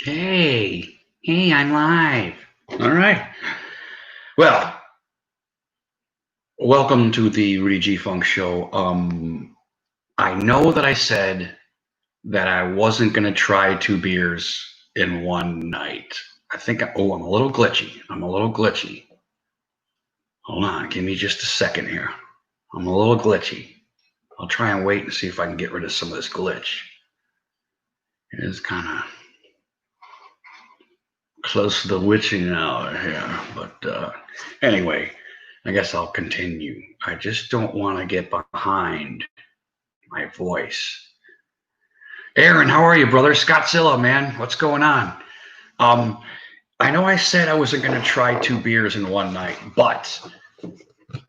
Hey, I'm live. All right. Well, welcome to the Rudy G Funk Show. I know that I said that I wasn't going to try 2 beers in one night. I'm a little glitchy. Hold on, give me just a second here. I'm a little glitchy. I'll try and wait and see if I can get rid of some of this glitch. It is kind of close to the witching hour here, but anyway, I guess I'll continue. I just don't want to get behind my voice. Aaron, how are you, brother? Scottzilla, man, what's going on? Um, I know I said I wasn't going to try 2 beers in one night, but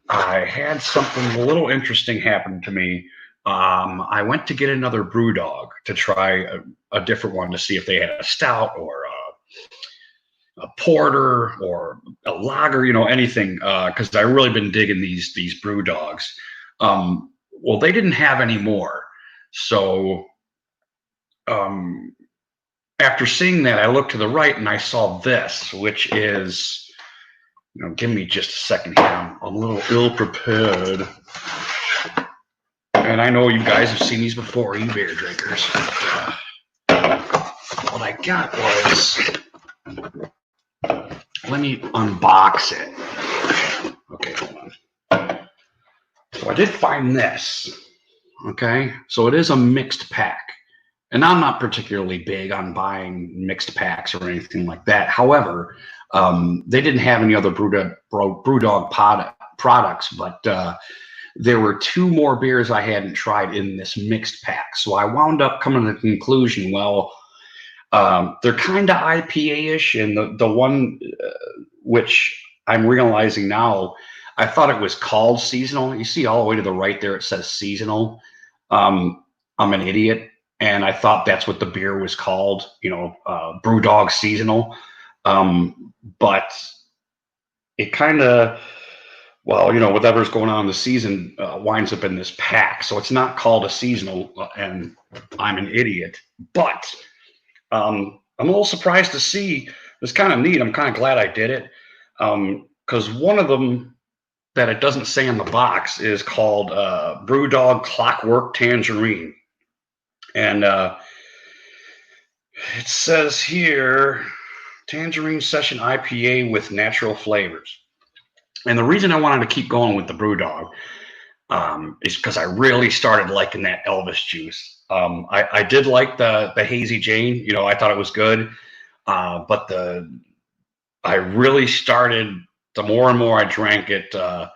I had something a little interesting happen to me. I went to get another BrewDog to try a different one to see if they had a stout or a porter or a lager, anything, because I've really been digging these brew dogs. Well, they didn't have any more. So after seeing that, I looked to the right and I saw this, which is, give me just a second here. I'm a little ill prepared. And I know you guys have seen these before, you beer drinkers. What I got was, let me unbox it. Okay, hold on. So I did find this. Okay, so it is a mixed pack. And I'm not particularly big on buying mixed packs or anything like that. However, they didn't have any other BrewDog products, but there were 2 more beers I hadn't tried in this mixed pack. So I wound up coming to the conclusion, well, they're kind of IPA-ish, and the one which I'm realizing now, I thought it was called seasonal. You see all the way to the right there, it says seasonal. I'm an idiot, and I thought that's what the beer was called, BrewDog Seasonal. But it kind of, well, whatever's going on in the season winds up in this pack. So it's not called a seasonal, and I'm an idiot. But I'm a little surprised to see. It's kind of neat. I'm kind of glad I did it, because one of them that it doesn't say on the box is called BrewDog Clockwork Tangerine. And it says here, Tangerine Session IPA with natural flavors. And the reason I wanted to keep going with the BrewDog is because I really started liking that Elvis juice. I did like the Hazy Jane. I thought it was good. But I really started, the more and more I drank it, I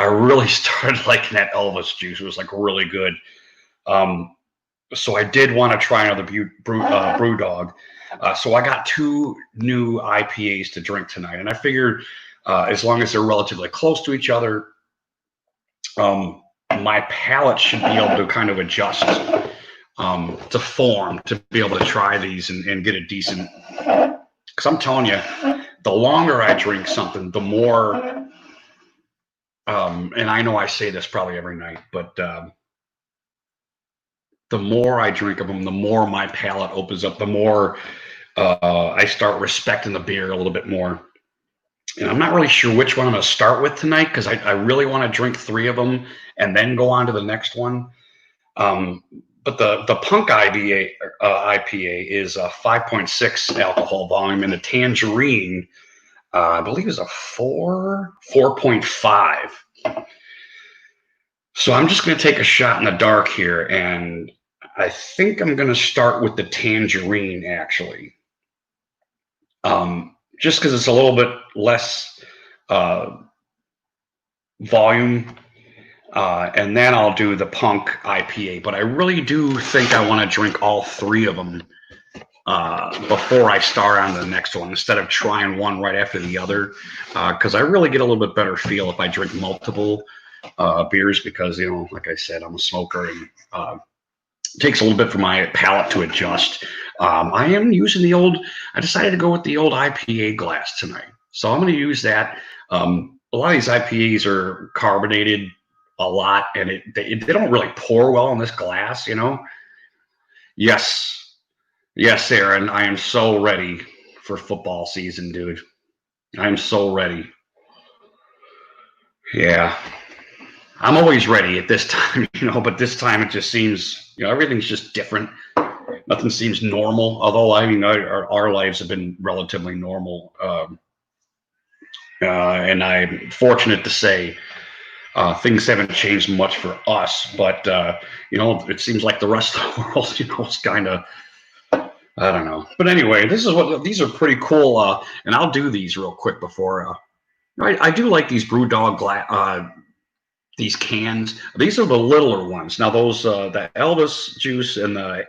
really started liking that Elvis juice. It was like really good. So I did want to try another BrewDog. So I got 2 new IPAs to drink tonight. And I figured as long as they're relatively close to each other, my palate should be able to kind of adjust to form to be able to try these and get a decent, because I'm telling you, the longer I drink something, the more, and I know I say this probably every night, but the more I drink of them, the more my palate opens up, the more I start respecting the beer a little bit more. And I'm not really sure which one I'm going to start with tonight, because I really want to drink 3 of them and then go on to the next one. But the Punk IPA is a 5.6 alcohol volume, and the Tangerine, I believe, is a 4.5. So I'm just going to take a shot in the dark here, and I think I'm going to start with the Tangerine, actually. Just because it's a little bit less volume, and then I'll do the Punk IPA. But I really do think I want to drink all 3 of them before I start on the next one, instead of trying one right after the other, because I really get a little bit better feel if I drink multiple beers, because, like I said, I'm a smoker, and it takes a little bit for my palate to adjust. I am using I decided to go with the old IPA glass tonight. So I'm going to use that. A lot of these IPAs are carbonated a lot, and they don't really pour well in this glass, Yes, Yes, Aaron, I am so ready for football season, dude. I'm so ready. Yeah, I'm always ready at this time, but this time it just seems, everything's just different. Nothing seems normal, although, I mean, our lives have been relatively normal. And I'm fortunate to say things haven't changed much for us, but, it seems like the rest of the world, is kind of, I don't know. But anyway, these are pretty cool. And I'll do these real quick before. I do like these these cans. These are the littler ones. Now those the Elvis juice and the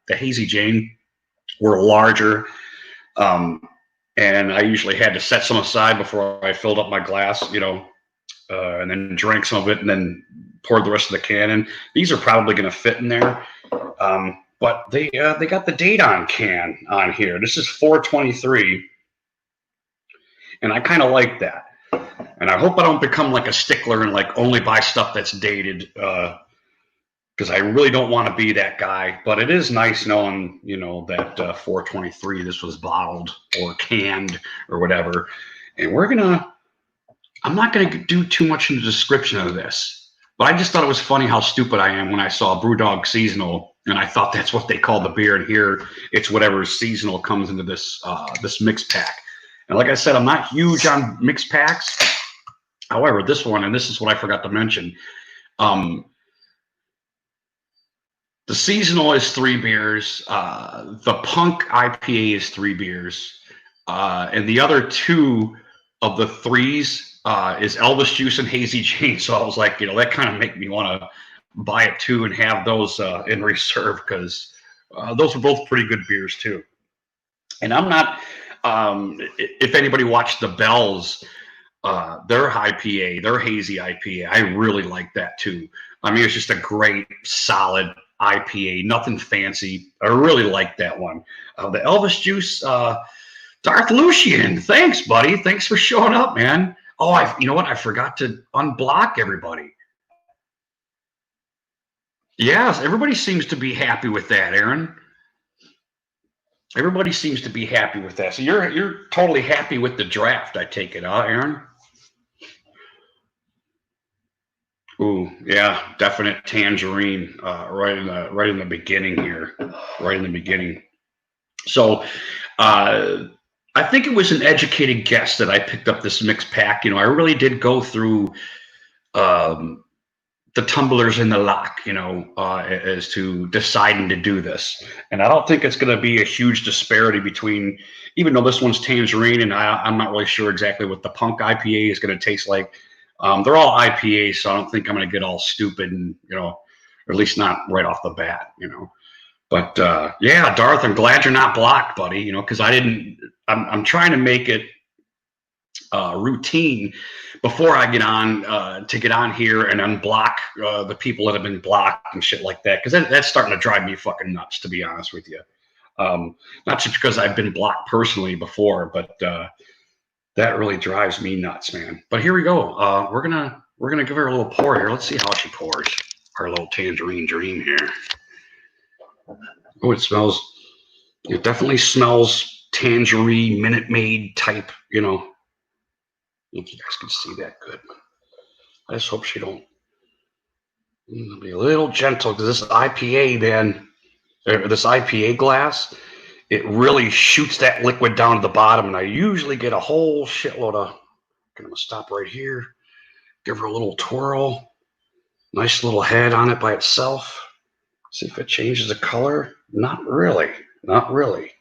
Hazy Jane were larger, um, and I usually had to set some aside before I filled up my glass, and then drank some of it, and then poured the rest of the can in. These are probably going to fit in there, but they got the date on can on here. This is 423, and I kind of like that. And I hope I don't become like a stickler and like only buy stuff that's dated, because I really don't want to be that guy. But it is nice knowing, that 423, this was bottled or canned or whatever. And I'm not gonna do too much in the description of this, but I just thought it was funny how stupid I am when I saw BrewDog seasonal, and I thought that's what they call the beer. And here it's whatever seasonal comes into this mixed pack. And like I said, I'm not huge on mixed packs. However, this one, and this is what I forgot to mention, um, the seasonal is 3 beers. The punk IPA is 3 beers. And the other two of the threes is Elvis Juice and Hazy Jane. So I was like, that kind of make me want to buy it too and have those in reserve, because those are both pretty good beers too. And I'm not, if anybody watched the Bells, their IPA, their hazy IPA, I really like that too. I mean, it's just a great, solid IPA, nothing fancy. I really like that one. The Elvis Juice, Darth Lucian, thanks, buddy. Thanks for showing up, man. Oh, you know what? I forgot to unblock everybody. Yes, everybody seems to be happy with that, Aaron. Everybody seems to be happy with that. So you're totally happy with the draft, I take it, huh, Aaron? Ooh, yeah, definite tangerine, right in the beginning here, right in the beginning. So, uh, I think it was an educated guess that I picked up this mixed pack. I really did go through um, the tumblers in the lock, as to deciding to do this. And I don't think it's going to be a huge disparity between, even though this one's tangerine, and I'm not really sure exactly what the punk IPA is going to taste like. They're all IPAs, so I don't think I'm going to get all stupid and, or at least not right off the bat. But yeah, Darth, I'm glad you're not blocked, buddy, because I'm trying to make it routine before I get on to get on here and unblock the people that have been blocked and shit like that, because that's starting to drive me fucking nuts, to be honest with you. Not just because I've been blocked personally before, but that really drives me nuts, man. But here we go. We're gonna give her a little pour here. Let's see how she pours our little tangerine dream here. Oh, it smells. It definitely smells tangerine, Minute Maid type. If you guys can see that good. I just hope she don't. Be a little gentle, because this IPA, man, this IPA glass, it really shoots that liquid down to the bottom, and I usually get a whole shitload of. I'm gonna stop right here. Give her a little twirl. Nice little head on it by itself. See if it changes the color. Not really. Not really.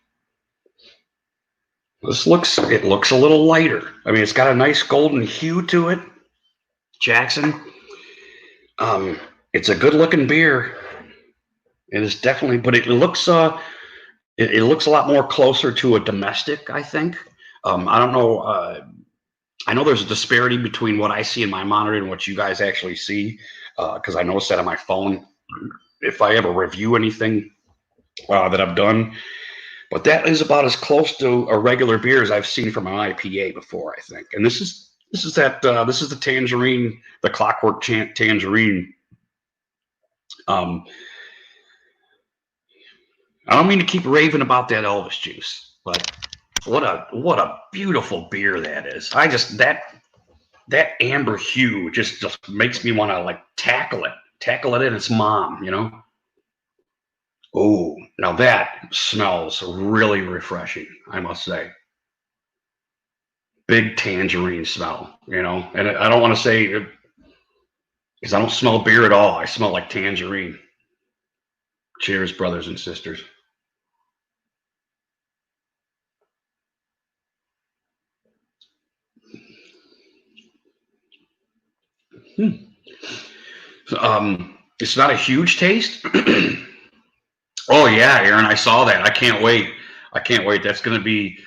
It looks a little lighter. I mean, it's got a nice golden hue to it. Jackson. It's a good looking beer. It is definitely, but it looks it looks a lot more closer to a domestic, I think. I don't know. I know there's a disparity between what I see in my monitor and what you guys actually see, because I noticed that on my phone if I ever review anything that I've done. But that is about as close to a regular beer as I've seen from an IPA before, I think. And this is the tangerine, the Clockwork tangerine. Um, I don't mean to keep raving about that Elvis juice, but what a beautiful beer that is. I just that amber hue just makes me want to like tackle it in its mom, you know. Oh, now that smells really refreshing, I must say. Big tangerine smell, you know. And I don't want to say because I don't smell beer at all. I smell like tangerine. Cheers, brothers and sisters. Hmm. It's not a huge taste. Oh yeah, Aaron, I saw that. I can't wait. I can't wait. That's going to be.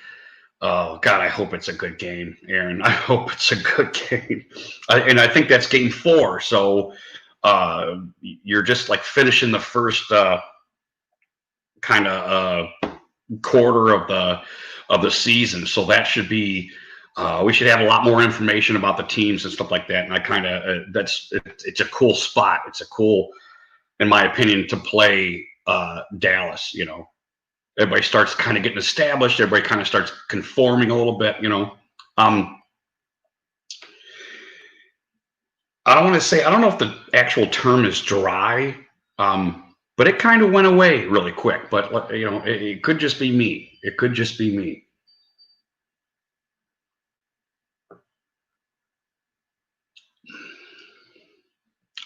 Oh God, I hope it's a good game, Aaron. I hope it's a good game. And I think that's game 4. So you're just like finishing the first kind of quarter of the season. So that should be. We should have a lot more information about the teams and stuff like that. And I kind of it's a cool spot. It's a cool, in my opinion, to play Dallas. You know, everybody starts kind of getting established. Everybody kind of starts conforming a little bit. You know, I don't want to say I don't know if the actual term is dry, but it kind of went away really quick. But you know, it could just be me. It could just be me.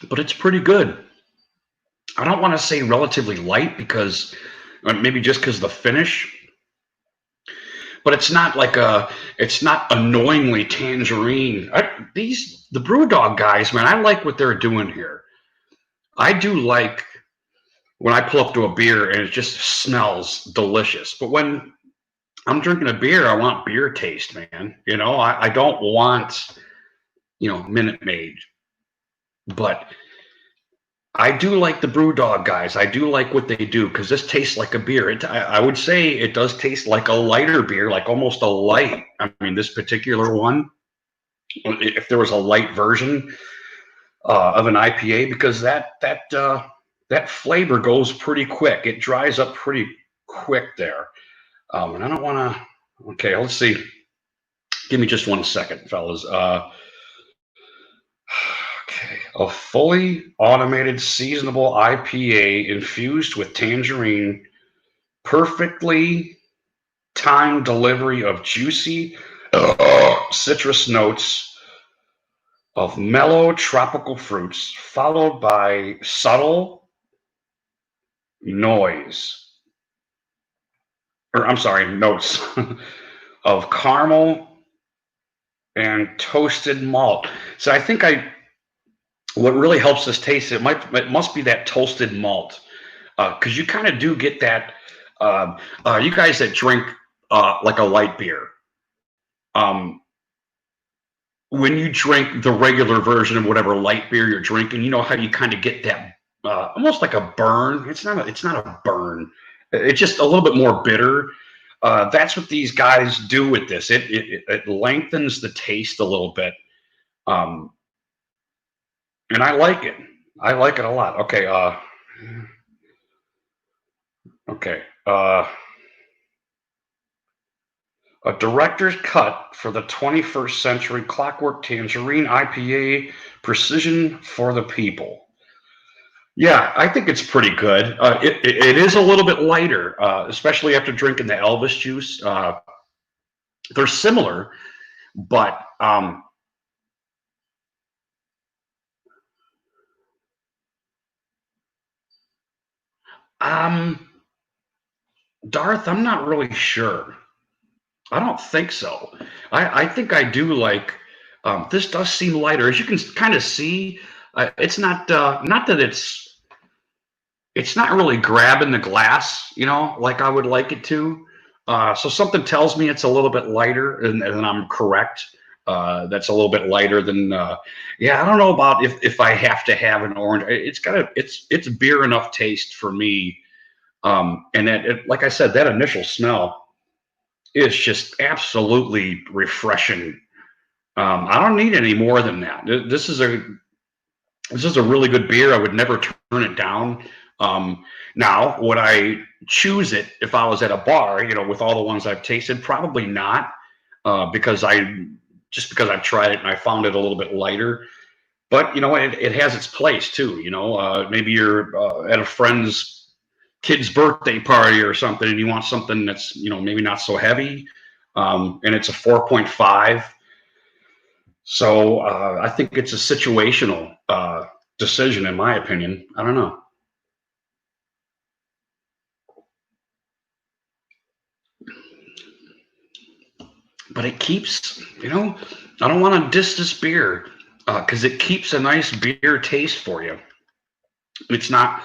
But it's pretty good. I don't want to say relatively light because maybe just because the finish, but it's not like it's not annoyingly tangerine. The BrewDog guys, man, I like what they're doing here. I do like when I pull up to a beer and it just smells delicious. But when I'm drinking a beer, I want beer taste, man. You know, I don't want, you know, Minute Maid. But I do like the BrewDog guys. I do like what they do because this tastes like a beer. I would say it does taste like a lighter beer, like almost a light. I mean, this particular one, if there was a light version of an IPA, because that flavor goes pretty quick. It dries up pretty quick there. And I don't want to. Okay, let's see. Give me just 1 second, fellas. Okay, a fully automated seasonable IPA infused with tangerine, perfectly timed delivery of juicy citrus notes of mellow tropical fruits, followed by subtle noise, or I'm sorry, notes of caramel and toasted malt. So I think what really helps this taste it must be that toasted malt because you kind of do get that. You guys that drink like a light beer, um, when you drink the regular version of whatever light beer you're drinking, you know how you kind of get that almost like a burn. It's not a burn. It's just a little bit more bitter. That's what these guys do with this. It lengthens the taste a little bit, um, and I like it. I like it a lot. Okay. Okay. A director's cut for the 21st century Clockwork Tangerine IPA, precision for the people. Yeah, I think it's pretty good. It is a little bit lighter, especially after drinking the Elvis juice. They're similar, but um, Darth, I'm not really sure. I don't think so. I think I do like. This does seem lighter, as you can kind of see. It's not that it's not really grabbing the glass, you know, like I would like it to. So something tells me it's a little bit lighter, and I'm correct. That's a little bit lighter than. Yeah, I don't know about if I have to have an orange. It's beer enough taste for me. And like I said, that initial smell is just absolutely refreshing. I don't need any more than that. This is a really good beer. I would never turn it down. Now, would I choose it if I was at a bar, with all the ones I've tasted? Probably not, because I've tried it and I found it a little bit lighter. But it has its place too. Maybe you're at a friend's kid's birthday party or something, and you want something that's maybe not so heavy, and it's a 4.5. So I think it's a situational decision, in my opinion. I don't know. But it keeps, I don't want to diss this beer because it keeps a nice beer taste for you. It's not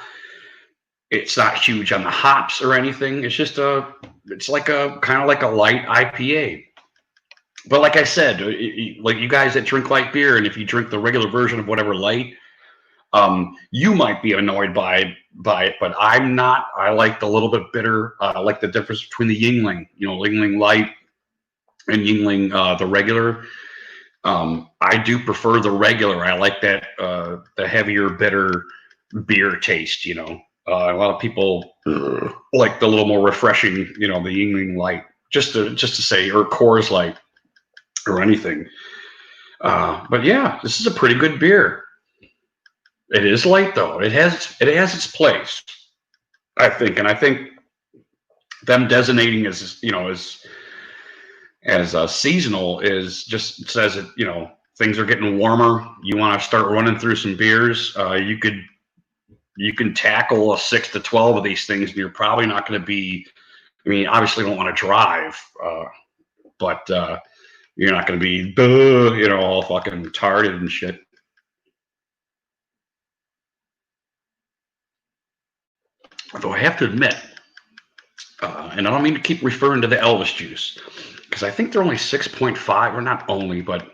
huge on the hops or anything. It's like a kind of like a light IPA. But like I said, like you guys that drink light beer, and if you drink the regular version of whatever light, you might be annoyed by it, but I'm not. I like the little bit bitter. I like the difference between the Yingling, Yingling Light and Yingling the regular. I do prefer the regular. I like that the heavier, bitter beer taste. A lot of people like the little more refreshing, the Yingling Light, just to say, or Coors Light, or anything. But yeah, this is a pretty good beer. It is light though. It has its place, I think, and I think them designating as seasonal is just says that things are getting warmer. You want to start running through some beers. You can tackle a 6 to 12 of these things, and you're probably not going to be. I mean, obviously, you don't want to drive, but you're not going to be all fucking retarded and shit. Although I have to admit, and I don't mean to keep referring to the Elvis juice, because I think they're only 6.5, or not only, but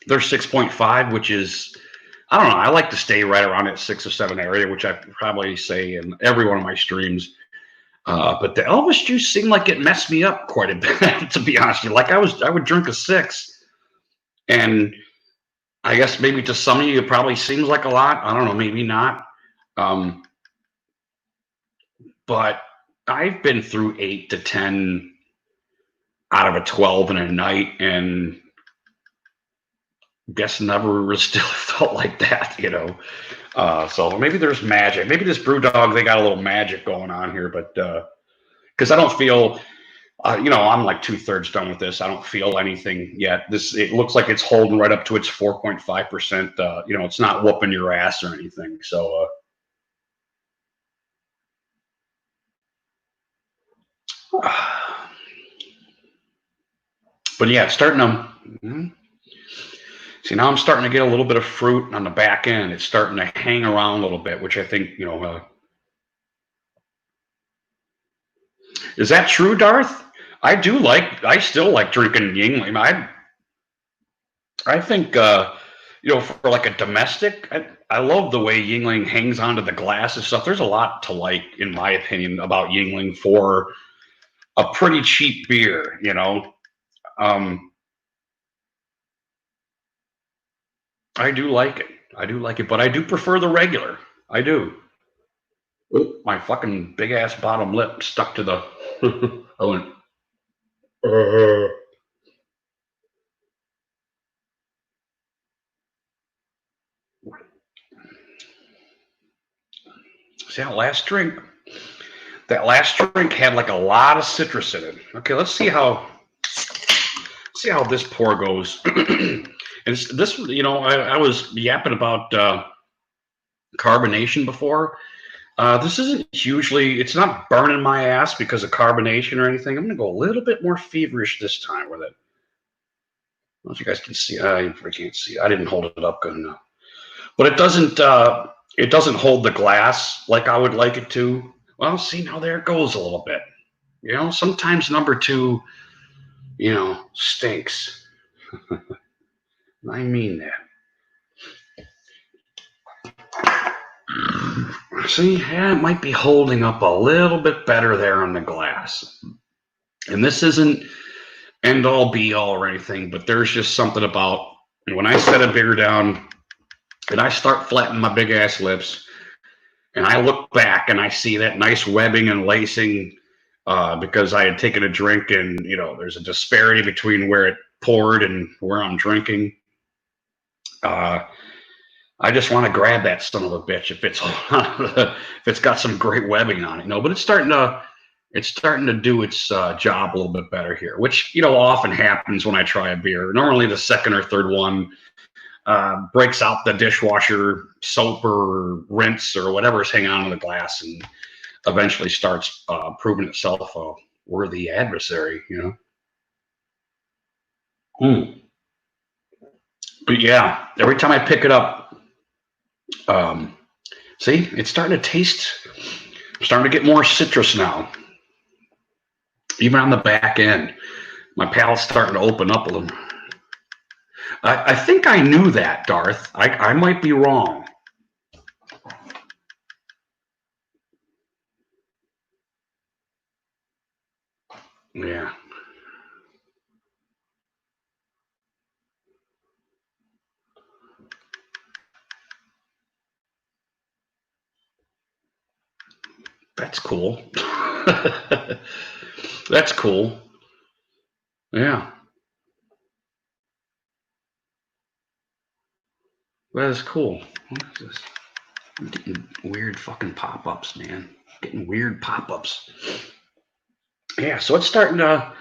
they're 6.5, which is, I don't know, I like to stay right around that 6 or 7 area, which I probably say in every one of my streams. But the Elvis juice seemed like it messed me up quite a bit, to be honest with you. Like I would drink a 6, and I guess maybe to some of you it probably seems like a lot. I don't know, maybe not. But I've been through 8 to 10 out of a 12 in a night, and guess never still felt like that, So maybe there's magic. Maybe this BrewDog, they got a little magic going on here, but because I don't feel, I'm like 2/3 done with this. I don't feel anything yet. It looks like it's holding right up to its 4.5%. It's not whooping your ass or anything. So. But yeah, starting to see, now I'm starting to get a little bit of fruit on the back end. It's starting to hang around a little bit, which I think, is that true, Darth? I still like drinking Yingling. I think, for like a domestic, I love the way Yingling hangs onto the glass and stuff. There's a lot to like, in my opinion, about Yingling for a pretty cheap beer, I do like it, but I do prefer the regular. I do. Oop, my fucking big ass bottom lip stuck to the. I went. See that last drink? That last drink had like a lot of citrus in it. Okay, let's see how this pour goes. And this, I was yapping about carbonation before. This isn't hugely, it's not burning my ass because of carbonation or anything. I'm going to go a little bit more feverish this time with it. I don't know if you guys can see. I can't see. I didn't hold it up good enough. But it doesn't hold the glass like I would like it to. Well, see, now there it goes a little bit. Sometimes number 2, stinks. I mean that. See, yeah, it might be holding up a little bit better there on the glass. And this isn't end all be all or anything, but there's just something about when I set a beer down and I start flattening my big ass lips And I look back and I see that nice webbing and lacing because I had taken a drink, and there's a disparity between where it poured and where I'm drinking. I just want to grab that son of a bitch if it's got some great webbing on it, but it's starting to do its job a little bit better here, which often happens when I try a beer. Normally the second or third one breaks out the dishwasher soap or rinse or whatever is hanging on to the glass, and eventually starts proving itself a worthy adversary. But yeah, every time I pick it up, see, it's starting to taste. I'm starting to get more citrus now, even on the back end. My palate's starting to open up a little. I think I knew that, Darth. I might be wrong. Yeah. That's cool. That's cool. Yeah. That is cool. What is this? I'm getting weird fucking pop-ups, man. Getting weird pop-ups. Yeah, so it's starting to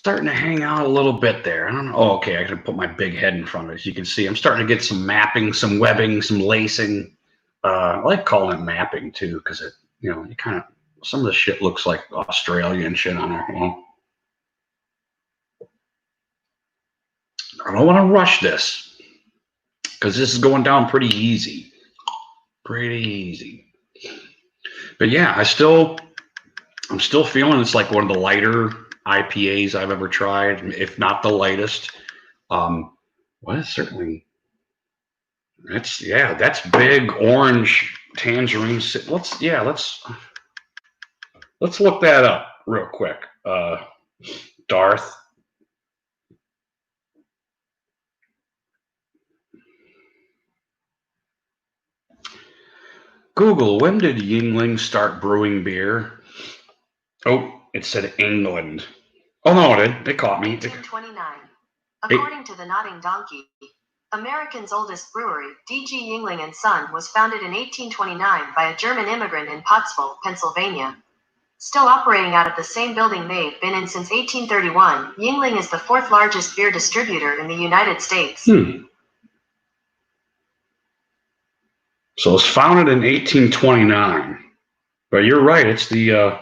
hang out a little bit there. I don't know. Oh, okay, I can put my big head in front of it. As you can see, I'm starting to get some mapping, some webbing, some lacing. I like calling it mapping too, because it, you kind of, some of the shit looks like Australian shit on there. I don't want to rush this because this is going down pretty easy. But yeah, I'm still feeling it's like one of the lighter IPAs I've ever tried, if not the lightest. Certainly. That's big orange tangerine. Let's look that up real quick. Darth. Google, when did Yuengling start brewing beer? Oh, it said England. Oh no, it caught me. 1829. According to the Nodding Donkey, America's oldest brewery, D.G. Yuengling and Son, was founded in 1829 by a German immigrant in Pottsville, Pennsylvania. Still operating out of the same building they've been in since 1831, Yuengling is the fourth largest beer distributor in the United States. So it was founded in 1829. But you're right, it's the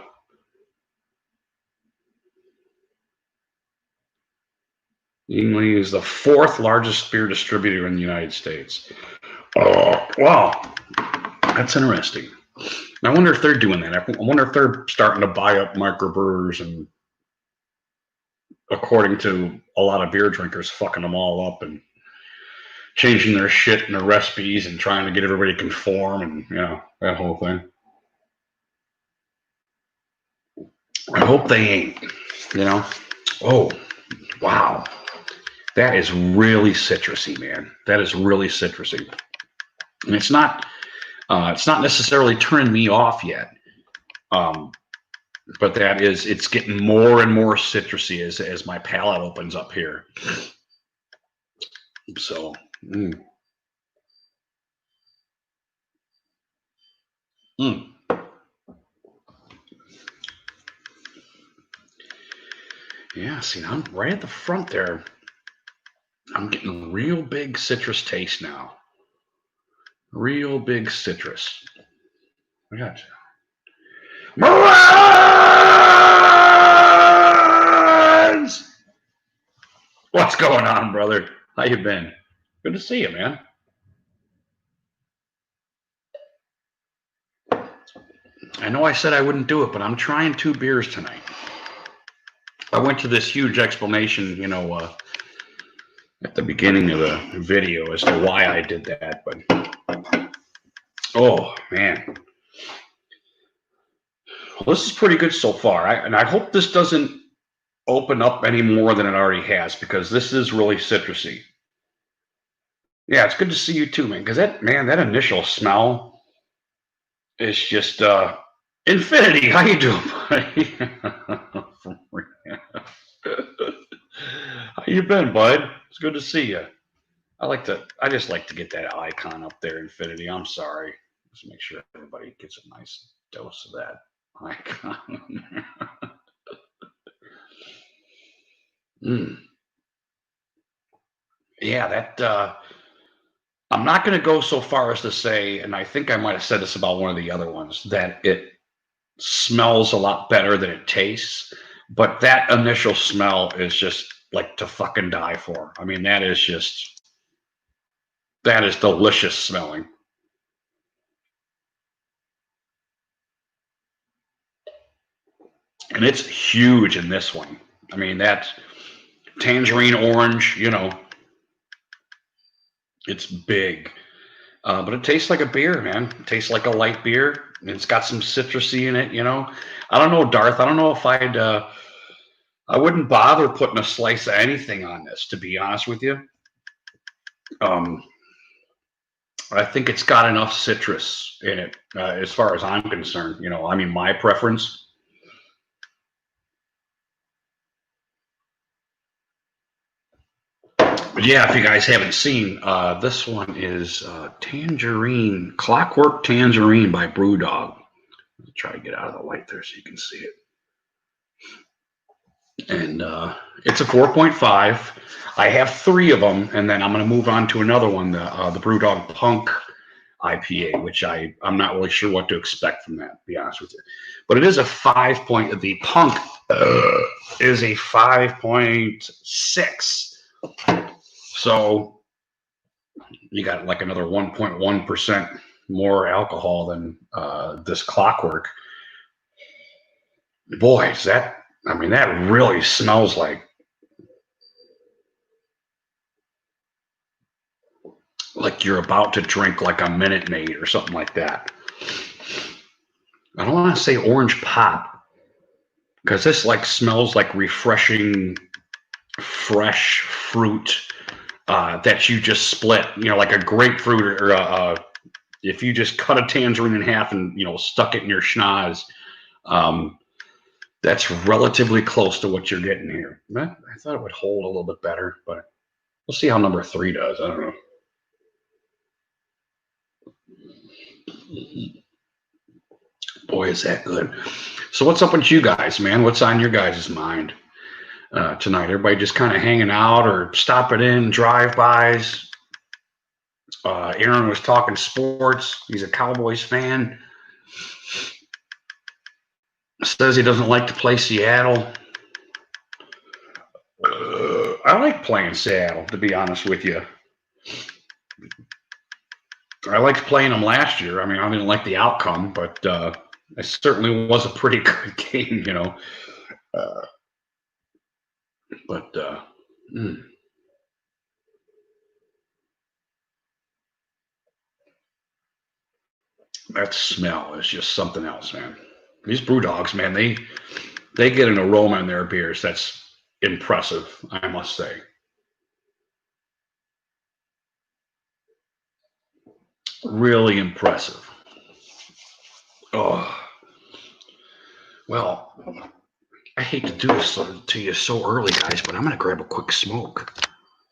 Yuengling is the fourth largest beer distributor in the United States. Oh, wow. That's interesting. I wonder if they're doing that. I wonder if they're starting to buy up microbrewers and, according to a lot of beer drinkers, fucking them all up and changing their shit and their recipes and trying to get everybody to conform and, that whole thing. I hope they ain't, Oh, wow. That is really citrusy, man. That is really citrusy. And it's not necessarily turning me off yet. But it's getting more and more citrusy as my palate opens up here. So, Yeah, see, I'm right at the front there. I'm getting real big citrus taste now. Real big citrus. I got you. Marines! What's going on, brother? How you been? Good to see you, man. I know I said I wouldn't do it, but I'm trying 2 beers tonight. I went to this huge explanation, at the beginning of the video as to why I did that, but oh man, well, this is pretty good so far. And I hope this doesn't open up any more than it already has, because this is really citrusy. Yeah, it's good to see you too, man. Because that initial smell, It's just Infinity. How you doing, buddy? How you been, bud? It's good to see you. I just like to get that icon up there, Infinity. I'm sorry. Just make sure everybody gets a nice dose of that icon. Yeah, that I'm not going to go so far as to say, and I think I might have said this about one of the other ones, that it smells a lot better than it tastes. But that initial smell is just like to fucking die for. I mean, that is delicious smelling. And it's huge in this one. I mean, that tangerine orange, it's big. But it tastes like a beer, man. It tastes like a light beer. It's got some citrusy in it, I don't know, Darth. I don't know if I wouldn't bother putting a slice of anything on this, to be honest with you. I think it's got enough citrus in it, as far as I'm concerned. I mean, my preference. But yeah, if you guys haven't seen, this one is Tangerine, Clockwork Tangerine by BREWDOG. I'll try to get out of the light there so you can see it. And it's a 4.5. I have 3 of them, and then I'm going to move on to another one, the BrewDog Punk IPA, which I'm not really sure what to expect from that, to be honest with you. But it is a 5 point. The Punk is a 5.6. So you got like another 1.1% more alcohol than this Clockwork. Boy, that really smells like you're about to drink like a Minute Maid or something like that. I don't want to say orange pop, because this smells like refreshing, fresh fruit that you just split. Like a grapefruit, or if you just cut a tangerine in half and stuck it in your schnoz. That's relatively close to what you're getting here. I thought it would hold a little bit better, but we'll see how number 3 does. I don't know. Boy, is that good. So what's up with you guys, man? What's on your guys' mind tonight? Everybody just kind of hanging out or stopping in, drive-bys? Aaron was talking sports. He's a Cowboys fan. Says he doesn't like to play Seattle. I like playing Seattle, to be honest with you. I liked playing them last year. I mean, I didn't like the outcome, but it certainly was a pretty good game, that smell is just something else, man. These BrewDogs, man, they get an aroma in their beers that's impressive, I must say. Really impressive. Oh, well, I hate to do this to you so early, guys, but I'm going to grab a quick smoke.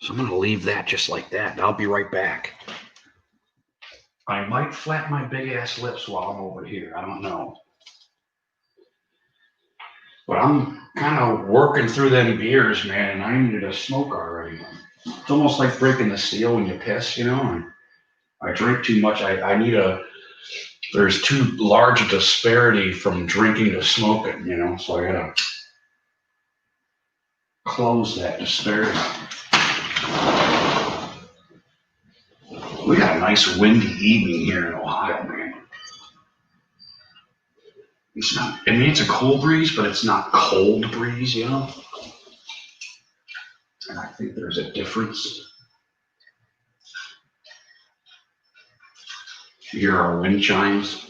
So I'm going to leave that just like that, and I'll be right back. I might flap my big-ass lips while I'm over here. I don't know. But I'm kind of working through them beers, man, and I needed a smoke already. It's almost like breaking the seal when you piss, and I drink too much. There's too large a disparity from drinking to smoking, so I gotta close that disparity. We got a nice windy evening here in Ohio, man. It's not, it's a cool breeze, but it's not cold breeze, And I think there's a difference. You hear our wind chimes.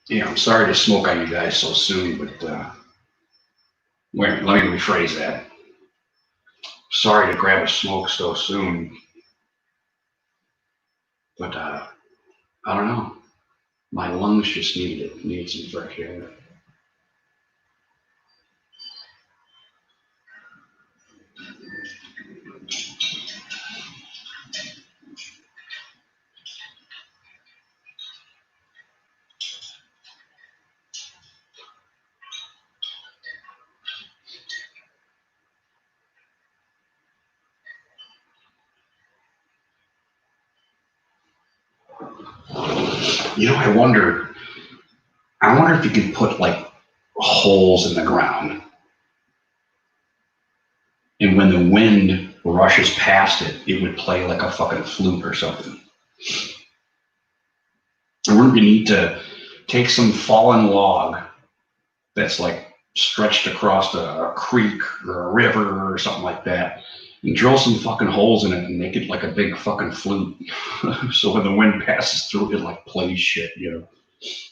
Yeah, I'm sorry to smoke on you guys so soon, but Wait, let me rephrase that. Sorry to grab a smoke so soon, but I don't know. My lungs just need some fresh air. You know, I wonder if you could put like holes in the ground, and when the wind rushes past it, it would play like a fucking flute or something. And wouldn't you need to take some fallen log that's like stretched across a creek or a river or something like that, and drill some fucking holes in it and make it like a big fucking flute. So when the wind passes through, it like plays shit, you know,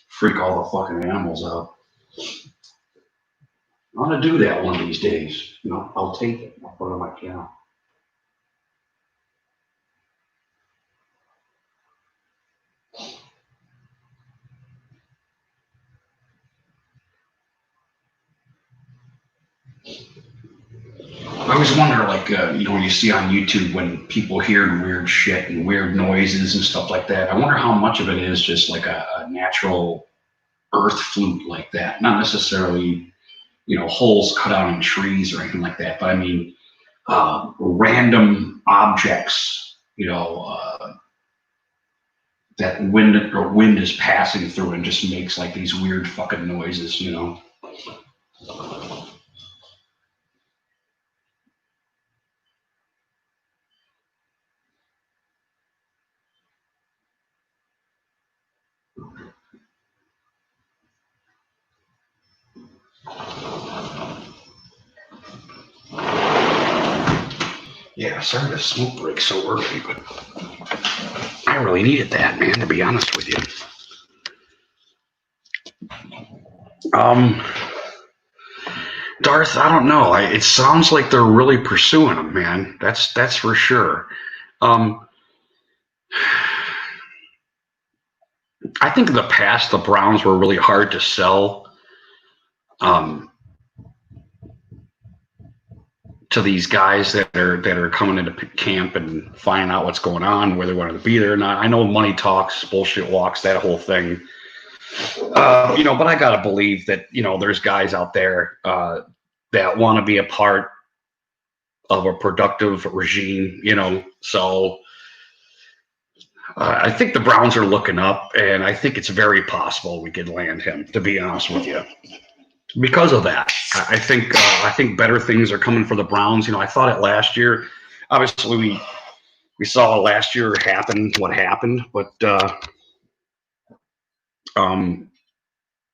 freak all the fucking animals out. I want to do that one of these days. You know, I'll take it. I'll put it on my piano. I always wonder, like, you know, when you see on YouTube when people hear weird shit and weird noises and stuff like that, I wonder how much of it is just like a natural earth flute like that. Not necessarily, you know, holes cut out in trees or anything like that, but I mean, random objects, you know, that wind is passing through and just makes like these weird fucking noises, you know. Yeah, sorry to smoke break so early, but I really needed that, man, to be honest with you. Darth, I don't know. It sounds like they're really pursuing him, man. That's for sure. Um, I think in the past the Browns were really hard to sell um, to these guys that are coming into camp and finding out what's going on, whether they wanted to be there or not. I know money talks, bullshit walks, that whole thing. You know, but I gotta believe that, you know, there's guys out there that want to be a part of a productive regime, you know. So I think the Browns are looking up, and I think it's very possible we could land him, to be honest with you. Because of that, I think better things are coming for the Browns. You know, I thought it last year. Obviously, we saw last year happen what happened, but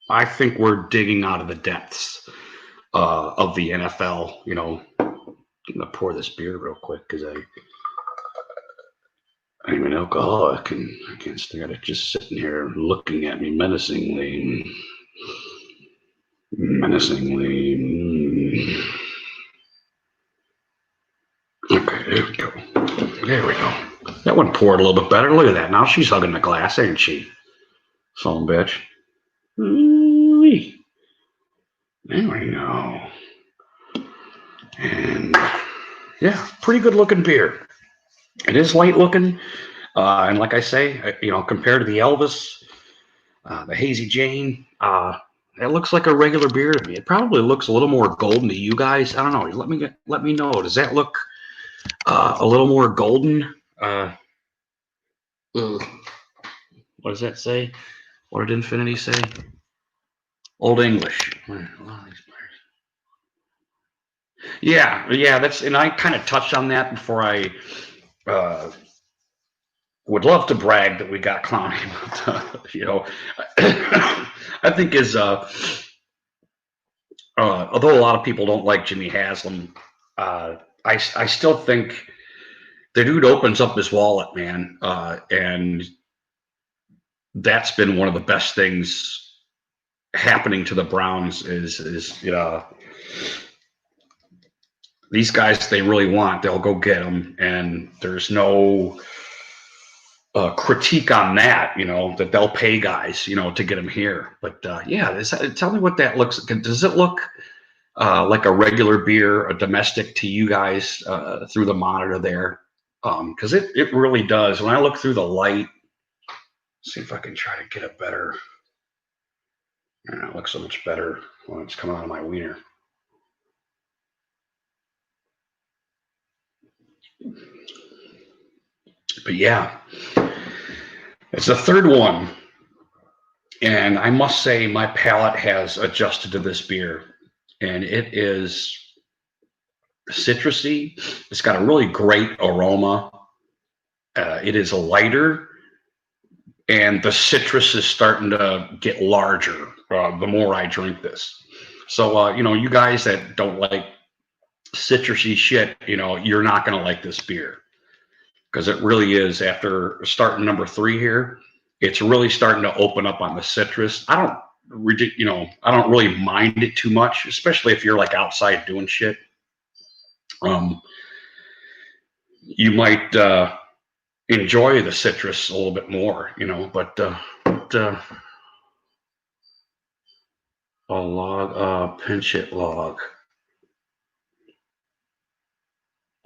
I think we're digging out of the depths of the NFL. You know, I'm gonna pour this beer real quick because I'm an alcoholic and I can't stare at it just sitting here looking at me menacingly. Menacingly. Okay, there we go. There we go. That one poured a little bit better. Look at that. Now she's hugging the glass, ain't she? Son bitch. Ooh-wee. There we go. And yeah, pretty good looking beer. It is light looking. And like I say, you know, compared to the Elvis, the Hazy Jane, it looks like a regular beer to me. It probably looks a little more golden to you guys. I don't know. Let me know. Does that look a little more golden? What does that say? What did Infinity say? Old English. Yeah. That's, and I kind of touched on that before. I would love to brag that we got Clowney, but you know, I think although a lot of people don't like Jimmy Haslam, I still think the dude opens up his wallet, man, and that's been one of the best things happening to the Browns is you know, these guys, they really want, they'll go get them, and there's no critique on that, that they'll pay guys, to get them here. But yeah, tell me what that looks like. Does it look like a regular beer, a domestic to you guys through the monitor there? Because it really does. When I look through the light, see if I can try to get a better. It looks so much better when it's coming out of my wiener. But yeah, it's the third one. And I must say my palate has adjusted to this beer. And it is citrusy. It's got a really great aroma. It is lighter. And the citrus is starting to get larger the more I drink this. So, you guys that don't like citrusy shit, you're not going to like this beer. Because it really is, after starting number 3 here, it's really starting to open up on the citrus. I don't really mind it too much, especially if you're like outside doing shit. You might enjoy the citrus a little bit more, but a log, pinch it log.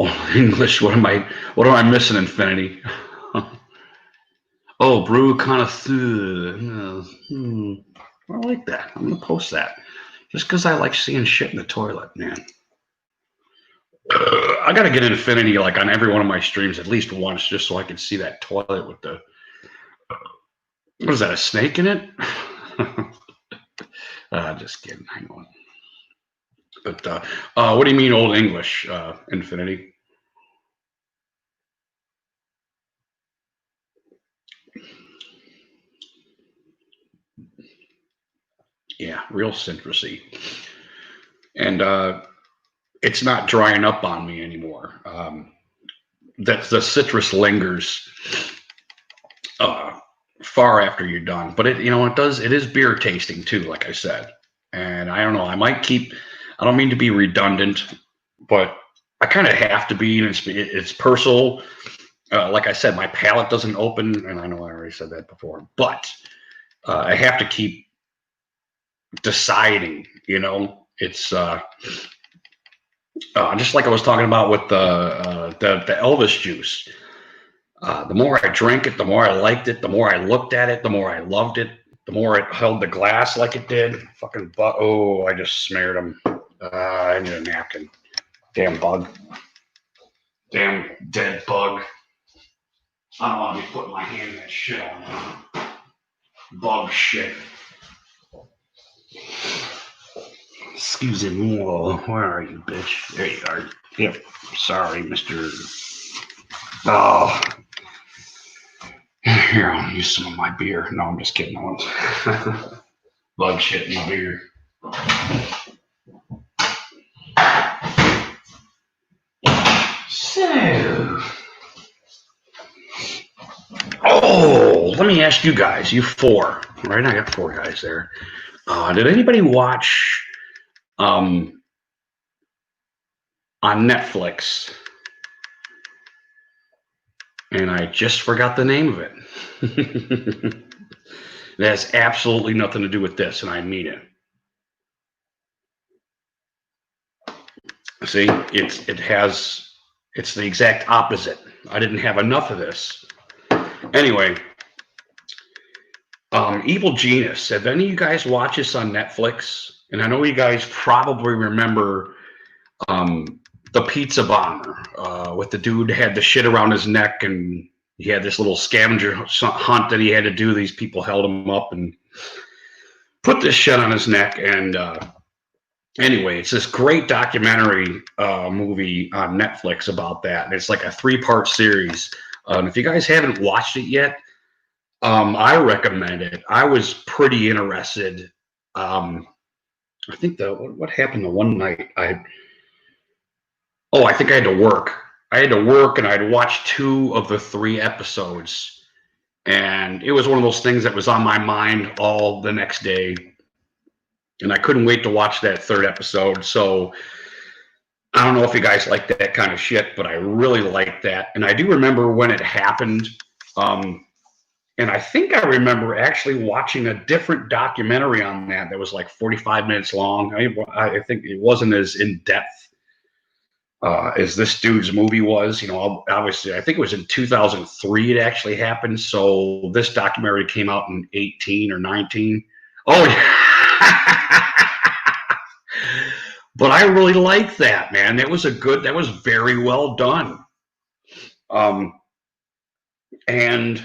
Oh, English. What am I missing, Infinity? Oh, brew connoisseur. I like that. I'm gonna post that just because I like seeing shit in the toilet, man. I gotta get Infinity like on every one of my streams at least once, just so I can see that toilet with the. What is that? A snake in it? Just kidding. Hang on. But what do you mean, Old English, Infinity? Yeah, real citrusy, and it's not drying up on me anymore. That the citrus lingers far after you're done, but it is beer tasting too, like I said. And I don't know, I don't mean to be redundant, but I kind of have to be, and it's personal. Like I said, my palate doesn't open, and I know I already said that before, but I have to keep deciding, it's just like I was talking about with the Elvis juice. The more I drank it, the more I liked it, the more I looked at it, the more I loved it, the more it held the glass like it did. Fucking oh, I just smeared them. I need a napkin. Damn bug. Damn dead bug. I don't want to be putting my hand in that shit on bug shit. Excuse me. Where are you, bitch? There you are. Yep. Sorry, Mr. Oh. Here, I'll use some of my beer. No, I'm just kidding. Bug shit in my beer. So. Oh, let me ask you guys. You 4. Right? I got 4 guys there. Did anybody watch on Netflix? And I just forgot the name of it. It has absolutely nothing to do with this, and I mean it. See, it's the exact opposite. I didn't have enough of this. Anyway, Evil Genius. Have any of you guys watched this on Netflix? And I know you guys probably remember the Pizza Bomber with the dude had the shit around his neck, and he had this little scavenger hunt that he had to do. These people held him up and put this shit on his neck. And anyway, it's this great documentary movie on Netflix about that. And it's like a 3-part series. And if you guys haven't watched it yet, I recommend it. I was pretty interested. I think what happened the one night I think I had to work. And I'd watched 2 of the 3 episodes, and it was one of those things that was on my mind all the next day, and I couldn't wait to watch that 3rd episode. So I don't know if you guys like that kind of shit, but I really like that. And I do remember when it happened. And I think I remember actually watching a different documentary on that was like 45 minutes long. I think it wasn't as in depth as this dude's movie was. You know, obviously, I think it was in 2003 it actually happened. So this documentary came out in 18 or 19. Oh, yeah. But I really like that, man. That was very well done. And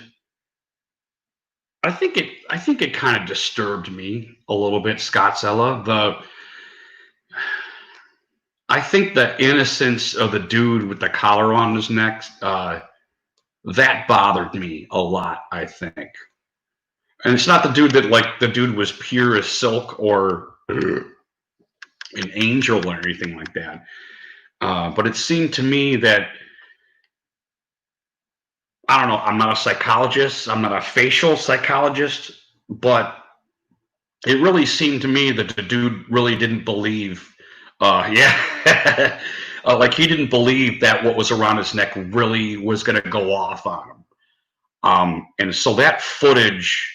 I think it kind of disturbed me a little bit, Scottzella. I think the innocence of the dude with the collar on his neck, that bothered me a lot, I think. And it's not the dude that, like, the dude was pure as silk or an angel or anything like that. But it seemed to me that, I don't know, I'm not a psychologist, I'm not a facial psychologist, but it really seemed to me that the dude really didn't believe, yeah, like he didn't believe that what was around his neck really was going to go off on him. And so that footage,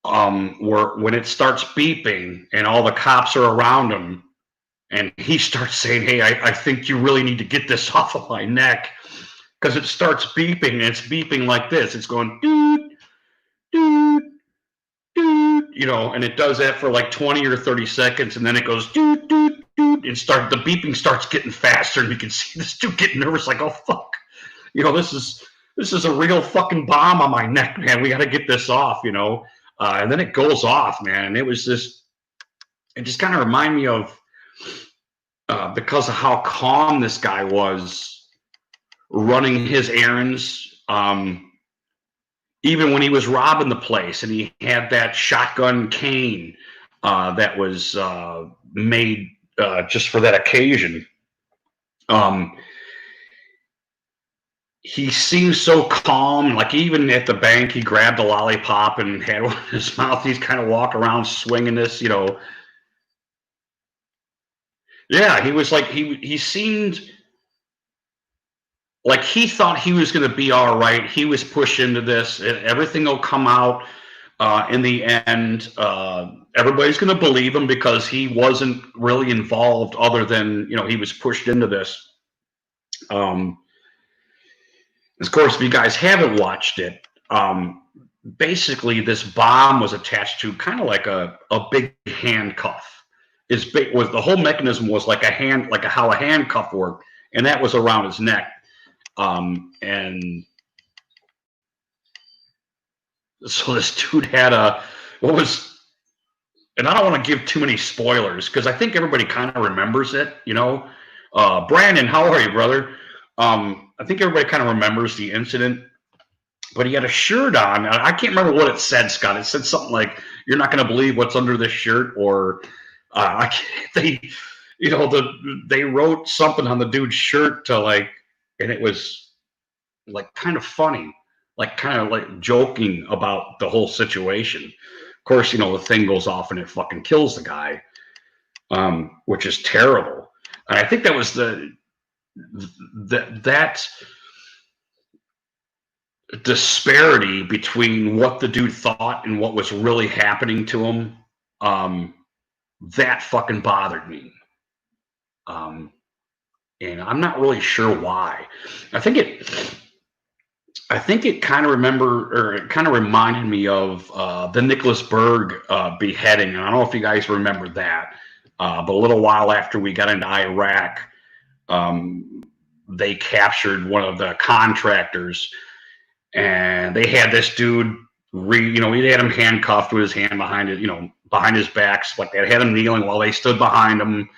where when it starts beeping and all the cops are around him, and he starts saying, "Hey, I think you really need to get this off of my neck," because it starts beeping and it's beeping like this. It's going doot doot doot, you know, and it does that for like 20 or 30 seconds, and then it goes doot doot doot, and the beeping starts getting faster, and you can see this dude getting nervous, like, oh fuck, you know, this is a real fucking bomb on my neck, man. We got to get this off, you know. And then it goes off, man, and it just kind of reminded me of, because of how calm this guy was running his errands. Even when he was robbing the place and he had that shotgun cane that was made just for that occasion. He seems so calm. Like, even at the bank, he grabbed a lollipop and had one in his mouth. He's kind of walking around swinging this, you know. Yeah, he was like, he seemed like he thought he was going to be all right. He was pushed into this. Everything will come out in the end. Everybody's going to believe him because he wasn't really involved, other than, you know, he was pushed into this. Of course, if you guys haven't watched it, basically this bomb was attached to kind of like a big handcuff. Was the whole mechanism was like how a handcuff worked, and that was around his neck. And so this dude had and I don't want to give too many spoilers because I think everybody kind of remembers it, you know. Brandon, how are you, brother? I think everybody kind of remembers the incident, but he had a shirt on. I can't remember what it said, Scott. It said something like, "You're not going to believe what's under this shirt," or they wrote something on the dude's shirt to, like, and it was like kind of funny, like kind of like joking about the whole situation. Of course, you know, the thing goes off and it fucking kills the guy, which is terrible. And I think that was that disparity between what the dude thought and what was really happening to him. That fucking bothered me. And I'm not really sure why. I think it kind of reminded me of the Nicholas Berg beheading. And I don't know if you guys remember that, but a little while after we got into Iraq, they captured one of the contractors, and they had this dude. He had him handcuffed with his hand behind it, behind his back, like they had him kneeling while they stood behind him.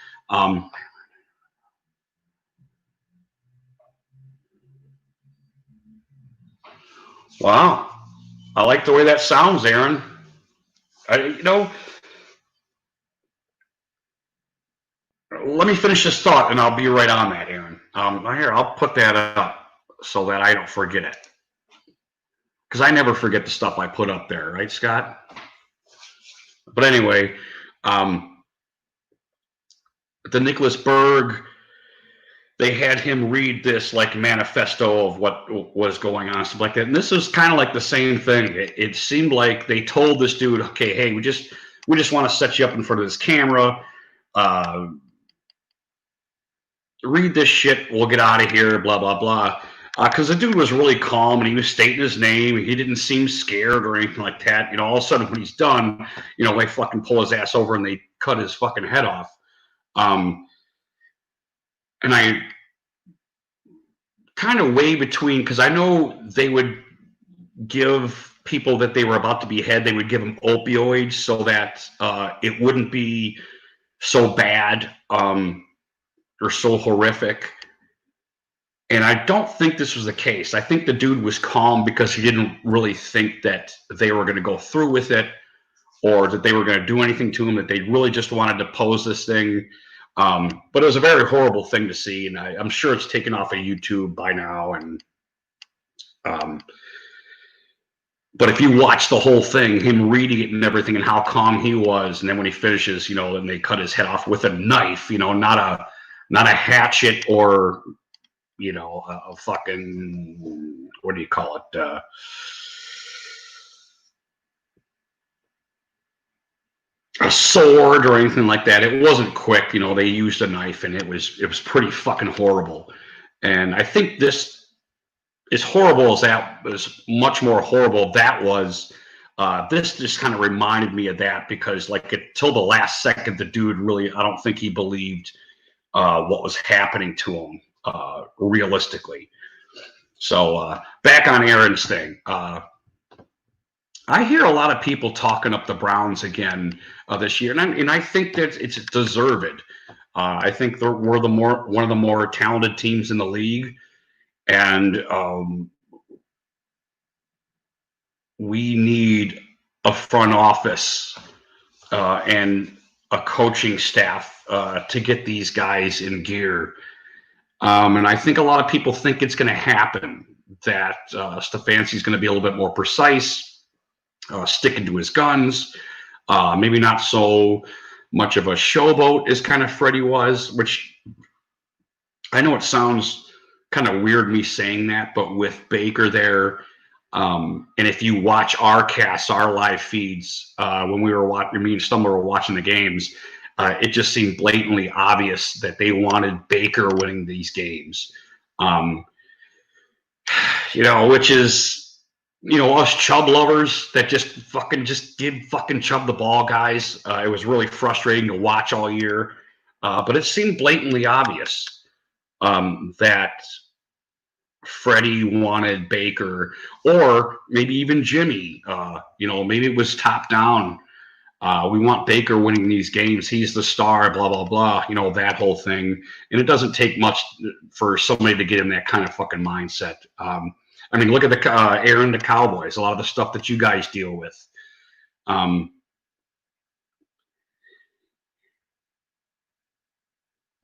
Wow, I like the way that sounds, Aaron. Let me finish this thought, and I'll be right on that, Aaron. Here, I'll put that up so that I don't forget it, because I never forget the stuff I put up there, right, Scott? But anyway, the Nicholas Berg they had him read this like manifesto of what was going on, stuff like that. And this is kind of like the same thing. It seemed like they told this dude, okay, hey, we just want to set you up in front of this camera. Read this shit. We'll get out of here. Blah blah blah. Because the dude was really calm and he was stating his name. He didn't seem scared or anything like that. You know, all of a sudden when he's done, you know, they fucking pull his ass over and they cut his fucking head off. And I kind of weigh between, because I know they would give people that they were about to behead, they would give them opioids so that it wouldn't be so bad or so horrific. And I don't think this was the case. I think the dude was calm because he didn't really think that they were going to go through with it or that they were going to do anything to him, that they really just wanted to pose this thing. But it was a very horrible thing to see, and I'm sure it's taken off of YouTube by now. And but if you watch the whole thing, him reading it and everything, and how calm he was, and then when he finishes, you know, then they cut his head off with a knife, you know, not a hatchet or, you know, a fucking, what do you call it? A sword or anything like that. It wasn't quick, you know. They used a knife, and it was pretty fucking horrible. And I think this, as horrible as that was, much more horrible that was. This just kind of reminded me of that, because like until the last second, the dude really, I don't think he believed what was happening to him realistically. So back on Aaron's thing. I hear a lot of people talking up the Browns again this year, and I think that it's deserved. I think we're one of the more talented teams in the league, and we need a front office and a coaching staff to get these guys in gear. And I think a lot of people think it's going to happen, that Stefanski's going to be a little bit more precise, sticking to his guns, maybe not so much of a showboat as kind of Freddie was, which I know it sounds kind of weird me saying that, but with Baker there, and if you watch our casts, our live feeds, when we were watching, me and Stumble were watching the games, it just seemed blatantly obvious that they wanted Baker winning these games. You know, which is, you know, us Chubb lovers that just give fucking Chubb the ball, guys. It was really frustrating to watch all year, but it seemed blatantly obvious that Freddie wanted Baker, or maybe even Jimmy. You know, maybe it was top down. We want Baker winning these games. He's the star, blah, blah, blah. You know, that whole thing. And it doesn't take much for somebody to get in that kind of fucking mindset. I mean, look at the Aaron, the Cowboys, a lot of the stuff that you guys deal with.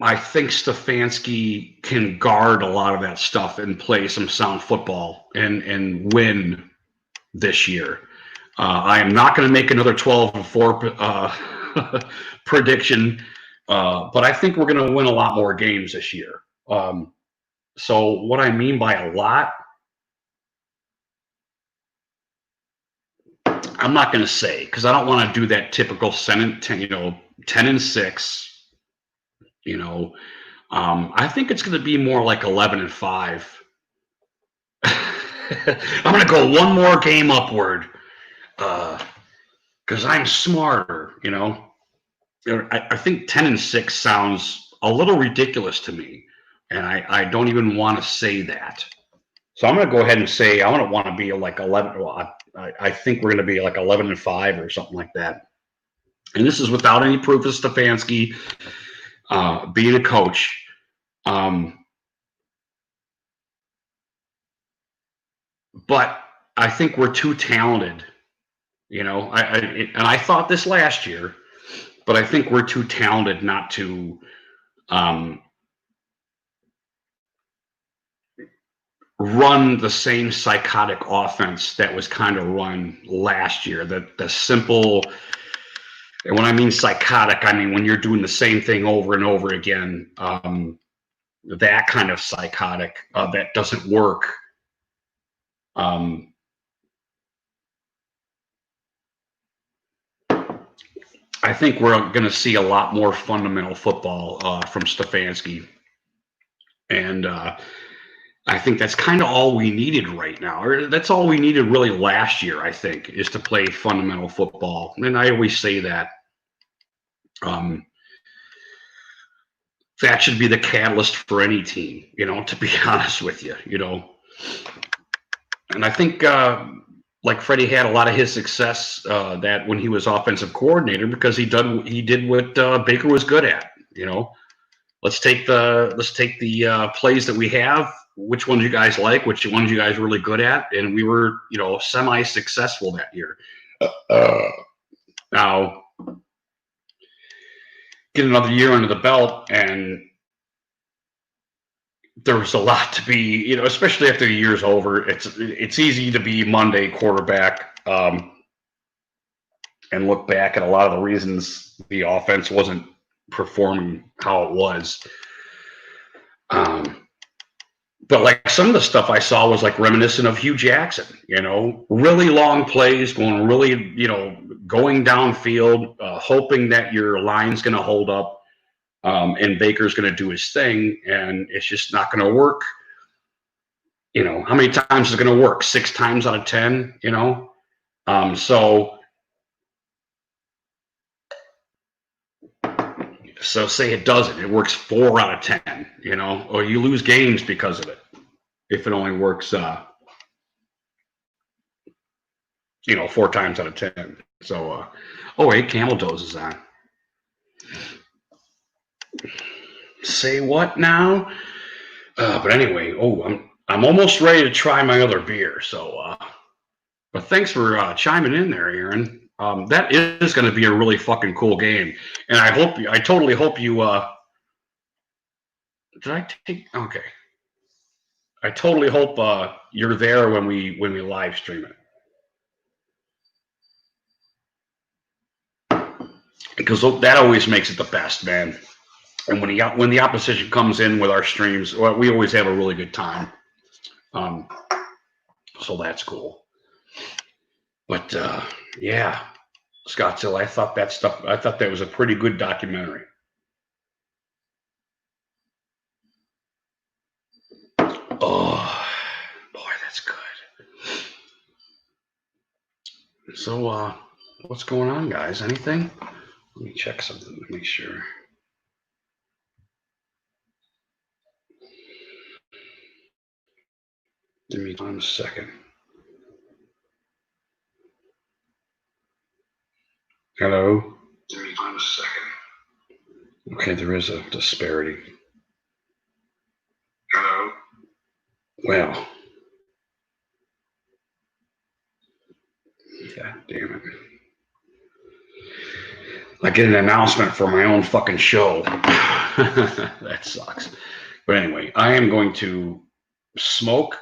I think Stefanski can guard a lot of that stuff and play some sound football and win this year. I am not going to make another 12-4 prediction, but I think we're going to win a lot more games this year. So what I mean by a lot, I'm not going to say, because I don't want to do that typical 10-6. You know, I think it's going to be more like 11-5. I'm going to go one more game upward because I'm smarter. You know, I think 10-6 sounds a little ridiculous to me, and I don't even want to say that. So I'm going to go ahead and say I don't want to be like 11. Well, I think we're going to be like 11-5 or something like that. And this is without any proof of Stefanski being a coach. But I think we're too talented. You know, and I thought this last year, but I think we're too talented not to run the same psychotic offense that was kind of run last year. The simple, and when I mean psychotic, I mean when you're doing the same thing over and over again. that kind of psychotic that doesn't work. I think we're going to see a lot more fundamental football from Stefanski. And I think that's kind of all we needed right now. Or that's all we needed really last year, I think, is to play fundamental football. And I always say that. That should be the catalyst for any team, to be honest with you, And I think like Freddie had a lot of his success that when he was offensive coordinator because he did what Baker was good at. Let's take the plays that we have. Which ones you guys like? Which ones you guys are really good at? And we were semi-successful that year. Now get another year under the belt, and there was a lot to be, especially after the year's over. It's easy to be Monday quarterback and look back at a lot of the reasons the offense wasn't performing how it was. But like some of the stuff I saw was like reminiscent of Hugh Jackson, really long plays, going downfield, hoping that your line's going to hold up. And Baker's going to do his thing, and it's just not going to work. How many times is it going to work? 6 times out of 10, So say it doesn't. It works 4 out of 10, or you lose games because of it. If it only works, 4 times out of 10. So, oh wait, Camel Dose is on. Say what now? But anyway, I'm almost ready to try my other beer. So, but thanks for chiming in there, Aaron. That is going to be a really fucking cool game, and I totally hope you. Did I take? Okay. I totally hope you're there when we live stream it, because that always makes it the best, man. And when the opposition comes in with our streams, well, we always have a really good time. So that's cool. But yeah, Scottsdale, I thought that was a pretty good documentary. Oh boy, that's good. So what's going on, guys? Anything? Let me check something to make sure. Give me one second. Hello? Give me 1 second. Okay, there is a disparity. Hello? Well. God damn it. I get an announcement for my own fucking show. That sucks. But anyway, I am going to smoke.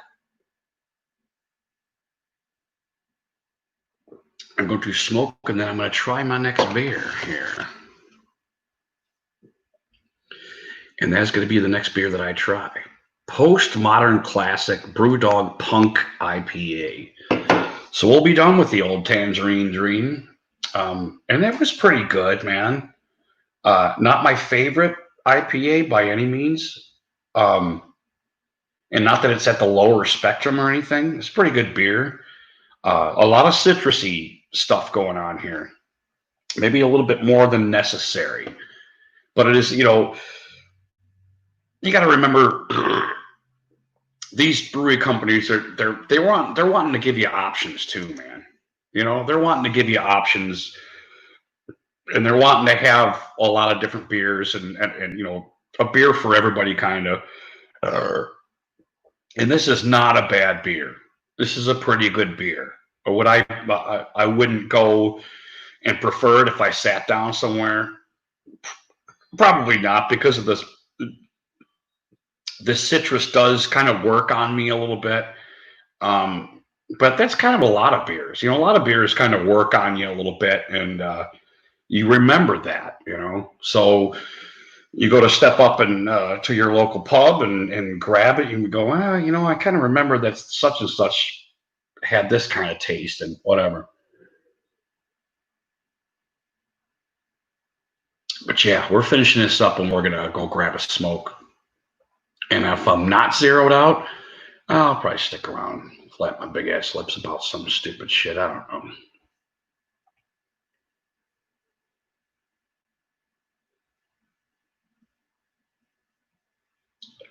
I'm going to smoke, and then I'm going to try my next beer here. And that's going to be the next beer that I try. Postmodern Classic BrewDog Punk IPA. So we'll be done with the old Tangerine Dream. And that was pretty good, man. Not my favorite IPA by any means. And not that it's at the lower spectrum or anything. It's pretty good beer. A lot of citrusy stuff going on here. Maybe a little bit more than necessary. But it is, you got to remember these brewery companies they're wanting to give you options too, man. They're wanting to give you options, and they're wanting to have a lot of different beers and a beer for everybody kind of. And this is not a bad beer. This is a pretty good beer. Or would I wouldn't go and prefer it if I sat down somewhere. Probably not, because of this. The citrus does kind of work on me a little bit. But that's kind of a lot of beers. A lot of beers kind of work on you a little bit, and you remember that, So you go to step up and to your local pub and grab it. You go, well, you know, I kind of remember that such and such had this kind of taste and whatever. But yeah, we're finishing this up and we're gonna go grab a smoke. And if I'm not zeroed out, I'll probably stick around, flap my big ass lips about some stupid shit. I don't know.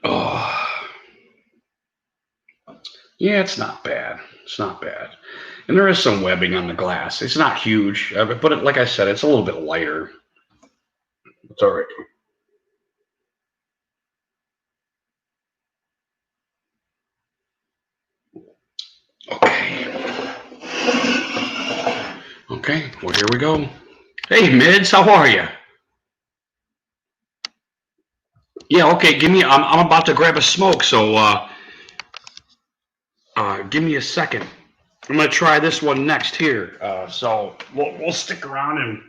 Oh, yeah, it's not bad. It's not bad. And there is some webbing on the glass. It's not huge, but like I said, it's a little bit lighter. It's all right. Okay. Okay, well, here we go. Hey, Mids, how are you? Yeah, okay, give me, I'm about to grab a smoke, so give me a second. I'm going to try this one next here. So we'll stick around and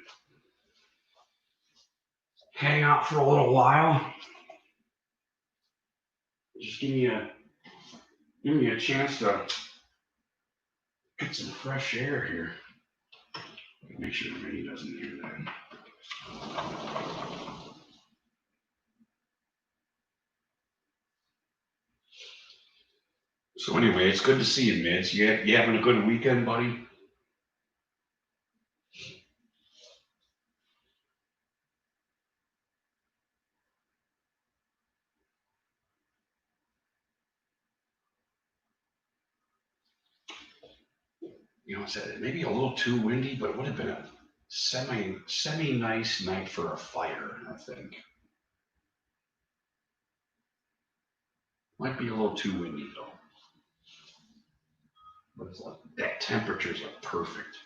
hang out for a little while. Just give me a chance to get some fresh air here. Make sure the rain doesn't hear that. So anyway, it's good to see you, Mids. You having a good weekend, buddy? You know, it's maybe a little too windy, but it would have been a semi nice night for a fire, I think. Might be a little too windy though. But it's like that temperature's like perfect.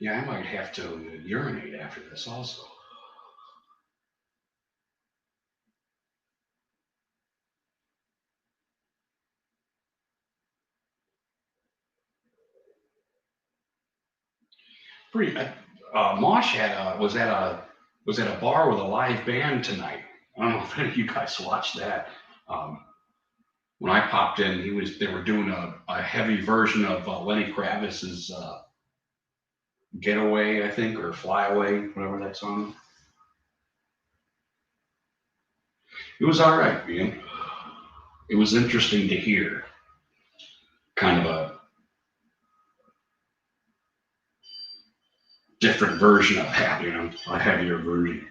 Yeah, I might have to urinate after this also. Pretty. Mosh was at a bar with a live band tonight. I don't know if any of you guys watched that. Um, when I popped in, they were doing a heavy version of Lenny Kravitz's "Getaway," I think, or "Fly Away," whatever that song is. It was all right, man. It was interesting to hear, kind of a different version of that, you know, a heavier version.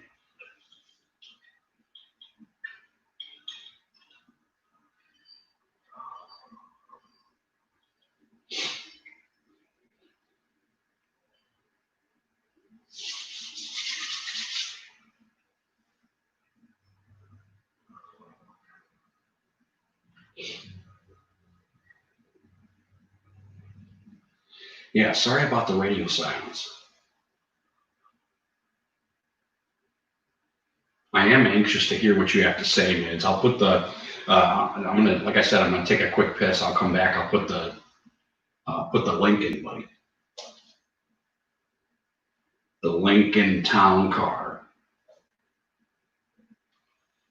Yeah, sorry about the radio silence. I am anxious to hear what you have to say, Mids. I'll put the, I'm gonna, like I said, I'm gonna take a quick piss. I'll come back. I'll put the link in, buddy. The Lincoln Town Car.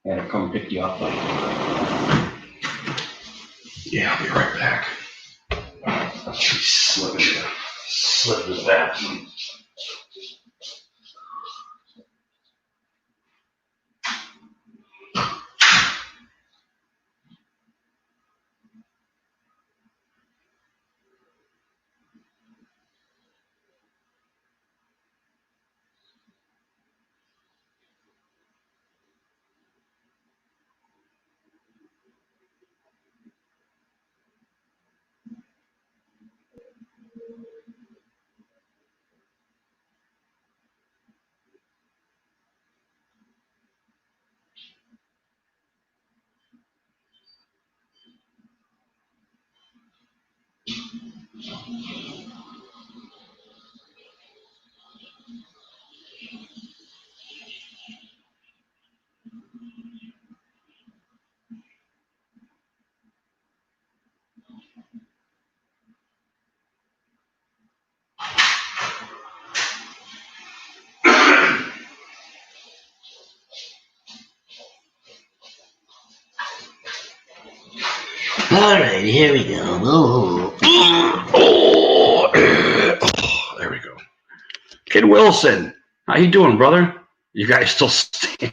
I had to come pick you up, buddy. Yeah, I'll be right back. Slip his bathroom. All right, here we go. Oh, there we go. Kid Wilson, how you doing, brother? You guys still staying?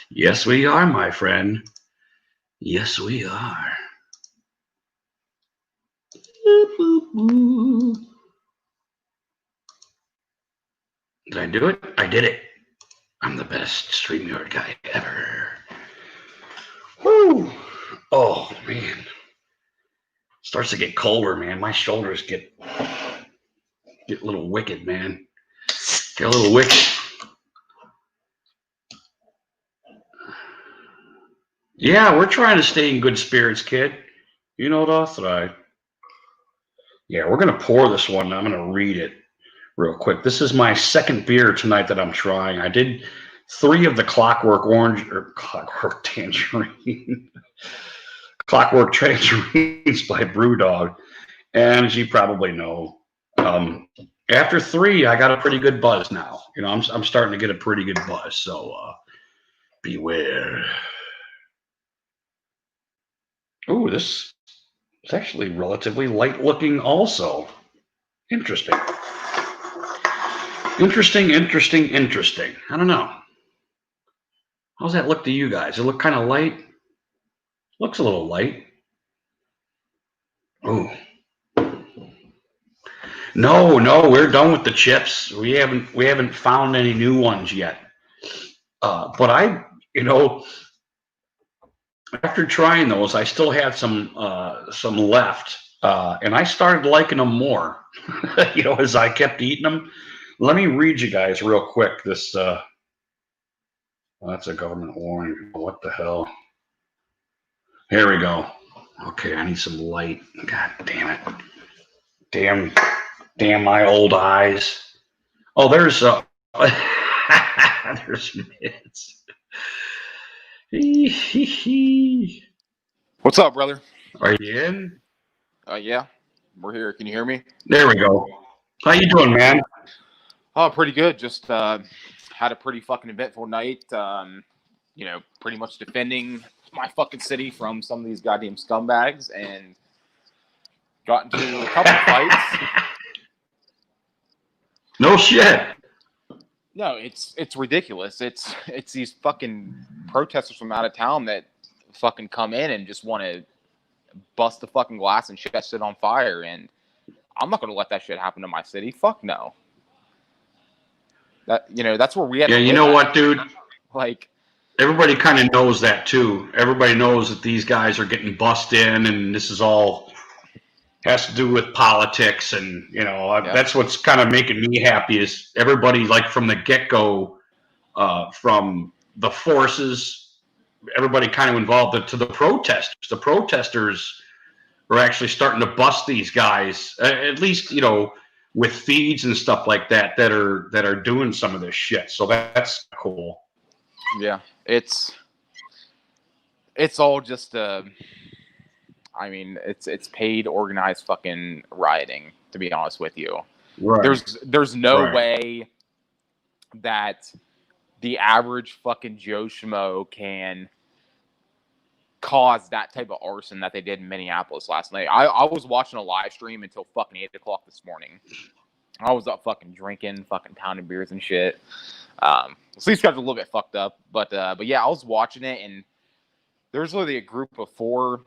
Yes, we are, my friend. Yes, we are. Did I do it? I did it. I'm the best StreamYard guy ever. Woo! Oh, man. Starts to get colder, man. My shoulders get a little wicked, man. Get a little wicked. Yeah, we're trying to stay in good spirits, kid. You know that's right. Yeah, we're going to pour this one. I'm going to read it real quick. This is my second beer tonight that I'm trying. I did 3 of the Clockwork Orange or Clockwork Tangerine. Clockwork Tangerines by BrewDog. And as you probably know, after 3, I got a pretty good buzz now. You know, I'm starting to get a pretty good buzz. So beware. Oh, this is actually relatively light looking also. Interesting. Interesting. I don't know. How's that look to you guys? It look kind of light? Looks a little light. Oh. No, we're done with the chips. We haven't found any new ones yet. But after trying those, I still had some left, and I started liking them more. As I kept eating them. Let me read you guys real quick. This that's a government warning. What the hell? Here we go. Okay, I need some light. God damn it. Damn my old eyes. Oh, there's there's mids. What's up, brother? Are you in? Yeah, we're here. Can you hear me? There we go. How you doing, man? Oh, pretty good. Just had a pretty fucking eventful night. Pretty much defending my fucking city from some of these goddamn scumbags, and got into a couple fights. No shit. No, it's ridiculous. It's these fucking protesters from out of town that fucking come in and just want to bust the fucking glass and shit that shit on fire, and I'm not gonna let that shit happen to my city. Fuck no. That's where we had. Yeah, you know what, dude? Like, everybody kind of knows that too. Everybody knows that these guys are getting bussed in, and this is all has to do with politics, and that's what's kind of making me happy is everybody, like from the get-go, from the forces, everybody kind of involved to the protesters. The protesters are actually starting to bust these guys, at least with feeds and stuff like that are doing some of this shit. So that's cool. Yeah, it's all just it's paid, organized fucking rioting, to be honest with you. Right. There's no way that the average fucking Joe Schmo can cause that type of arson that they did in Minneapolis last night. I was watching a live stream until fucking 8 o'clock this morning. I was up fucking drinking, fucking pounding beers and shit. Sleep schedule's a little bit fucked up, but yeah, I was watching it, and there's literally a group of 4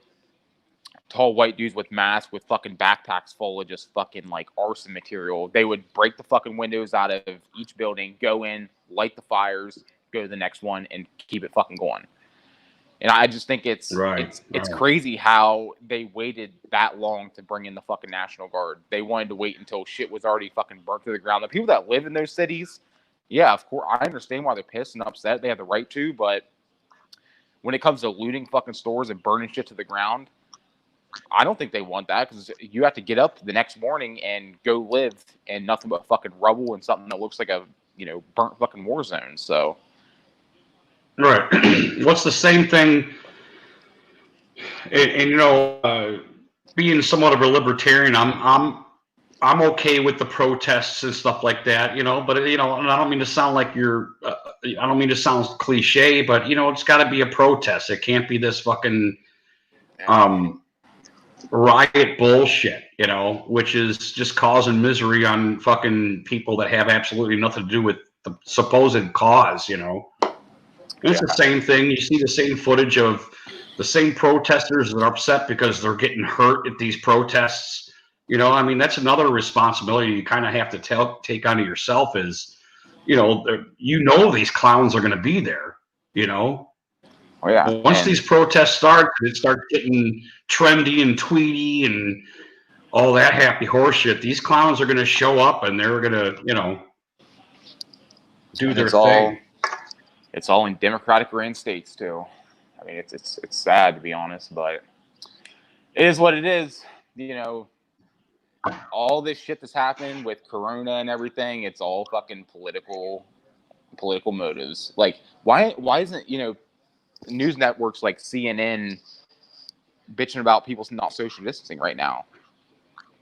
tall white dudes with masks with fucking backpacks full of just fucking like arson material. They would break the fucking windows out of each building, go in, light the fires, go to the next one, and keep it fucking going. And I just think it's crazy how they waited that long to bring in the fucking National Guard. They wanted to wait until shit was already fucking burnt to the ground. The people that live in those cities, yeah, of course, I understand why they're pissed and upset. They have the right to, but when it comes to looting fucking stores and burning shit to the ground, I don't think they want that, because you have to get up the next morning and go live in nothing but fucking rubble and something that looks like a burnt fucking war zone. So. Right. What's the same thing? And being somewhat of a libertarian, I'm okay with the protests and stuff like that. But and I don't mean to sound like I don't mean to sound cliche, but it's got to be a protest. It can't be this fucking riot bullshit, which is just causing misery on fucking people that have absolutely nothing to do with the supposed cause, It's the same thing. You see the same footage of the same protesters that are upset because they're getting hurt at these protests. That's another responsibility you kind of have to take onto yourself is, these clowns are going to be there, Oh, yeah. Once these protests start, it starts getting trendy and tweety and all that happy horse shit. These clowns are going to show up and they're going to, do their thing. It's all in Democratic ran states too. I mean, it's sad to be honest, but it is what it is. All this shit that's happened with Corona and everything, it's all fucking political motives. Like, why isn't news networks like CNN bitching about people not social distancing right now?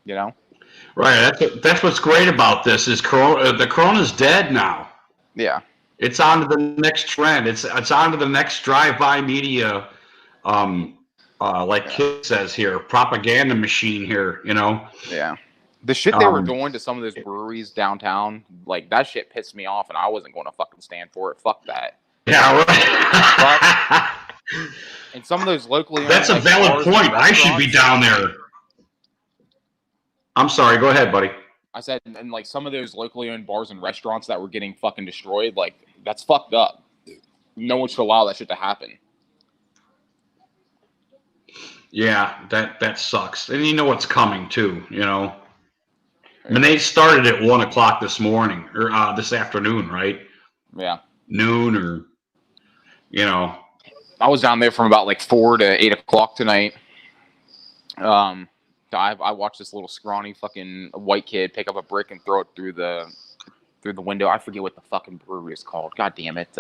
Right. That's what's great about this is the Corona's dead now. Yeah. It's on to the next trend. It's on to the next drive-by media, like Kid says here, propaganda machine here, Yeah. The shit they were doing to some of those breweries downtown, like, that shit pissed me off, and I wasn't going to fucking stand for it. Fuck that. Yeah, right. And some of those locally owned, that's a valid point. I should be down there. I'm sorry. Go ahead, buddy. I said, and like some of those locally owned bars and restaurants that were getting fucking destroyed, like, that's fucked up. No one should allow that shit to happen. Yeah, that sucks. And you know what's coming too, I mean, they started at 1:00 this morning or this afternoon, right? Yeah. Noon or, I was down there from about like 4 to 8 o'clock tonight. I watched this little scrawny fucking white kid pick up a brick and throw it through the window. I forget what the fucking brewery is called. God damn it.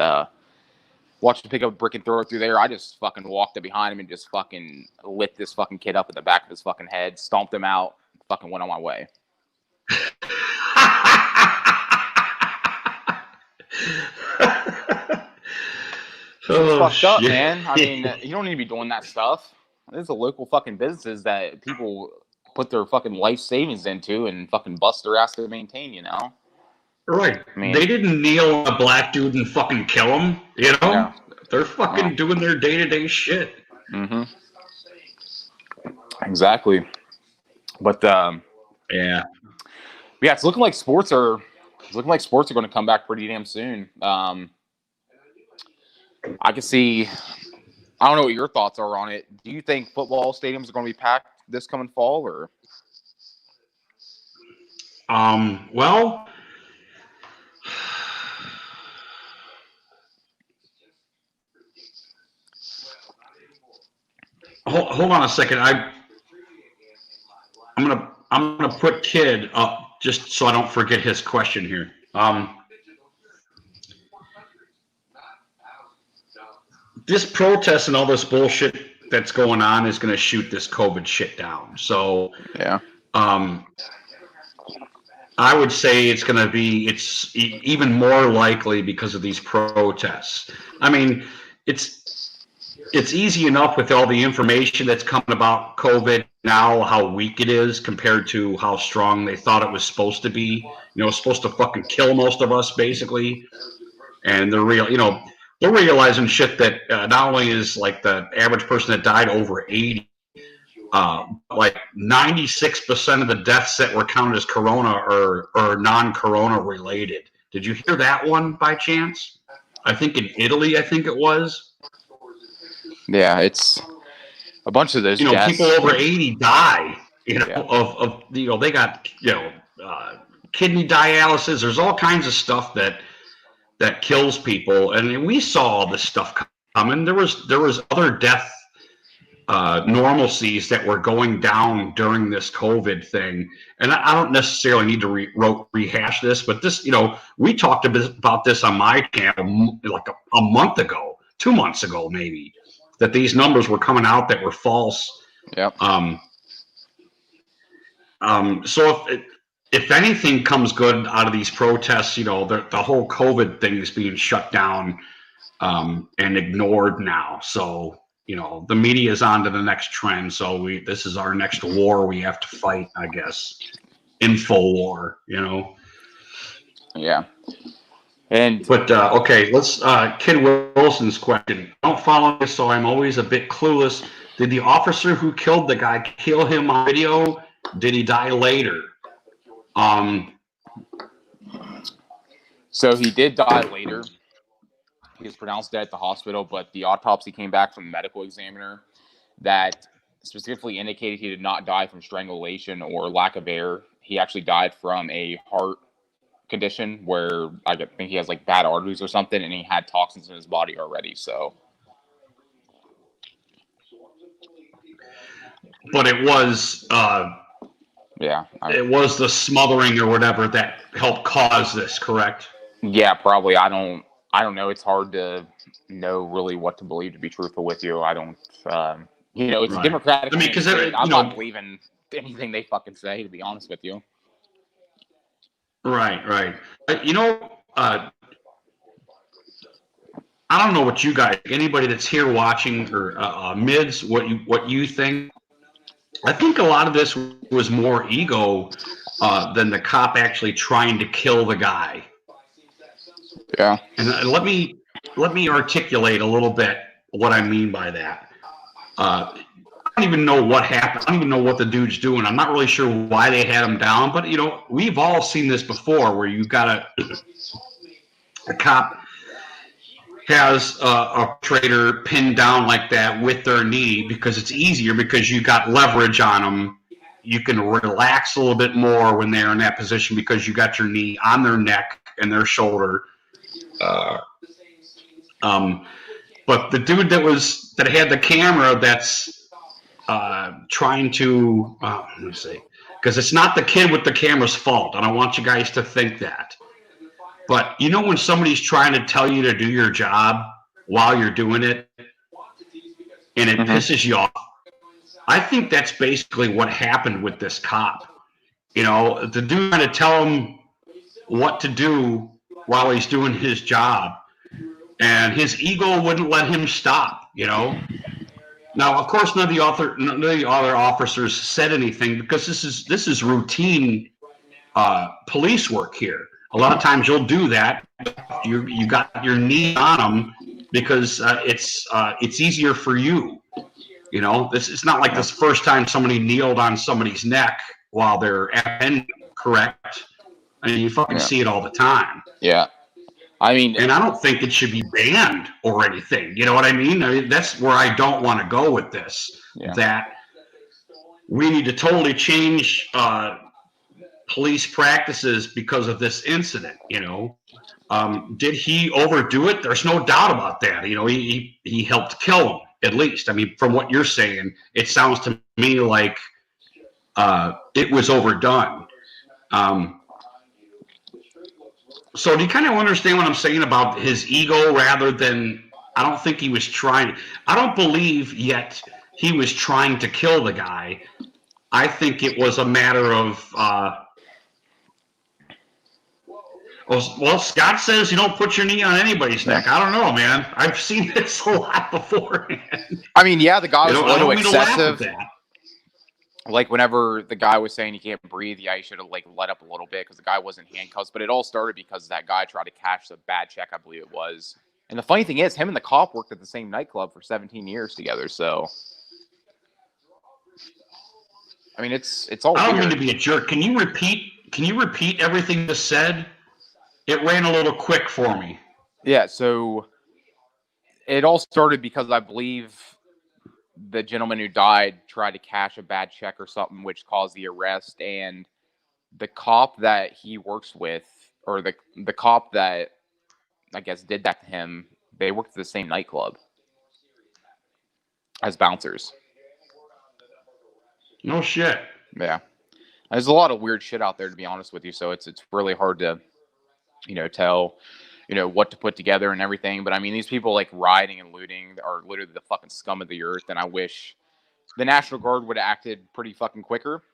Watched him pick up a brick and throw it through there. I just fucking walked up behind him and just fucking lit this fucking kid up at the back of his fucking head, stomped him out, fucking went on my way. It's fucked up, man. I mean, you don't need to be doing that stuff. There's a local fucking businesses that people put their fucking life savings into and fucking bust their ass to maintain, Right. I mean, they didn't kneel on a black dude and fucking kill him, Yeah. They're fucking doing their day-to-day shit. Mm-hmm. Exactly. But yeah, it's looking like sports are going to come back pretty damn soon. I can see. I don't know what your thoughts are on it. Do you think football stadiums are going to be packed this coming fall, or? Well, hold on a second. I'm gonna put Kid up just so I don't forget his question here. This protest and all this bullshit that's going on is going to shoot this COVID shit down. So yeah, I would say it's even more likely because of these protests. I mean, it's easy enough with all the information that's coming about COVID now, how weak it is compared to how strong they thought it was supposed to be. It's supposed to fucking kill most of us basically. And they're realizing shit that not only is like the average person that died over 80, like 96% of the deaths that were counted as corona are non-corona related. Did you hear that one by chance? I think in Italy, it was. Yeah, it's a bunch of those deaths. People over 80 die, of they got, kidney dialysis. There's all kinds of stuff that kills people. And we saw all this stuff coming. There was other death normalcies that were going down during this COVID thing. And I don't necessarily need to rehash this, but this, we talked about this on my channel like a month ago, 2 months ago, maybe, that these numbers were coming out that were false. Yep. So if anything comes good out of these protests, the whole COVID thing is being shut down and ignored now. So the media is on to the next trend. So this is our next war we have to fight, I guess. Info war, Yeah. And But okay, let's Kid Wilson's question. I don't follow this, so I'm always a bit clueless. Did the officer who killed the guy kill him on video? Did he die later? so he did die later. He was pronounced dead at the hospital, but the autopsy came back from the medical examiner that specifically indicated he did not die from strangulation or lack of air. He actually died from a heart condition where I think he has like bad arteries or something, and he had toxins in his body already. So, but it was it was the smothering or whatever that helped cause this, correct? Yeah, probably. I don't know. It's hard to know really what to believe, to be truthful with you. I don't. It's a Democratic. I mean, because I'm not believing anything they fucking say, to be honest with you. Right. I don't know what you guys, anybody that's here watching or mids, what you think. I think a lot of this was more ego than the cop actually trying to kill the guy. Yeah. And let me articulate a little bit what I mean by that. I don't even know what happened. I don't even know what the dude's doing. I'm not really sure why they had him down, but we've all seen this before, where you've got a cop has a trader pinned down like that with their knee because it's easier, because you got leverage on them. You can relax a little bit more when they're in that position because you got your knee on their neck and their shoulder. But the dude that had the camera that's trying to let me see, because it's not the kid with the camera's fault. I don't want you guys to think that. But when somebody's trying to tell you to do your job while you're doing it, and it pisses you off, I think that's basically what happened with this cop. The dude trying to tell him what to do while he's doing his job, and his ego wouldn't let him stop. Now, of course, none of the other officers said anything, because this is routine police work here. A lot of times you'll do that. You got your knee on them because it's easier for you. This is not like this first time somebody kneeled on somebody's neck while they're correct. I mean, you fucking see it all the time. Yeah. And I don't think it should be banned or anything. You know what I mean? That's where I don't want to go with this. Yeah. That we need to totally change police practices because of this incident. Did he overdo it? There's no doubt about that. He helped kill him, at least. I mean, from what you're saying, it sounds to me like it was overdone. So do you kind of understand what I'm saying about his ego rather than, I don't think he was trying. I don't believe yet he was trying to kill the guy. I think it was a matter of, well, Scott says you don't put your knee on anybody's neck. I don't know, man. I've seen this a lot before. I mean, yeah, the guy was a little excessive. Like, whenever the guy was saying he can't breathe, yeah, he should have let up a little bit because the guy was in handcuffs. But it all started because that guy tried to cash a bad check, I believe it was. And the funny thing is, him and the cop worked at the same nightclub for 17 years together. So, I mean, it's all. I don't mean to be a jerk. Can you repeat everything you said? It ran a little quick for me. Yeah. So it all started because I believe the gentleman who died tried to cash a bad check or something, which caused the arrest. And the cop that he works with, or the cop that I guess did that to him, they worked at the same nightclub as bouncers. No shit. Yeah. There's a lot of weird shit out there, to be honest with you. So it's really hard to, tell, what to put together and everything. But I mean, these people rioting and looting are literally the fucking scum of the earth. And I wish the National Guard would have acted pretty fucking quicker.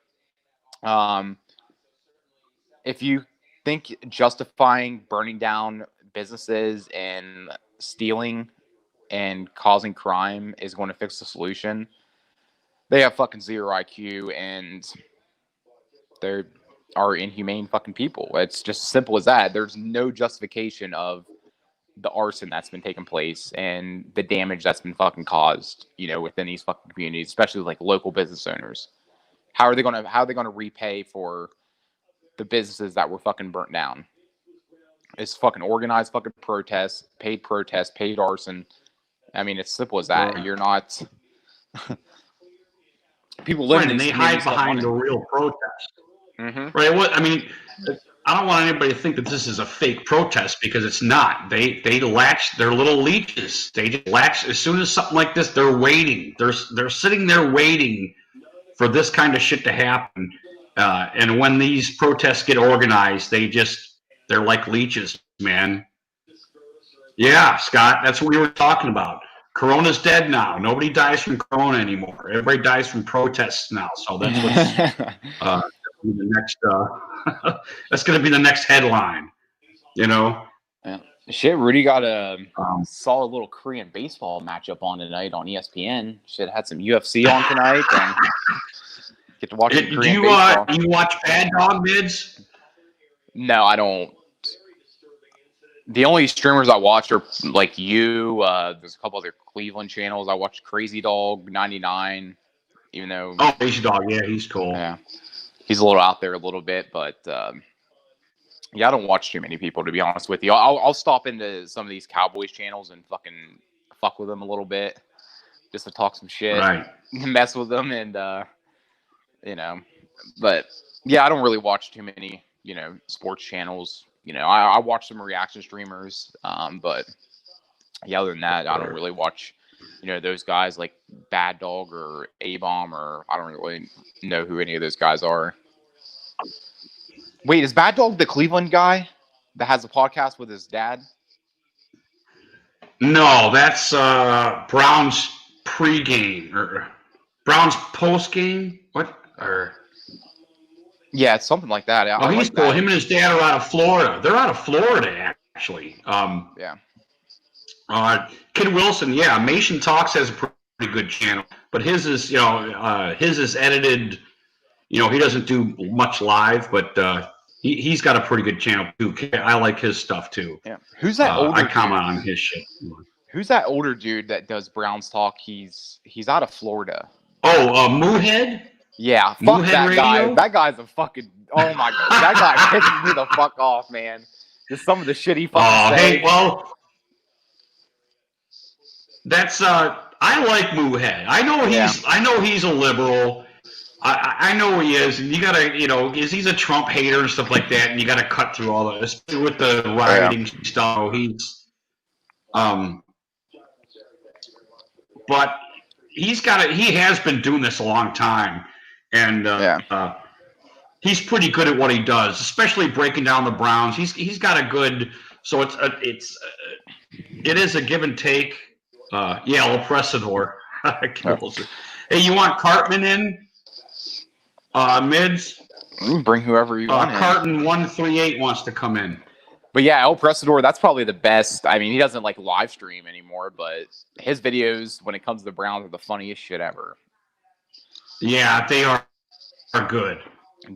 If you think justifying burning down businesses and stealing and causing crime is going to fix the solution, they have fucking zero IQ and they are inhumane fucking people. It's just as simple as that. There's no justification of the arson that's been taking place and the damage that's been fucking caused, within these fucking communities, especially like local business owners. How are they gonna repay for the businesses that were fucking burnt down? It's fucking organized fucking protests, paid arson. I mean, it's simple as that. Right. You're not people living in and they hide behind the real protest. Mm-hmm. Right. What I mean, I don't want anybody to think that this is a fake protest because it's not. They latch. They're little leeches. They just latch as soon as something like this. They're waiting. They're sitting there waiting for this kind of shit to happen. And when these protests get organized, they're like leeches, man. Yeah, Scott, that's what we were talking about. Corona's dead now. Nobody dies from Corona anymore. Everybody dies from protests now. So that's what's the next. That's going to be the next headline. Yeah. Shit, Rudy got a solid little Korean baseball matchup on tonight on ESPN. Shit, had some UFC on tonight, and get to watch some Korean baseball. Do you watch Bad Dog Mids? No, I don't. The only streamers I watch are like you. There's a couple other Cleveland channels. I watch Crazy Dog 99, even though. Oh, Crazy Dog, yeah, he's cool. Yeah, he's a little out there a little bit, but yeah, I don't watch too many people, to be honest with you. I'll stop into some of these Cowboys channels and fucking fuck with them a little bit, just to talk some shit, right? Mess with them, and But yeah, I don't really watch too many, sports channels. I watch some reaction streamers, but yeah, other than that, I don't really watch, those guys like Bad Dog or A-Bomb, or I don't really know who any of those guys are. Wait, is Bad Dog the Cleveland guy that has a podcast with his dad? No, that's Brown's pregame or Brown's postgame. What? Or yeah, it's something like that. Oh, he's cool. Him and his dad are out of Florida. They're out of Florida, actually. Yeah. Kid Wilson, yeah. Mason Talks has a pretty good channel, but his is, his is edited. He doesn't do much live, but he's got a pretty good channel too. I like his stuff too. Yeah. Who's that older? I comment on his shit. Who's that older dude that does Brown's Talk? He's out of Florida. Oh, Moohead. Yeah, fuck that Radio? guy. That guy's a fucking. Oh my god, that guy pisses me the fuck off, man. Just some of the shit he fucking says. Hey, well, that's I like Moohead. I know he's a liberal. I know he is, and you gotta, he's a Trump hater and stuff like that, and you gotta cut through all that, especially with the rioting stuff. But he has been doing this a long time, and he's pretty good at what he does, especially breaking down the Browns. He's got a good, so it is a give and take. Opressador. Hey, you want Cartman in? Mids? Bring whoever you want. Carton 138 wants to come in. But yeah, El Pressador, that's probably the best. I mean, he doesn't like live stream anymore, but his videos when it comes to the Browns are the funniest shit ever. Yeah, they are good.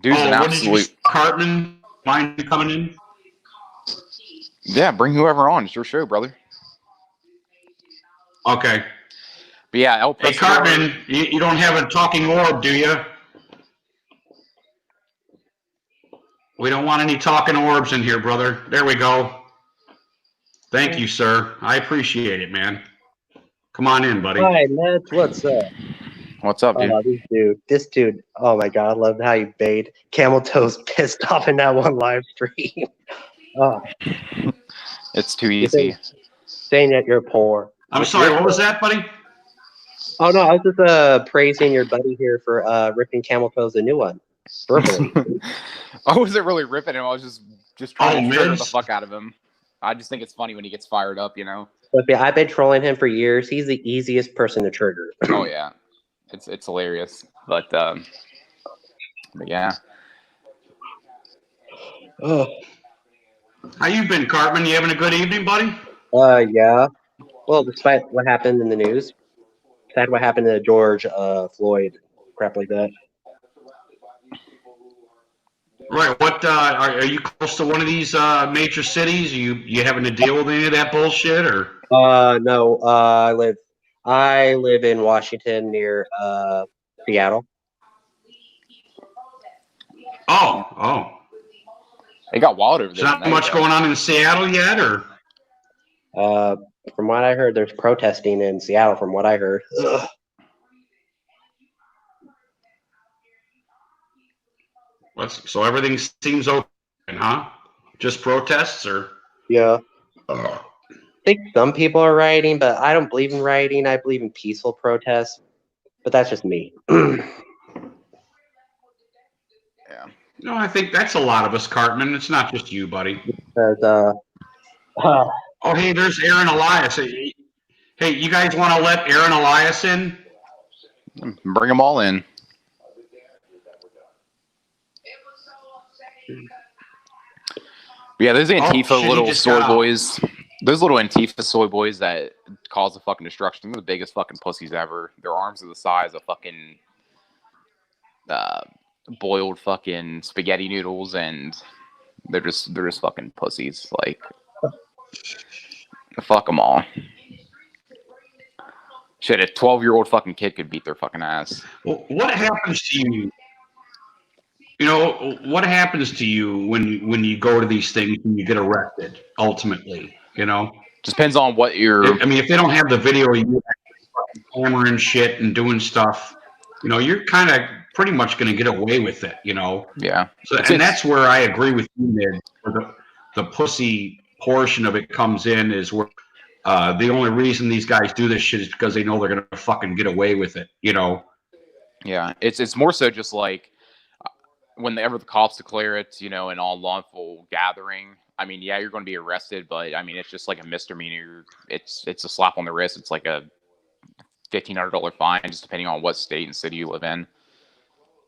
Dude's an absolute. Cartman, mind coming in? Yeah, bring whoever on. It's your show, brother. Okay. But yeah, El Pressador. Hey, Cartman, you don't have a talking orb, do you? We don't want any talking orbs in here, brother. There we go. Thank you, sir. I appreciate it, man. Come on in, buddy. Hi, Matt. What's up? What's up, dude? This dude. Oh my god, I love how you bait Camel Toes pissed off in that one live stream. Oh. It's too easy. Saying that you're poor. I'm sorry. What was that, buddy? Oh no, I was just praising your buddy here for ripping Camel Toes a new one. Verbally. I wasn't really ripping him. I was just trying to trigger the Miz? fuck out of him. I just think it's funny when he gets fired up, But yeah, I've been trolling him for years. He's the easiest person to trigger. Oh yeah, it's hilarious. But yeah. Oh. How you been, Cartman? You having a good evening, buddy? Yeah. Well, despite what happened in the news, sad what happened to George Floyd, crap like that. Right. What are you close to one of these major cities? You having to deal with any of that bullshit or? No. I live in Washington near Seattle. Oh. It got wild over There's there not tonight, much though. going on in Seattle yet, or? From what I heard, there's protesting in Seattle. From what I heard. Ugh. So everything seems open, huh? Just protests, or? Yeah. I think some people are rioting, but I don't believe in rioting. I believe in peaceful protests. But that's just me. Yeah. No, I think that's a lot of us, Cartman. It's not just you, buddy. Because Oh, hey, there's Aaron Elias. Hey, you guys want to let Aaron Elias in? Bring them all in. But yeah, those Antifa shit, little soy boys. Those little Antifa soy boys that cause the fucking destruction. They're the biggest fucking pussies ever. Their arms are the size of fucking boiled fucking spaghetti noodles, and they're just fucking pussies. Like, fuck them all. Shit, a 12-year-old fucking kid could beat their fucking ass. Well, what happens to you? You know, what happens to you when you go to these things and you get arrested? Ultimately, you know, Just depends on what you're. I mean, if they don't have the video of you hammering shit and doing stuff, you know, you're kind of pretty much going to get away with it, you know. Yeah. So, and that's where I agree with you, Ned. Where the pussy portion of it comes in is where the only reason these guys do this shit is because they know they're going to fucking get away with it, you know. Yeah, it's more so just like whenever the cops declare it, you know, an all-lawful gathering. I mean, yeah, you're going to be arrested, but I mean, it's just like a misdemeanor. It's a slap on the wrist. It's like a $1,500 fine, just depending on what state and city you live in.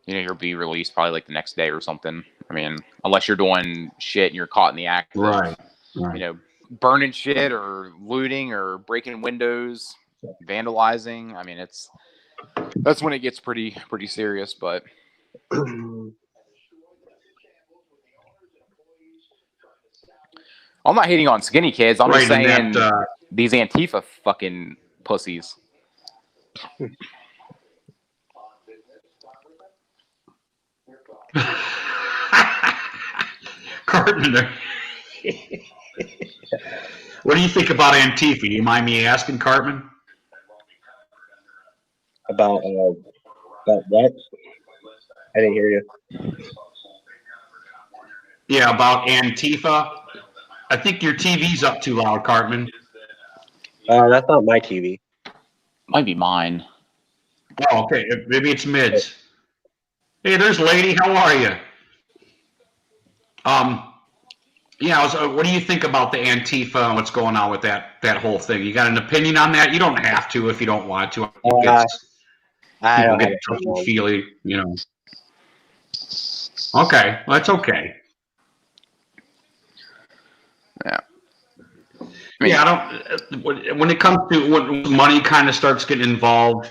You know, you'll be released probably like the next day or something. I mean, unless you're doing shit and you're caught in the act of, Right. you know, burning shit or looting or breaking windows, vandalizing. I mean, that's when it gets pretty serious. But I'm not hating on skinny kids. I'm just saying these Antifa fucking pussies. Carpenter. What do you think about Antifa? You mind me asking, Cartman? About what? I didn't hear you. Yeah, about Antifa. I think your TV's up too loud, Cartman. That's not my TV. Might be mine. Oh, okay. Maybe it's Mids. Hey, there's Lady. How are you? Yeah. What do you think about the Antifa and what's going on with that whole thing? You got an opinion on that? You don't have to if you don't want to. I People don't get touchy-feely, you know. Okay, well, that's okay. Yeah. Yeah, I don't. When it comes to when money kind of starts getting involved,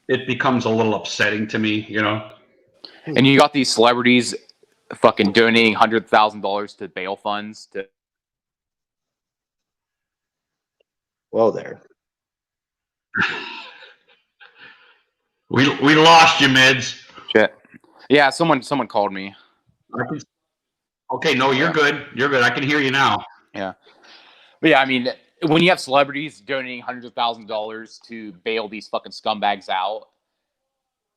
it becomes a little upsetting to me, you know. And you got these celebrities fucking donating $100,000 to bail funds to. Well, there. We lost you, Mids. Shit. Yeah, someone called me. Okay, no, you're good. You're good. I can hear you now. Yeah. But yeah, I mean, when you have celebrities donating $100,000 to bail these fucking scumbags out,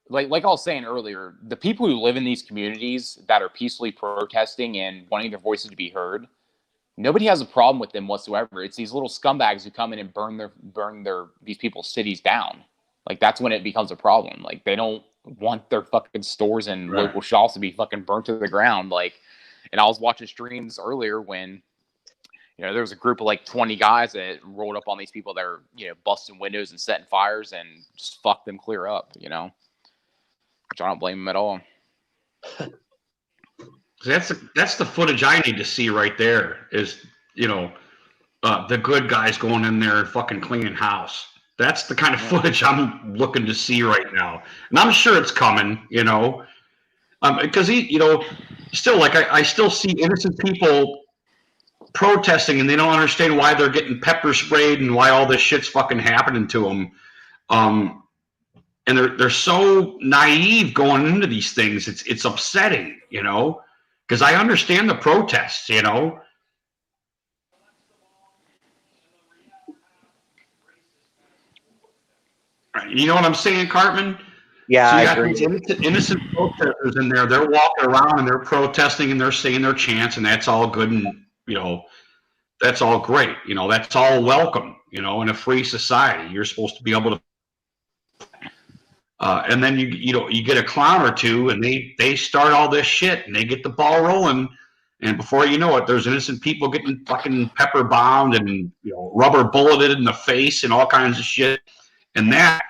like I was saying earlier, the people who live in these communities that are peacefully protesting and wanting their voices to be heard, nobody has a problem with them whatsoever. It's these little scumbags who come in and burn these people's cities down. Like, that's when it becomes a problem. Like, they don't want their fucking stores and local shops to be fucking burnt to the ground. Like, and I was watching streams earlier when, you know, there was a group of like 20 guys that rolled up on these people that are, you know, busting windows and setting fires and just fuck them clear up, you know, which I don't blame them at all. That's the footage I need to see right there is, you know, the good guys going in there and fucking cleaning house. That's the kind of footage I'm looking to see right now, and I'm sure it's coming. Because still like I still see innocent people protesting, and they don't understand why they're getting pepper sprayed and why all this shit's fucking happening to them. And they're so naive going into these things. It's upsetting, because I understand the protests, You know what I'm saying, Cartman? Yeah, So you I got agree. these innocent protesters in there. They're walking around and they're protesting and they're saying their chants, and that's all good, and that's all great. That's all welcome. In a free society, you're supposed to be able to. And then you get a clown or two, and they start all this shit, and they get the ball rolling, and before you know it, there's innocent people getting fucking pepper bombed and rubber bulleted in the face and all kinds of shit, and that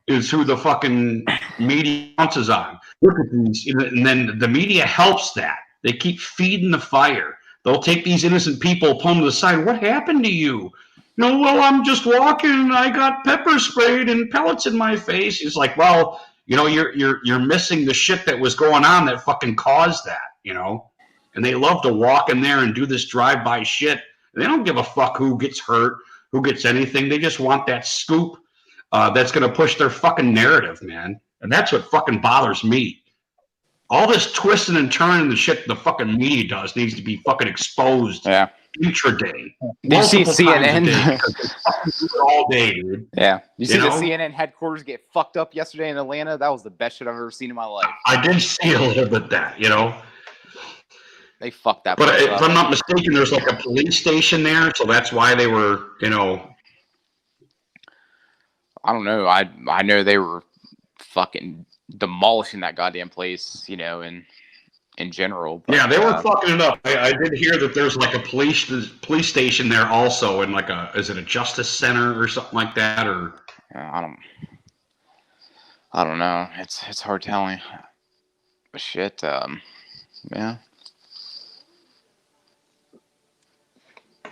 is who the fucking media bounces on. Look at these, and then the media helps that. They keep feeding the fire. They'll take these innocent people, pull them to the side. What happened to you? Well, I'm just walking and I got pepper sprayed and pellets in my face. It's like, well, you're missing the shit that was going on that fucking caused that, And they love to walk in there and do this drive-by shit. They don't give a fuck who gets hurt, who gets anything. They just want that scoop that's going to push their fucking narrative, man. And that's what fucking bothers me. All this twisting and turning the shit the fucking media does needs to be fucking exposed. Yeah. Intraday. Did you see CNN? All day, dude. Yeah. You see the CNN headquarters get fucked up yesterday in Atlanta? That was the best shit I've ever seen in my life. I did see a little bit of that, They fucked that. But if I'm not mistaken, there's like a police station there, so that's why they were, I don't know. I know they were fucking demolishing that goddamn place, in general. But, yeah, they were fucking it up. I did hear that there's like a police station there also, and like is it a justice center or something like that, or I don't know. It's hard telling. But shit, yeah.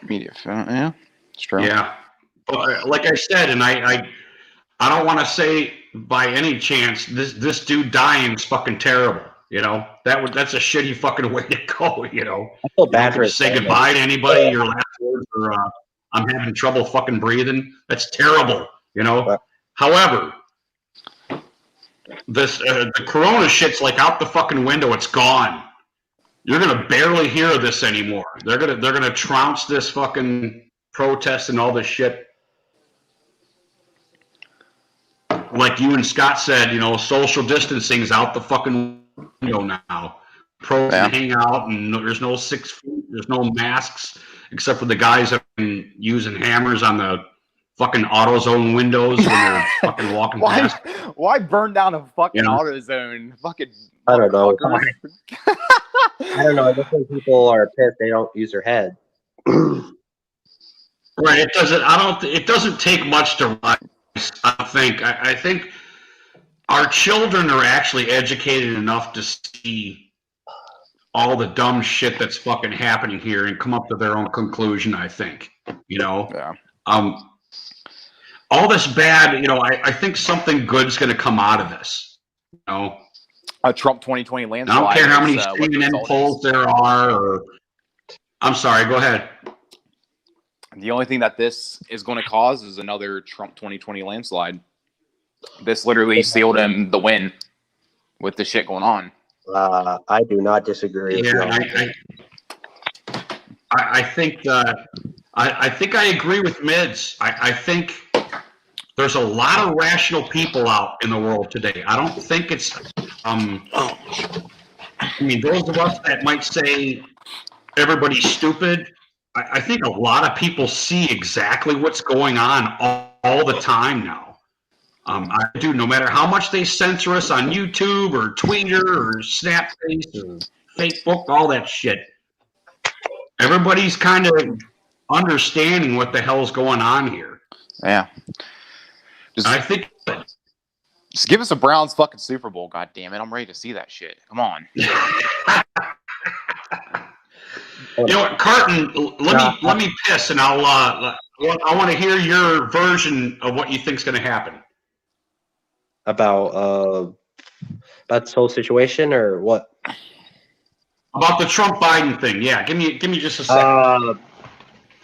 Media film, yeah, it's true. Yeah, but like I said, and I don't want to say by any chance this dude dying is fucking terrible. That's a shitty fucking way to go. I feel bad for say goodbye to anybody. Your last words are, "I'm having trouble fucking breathing." That's terrible. However, the corona shit's like out the fucking window. It's gone. You're gonna barely hear this anymore. They're gonna trounce this fucking protest and all this shit. Like you and Scott said, social distancing's out the fucking window now. Pros hang out, and there's no 6 feet. There's no masks except for the guys that have been using hammers on the fucking AutoZone windows when they're fucking walking past. Why burn down a fucking AutoZone? Fucking. I don't know. I don't know. I guess when people are pissed, they don't use their head. Right. It doesn't. It doesn't take much to rise. I think. I think our children are actually educated enough to see all the dumb shit that's fucking happening here and come up to their own conclusion. I think. Yeah. All this bad. I think something good's going to come out of this. A Trump 2020 landslide. I don't care how many CNN polls there are. I'm sorry. Go ahead. The only thing that this is going to cause is another Trump 2020 landslide. This literally sealed him the win with the shit going on. I do not disagree. I think I think I agree with Mids. I think there's a lot of rational people out in the world today. I don't think it's those of us that might say everybody's stupid, I think a lot of people see exactly what's going on all the time now. I do, no matter how much they censor us on YouTube or Twitter or Snapface or Facebook, all that shit. Everybody's kind of understanding what the hell's going on here. Yeah. I think. Just give us a Browns fucking Super Bowl, goddammit. I'm ready to see that shit. Come on. You know what, Carton? Let me piss, and I want to hear your version of what you think's going to happen about this whole situation or what? about the Trump Biden thing. Yeah, give me just a second.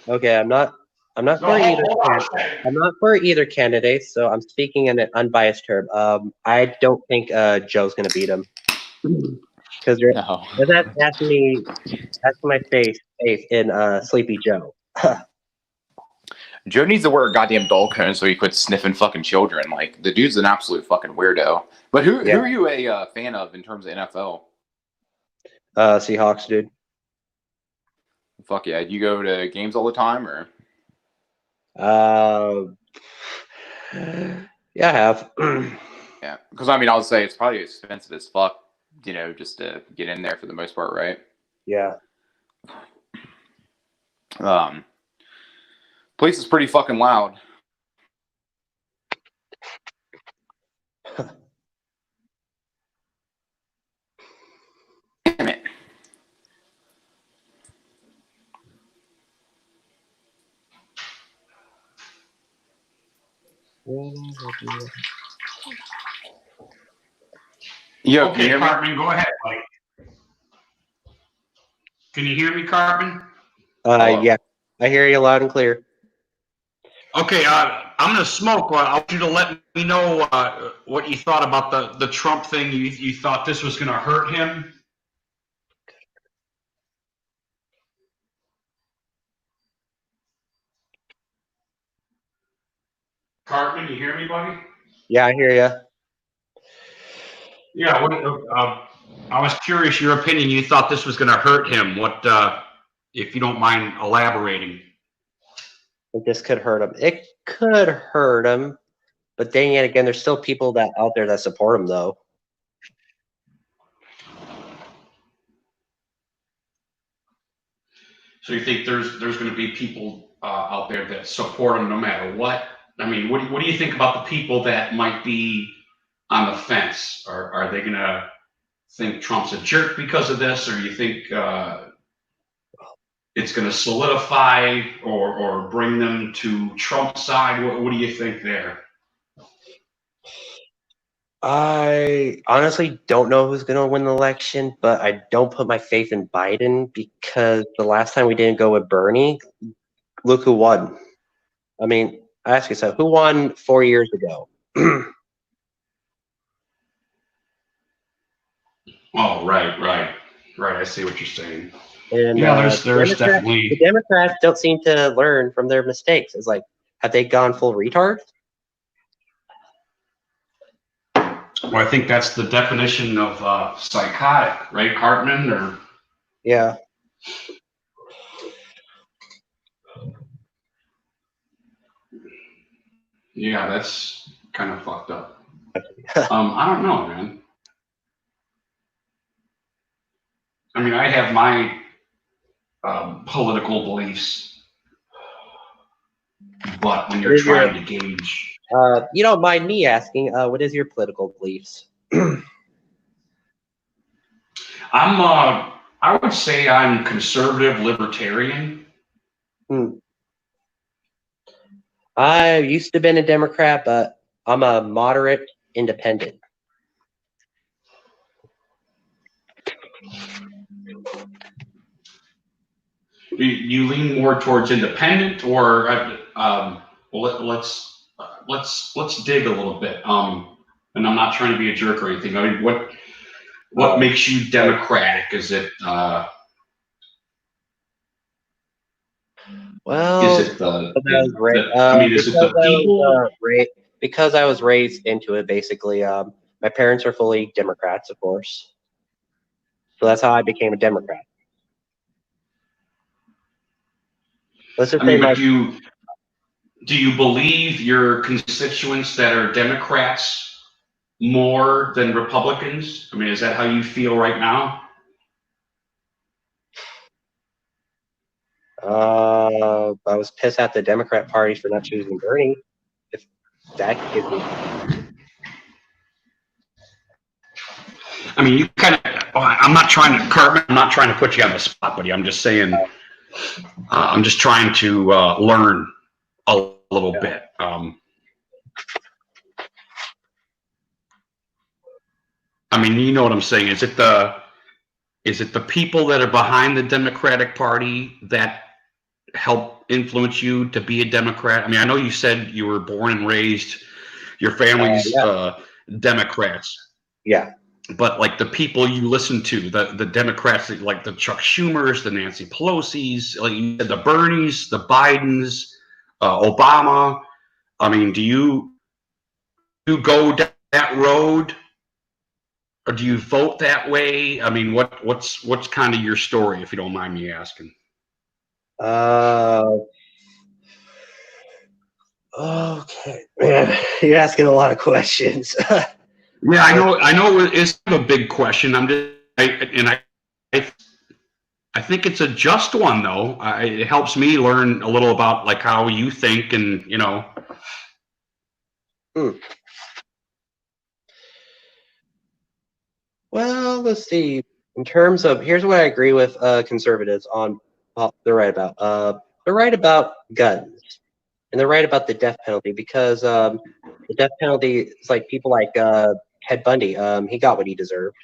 Okay, I'm not for either. I'm not for either candidate, so I'm speaking in an unbiased term. I don't think Joe's gonna beat him because No. that's my faith in Sleepy Joe. Joe needs to wear a goddamn dull cone so he quits sniffing fucking children. Like, the dude's an absolute fucking weirdo. But who are you a fan of in terms of NFL? Seahawks, dude. Fuck yeah. You go to games all the time, or? Yeah, I have. Yeah, because I mean, I'll say it's probably expensive as fuck, you know, just to get in there for the most part, right? Yeah. Place is pretty fucking loud. Damn it. Yo, Okay, Cartman, go ahead, buddy. Can you hear me, Cartman? Yeah, I hear you loud and clear. Okay, I'm gonna smoke. I want you to let me know what you thought about the Trump thing. You thought this was gonna hurt him? Cartman, you hear me, buddy? Yeah, I hear you. Yeah. I was curious your opinion. You thought this was gonna hurt him. What, if you don't mind elaborating? This could hurt him. It could hurt him, but then yet again, there's still people out there that support him, though. So you think there's going to be people out there that support him no matter what? I mean, what do you think about the people that might be on the fence? Are they going to think Trump's a jerk because of this, or you think it's going to solidify or bring them to Trump's side? What do you think there? I honestly don't know who's going to win the election, but I don't put my faith in Biden because the last time we didn't go with Bernie, look who won. I mean, ask yourself, who won 4 years ago? Oh, right. I see what you're saying. And yeah, there's definitely the Democrats don't seem to learn from their mistakes. It's like, have they gone full retard? Well, I think that's the definition of psychotic, right, Cartman? Or yeah. Yeah, that's kind of fucked up. I don't know, man. I mean, I have my political beliefs, but when you're trying to gauge, you don't mind me asking, what is your political beliefs? I would say I'm conservative libertarian. I used to have been a Democrat, but I'm a moderate independent. You lean more towards independent, or well, let's dig a little bit. And I'm not trying to be a jerk or anything. I mean, what makes you Democratic? Is it well, is it the people? Because I was raised into it, basically. My parents are fully Democrats, of course. So that's how I became a Democrat. Let's just say do you believe your constituents that are Democrats more than Republicans? I mean, is that how you feel right now? I was pissed at the Democrat Party for not choosing Bernie. If that gives me, I mean, you kind of I'm not trying to, Cartman, I'm not trying to put you on the spot, buddy. I'm just saying, I'm just trying to learn a little bit. I mean, you know what I'm saying. Is it the people that are behind the Democratic Party that help influence you to be a Democrat? I mean, I know you said you were born and raised, your family's Democrats. Yeah. But like the people you listen to, the Democrats, like the Chuck Schumers, the Nancy Pelosi's, like you said, the Bernies, the Bidens, Obama. I mean, do you go down that road, or do you vote that way? I mean, what's kind of your story, if you don't mind me asking? Okay, man, you're asking a lot of questions. Yeah, I know it's a big question. I think it's a just one though. It helps me learn a little about like how you think, and you know. Well, let's see. In terms of, here's what I agree with conservatives on. Well, they're right about. They're right about guns, and they're right about the death penalty, because the death penalty is like people like Ted Bundy. He got what he deserved.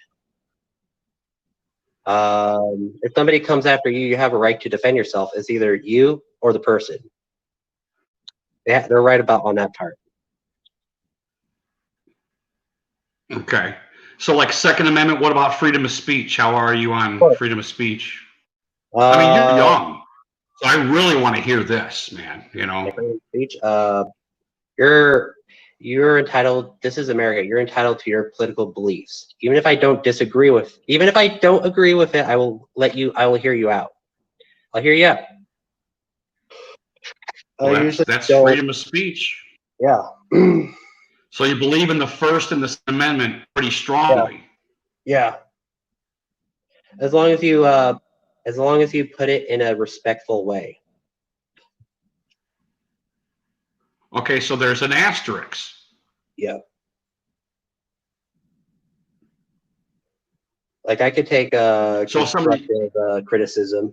If somebody comes after you, you have a right to defend yourself. It's either you or the person. They're right about on that part. Okay. So like Second Amendment, what about freedom of speech? How are you on freedom of speech? I mean, you're young, so I really want to hear this, man. You know, freedom of speech. You're entitled. This is America. You're entitled to your political beliefs. Even if I don't agree with it, I will let you. I will hear you out. I'll hear you out. well, that's freedom of speech. Yeah. So you believe in the First and the Second Amendment pretty strongly. Yeah. As long as you put it in a respectful way. Okay, so there's an asterisk. Yeah. Like I could take constructive criticism.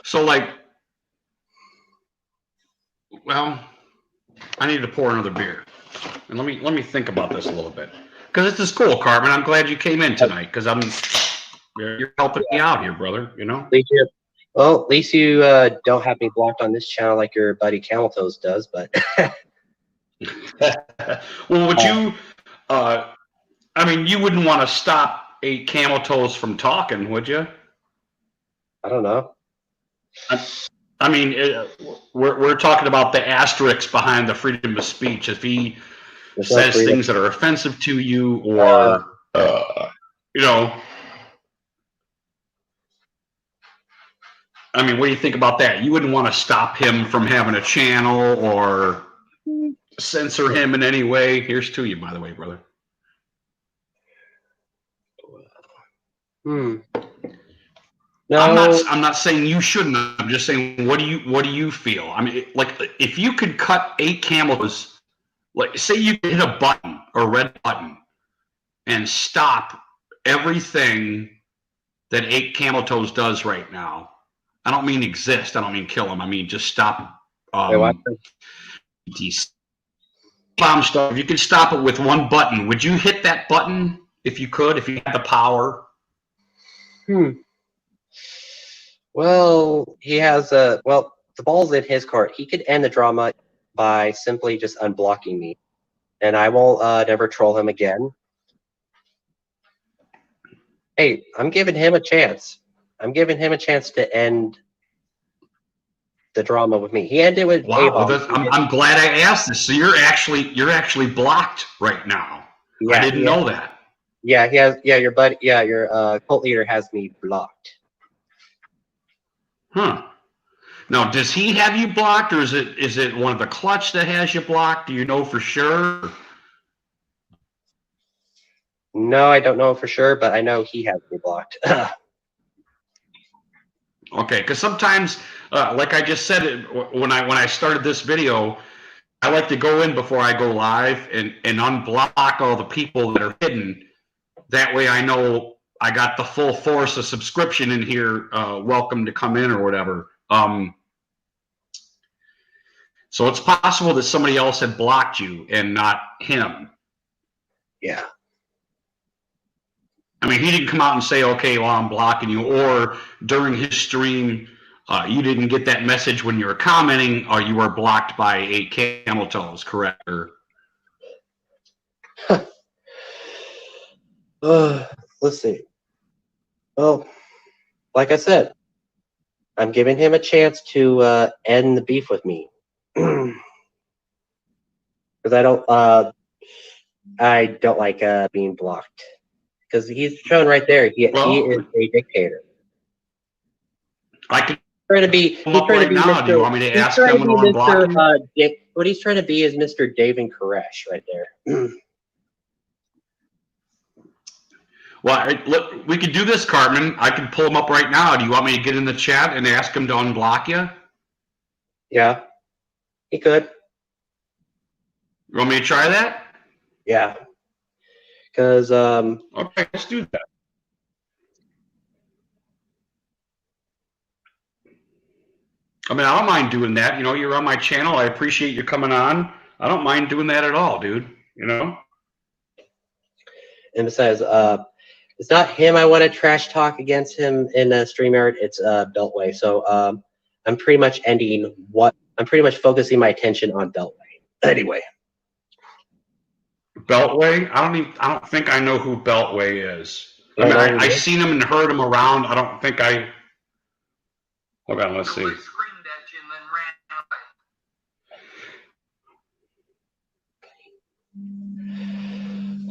So like, well, I need to pour another beer, and let me think about this a little bit, because this is cool, Cartman. I'm glad you came in tonight, because you're helping me out here, brother. You know. Well, at least you don't have me blocked on this channel like your buddy Camel Toes does, but. Well, would you? I mean, you wouldn't want to stop 8 Camel Toes from talking, would you? I don't know. I mean, we're talking about the asterisks behind the freedom of speech. If he says things that are offensive to you, or you know, I mean, what do you think about that? You wouldn't want to stop him from having a channel or censor him in any way. Here's to you, by the way, brother. No, I'm not saying you shouldn't. I'm just saying, what do you feel? I mean, like, if you could cut 8 camels, like, say you could hit a button, a red button, and stop everything that 8 Camel Toes does right now. I don't mean exist. I don't mean kill him. I mean just stop. Bomb stuff. If you could stop it with one button, would you hit that button if you could, if you had the power? Well, he has the ball's in his court. He could end the drama by simply just unblocking me, and I will never troll him again. Hey, I'm giving him a chance. I'm giving him a chance to end the drama with me. He ended with I'm glad I asked this. So you're actually blocked right now. Yeah, I didn't know that. Yeah, he has. Yeah, your buddy. Yeah, your cult leader has me blocked. Huh. Now, does he have you blocked, or is it one of the clutch that has you blocked? Do you know for sure? No, I don't know for sure, but I know he has me blocked. Okay, because sometimes, like I just said, when I started this video, I like to go in before I go live and unblock all the people that are hidden. That way I know I got the full force of subscription in here. Welcome to come in or whatever. So it's possible that somebody else had blocked you and not him. Yeah. I mean, he didn't come out and say, okay, well, I'm blocking you. Or during his stream, you didn't get that message when you were commenting, or you were blocked by 8 camel toes, correct? Let's see. Well, like I said, I'm giving him a chance to end the beef with me. Because I don't like being blocked. Because he's shown right there, he is a dictator. I could trying to be. He's trying to be now. Mr. Do you want me to ask him when to unblock him? What he's trying to be is Mr. David Koresh right there. Well, look, we could do this, Cartman. I can pull him up right now. Do you want me to get in the chat and ask him to unblock you? Yeah, he could. You want me to try that? Yeah. Because okay, let's do that. I mean, I don't mind doing that. You know, you're on my channel. I appreciate you coming on. I don't mind doing that at all, dude. You know? And besides, it's not him I want to trash talk against him in StreamYard. It's Beltway. So I'm pretty much focusing my attention on Beltway. Anyway. Beltway? I don't think I know who Beltway is. I mean, I seen him and heard him around. I don't think I. Hold on, let's see.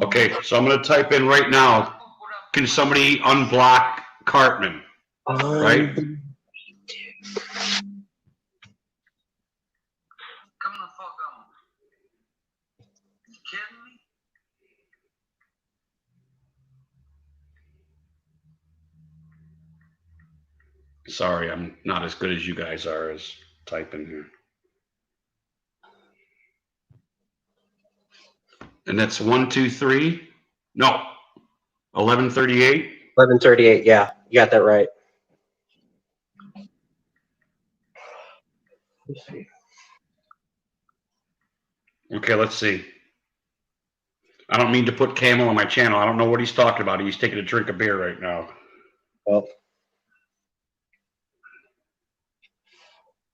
Okay, so I'm going to type in right now. Can somebody unblock Cartman? Right? Come the fuck on. You kidding me? Sorry, I'm not as good as you guys are as typing here. And that's 123? No, 1138. 1138. Yeah, you got that right. Let's see. Okay, let's see. I don't mean to put Camel on my channel. I don't know what he's talking about. He's taking a drink of beer right now. Well,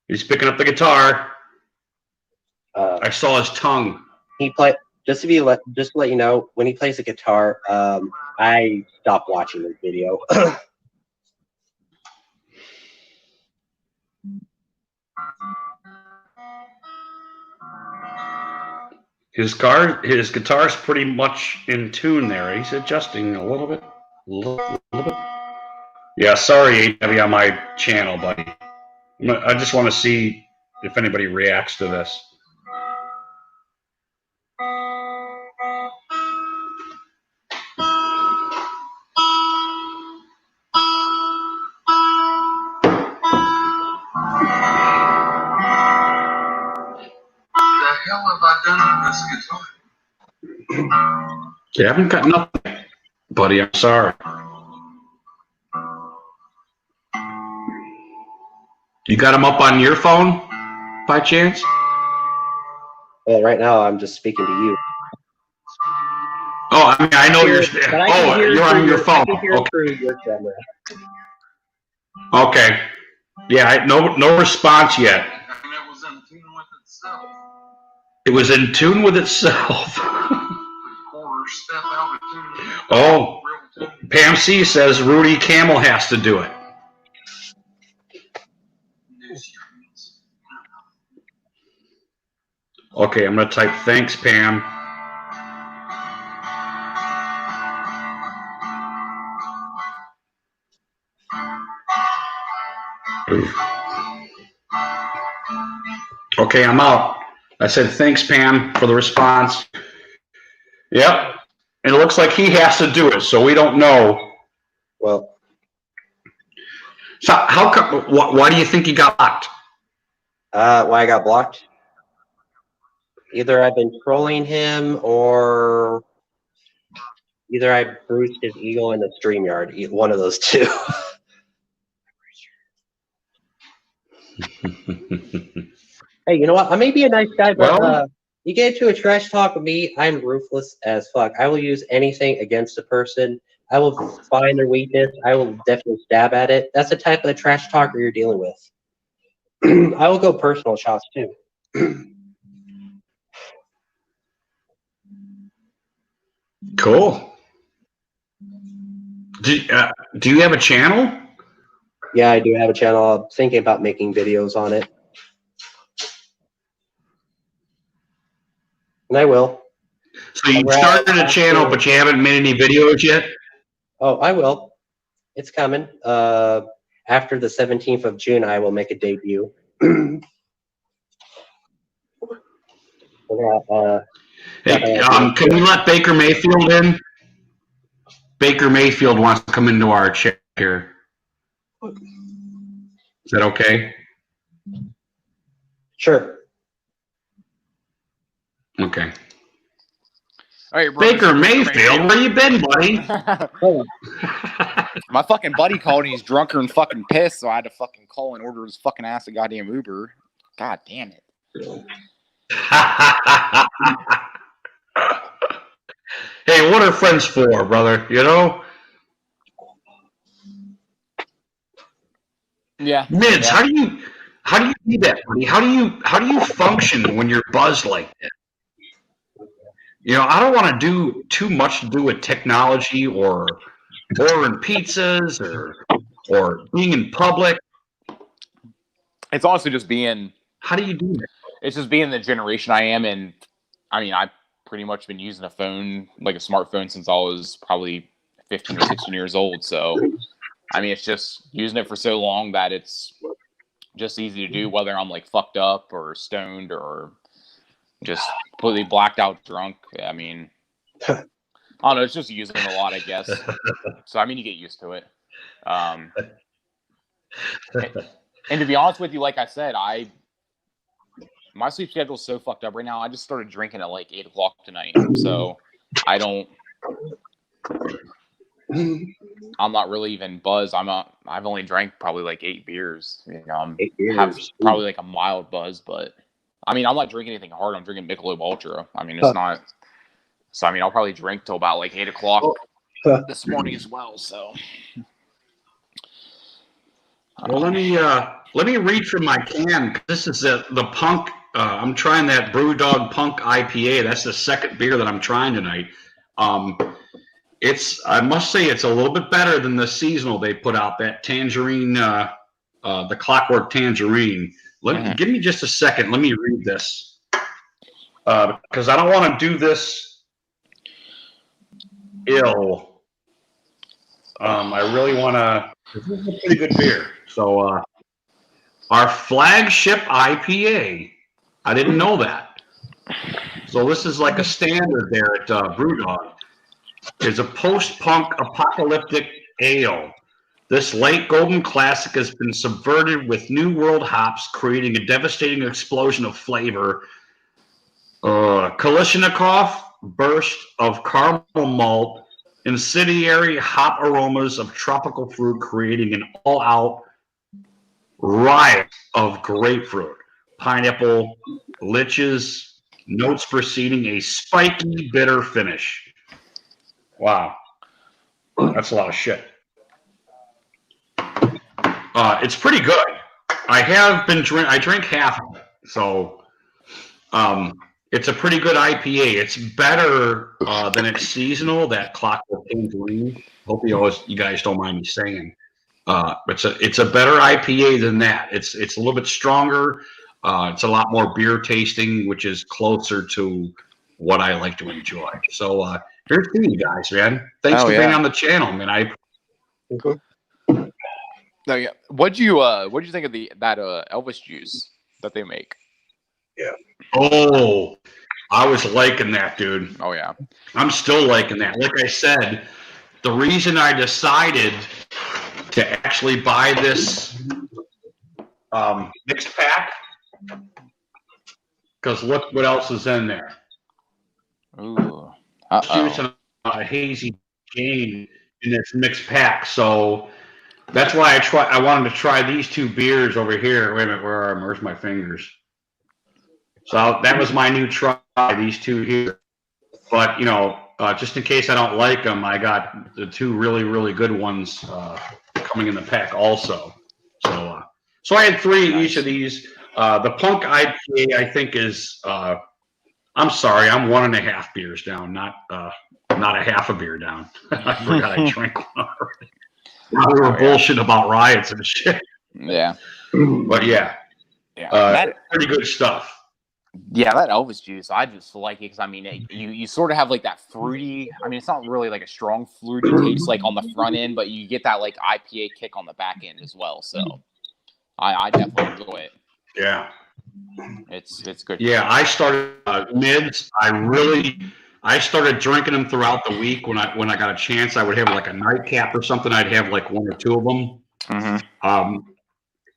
he's picking up the guitar. I saw his tongue. He played. Just to let you know, when he plays the guitar, I stopped watching this video. His guitar's pretty much in tune there. He's adjusting a little bit. Yeah, sorry, AW, on my channel, buddy. I just want to see if anybody reacts to this. You haven't got nothing, buddy. I'm sorry. You got him up on your phone, by chance? Well, right now I'm just speaking to you. Oh, I mean, I know you're. Oh, you're on your phone. Okay. Okay. Yeah, no response yet. It was in tune with itself. It was in tune with itself. Step out of tune. Oh, Pam C says Rudy Camel has to do it. Okay, I'm going to type thanks, Pam. Okay, I'm out. I said thanks, Pam, for the response. Yep. And it looks like he has to do it, so we don't know. Well, so how come? Why do you think he got blocked? Why I got blocked? Either I've been trolling him or either I bruised his ego in the StreamYard. One of those two. Hey, you know what? I may be a nice guy, but Well, you get into a trash talk with me, I'm ruthless as fuck. I will use anything against a person. I will find their weakness. I will definitely stab at it. That's the type of trash talker you're dealing with. I will go personal shots too. cool. Do you have a channel? Yeah, I do have a channel. I'm thinking about making videos on it. And I will. So you started a channel, but you haven't made any videos yet? Oh, I will. It's coming. After the 17th of June, I will make a debut. Hey, can we let Baker Mayfield in? Baker Mayfield wants to come into our chat here. Is that okay? Sure. Okay. All right, Baker Mayfield, where you been, buddy? My fucking buddy called and he's drunker and fucking pissed, so I had to fucking call and order his fucking ass a goddamn Uber. God damn it. Hey, what are friends for, brother? You know? Yeah. Mids, how do you do that, buddy? How do you function when you're buzzed like that? You know, I don't want to do too much to do with technology or ordering pizzas or being in public. It's also just being. How do you do that? It's just being the generation I am, and I mean, I've pretty much been using a phone, like a smartphone, since I was probably 15 or 16 years old. So, I mean, it's just using it for so long that it's just easy to do, whether I'm like fucked up or stoned or just completely blacked out drunk. I mean, I don't know. It's just using it a lot, I guess. So, I mean, you get used to it. And to be honest with you, like I said, my sleep schedule is so fucked up right now. I just started drinking at like 8 o'clock tonight. So I'm not really even buzzed. I've only drank probably like 8 beers. You know, have probably like a mild buzz, but I mean, I'm not drinking anything hard. I'm drinking Michelob Ultra. I mean, it's not. So I mean, I'll probably drink till about like 8 o'clock this morning as well. So. Well, let me read from my can. This is the Punk. I'm trying that BrewDog Punk IPA. That's the second beer that I'm trying tonight. I must say it's a little bit better than the seasonal they put out. That Tangerine, the Clockwork Tangerine. Give me just a second. Let me read this because I don't want to do this ill. I really want to. This is a pretty good beer. So our flagship IPA. I didn't know that. So this is like a standard there at BrewDog. It's a post-punk apocalyptic ale. This late golden classic has been subverted with new world hops, creating a devastating explosion of flavor. Kalashnikov burst of caramel malt, incendiary hop aromas of tropical fruit, creating an all-out riot of grapefruit, pineapple, liches, notes preceding a spiky, bitter finish. Wow. That's a lot of shit. It's pretty good. I drink half of it. So it's a pretty good IPA. It's better than its seasonal, that Clockwork Tangerine. Hope you guys don't mind me saying. It's a better IPA than that. It's a little bit stronger. It's a lot more beer tasting, which is closer to what I like to enjoy. So here's to you guys, man. Thanks for being on the channel, man. No, yeah. What'd you think of that Elvis juice that they make? Yeah. Oh, I was liking that, dude. Oh yeah. I'm still liking that. Like I said, the reason I decided to actually buy this mixed pack because look what else is in there. Ooh. Juice Uh-oh. and a hazy Jane in this mixed pack. So that's why I wanted to try these two beers over here. Wait a minute, where are them? Where's my fingers? So that was my new try. These two here. But just in case I don't like them, I got the two really, really good ones coming in the pack also. So I had three of each of these. The Punk IPA, I think, is. I'm sorry, I'm 1.5 beers down, not a half a beer down. I forgot I drank one already. We were bullshit about riots and shit. Yeah. But yeah, pretty good stuff. Yeah, that Elvis juice, I just like it because I mean, you sort of have like that fruity. I mean, it's not really like a strong fruity taste like on the front end, but you get that like IPA kick on the back end as well. So I definitely enjoy it. Yeah, it's good. Yeah, I started mids. I started drinking them throughout the week. When I got a chance, I would have like a nightcap or something. I'd have like one or two of them. Mm-hmm.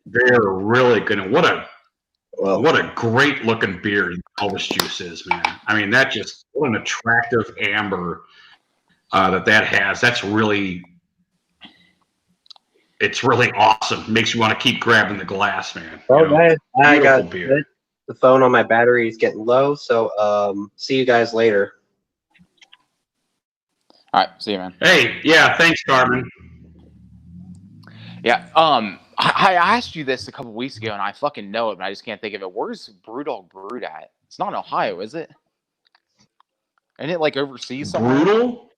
They're really good. And what a great looking beer Elvis juice is, man. I mean, what an attractive amber that has. It's really awesome. Makes you want to keep grabbing the glass, man. Well, guys, I got beer. the phone on my battery is getting low, so see you guys later. All right, see you, man. Hey, yeah, thanks, Carmen. Yeah, I asked you this a couple weeks ago, and I fucking know it, but I just can't think of it. Where's BrewDog brewed at? It's not in Ohio, is it? Isn't it like overseas somewhere? Brutal?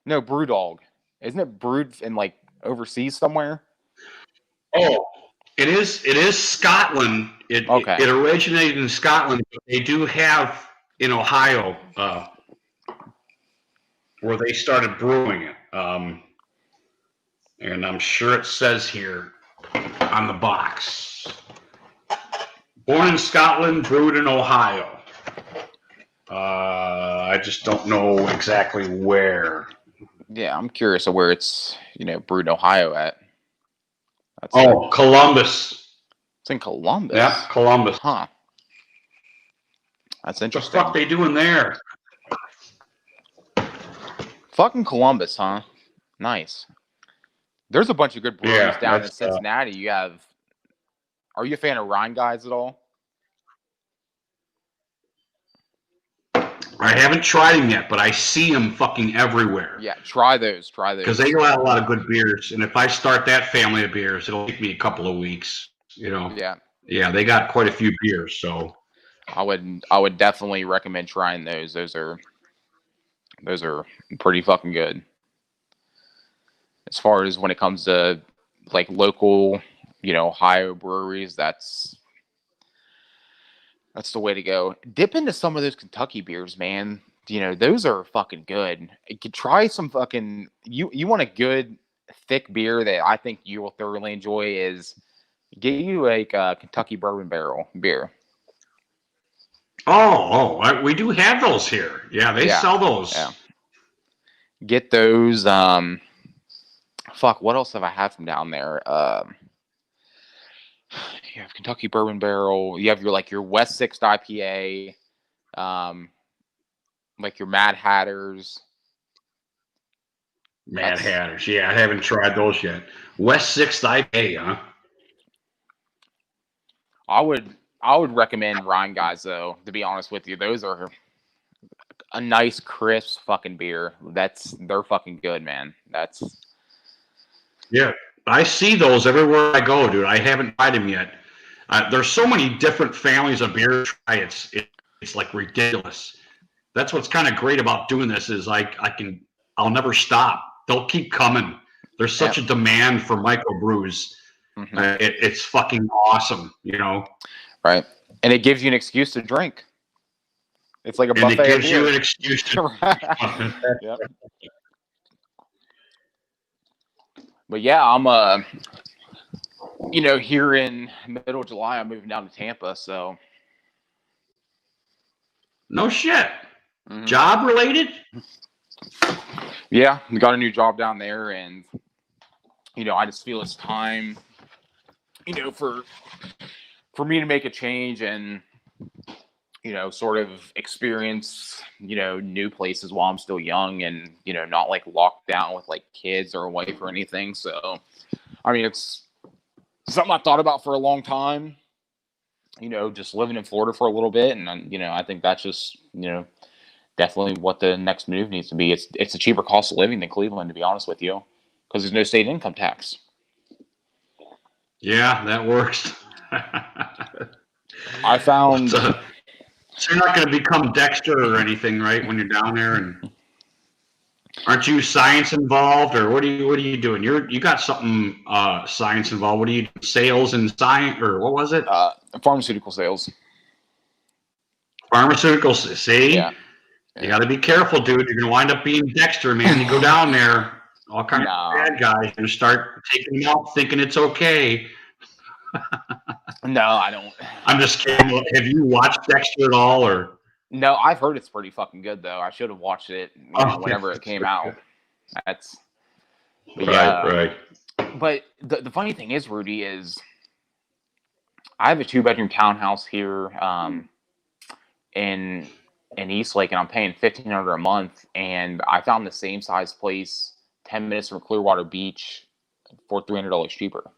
No, BrewDog. Isn't it brewed in like overseas somewhere? Oh, it is Scotland. It originated in Scotland. But they do have in Ohio where they started brewing it. And I'm sure it says here on the box. Born in Scotland, brewed in Ohio. I just don't know exactly where. Yeah, I'm curious of where it's, brewed in Ohio at. Columbus. It's in Columbus? Yeah, Columbus. Huh. That's interesting. What the fuck they doing there? Fucking Columbus, huh? Nice. There's a bunch of good breweries down in Cincinnati. Are you a fan of Rhine Guys at all? I haven't tried them yet, but I see them fucking everywhere. Yeah, try those. Because they got a lot of good beers, and if I start that family of beers, it'll take me a couple of weeks. Yeah. Yeah, they got quite a few beers, so I would definitely recommend trying those. Those are pretty fucking good. As far as when it comes to like local, Ohio breweries, that's the way to go. Dip into some of those Kentucky beers, man. Those are fucking good. You could try some fucking you want a good thick beer that I think you will thoroughly enjoy is get you a Kentucky Bourbon Barrel beer. We do have those here. Yeah, they sell those. Yeah. Get those. Fuck, what else have I had from down there? You have Kentucky Bourbon Barrel. You have your West Sixth IPA. Like your Mad Hatters. Mad Hatters. Yeah, I haven't tried those yet. West Sixth IPA, huh? I would recommend Rhine Guys though. To be honest with you, those are a nice crisp fucking beer. They're fucking good, man. Yeah, I see those everywhere I go, dude. I haven't tried them yet. There's so many different families of beer to try. It's like ridiculous. That's what's kind of great about doing this is I'll never stop. They'll keep coming. There's such a demand for microbrews. Mm-hmm. It's fucking awesome, Right, and it gives you an excuse to drink. It's like a buffet. And it gives you an excuse to. Yep. But yeah, I'm here in middle of July, I'm moving down to Tampa, so. No shit. Mm-hmm. Job related? Yeah, we got a new job down there, and I just feel it's time, for me to make a change and sort of experience, new places while I'm still young and, not like locked down with like kids or a wife or anything. So, I mean, it's something I've thought about for a long time, just living in Florida for a little bit. And, I think that's just, definitely what the next move needs to be. It's a cheaper cost of living than Cleveland, to be honest with you, because there's no state income tax. Yeah, that works. I found. So you're not going to become Dexter or anything, right? When you're down there, and aren't you science involved, or what are you doing? You got something science involved. What are you sales and science, or what was it? Pharmaceutical sales. Pharmaceuticals. See, Yeah. You got to be careful, dude. You're going to wind up being Dexter, man. You go down there, all kinds of bad guys, and start taking them out, thinking it's okay. No, I don't. I'm just kidding. Have you watched Dexter at all, or? No, I've heard it's pretty fucking good though. I should have watched it whenever it came out. That's right. But the funny thing is, Rudy, is I have a 2-bedroom townhouse here in Eastlake, and I'm paying $1,500 a month. And I found the same size place 10 minutes from Clearwater Beach for $300 cheaper.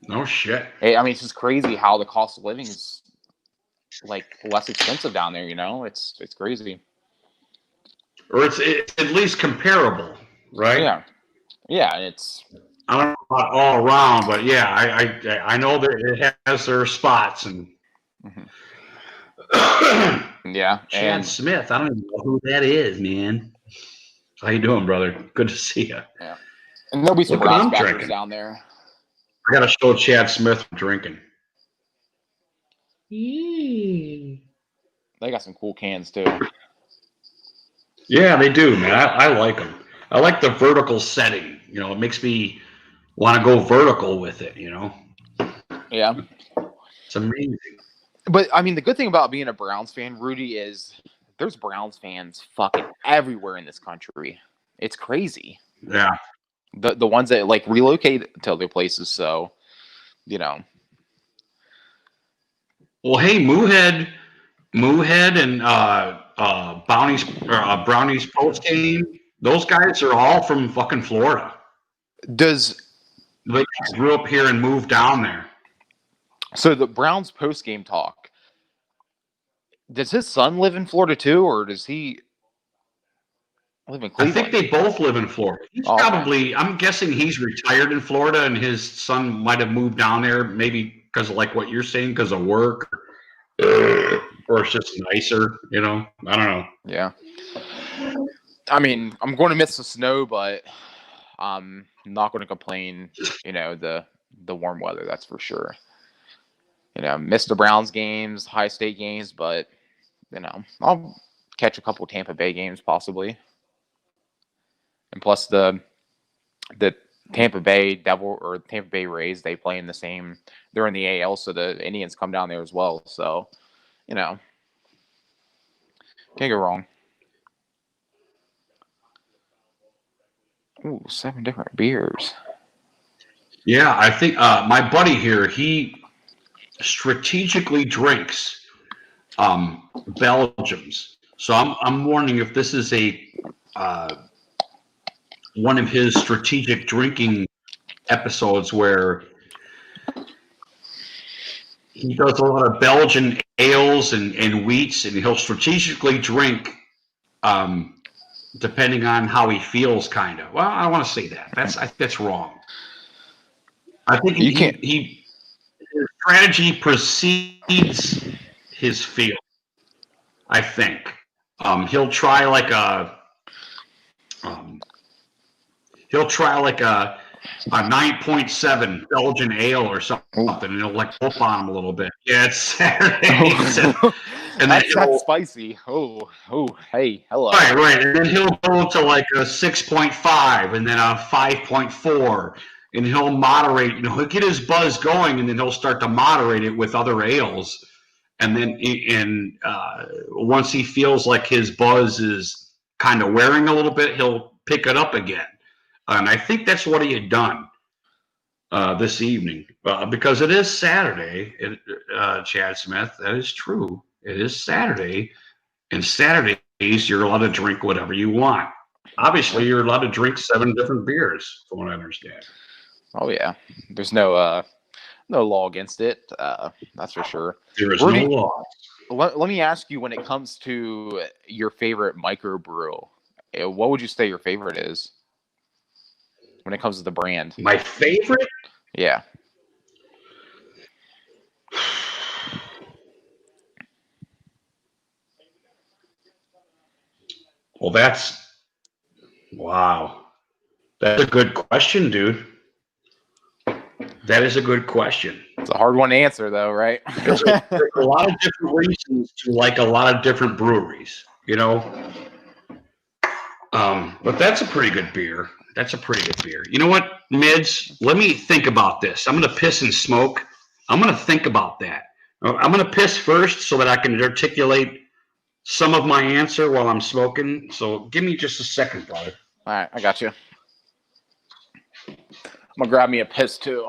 No shit. I mean, it's just crazy how the cost of living is like less expensive down there. It's crazy. Or it's at least comparable, right? Yeah. It's. I don't know about all around, but yeah, I know that it has their spots and. Yeah. Chad Smith, I don't even know who that is, man. How you doing, brother? Good to see you. Yeah. And there'll be some brass backers down there. I gotta show Chad Smith drinking. They got some cool cans too. Yeah, they do, man. I like them. I like the vertical setting. It makes me want to go vertical with it. Yeah, it's amazing. But I mean, the good thing about being a Browns fan, Rudy, is there's Browns fans fucking everywhere in this country. It's crazy. Yeah. The ones that like relocate to other places, so Well, hey, Moohead, and Brownies post game. Those guys are all from fucking Florida. They grew up here and moved down there. So the Browns post game talk. Does his son live in Florida too, or does he live in Cleveland? I think they both live in Florida. He's probably, I'm guessing he's retired in Florida, and his son might have moved down there, maybe because of like what you're saying, because of work, or it's just nicer, I don't know. Yeah. I mean, I'm going to miss the snow, but I'm not going to complain, the warm weather, that's for sure. Miss the Browns games, high state games, but, I'll catch a couple Tampa Bay games possibly. And plus the Tampa Bay Tampa Bay Rays, they play in the same, they're in the AL, so the Indians come down there as well. So, can't go wrong. Ooh, 7 different beers. Yeah, I think my buddy here, he strategically drinks Belgians. So I'm wondering if this is a one of his strategic drinking episodes where he does a lot of Belgian ales and wheats, and he'll strategically drink depending on how he feels, kind of. Well, I don't want to say that. That's wrong. I think his strategy precedes his feel. I think he'll try like a 9.7 Belgian ale or something, and he'll like whoop on him a little bit. Yeah, it's Saturday. And that's spicy. Oh, hey, hello. Right. And then he'll go to like a 6.5 and then a 5.4, and he'll moderate. He'll get his buzz going, and then he'll start to moderate it with other ales. And then, once he feels like his buzz is kind of wearing a little bit, he'll pick it up again. And I think that's what he had done. this evening because it is Saturday. Chad Smith, that is true. It is Saturday, and Saturdays you're allowed to drink whatever you want. Obviously, you're allowed to drink 7 different beers, from what I understand. Oh yeah, there's no law against it. That's for sure. There is no law. Let me ask you, when it comes to your favorite microbrew, what would you say your favorite is when it comes to the brand? My favorite? Yeah. Well, wow. That's a good question, dude. That is a good question. It's a hard one to answer, though, right? There's a lot of different reasons to like a lot of different breweries, you know. But that's a pretty good beer. That's a pretty good beer. You know what, Mids? Let me think about this. I'm gonna piss and smoke. I'm gonna think about that. I'm gonna piss first so that I can articulate some of my answer while I'm smoking. So give me just a second, brother. All right, I got you. I'm gonna grab me a piss too.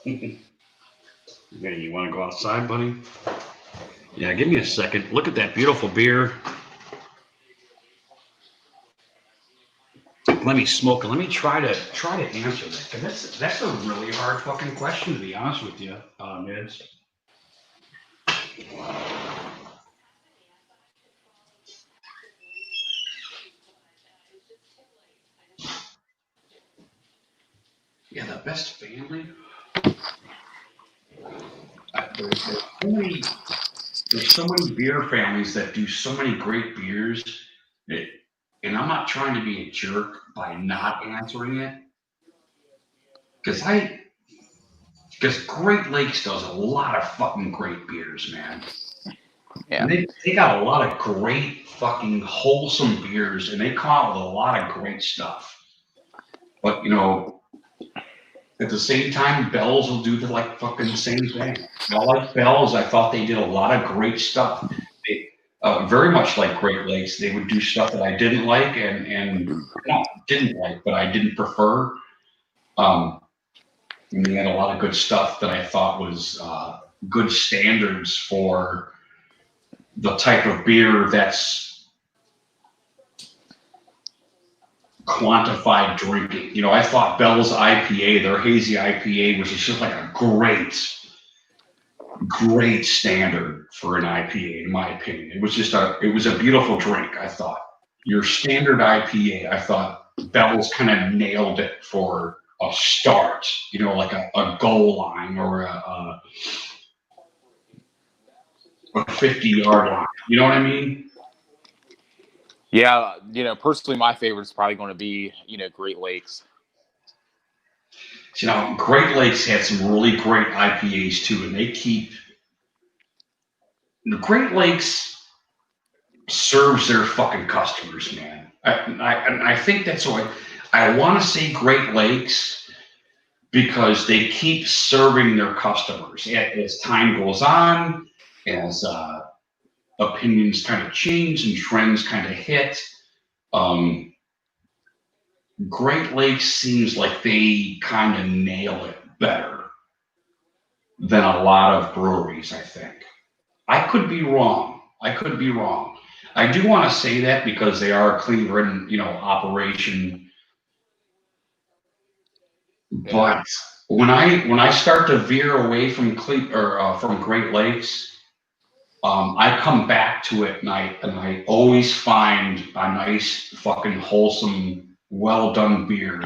Okay, you want to go outside, buddy? Yeah, give me a second. Look at that beautiful beer. Let me smoke it. Let me try to answer that. 'Cause that's a really hard fucking question, to be honest with you, Mids. Yeah, the best family. There's so many beer families that do so many great beers. That, and I'm not trying to be a jerk by not answering it, because Great Lakes does a lot of fucking great beers, man. Yeah. And they got a lot of great fucking wholesome beers, and they come out with a lot of great stuff. But you know, at the same time, Bell's will do the like fucking same thing. I like Bell's. I thought they did a lot of great stuff. They, very much like Great Lakes, they would do stuff that I didn't like and not didn't like, but I didn't prefer. And they had a lot of good stuff that I thought was good standards for the type of beer that's quantified drinking. You know, I thought Bell's IPA, their hazy IPA, was just like a great standard for an IPA, in my opinion. It was a beautiful drink. I thought your standard IPA, I thought Bell's kind of nailed it for a start. You know, like a goal line or a 50-yard line. You know what I mean? Yeah, personally, my favorite is probably going to be, Great Lakes. So, Great Lakes had some really great IPAs too, and the Great Lakes serves their fucking customers, man. I think that's why I want to say Great Lakes, because they keep serving their customers as time goes on, as opinions kind of change and trends kind of hit. Great Lakes seems like they kind of nail it better than a lot of breweries, I think. I could be wrong. I do want to say that because they are a Cleveland, operation. But when I start to veer away from from Great Lakes, I come back to it and I always find a nice fucking wholesome, well done beer.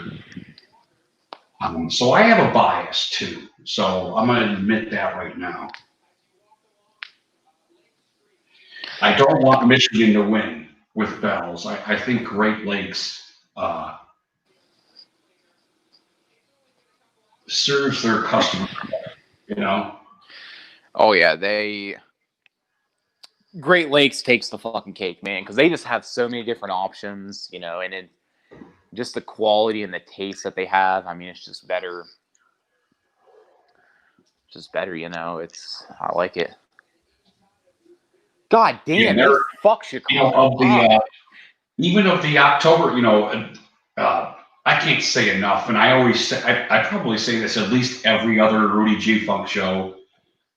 So I have a bias too. So I'm gonna admit that right now. I don't want Michigan to win with Bells. I think Great Lakes serves their customer, you know. Oh yeah, Great Lakes takes the fucking cake, man, because they just have so many different options, you know, and just the quality and the taste that they have. I mean, it's just better. Just better, you know. I like it. God damn, Yeah, they fuck Chicago. Even of the October, I can't say enough, and I always say I probably say this at least every other Rudy G Funk show.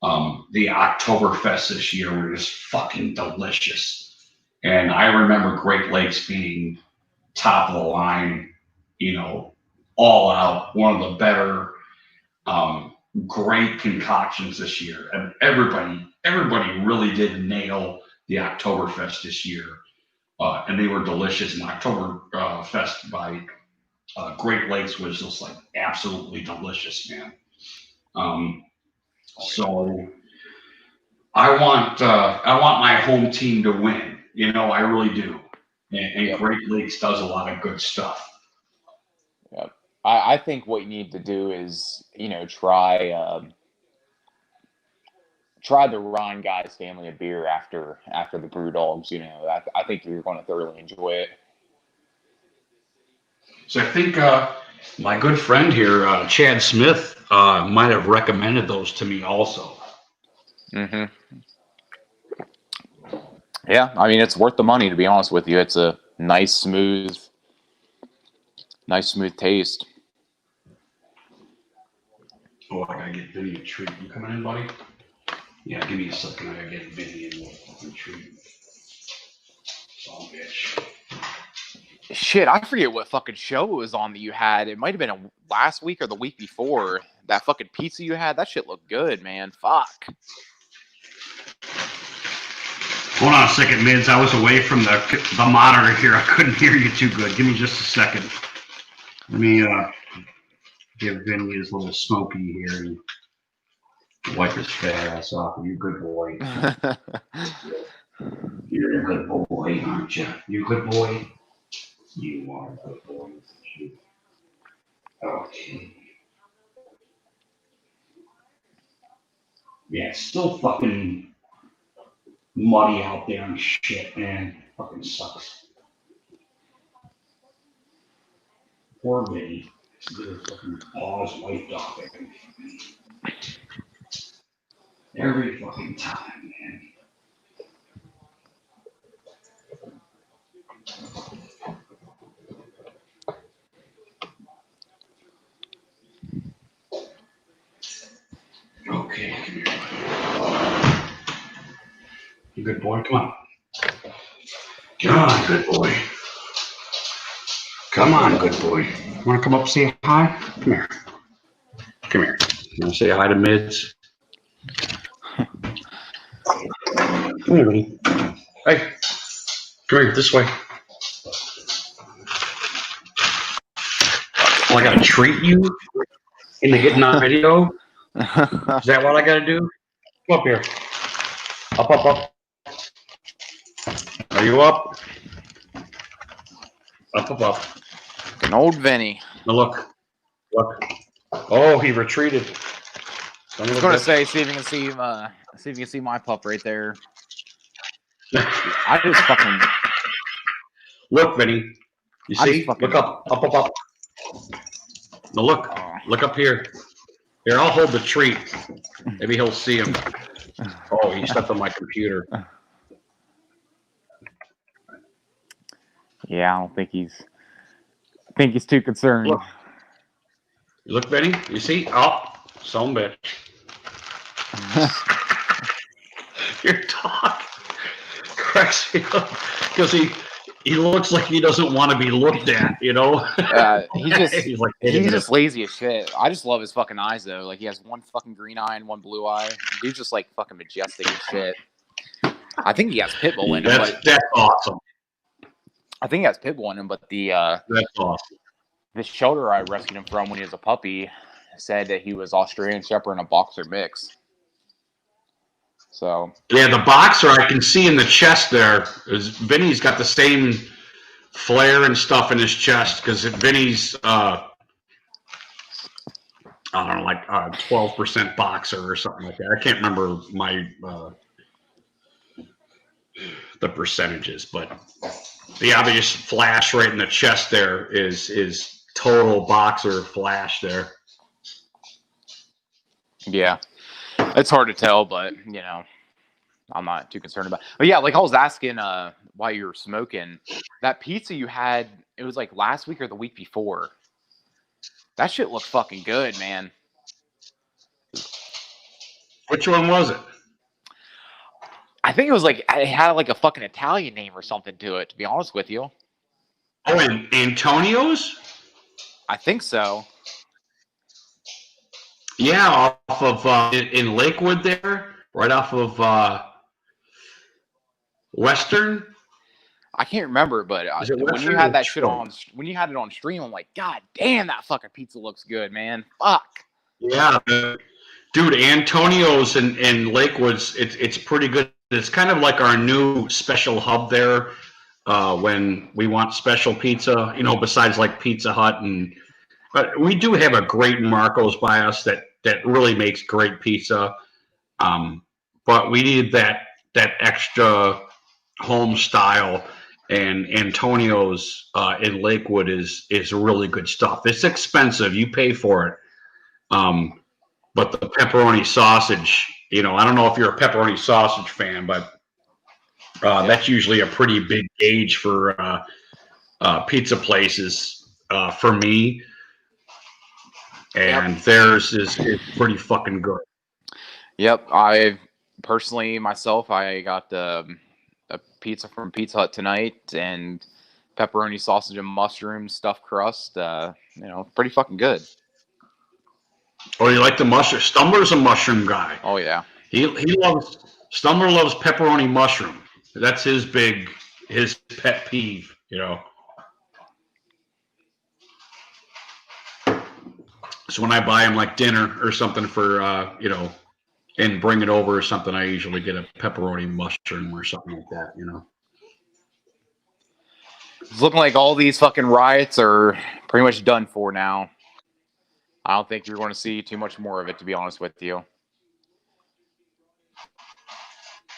The Oktoberfest this year were just fucking delicious, and I remember Great Lakes being top of the line, all out, one of the better, great concoctions this year, and everybody really did nail the Oktoberfest this year. And they were delicious. And Oktoberfest by Great Lakes was just like absolutely delicious, man. So I want my home team to win. I really do. And Yep. Great Lakes does a lot of good stuff. Yep. I think what you need to do is, try the Ryan Guys family of beer after the BrewDogs. I think you're going to thoroughly enjoy it. So I think my good friend here, Chad Smith, might have recommended those to me also. Mm-hmm. Yeah, I mean, it's worth the money, to be honest with you. It's a nice, smooth taste. Oh, I gotta get Vinny a treat. You coming in, buddy? Yeah, give me a second. I gotta get Vinny a fucking treat. Son of a bitch. Shit, I forget what fucking show it was on that you had. It might have been last week or the week before. That fucking pizza you had, that shit looked good, man. Fuck. Hold on a second, Mids. I was away from the monitor here. I couldn't hear you too good. Give me just a second. Let me give Vinny his little smoky here and wipe his fat ass off. You good boy. You're a good boy, aren't you? You a good boy? You are a good boy. Okay. Yeah, it's still fucking muddy out there and shit, man. Fucking sucks. Poor Vinny. Get his fucking paws wiped off every fucking time, man. Okay, come here. You good boy? Come on. Come on, good boy. Come on, good boy. Want to come up and say hi? Come here. Come here. You want to say hi to Mids? Come here, buddy. Hey. Come here, this way. Oh, I got to treat you into getting on video? Is that what I got to do? Come up here. Up. Are you up? Up. An old Vinny. Now look. Oh, he retreated. I was going to say, see if you can see my pup right there. I just fucking... Look, Vinny. You see? Look up. Now look up here. Here, I'll hold the treat. Maybe he'll see him. Oh, he stepped on my computer. Yeah, I don't think he's too concerned. Look, Vinny. You see? Oh, son of a bitch. Your dog cracks me up because He looks like he doesn't want to be looked at, you know? He's like, he's just lazy as shit. I just love his fucking eyes though. Like he has one fucking green eye and one blue eye. Dude's just like fucking majestic as shit. I think he has Pitbull in him, that's awesome. I think he has Pitbull in him, but That's awesome. the shelter I rescued him from when he was a puppy said that he was Australian Shepherd and a boxer mix. So yeah, the boxer I can see in the chest there is Vinny's got the same flare and stuff in his chest because Vinny's I don't know, like 12% boxer or something like that. I can't remember my the percentages, but the obvious flash right in the chest there is total boxer flash there. yeah, it's hard to tell, but you know, I'm not too concerned about it. But yeah, like I was asking why you were smoking. That pizza you had, it was like last week or the week before. That shit looked fucking good, man. Which one was it? I think it was like it had like a fucking Italian name or something to it, to be honest with you. Oh, and Antonio's? I think so. Yeah, off of in Lakewood there, right off of Western. I can't remember, but when you had that shit on, when you had it on stream, I'm like, God damn, that fucking pizza looks good, man. Fuck. Yeah, dude, Antonio's in Lakewood's it's pretty good. It's kind of like our new special hub there. When we want special pizza, you know, besides like Pizza Hut but we do have a great Marco's by us that really makes great pizza. But we need that extra home style, and Antonio's in Lakewood is really good stuff. It's expensive, you pay for it. But the pepperoni sausage, you know, I don't know if you're a pepperoni sausage fan, but that's usually a pretty big gauge for pizza places for me. And theirs is pretty fucking good. Yep, I personally myself, I got a pizza from Pizza Hut tonight, and pepperoni, sausage, and mushroom stuffed crust. You know, pretty fucking good. Oh, you like the mushroom? Stumbler's a mushroom guy. Oh yeah, he loves Stumbler loves pepperoni mushroom. That's his pet peeve. You know. So when I buy him like dinner or something for you know, and bring it over or something, I usually get a pepperoni mushroom or something like that. You know. it's looking like all these fucking riots are pretty much done for now. I don't think you're going to see too much more of it, to be honest with you.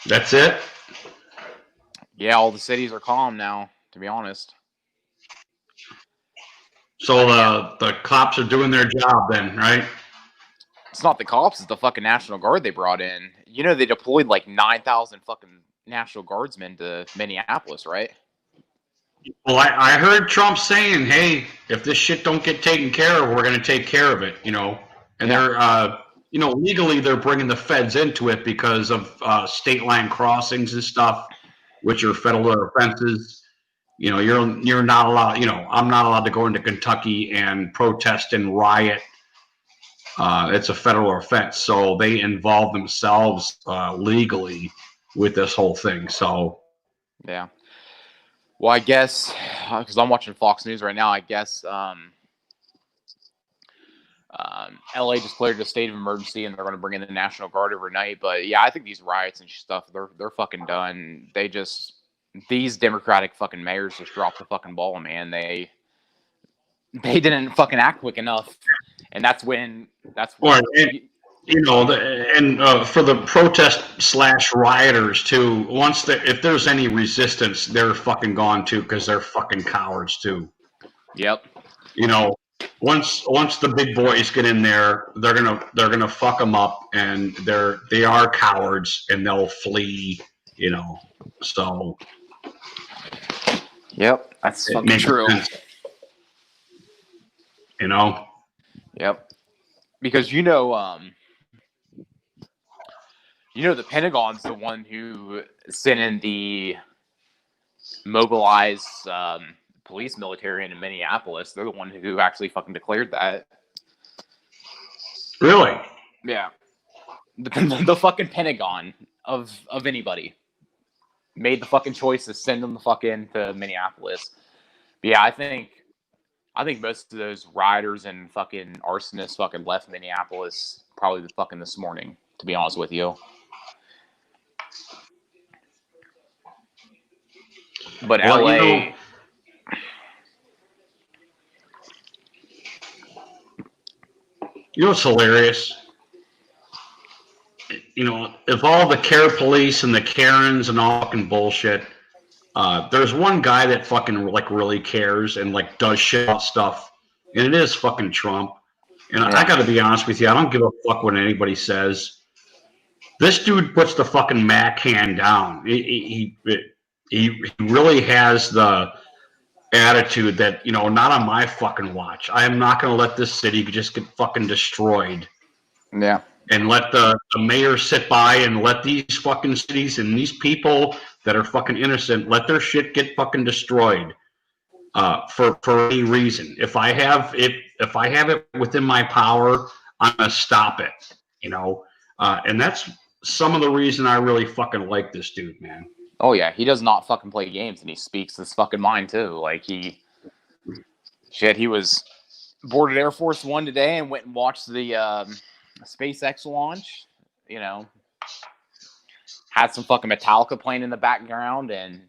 That's it? Yeah, all the cities are calm now, to be honest. So the cops are doing their job then, right? It's not the cops, it's the fucking National Guard they brought in. You know, they deployed like 9,000 fucking National Guardsmen to Minneapolis, right? Well, I heard Trump saying, hey, if this shit don't get taken care of, we're going to take care of it, you know. And they're, you know, legally they're bringing the feds into it because of state line crossings and stuff, which are federal offenses. You know, you're not allowed, you know, I'm not allowed to go into Kentucky and protest and riot. It's a federal offense. So they involve themselves legally with this whole thing. So, yeah. Well, I guess, because I'm watching Fox News right now, I guess LA declared a state of emergency and they're going to bring in the National Guard overnight. But yeah, I think these riots and stuff, they're fucking done. These Democratic fucking mayors just dropped the fucking ball, man. They didn't fucking act quick enough. And that's when you know, for the protest / rioters too, if there's any resistance, they're fucking gone too because they're fucking cowards too. Yep. You know, once the big boys get in there, they're gonna fuck them up, and they are cowards and they'll flee. You know, so. Yep, that's fucking true. Sense. You know. Yep. Because you know the Pentagon's the one who sent in the mobilize police military in Minneapolis. They're the one who actually fucking declared that. Really? Yeah. The fucking Pentagon of anybody made the fucking choice to send them the fuck into Minneapolis. But yeah, I think most of those rioters and fucking arsonists fucking left Minneapolis probably fucking this morning, to be honest with you. But Well, LA, you know what's hilarious? You know, if all the care police and the Karens and all fucking bullshit, there's one guy that fucking like really cares and like does shit about stuff, and it is fucking Trump. And Yeah. I got to be honest with you, I don't give a fuck what anybody says. This dude puts the fucking Mac hand down. He really has the attitude that, you know, not on my fucking watch. I am not going to let this city just get fucking destroyed. yeah, And let the mayor sit by and let these fucking cities and these people that are fucking innocent, let their shit get fucking destroyed for any reason. If I have it within my power, I'm gonna stop it. You know, and that's some of the reason I really fucking like this dude, man. oh yeah, he does not fucking play games, and he speaks his fucking mind too. Like he was boarded Air Force One today and went and watched the SpaceX launch. You know, had some fucking Metallica playing in the background and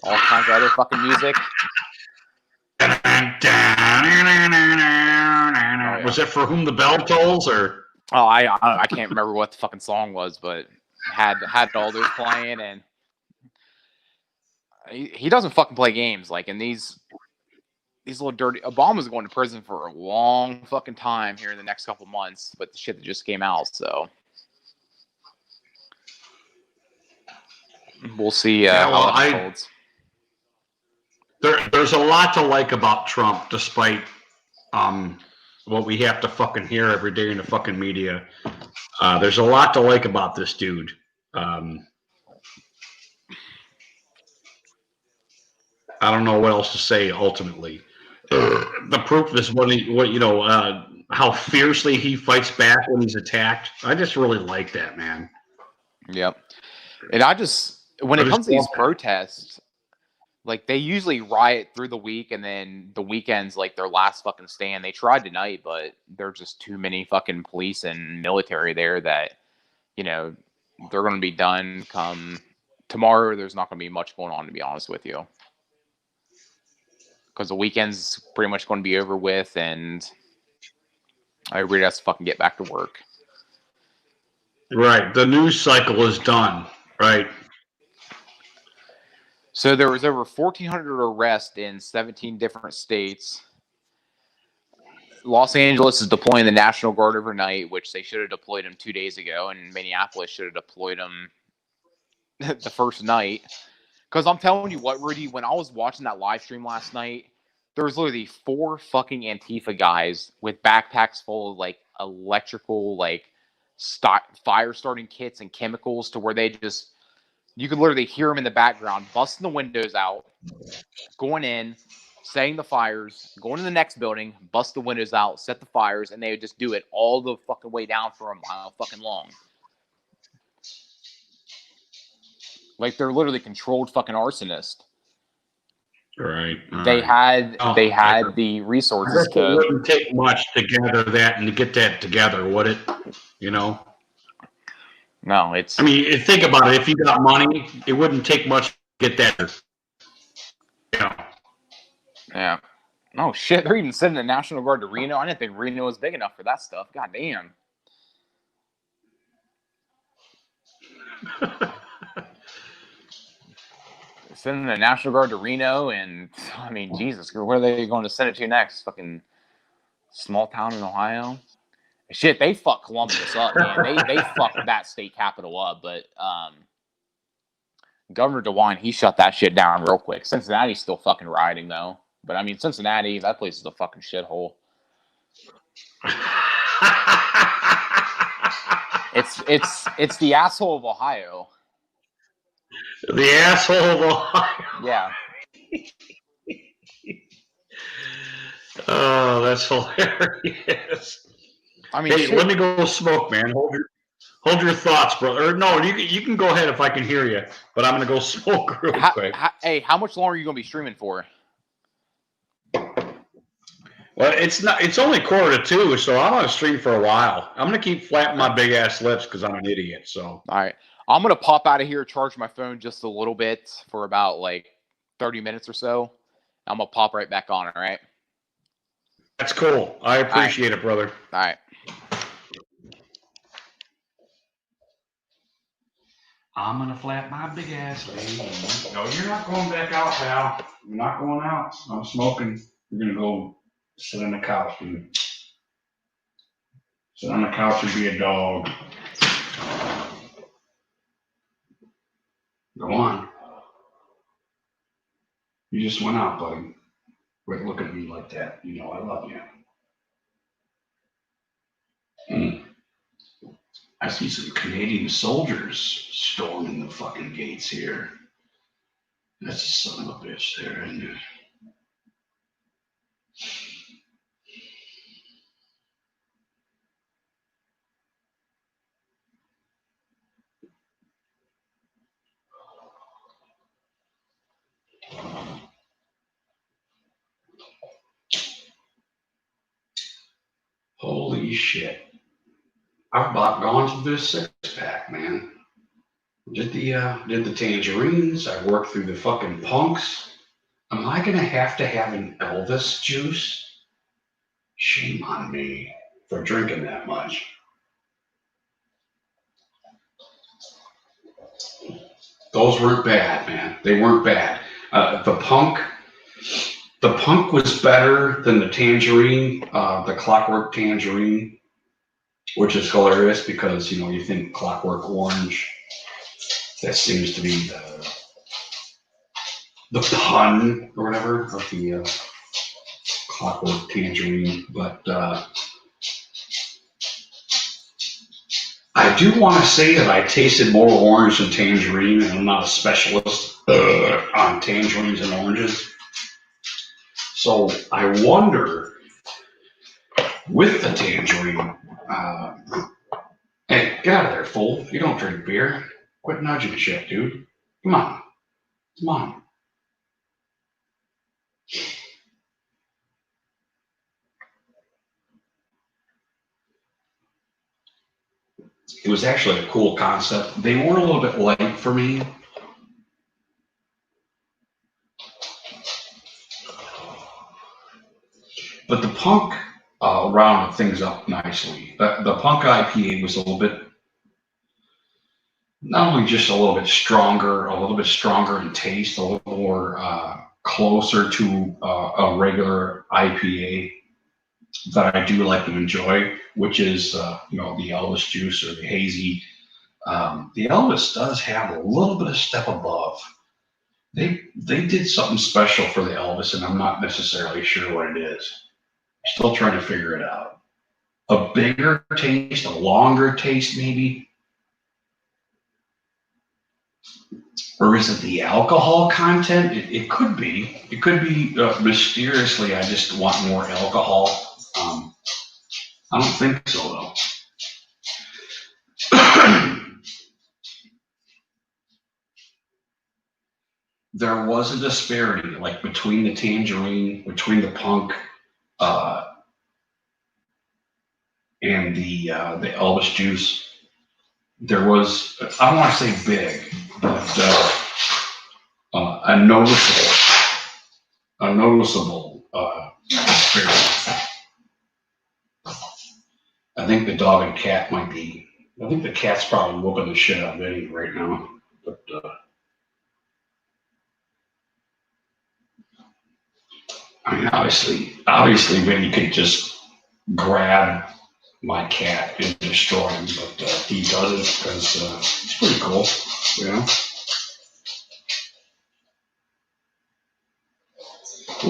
all kinds of other fucking music. yeah. Was it For Whom the Bell Tolls or? Oh, I can't remember what the fucking song was, but had all those playing, and he doesn't fucking play games. Like in these little dirty. Obama's going to prison for a long fucking time here in the next couple months with the shit that just came out. So we'll see how that unfolds. There's a lot to like about Trump, despite what we have to fucking hear every day in the fucking media. There's a lot to like about this dude. I don't know what else to say. Ultimately, the proof is how fiercely he fights back when he's attacked. I just really like that, man. Yep. And when it comes to these protests, like they usually riot through the week, and then the weekend's like their last fucking stand. They tried tonight, but there's just too many fucking police and military there that, you know, they're going to be done come tomorrow. There's not going to be much going on, to be honest with you, because the weekend's pretty much going to be over with, and everybody has to fucking get back to work. Right. The news cycle is done. Right. So there was over 1,400 arrests in 17 different states. Los Angeles is deploying the National Guard overnight, which they should have deployed them 2 days ago, and Minneapolis should have deployed them the first night. Because I'm telling you what, Rudy, when I was watching that live stream last night, there was literally 4 fucking Antifa guys with backpacks full of like electrical, like fire starting kits and chemicals, to where you could literally hear them in the background, busting the windows out, going in, setting the fires, going to the next building, bust the windows out, set the fires, and they would just do it all the fucking way down for a mile fucking long. Like they're literally controlled fucking arsonists. Right. They had the resources to. It wouldn't take much to gather that and to get that together, would it? You know. No, it's. I mean, think about it. If you got money, it wouldn't take much to get that. Yeah. Yeah. Oh shit! They're even sending the National Guard to Reno. I didn't think Reno was big enough for that stuff. God damn. Sending the National Guard to Reno, and I mean, Jesus, where are they going to send it to next? Fucking small town in Ohio. Shit, they fucked Columbus up, man. They fucked that state capital up, but Governor DeWine, he shut that shit down real quick. Cincinnati's still fucking rioting though, but I mean, Cincinnati, that place is a fucking shithole. It's the asshole of Ohio. The asshole of Ohio. Yeah. Oh, that's hilarious. I mean, Hey, shit. let me go smoke, man. Hold your thoughts, brother. Or no, you can go ahead if I can hear you, but I'm gonna go smoke real quick. Hey, how much longer are you gonna be streaming for? Well, it's only 1:45, so I'm gonna stream for a while. I'm gonna keep flapping my big ass lips because I'm an idiot. So All right, I'm gonna pop out of here, charge my phone just a little bit for about like 30 minutes or so. I'm gonna pop right back on. All right. that's cool. I appreciate it, brother. All right. I'm gonna flap my big ass lady. No, you're not going back out, pal. You're not going out. I'm smoking. You're gonna go sit on the couch, dude. Sit on the couch and be a dog. Go on. You just went out, buddy. Quit looking at me like that. You know I love you. I see some Canadian soldiers storming the fucking gates here. That's a son of a bitch there, isn't it? Holy shit. I've about gone through this 6-pack, man. Did the tangerines. I worked through the fucking punks. Am I gonna have an Elvis juice? Shame on me for drinking that much. Those weren't bad, man. They weren't bad. The punk was better than the tangerine, the Clockwork tangerine, which is hilarious because you think Clockwork orange. That seems to be the pun or whatever of the Clockwork tangerine, but I do want to say that I tasted more orange than tangerine, and I'm not a specialist on tangerines and oranges. So I wonder, with the tangerine, hey, get out of there, fool. You don't drink beer. Quit nudging shit, dude. Come on. Come on. It was actually a cool concept. They were a little bit light for me. But the punk rounded things up nicely. The punk IPA was a little bit, not only just a little bit stronger in taste, a little more closer to a regular IPA that I do like to enjoy, which is the Elvis juice or the hazy. The Elvis does have a little bit of step above. They did something special for the Elvis, and I'm not necessarily sure what it is. Still trying to figure it out. A bigger taste, a longer taste, maybe. Or is it the alcohol content? It could be. It could be mysteriously, I just want more alcohol. I don't think so, though. There was a disparity, like between the tangerine, between the punk, and the Elvis juice. There was, I don't want to say big, but a noticeable disparity. I think the dog and cat might be. I think the cat's probably whooping the shit out of Eddie right now. But I mean, obviously, Vinny could just grab my cat and destroy him, but he doesn't because it's pretty cool, you know.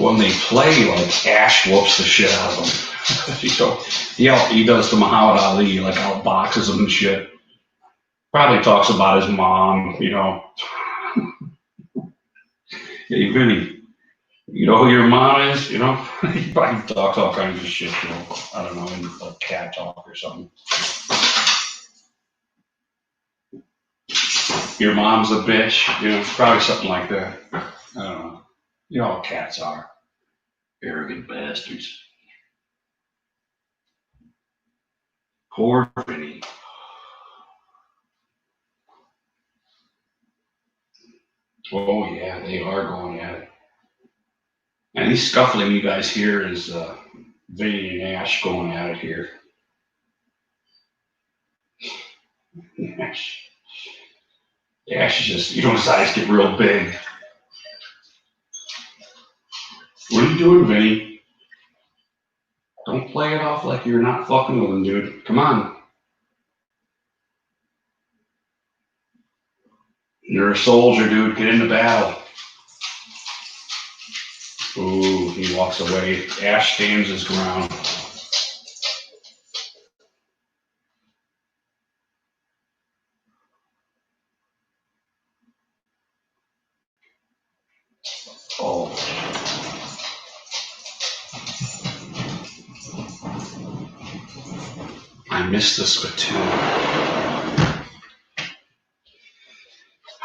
When they play, like Ash whoops the shit out of him. He does to Muhammad Ali, like outboxes him and shit. Probably talks about his mom, Hey, Vinny, you know who your mom is? You know, he probably talks all kinds of shit. You know, I don't know, in like cat talk or something. Your mom's a bitch. You know, probably something like that. I don't know. You know how cats are. Arrogant bastards. Poor Vinny. Oh yeah, they are going at it. And these scuffling you guys hear is Vinny and Ash going at it here. Ash is just, you know, his eyes get real big. What are you doing, Vinny? Don't play it off like you're not fucking with him, dude. Come on. You're a soldier, dude. Get into battle. Ooh, he walks away. Ash stands his ground. Oh. I missed the spittoon.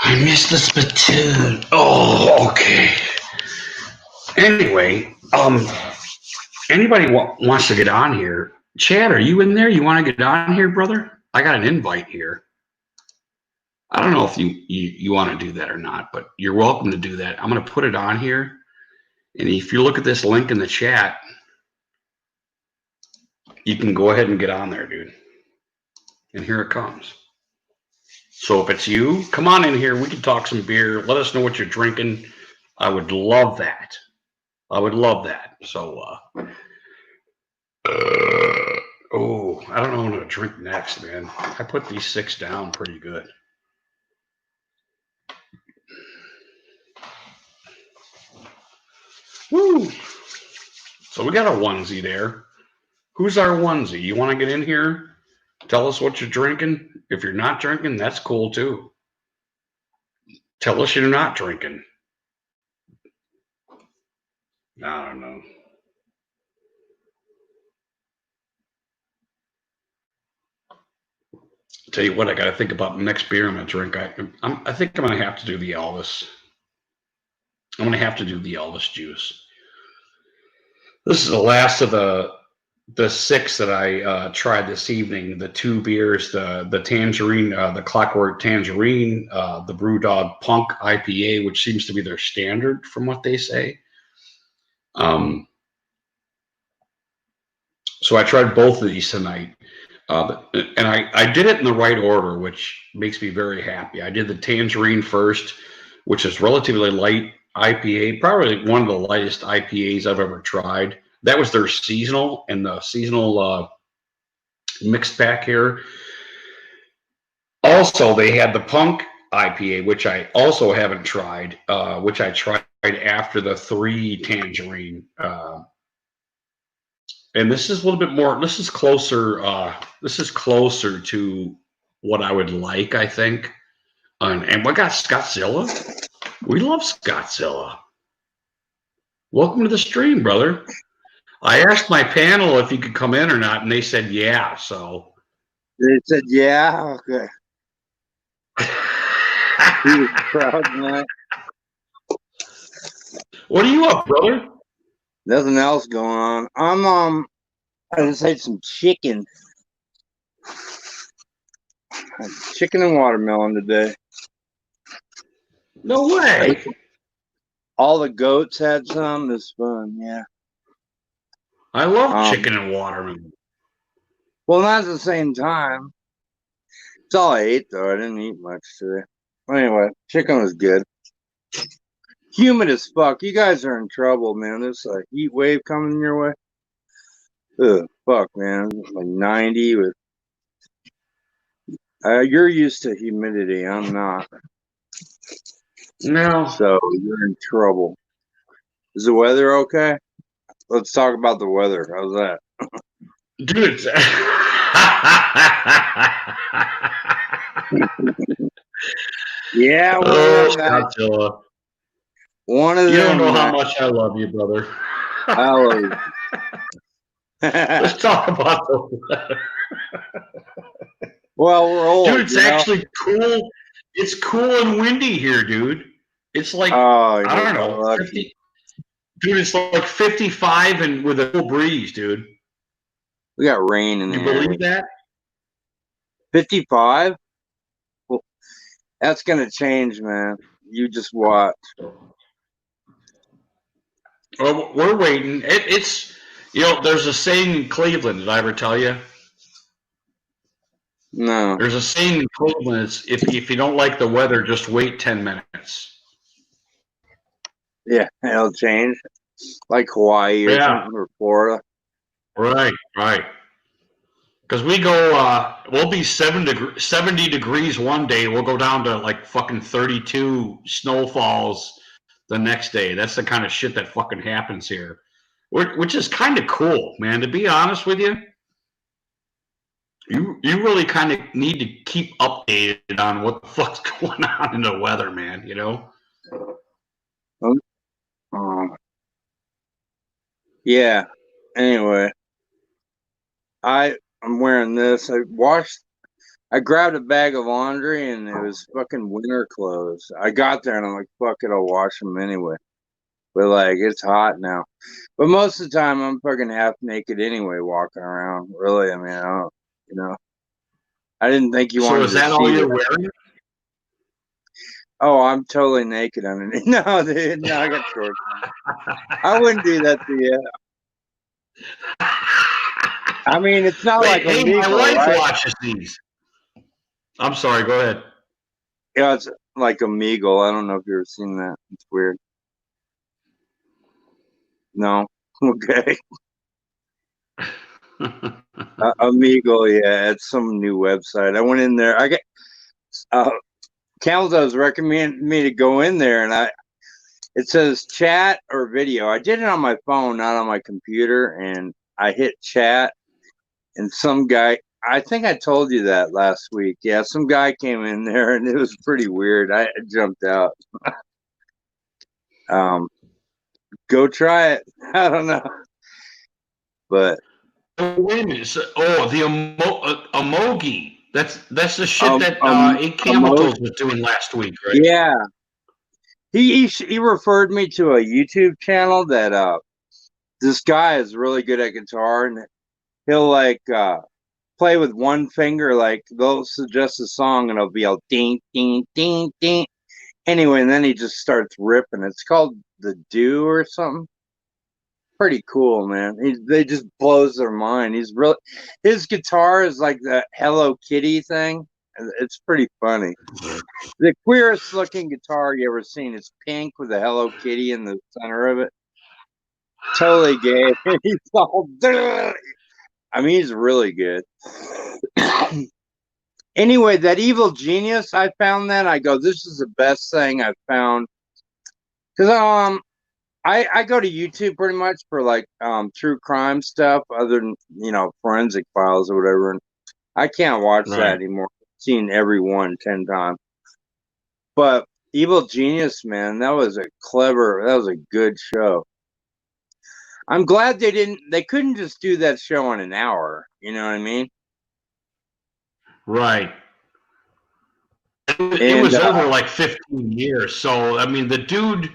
I missed the spittoon. Oh, okay. Anyway, anybody wants to get on here? Chad, are you in there? You want to get on here, brother? I got an invite here. I don't know if you want to do that or not, but you're welcome to do that. I'm going to put it on here. And if you look at this link in the chat, you can go ahead and get on there, dude. And here it comes. So if it's you, come on in here. We can talk some beer. Let us know what you're drinking. I would love that. I would love that. So, oh, I don't know what to drink next, man. I put these 6 down pretty good. Woo! So we got a onesie there. Who's our onesie? You want to get in here? Tell us what you're drinking. If you're not drinking, that's cool too. Tell us you're not drinking. I don't know. Tell you what, I got to think about the next beer I'm going to drink. I think I'm going to have to do the Elvis. I'm going to have to do the Elvis juice. This is the last of the 6 that I tried this evening. The 2 beers, the Tangerine, the Clockwork Tangerine, the BrewDog Punk IPA, which seems to be their standard from what they say. So I tried both of these tonight. And I did it in the right order, which makes me very happy. I did the Tangerine first, which is relatively light IPA, probably one of the lightest IPAs I've ever tried. That was their seasonal, and the seasonal mixed pack here. Also, they had the Punk IPA, which I also haven't tried, which I tried after the 3 Tangerine. And this is a little bit more, this is closer to what I would like, I think. And we got Scottzilla. We love Scottzilla. Welcome to the stream, brother. I asked my panel if you could come in or not, and they said yeah, so. They said yeah? Okay. He was proud, man. What are you up, brother? Nothing else going on. I just had some chicken. I had chicken and watermelon today. No way. All the goats had some. It's fun, yeah. I love chicken and watermelon. Well, not at the same time. It's all I ate, though. I didn't eat much today. Anyway, chicken was good. Humid as fuck. You guys are in trouble, man. There's a heat wave coming your way. Ugh, fuck, man. It's like 90 with. You're used to humidity. I'm not. No. So you're in trouble. Is the weather okay? Let's talk about the weather. How's that? Dude. Yeah, one of Oh, them guys. Godzilla. One of You don't them know how guys. much I love you, brother. I love you. Let's talk about the weather. Well, we're old, Dude, it's you know? actually cool. It's cool and windy here, dude. It's like, Oh, I don't you're know, lucky. 50. Dude, it's like 55 and with a cool breeze, dude. We got rain in the You area. believe that? 55? Well, that's going to change, man. You just watch. Well, we're waiting. It's, there's a saying in Cleveland. Did I ever tell you? No. There's a saying in Cleveland. It's if you don't like the weather, just wait 10 minutes. Yeah, it'll change. Like Hawaii or Yeah. something, or Florida. Right. Because we go, we'll be 70 degrees one day. We'll go down to like fucking 32 snowfalls the next day. That's the kind of shit that fucking happens here, which is kind of cool, man. To be honest with you, you really kind of need to keep updated on what the fuck's going on in the weather, man. Yeah. Anyway, I'm wearing this. I grabbed a bag of laundry and it was fucking winter clothes. I got there and I'm like, fuck it, I'll wash them anyway. But like, it's hot now. But most of the time, I'm fucking half naked anyway, walking around. Really, I mean, I don't, you know. I didn't think you So wanted is to that see all it. you're wearing? Oh, I'm totally naked underneath. No, dude, no, I got shorts on. I wouldn't do that to you. I mean, it's not like Hey, my illegal, wife right? watches these. I'm sorry. Go ahead. Yeah, it's like Omegle. I don't know if you've ever seen that. It's weird. No? Okay. Omegle, yeah, it's some new website. I went in there. Calzo's recommended me to go in there, and it says chat or video. I did it on my phone, not on my computer, and I hit chat, and some guy, I think I told you that last week. Yeah, some guy came in there, and it was pretty weird. I jumped out. Go try it. I don't know, but Wait a minute. The emoji. That's the shit that Eight Camel emoji. Toes was doing last week, right? Yeah, he referred me to a YouTube channel that this guy is really good at guitar, and he'll like play with one finger. Like they'll suggest a song, and it'll be all ding ding ding ding. Anyway, and then he just starts ripping. It's called The Do or something. Pretty cool, man. They just blows their mind. His guitar is like the Hello Kitty thing. It's pretty funny. The queerest looking guitar you ever seen. It's pink with a Hello Kitty in the center of it. Totally gay. He's all, I mean, he's really good. Anyway, that Evil Genius, I found that. I go, this is the best thing I've found. Because I go to YouTube pretty much for like true crime stuff, other than forensic files or whatever. And I can't watch that anymore. I've seen every one 10 times. But Evil Genius, man, that was a good show. I'm glad they couldn't just do that show in an hour. You know what I mean? Right. It was over like 15 years. So, I mean, the dude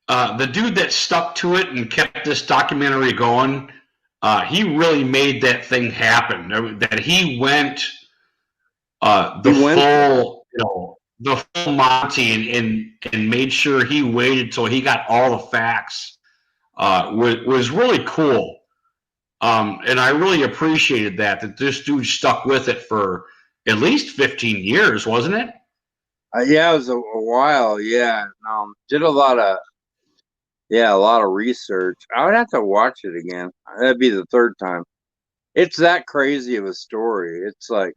that stuck to it and kept this documentary going, he really made that thing happen. That he went the full Monty and made sure he waited till he got all the facts. Was really cool. And I really appreciated that this dude stuck with it for at least 15 years, wasn't it? Yeah, it was a while. Yeah, did a lot of research. I would have to watch it again. That'd be the third time. It's that crazy of a story. It's like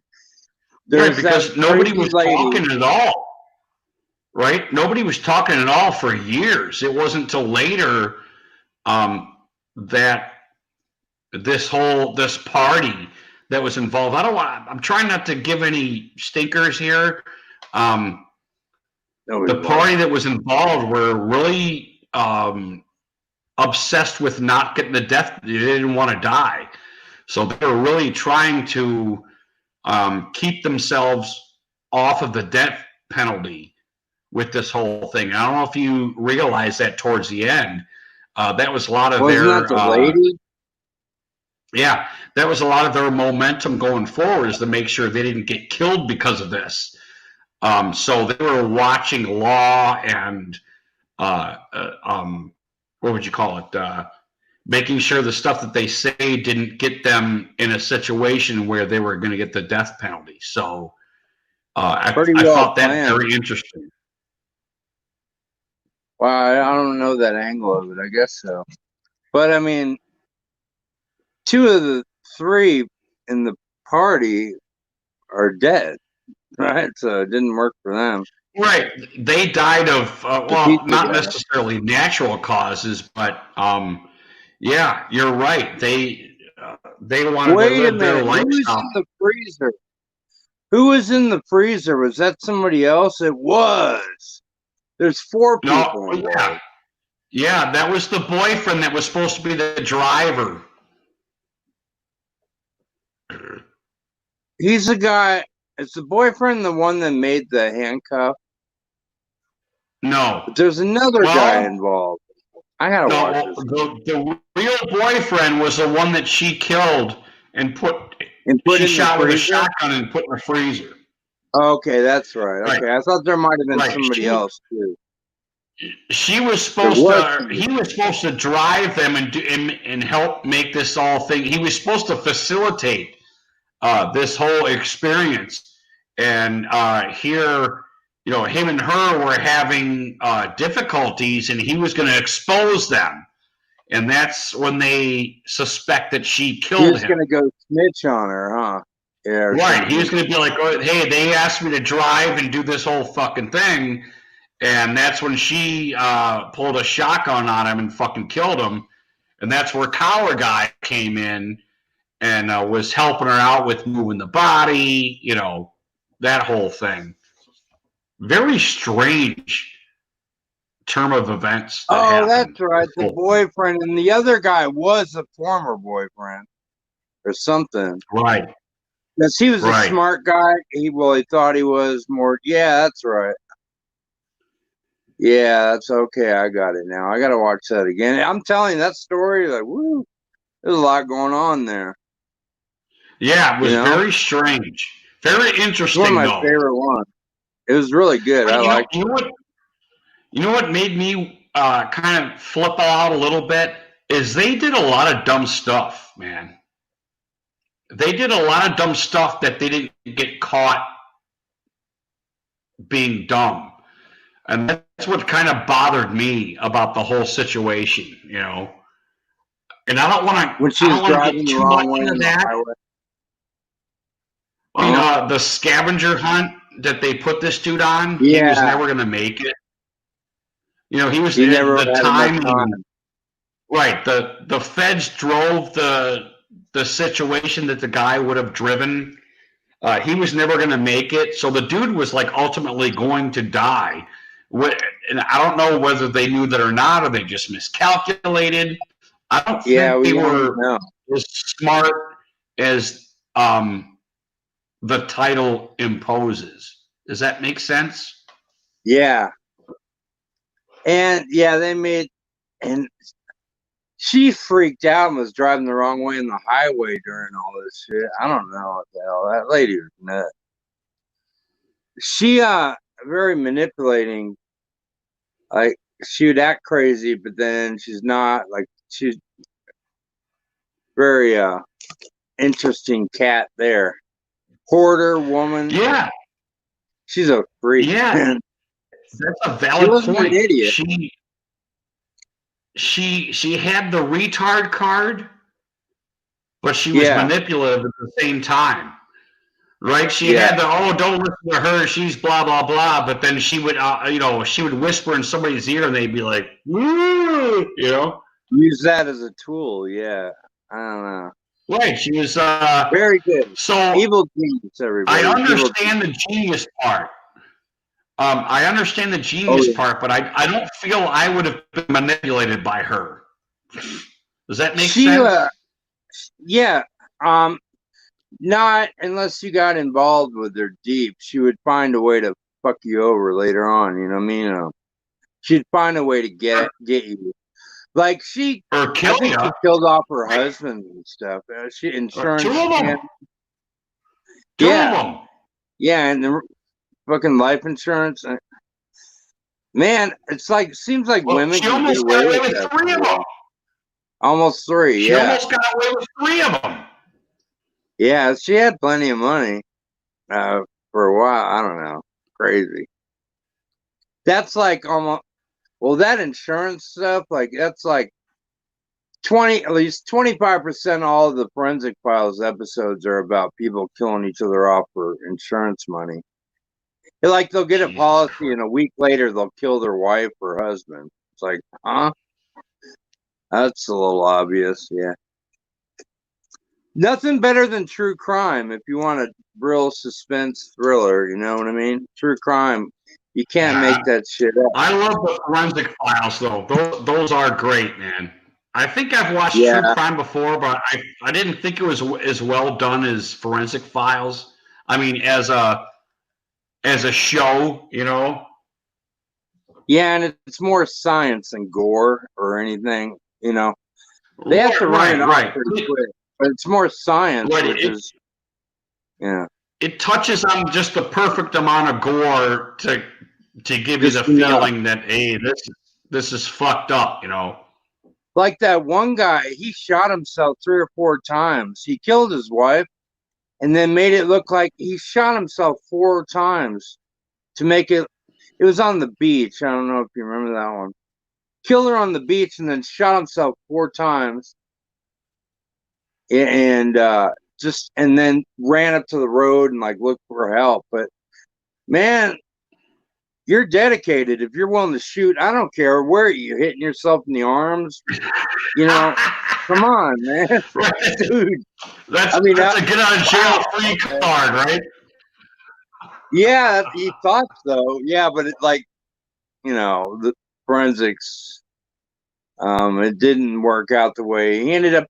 there's because nobody was talking at all. Right? Nobody was talking at all for years. It wasn't until later that this party that was involved. I'm trying not to give any stinkers here. Nobody the party that was involved were really obsessed with not getting the death. They didn't want to die, so they were really trying to keep themselves off of the death penalty with this whole thing. I don't know if you realize that towards the end, that was a lot of Wasn't their that the lady? yeah, that was a lot of their momentum going forward, is to make sure they didn't get killed because of this. So they were watching law and what would you call it? Making sure the stuff that they say didn't get them in a situation where they were going to get the death penalty. So I well thought that planned. very interesting. Well, I don't know that angle of it. I guess so. But I mean, 2 of the 3 in the party are dead, right? So it didn't work for them. Right. They died of, The well, pizza not guy. necessarily natural causes, but yeah, you're right. They wanted to Wait a live their minute. Who was lifestyle. in the freezer? Who was in the freezer? Was that somebody else? It was. There's 4 No, people involved. yeah. Yeah, that was the boyfriend that was supposed to be the driver. He's the guy. Is the boyfriend the one that made the handcuff? No. But there's another guy involved. I gotta No, watch this. the real boyfriend was the one that she killed and put And put she in the shot with a freezer? shotgun and put in the freezer. Okay, that's right. Right. Okay, I thought there might have been Right. somebody else too. She was supposed to. He was supposed to drive them and help make this all thing. He was supposed to facilitate this whole experience. And here, you know, him and her were having difficulties, and he was going to expose them. And that's when they suspect that she killed him. He was going to go snitch on her, huh? Yeah. Right. He was going to be like, oh, hey, they asked me to drive and do this whole fucking thing. And that's when she pulled a shotgun on him and fucking killed him. And that's where Collar Guy came in and was helping her out with moving the body, you know, that whole thing. Very strange term of events. That's right. The boyfriend, and the other guy was a former boyfriend or something. Right. Because he was a smart guy. He thought he was more. Yeah, that's right. Yeah, that's okay. I got it now. I got to watch that again. I'm telling you, that story, like, woo, there's a lot going on there. Yeah, it was very strange. Very interesting, One of my favorite ones. It was really good. I liked it. You know what made me kind of flip out a little bit is they did a lot of dumb stuff, man. They did a lot of dumb stuff that they didn't get caught being dumb. And that's what kind of bothered me about the whole situation, you know. And I don't want to. When she was driving the wrong way on the highway. I mean, the scavenger hunt that they put this dude on, he was never going to make it. You know, he never the time. Right. The feds drove the situation that the guy would have driven. He was never going to make it. So the dude was like ultimately going to die. And I don't know whether they knew that or not, or they just miscalculated. I don't think they were as smart as the title imposes. Does that make sense? Yeah. And and she freaked out and was driving the wrong way on the highway during all this shit. I don't know what the hell. That lady was nuts. She very manipulating. Like, she would act crazy, but then she's not. Like, she's very interesting cat there. Hoarder woman. Yeah. She's a freak. Yeah. That's a valid point. An idiot. She had the retard card, but she was manipulative at the same time. Right? She had the, don't listen to her, she's blah blah blah, but then she would she would whisper in somebody's ear and they'd be like, woo, you know? Use that as a tool, I don't know. Right. She was very good. So evil genius, everybody. I understand the genius part. I understand the genius part, but I don't feel I would have been manipulated by her. Does that make sense? Yeah. Not unless you got involved with her deep. She would find a way to fuck you over later on. You know what I mean? She'd find a way to get you. Like Or kill I think you. she killed off her husband and stuff. She insurance. Two of them. And, Two yeah, of them. yeah, and the fucking life insurance. Man, it's like seems like Well, women she can get almost away got away with with that. 3 of them. Almost 3. She Yeah, almost got away with 3 of them. yeah. She had plenty of money for a while. I don't know. Crazy. That's like almost. Well, that insurance stuff, like that's like at least 25% of all of the Forensic Files episodes are about people killing each other off for insurance money. Like they'll get a Jesus policy Christ. and a week later they'll kill their wife or husband. It's like, huh? That's a little obvious, yeah. Nothing better than true crime if you want a real suspense thriller, you know what I mean? True crime. You can't make that shit up. I love the Forensic Files, though. Those are great, man. I think I've watched Yeah. True Crime before, but I didn't think it was as well done as Forensic Files. I mean, as a show, you know. Yeah, and it's more science than gore or anything, you know. They have to run it off pretty quick, but it's more science, which is, yeah. It touches on just the perfect amount of gore to give you the feeling that, hey, this is fucked up, you know. Like that one guy, he shot himself 3 or 4 times. He killed his wife and then made it look like he shot himself 4 times to make it. It was on the beach. I don't know if you remember that one. Killed her on the beach and then shot himself 4 times. And and then ran up to the road and like looked for help. But man, you're dedicated. If you're willing to shoot, I don't care where you're hitting yourself in the arms. You know, come on, man, dude. That's a get out of jail free card, right? Yeah, he thought so. Yeah, but it like, you know, the forensics, it didn't work out the way he ended up.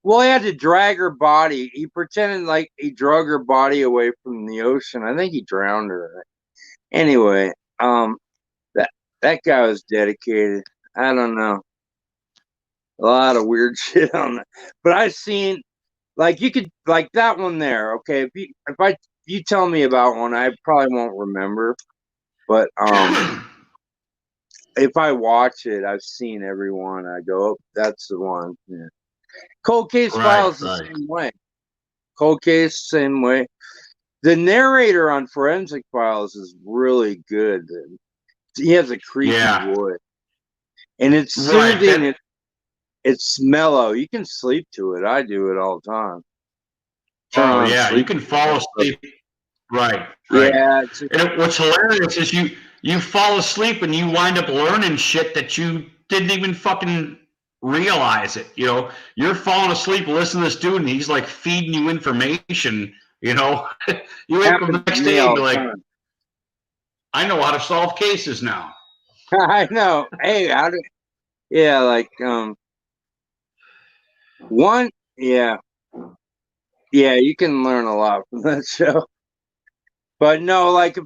Well, he had to drag her body. He pretended like he drug her body away from the ocean. I think he drowned her. Anyway, that guy was dedicated. I don't know. A lot of weird shit on that. But I've seen, like, you could, like that one there. Okay, if you tell me about one, I probably won't remember. But if I watch it, I've seen every one. I go, oh, that's the one. Yeah. Cold Case Files the same way. Cold Case, same way. The narrator on Forensic Files is really good. He has a creepy voice. And it's soothing. It's mellow. You can sleep to it. I do it all the time. You can fall asleep. Right. Yeah. And what's hilarious is you fall asleep and you wind up learning shit that you didn't even fucking realize it. You know, you're falling asleep listening to this dude and he's like feeding you information, you know. You wake up the next day and be like, I know how to solve cases now. I know. Hey, like you can learn a lot from that show. But no, like if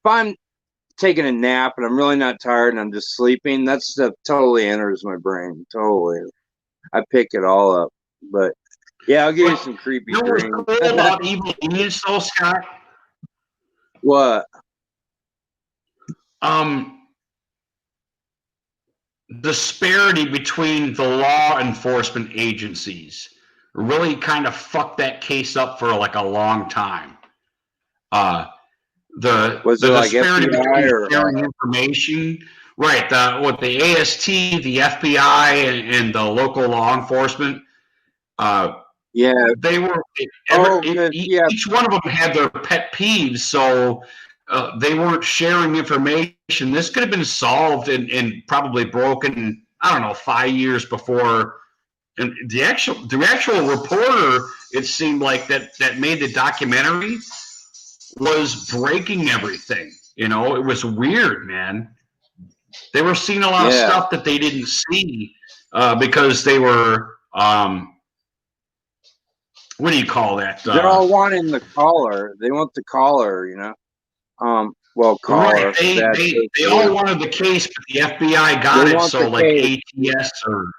I'm taking a nap and I'm really not tired and I'm just sleeping, that stuff totally enters my brain. Totally. I pick it all up. But yeah, I'll give you some creepy dreams. You know what's cool about Evil Genius though, Scott? What? Disparity between the law enforcement agencies really kind of fucked that case up for like a long time. The disparity between sharing information, right? With the AST, the FBI, and the local law enforcement. They were. Each one of them had their pet peeves, so they weren't sharing information. This could have been solved and probably broken, I don't know, 5 years before. And the actual reporter, it seemed like that made the documentary was breaking everything. You know, it was weird, man. They were seeing a lot of Yeah. stuff that they didn't see because they were, what do you call that? They're all wanting the collar. They want the collar, you know. Well, collar. Right. They all wanted the case, but the FBI got They it. want So the like case. ATS or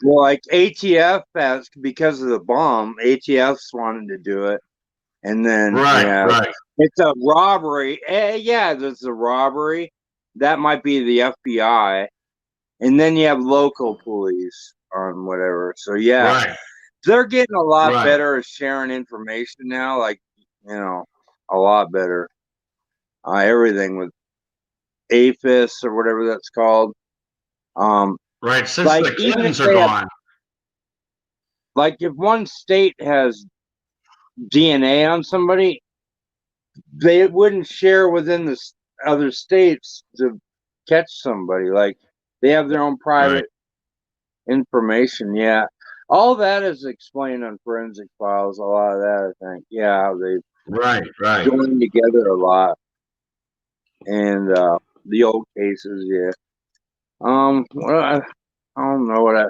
Well, like ATF has, because of the bomb, ATF's wanted to do it. And then, right. it's a robbery. Yeah, there's a robbery. That might be the FBI. And then you have local police on whatever. So, yeah, Right. they're getting a lot Right. better at sharing information now. Like, you know, a lot better. Everything with APHIS or whatever that's called. Right. Since Like, the even if Clintons are they have, gone. like, if one state has DNA on somebody, they wouldn't share within the other states to catch somebody. Like, they have their own private information. Yeah, all that is explained on forensic files. A lot of that, I think. Yeah, how they Right. join together a lot, and the old cases. Yeah. Well, I don't know what I.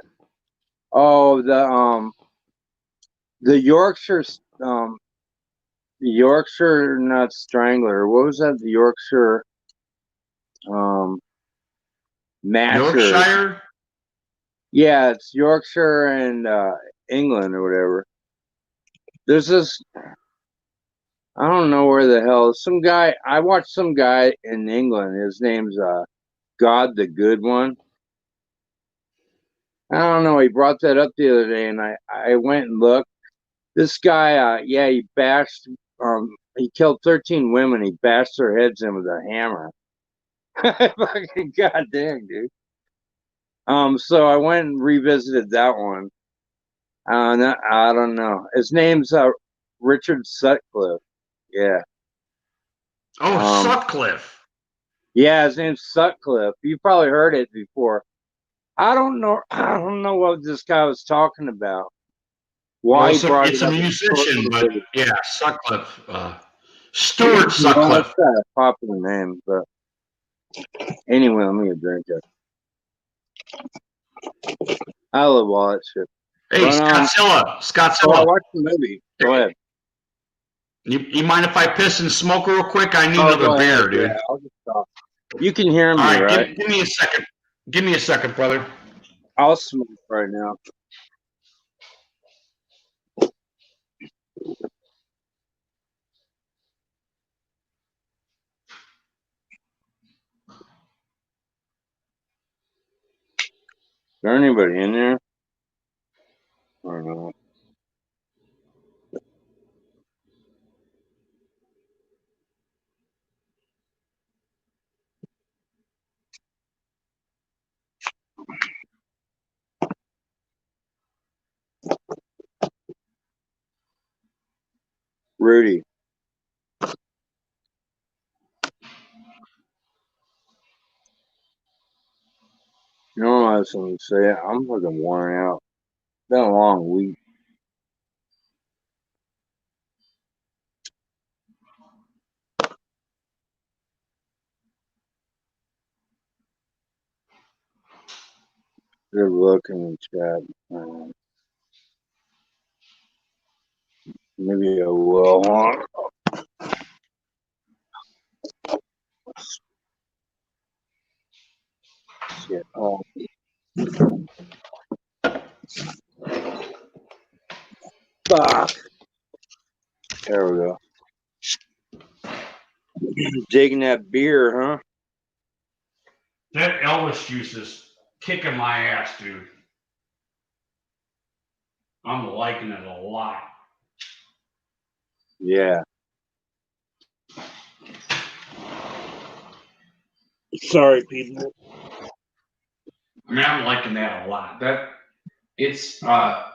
Oh, the Yorkshire not strangler. What was that? The Yorkshire matcher. Yorkshire? Yeah, it's Yorkshire and England or whatever. There's this. I don't know where the hell. Some guy. I watched some guy in England. His name's God the Good One. I don't know. He brought that up the other day, and I went and looked. This guy. Yeah, he bashed. He killed 13 women. He bashed their heads in with a hammer. Fucking goddamn, dude. So I went and revisited that one. I don't know. His name's Richard Sutcliffe. Yeah. Oh, Sutcliffe. Yeah, his name's Sutcliffe. You probably heard it before. I don't know. I don't know what this guy was talking about. Why he brought it's it a up? musician, but yeah, Sutcliffe. Stuart Well, Sutcliffe. it's a popular name, but anyway, let me get a drink. I love all that shit. Hey, But, Scottzilla. oh, I watched the movie. Go ahead. You mind if I piss and smoke real quick? I need Oh, another go ahead. beer, dude. Yeah, I'll just stop. You can hear me, All right, right? give me a second. Give me a second, brother. I'll smoke right now. Is there anybody in there? Or no? Rudy. You know what I was going to say? I'm fucking worn out. Been a long week. Good look in the chat. Maybe I will. Shit. Oh, fuck. There we go. Digging that beer, huh? That Elvis juice is kicking my ass, dude. I'm liking it a lot. Yeah. Sorry, people. I mean, I'm liking that a lot. It's I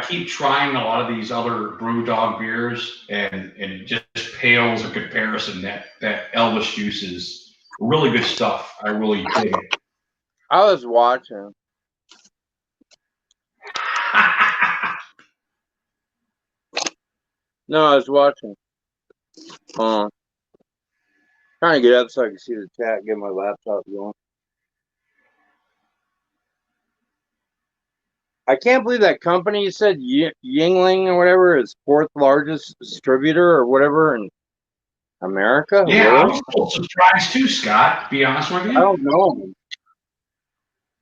keep trying a lot of these other BrewDog beers, and it just pales in comparison. That Elvis juice is really good stuff. I really dig it. I was watching. No, I was watching. Trying to get up so I can see the chat, get my laptop going. I can't believe that company you said Yingling or whatever is fourth largest distributor or whatever in America. Yeah, I Really? was a little surprised too, Scott, to be honest with I you. don't know.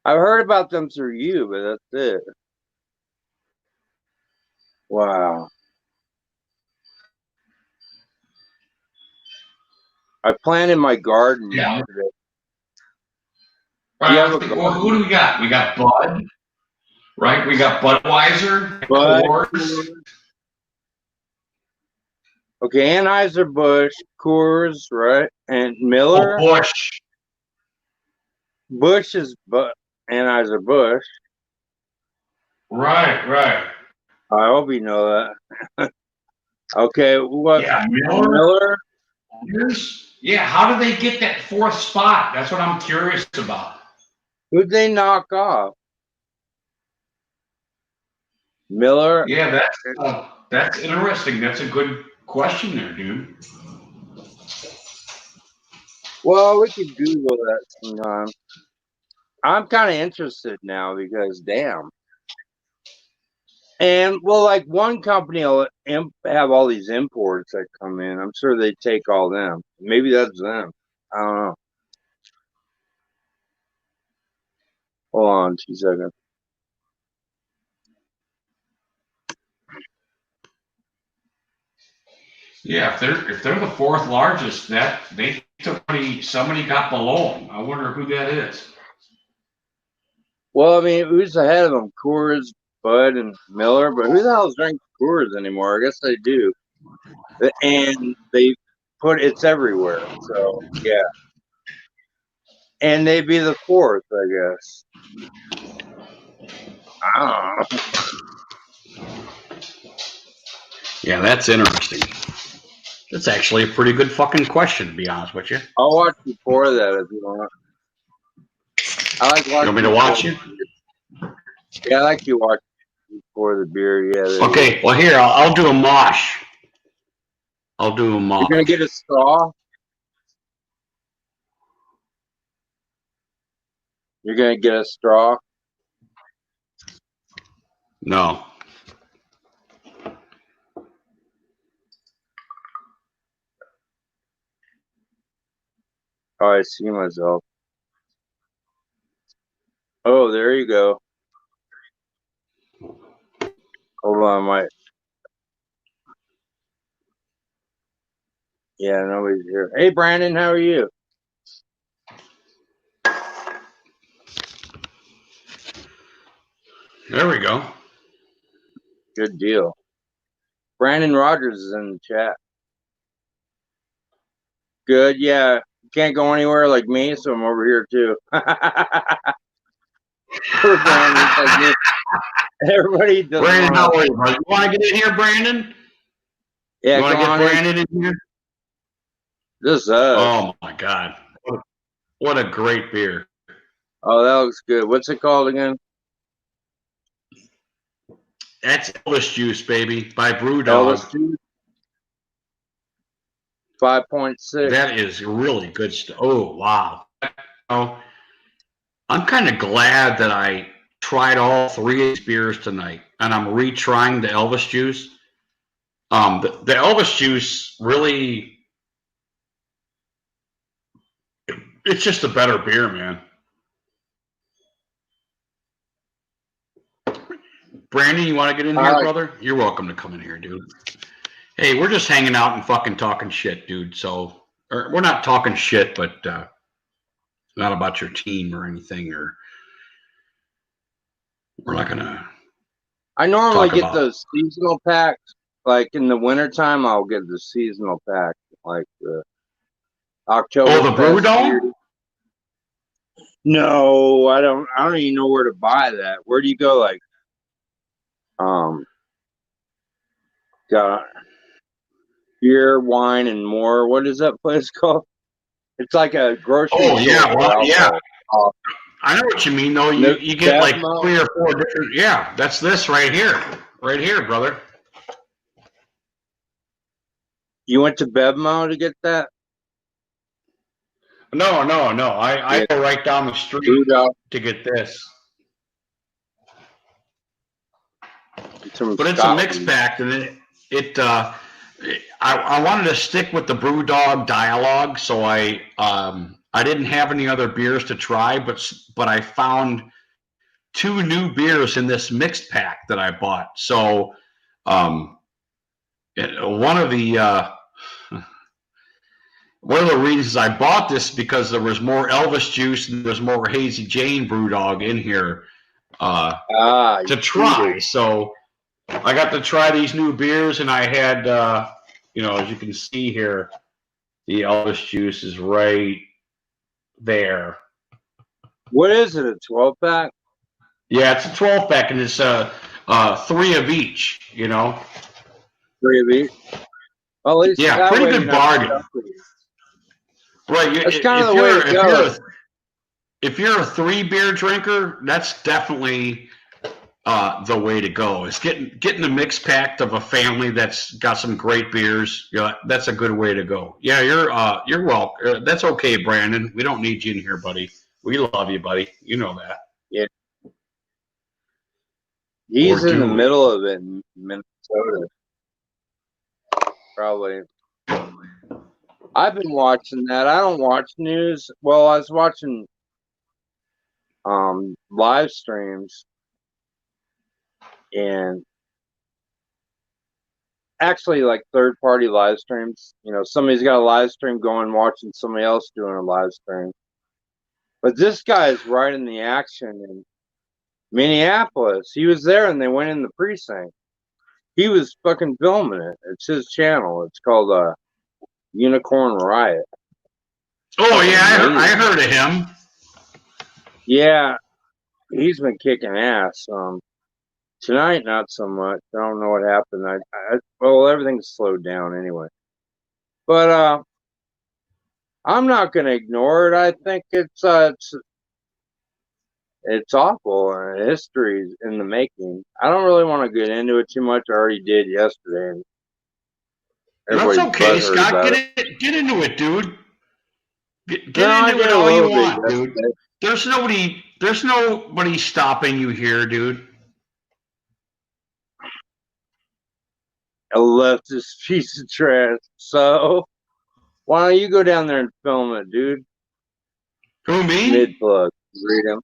I've heard about them through you, but that's it. Wow. I planted my garden Yeah. yesterday. Right, Do you I have was a thinking, well, garden? who do we got? We got Bud, right? We got Budweiser, Bud. Coors. Okay, Anheuser-Busch, Coors, right? And Oh, Miller. Bush. Bush is Anheuser-Busch. Right. I hope you know that. Okay, what? Yeah, Miller. Miller? Yeah, how did they get that fourth spot? That's what I'm curious about. Who'd they knock off? Miller? Yeah, that's interesting. That's a good question there, dude. Well, we could Google that sometime. I'm kind of interested now because damn. And well, like one company will have all these imports that come in. I'm sure they take all them. Maybe that's them. I don't know. Hold on 2 seconds. Yeah, if they're the fourth largest, that they took somebody got below them. I wonder who that is. Well, I mean, who's ahead of them? Coors, Bud, and Miller. But who the hell drinks Coors anymore? I guess they do. And they put it's everywhere. So yeah. And they'd be the fourth, I guess. I don't know. Yeah, that's interesting. That's actually a pretty good fucking question, to be honest with you. I'll watch you pour that if you want. I like watching. You want me to watch you? Yeah, I like you watch you pour the beer. Yeah. Okay, well here I'll do a mosh. I'll do a mosh. You're gonna get a straw. You're gonna get a straw. No. Oh, I see myself. Oh, there you go. Hold on, my. Yeah, nobody's here. Hey, Brandon, how are you? There we go. Good deal. Brandon Rogers is in the chat. Good, yeah. Can't go anywhere like me, so I'm over here too. Poor Brandon. Like me. Everybody does. Brandon, how are you? You want to get in here, Brandon? Yeah, you want to come get on Brandon in here? This Oh my God! What a great beer! Oh, that looks good. What's it called again? That's Elvis Juice, baby, by BrewDog. Elvis Juice. 5.6. That is really good stuff. Oh wow! Oh, I'm kind of glad that I tried all three of these beers tonight, and I'm retrying the Elvis Juice. The Elvis Juice really, it's just a better beer, man. Brandon, you want to get in here, brother? You're welcome to come in here, dude. Hey, we're just hanging out and fucking talking shit, dude. So, or we're not talking shit, but not about your team or anything, or we're not gonna. I normally get those seasonal packs. Like in the wintertime, I'll get the seasonal pack, like the October. Oh, the BrewDog? No, I don't even know where to buy that. Where do you go? Like, got beer, wine, and more. What is that place called? It's like a grocery store. Oh yeah, well, yeah. I know what you mean, though. You get like 3 or 4 different. Yeah, that's this right here, brother. You went to Bevmo to get that? No. I Yeah, go right down the street BREWDOG to get this. from But it's a mixed Scotland. pack, and I wanted to stick with the BrewDog dialogue, so I didn't have any other beers to try, but I found two new beers in this mixed pack that I bought. So um, one of the reasons I bought this because there was more Elvis juice and there was more Hazy Jane BrewDog in here You to try. cheated. So I got to try these new beers, and I had, as you can see here, the Elvis juice is right there. What is it? A 12 pack? Yeah, it's a 12 pack, and it's three of each. 3 of each? Well, at least Yeah, that pretty way you're good not bargain. stuck with it. Right. That's kind of the way to go. If you're a 3 beer drinker, that's definitely the way to go. Is getting a mix pack of a family that's got some great beers. That's a good way to go. Yeah, you're welcome. That's okay, Brandon. We don't need you in here, buddy. We love you, buddy. You know that. Yeah. He's Or in the do we? middle of it in Minnesota. Probably. I've been watching that. I don't watch news. Well, I was watching live streams, and actually like third party live streams. Somebody's got a live stream going, watching somebody else doing a live stream. But this guy is right in the action in Minneapolis. He was there and they went in the precinct. He was fucking filming it. It's his channel. It's called Unicorn Riot. Oh yeah, I Amazing. heard of him. Yeah, he's been kicking ass. Tonight, not so much. I don't know what happened. Well, everything's slowed down anyway. But I'm not going to ignore it. I think it's awful. History's in the making. I don't really want to get into it too much. I already did yesterday, and That's everybody's okay, butthurt Scott. about it. Get into it, dude. Get No, I into did it a all you little bit want, dude. yesterday. There's nobody stopping you here, dude. I left this piece of trash. So why don't you go down there and film it, dude? Who, me? Mid plug. Read them.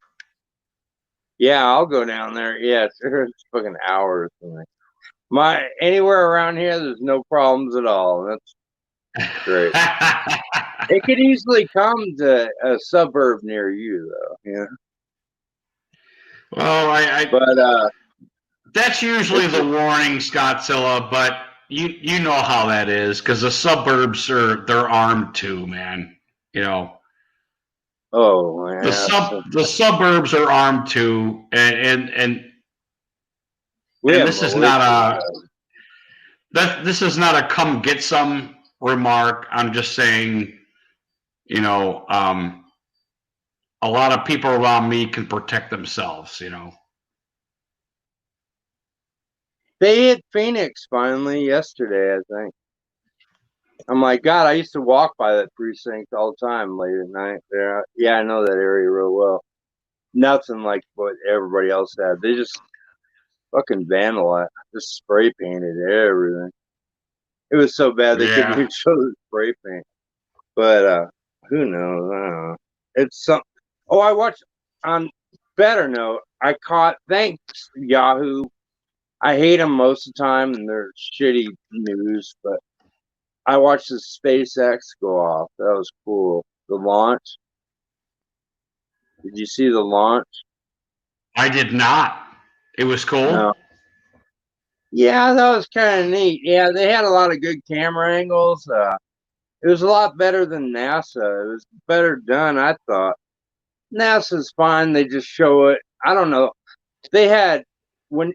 Yeah, I'll go down there. Yeah, it's fucking hours for me. Anywhere around here, there's no problems at all. That's great. It could easily come to a suburb near you, though. Yeah. Well, But that's usually the warning, Scottzilla, but you know how that is because the suburbs they're armed too, man. oh man, the suburbs are armed too, and this is not this is not a come get some remark. I'm just saying, a lot of people around me can protect themselves. they hit Phoenix finally yesterday, I think. I'm like, God, I used to walk by that precinct all the time late at night. There, yeah, I know that area real well. Nothing like what everybody else had. They just fucking vandalized, just spray painted everything. It was so bad they couldn't Yeah. even show the spray paint. But who knows? I don't know. It's some. Oh, I watched on better note. I caught thanks Yahoo. I hate them most of the time, and they're shitty news. But I watched the SpaceX go off. That was cool. The launch. Did you see the launch? I did not. It was cool. No. Yeah, that was kind of neat. Yeah, they had a lot of good camera angles. It was a lot better than NASA. It was better done, I thought. NASA's fine. They just show it. I don't know. They had when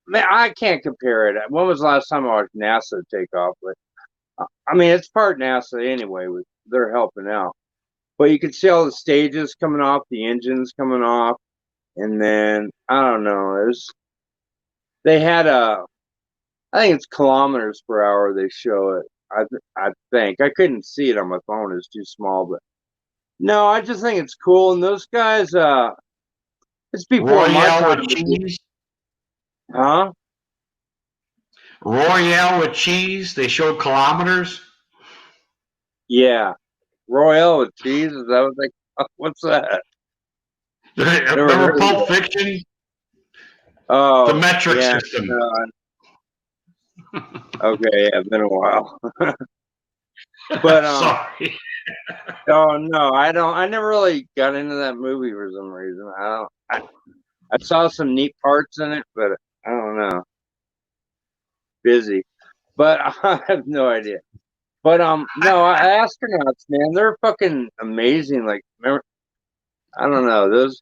man, I can't compare it. When was the last time I watched NASA take off? But I mean, it's part NASA anyway. They're helping out, but you could see all the stages coming off, the engines coming off, and then I don't know. They had I think it's kilometers per hour. They show it. I think I couldn't see it on my phone. It's too small, but No, I just think it's cool. And those guys, it's before my Royale time. with cheese. Huh? Royale with cheese. They showed kilometers. Yeah. Royale with cheese? Is that what they, what's that? Never Remember heard of Pulp that. Fiction? The Oh, metric yeah. system. Okay, yeah, been a while. But Sorry. oh no, I never really got into that movie for some reason. I saw some neat parts in it, but I don't know. Busy. But I have no idea. But no, astronauts, man, they're fucking amazing. Like, remember, I don't know, those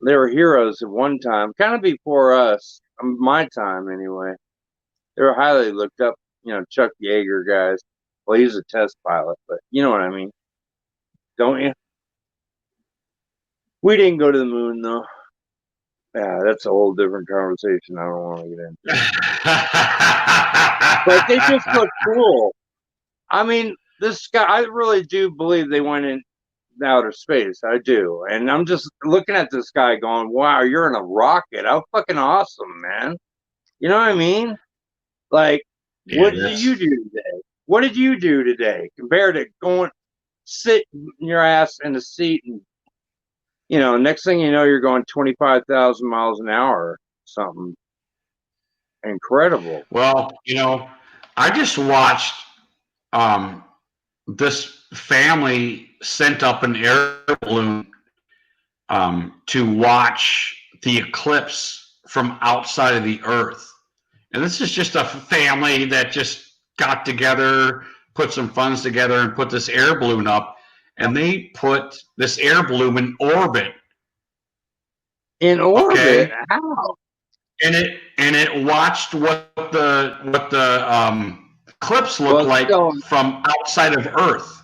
they were heroes at one time, kind of before us, my time anyway. They were highly looked up, Chuck Yeager guys. Well, he's a test pilot, but you know what I mean, don't you? We didn't go to the moon though. Yeah, that's a whole different conversation. I don't want to get into. But they just look cool. I mean, this guy, I really do believe they went in outer space. I do. And I'm just looking at this guy going, wow, you're in a rocket. How fucking awesome, man. You know what I mean? Like, Yeah, what did you do today? What did you do today compared to going, sit your ass in the seat and, next thing you know, you're going 25,000 miles an hour or something. Incredible. Well, I just watched this family sent up an air balloon to watch the eclipse from outside of the Earth. And this is just a family that just got together, put some funds together, and put this air balloon up. And they put this air balloon in orbit. In orbit? Okay? How? And it watched what the eclipse looked like from outside of Earth.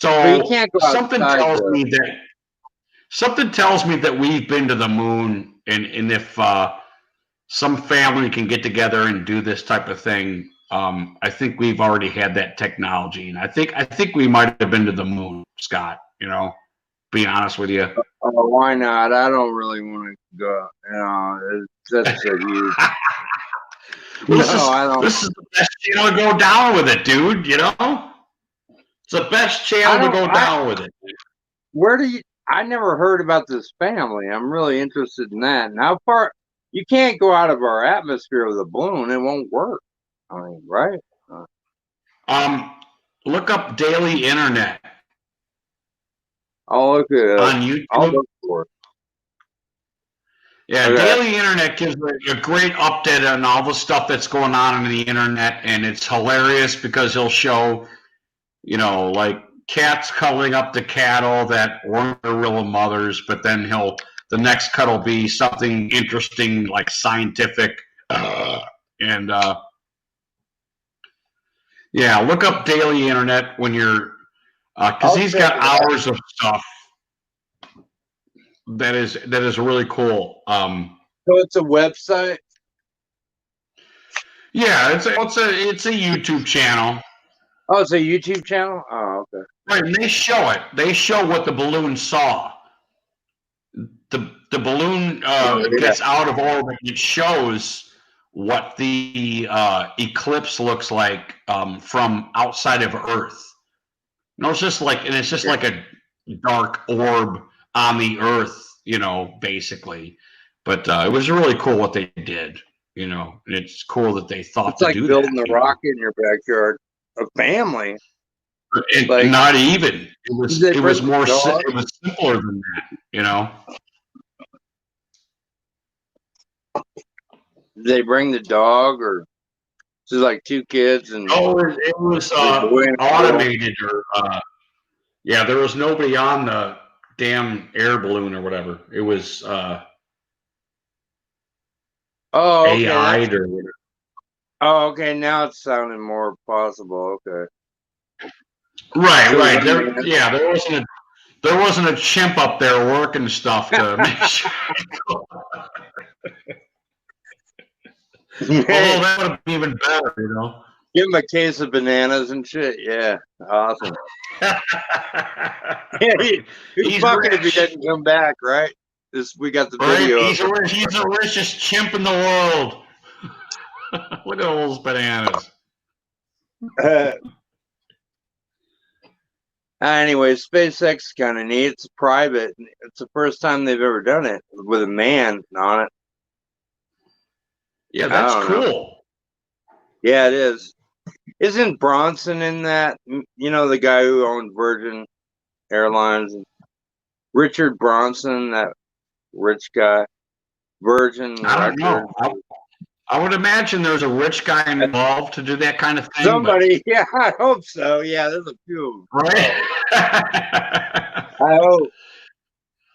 But you So can't go something outside tells me that we've been to the moon, and if some family can get together and do this type of thing, I think we've already had that technology, and I think we might have been to the moon, Scott. Being honest with you. Oh, why not? I don't really want to go. That's a huge. This is the best channel to go down with it, dude. It's the best channel to go down with it. Where do you? I never heard about this family. I'm really interested in that. And how far? You can't go out of our atmosphere with a balloon; it won't work. I mean, right? Look up Daily Internet. I'll look it up. On YouTube. I'll look for it. Yeah, okay. Daily Internet gives a great update on all the stuff that's going on the internet, and it's hilarious because he'll show, like cats cuddling up to cattle that weren't their real mothers, but then the next cut will be something interesting like scientific, and yeah, look up Daily Internet when you're, because he's got hours of stuff. That is really cool. So it's a website. Yeah, it's a YouTube channel. Oh, it's a YouTube channel. Oh, okay. Right, and they show it. They show what the balloon saw. The balloon gets out of orbit. It shows what the eclipse looks like from outside of Earth. It's just like a dark orb on the Earth. Basically. But it was really cool what they did. It's cool that they thought it's to like do building that, a rocket in your backyard. A family. Not even. It was more. It was simpler than that. Did they bring the dog, or just like two kids and? Oh, it was automated, or yeah, there was nobody on the damn air balloon or whatever. It was okay, AI'd or whatever. Oh, okay. Now it's sounding more possible. Okay. Right. There wasn't a chimp up there working stuff to make sure. Although that would have been even better, Give him a case of bananas and shit. Yeah, awesome. Yeah, he's He's fucking if he rich. doesn't come back, right? We got the Right? video. He's the richest chimp in the world. Look at all those bananas. Anyway, SpaceX is kind of neat. It's private. It's the first time they've ever done it with a man on it. Yeah, that's I don't know. cool. Yeah, it is. Isn't Bronson in that? You know, the guy who owned Virgin Airlines? Richard Bronson, that rich guy. Virgin I don't Records. know. I would imagine there's a rich guy involved to do that kind of thing. Somebody, yeah, I hope so. Yeah, there's a few. Right? I hope.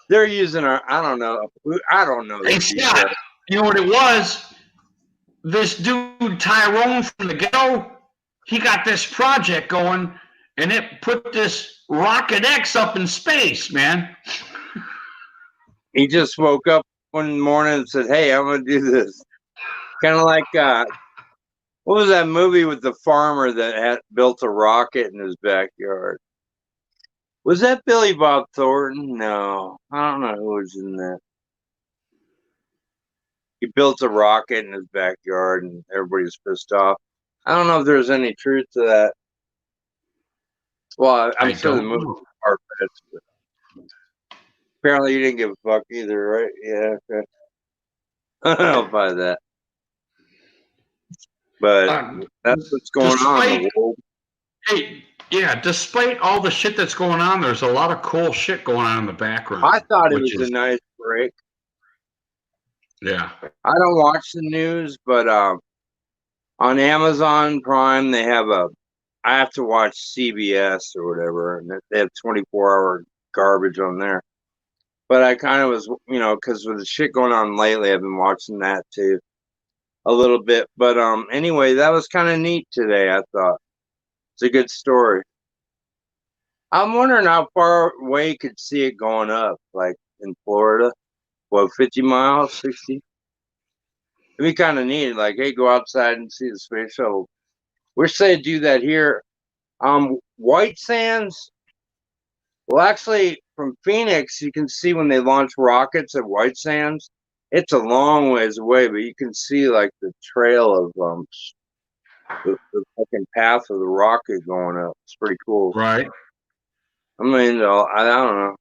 They're using our, I don't know. Hey, Scott, you know what it was? This dude, Tyrone from the ghetto, he got this project going, and it put this Rocket X up in space, man. He just woke up one morning and said, hey, I'm going to do this. Kind of like, what was that movie with the farmer that had built a rocket in his backyard? Was that Billy Bob Thornton? No, I don't know who was in that. He built a rocket in his backyard and everybody's pissed off. I don't know if there's any truth to that. Well, I'm sure the movie was far-fetched. Apparently you didn't give a fuck either, right? Yeah, okay. I'll buy that. But that's what's going on in the world. Hey, yeah, despite all the shit that's going on, there's a lot of cool shit going on in the background. I thought it was a nice break. Yeah. I don't watch the news, but on Amazon Prime they have I have to watch CBS or whatever, and they have 24-hour garbage on there. But I kind of was, because with the shit going on lately, I've been watching that too a little bit. But anyway, that was kind of neat today, I thought. It's a good story. I'm wondering how far away you could see it going up, like in Florida. What, 50 miles, 60? It'd be kind of neat. Like, hey, go outside and see the space shuttle. Wish they'd do that here. White Sands. Well, actually, from Phoenix, you can see when they launch rockets at White Sands. It's a long ways away, but you can see like the trail of the fucking path of the rocket going up. It's pretty cool. Right. I mean, I don't know.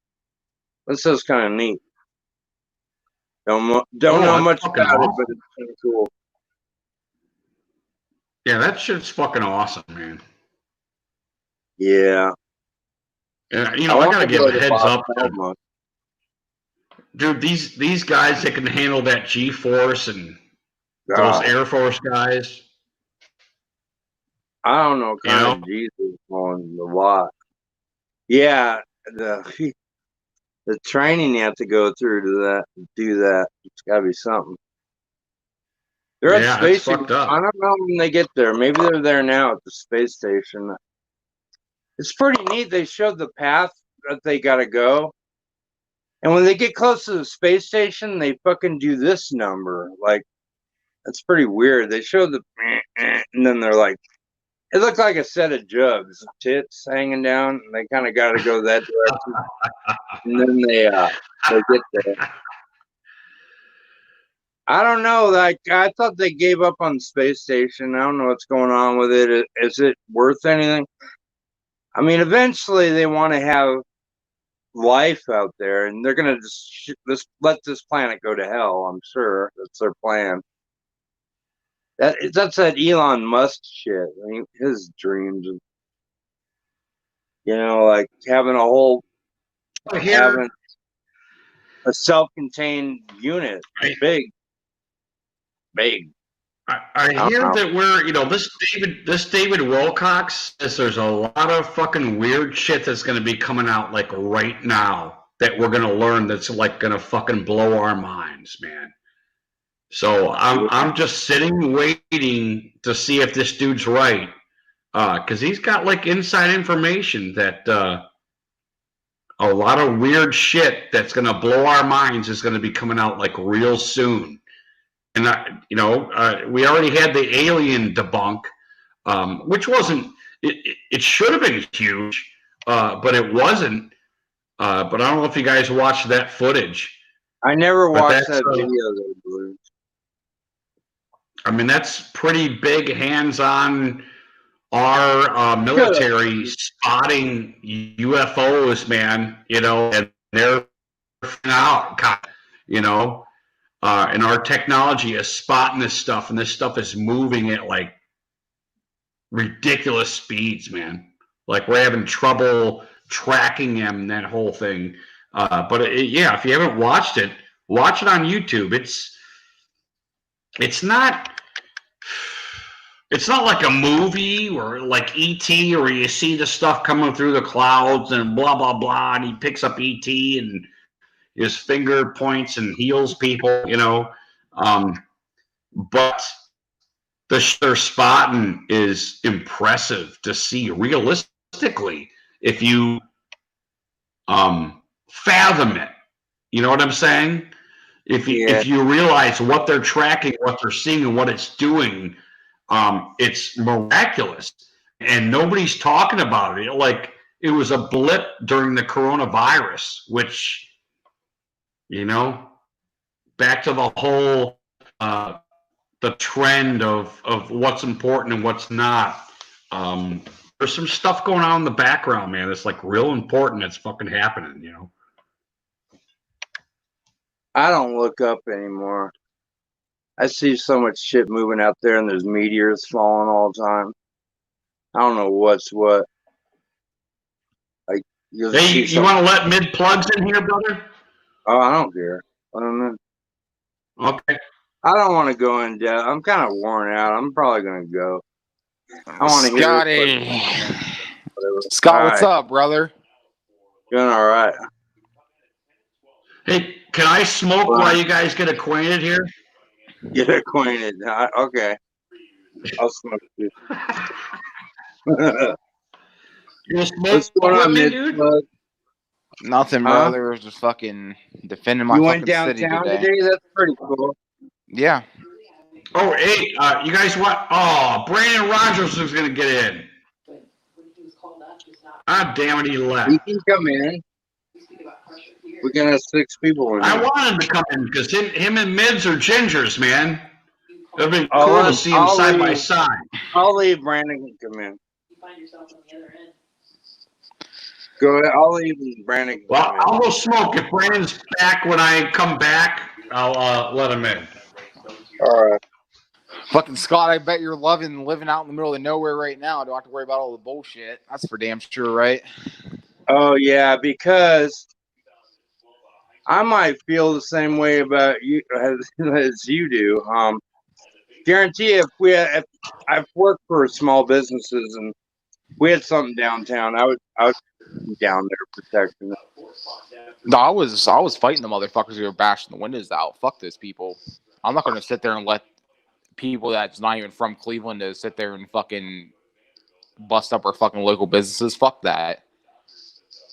This is kind of neat. Don't know much about it, but it's kind of cool. Yeah, that shit's fucking awesome, man. Yeah. Yeah, I gotta give a heads up. Dude, these guys that can handle that G-force and those Air Force guys. I don't know, kind of Jesus on the lot. Yeah, the training you have to go through to do that. It's got to be something. They're at space. I don't know when they get there. Maybe they're there now at the space station. It's pretty neat. They showed the path that they got to go. And when they get close to the space station, they fucking do this number. Like, that's pretty weird. They show the, and then they're like, it looked like a set of jugs, tits hanging down. And they kind of got to go that direction. And then they get there. I don't know. Like, I thought they gave up on the space station. I don't know what's going on with it. Is it worth anything? I mean, eventually they want to have life out there, and they're gonna just let this planet go to hell. I'm sure that's their plan. That's that Elon Musk shit. I mean, his dreams, like having having a self-contained unit, big. I hear that this David Wilcox says there's a lot of fucking weird shit that's going to be coming out like right now that we're going to learn that's like going to fucking blow our minds, man. So I'm just sitting waiting to see if this dude's right, because he's got like inside information that a lot of weird shit that's going to blow our minds is going to be coming out like real soon. And we already had the alien debunk. which wasn't. It should have been huge, but it wasn't. But I don't know if you guys watched that footage. I never But watched that's, that video though, Blue. I mean, that's pretty big hands-on. Our military spotting UFOs, man. You know, and they're out. You know, and our technology is spotting this stuff, and this stuff is moving at like ridiculous speeds, man. Like we're having trouble tracking them, that whole thing. But yeah, if you haven't watched it, watch it on YouTube. It's not like a movie or like E.T. where you see the stuff coming through the clouds and blah blah blah, and he picks up E.T. and his finger points and heals people, you know. But their spotting is impressive to see realistically if you fathom it. You know what I'm saying? If you realize what they're tracking, what they're seeing, and what it's doing, it's miraculous. And nobody's talking about it. Like it was a blip during the coronavirus, which, you know, back to the whole the trend of what's important and what's not. There's some stuff going on in the background, man. It's like real important. It's fucking happening, you know. I don't look up anymore. I see so much shit moving out there, and there's meteors falling all the time. I don't know what's what. Like Hey, you want to let mid plugs in here, brother? Oh, I don't care. I don't know. Okay. I don't want to go in depth. I'm kind of worn out. I'm probably gonna go. I want to hear Scott, what's up, brother? Doing all right. Hey, can I smoke while you guys get acquainted here? Get acquainted. Okay. I'll smoke too. You smoke What's going on, me, dude? Nothing, brother. Just fucking defending my fucking city today. That's pretty cool. Yeah. Oh, hey, you guys want? Oh, Brandon Rogers was gonna get in. Ah, damn it, he left. He can come in. We're gonna have 6 people in. I want him to come in because him and Mids are gingers, man. It'd be cool to see them side by side. I'll leave. Brandon can come in. Go ahead. I'll leave. Brandon can Well, come in. I'll go smoke. If Brandon's back when I come back, I'll let him in. All right. Fucking Scott, I bet you're loving living out in the middle of nowhere right now. Don't have to worry about all the bullshit. That's for damn sure, right? Oh yeah, because I might feel the same way about you as you do. Guarantee if I've worked for small businesses and we had something downtown, I would be down there protecting it. No, I was fighting the motherfuckers who were bashing the windows out. Fuck those people. I'm not gonna sit there and let people that's not even from Cleveland to sit there and fucking bust up our fucking local businesses. Fuck that.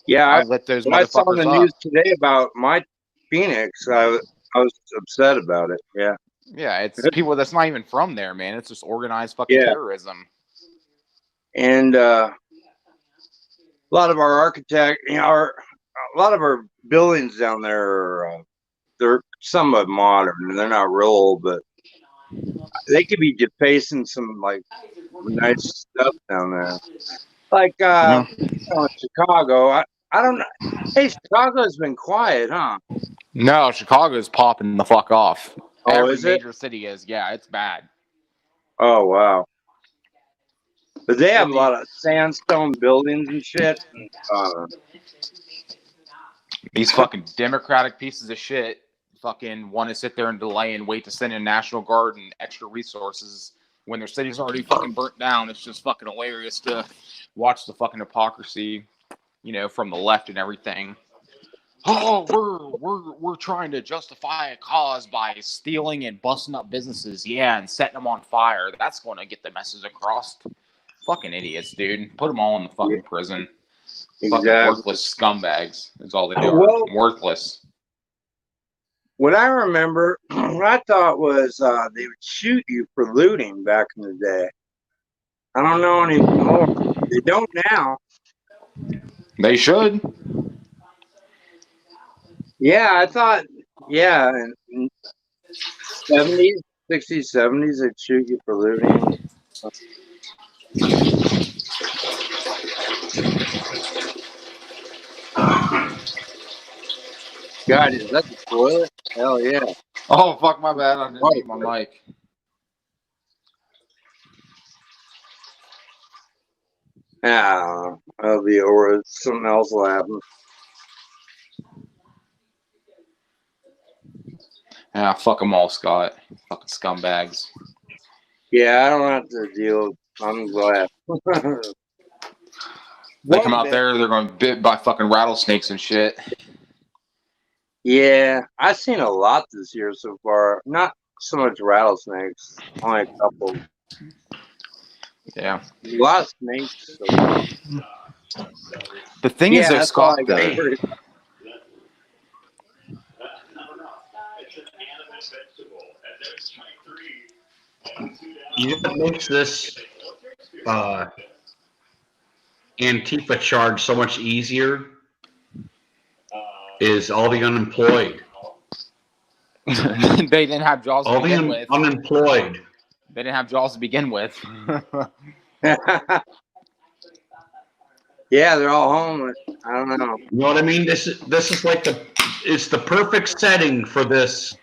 Yeah, I let those motherfuckers I saw on the up. news today about my Phoenix. I was upset about it. Yeah. Yeah, it's people that's not even from there, man. It's just organized fucking terrorism. And a lot of our a lot of our buildings down there are they're somewhat modern. They're not real old, but they could be defacing some like nice stuff down there. Like in Chicago, I don't know. Hey, Chicago's been quiet, huh? No, Chicago's popping the fuck off. Oh, Every is it? major city is. Yeah, it's bad. Oh wow. But they have a lot of sandstone buildings and shit. These fucking Democratic pieces of shit fucking want to sit there and delay and wait to send in National Guard and extra resources when their city's already fucking burnt down. It's just fucking hilarious to watch the fucking hypocrisy, you know, from the left and everything. Oh, we're trying to justify a cause by stealing and busting up businesses, yeah, and setting them on fire. That's going to get the message across. Fucking idiots, dude. Put them all in the fucking prison. Exactly. Fucking worthless scumbags is all they do. Well, worthless. What I remember, what I thought was they would shoot you for looting back in the day. I don't know anymore. They don't now. They should. Yeah, I thought. Yeah, in 70s, 60s, 70s, they'd shoot you for looting. God, is that the toilet? Hell yeah. Oh, fuck, my bad. I didn't mute my mic. Yeah, that'll be over. Something else will happen. Yeah, fuck them all, Scott. Fucking scumbags. Yeah, I don't have to deal. I'm glad. They come out there, they're going to bit by fucking rattlesnakes and shit. Yeah, I've seen a lot this year so far. Not so much rattlesnakes, only a couple. Yeah. A lot of snakes. So. The thing is, though, that's Scott, all I got though, worried you know what makes this Antifa charge so much easier is all the unemployed. they didn't have jobs to All begin the with. unemployed. They didn't have jobs to begin with. Yeah, they're all homeless. I don't know. You know what I mean? This is like it's the perfect setting for this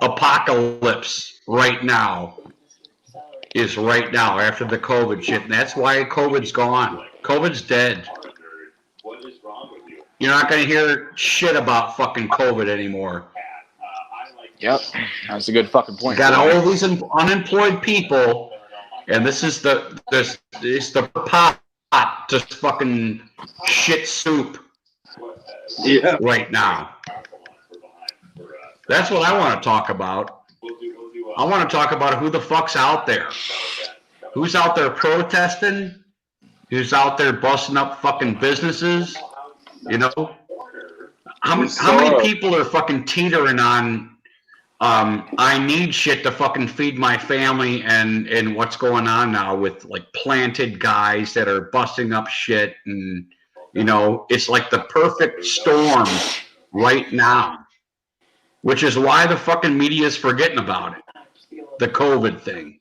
apocalypse right now. Is right now after the COVID shit. And that's why COVID's gone. COVID's dead. You're not going to hear shit about fucking COVID anymore. Yep, that's a good fucking point. You got all these unemployed people, and this is the pot to fucking shit soup. Yeah. Right now. That's what I want to talk about. I want to talk about who the fuck's out there. Who's out there protesting? Who's out there busting up fucking businesses? You know? How many people are fucking teetering on I need shit to fucking feed my family and what's going on now with like planted guys that are busting up shit, and you know, it's like the perfect storm right now. Which is why the fucking media is forgetting about it. The COVID thing.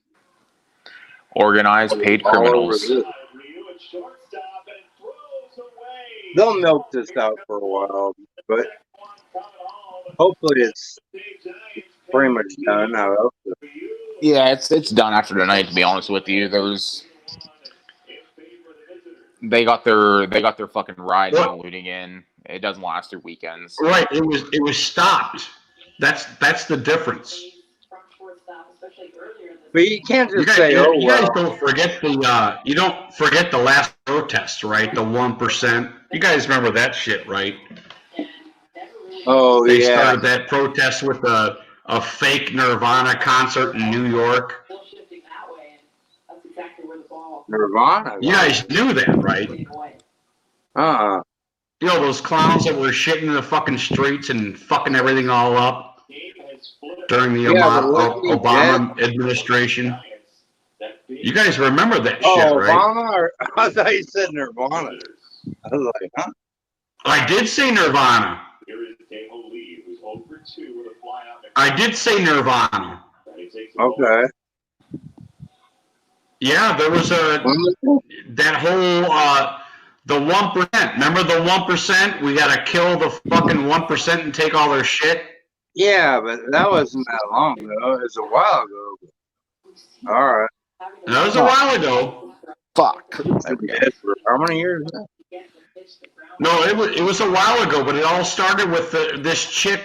Organized paid criminals. They'll milk this out for a while, but hopefully it's pretty much done now. Yeah, it's done after tonight. To be honest with you, they got their fucking rioting and looting in. It doesn't last through weekends. Right. It was stopped. That's the difference. But you can't just you guys don't forget the last protests, right? The 1%. You guys remember that shit, right? Oh, they started that protest with a fake Nirvana concert in New York. Nirvana? You guys knew that, right? You know, those clowns that were shitting in the fucking streets and fucking everything all up during the Obama administration. You guys remember that shit, right? Obama? Or, I thought you said Nirvana. I was like, huh? I did say Nirvana. I did say Nirvana. Okay. Yeah, there was that whole the 1%. Remember the 1%? We gotta kill the fucking 1% and take all their shit. Yeah, but that wasn't that long ago. It was a while ago. All right. That was a while ago. Fuck. How many years now? No, it was a while ago, but it all started with this chick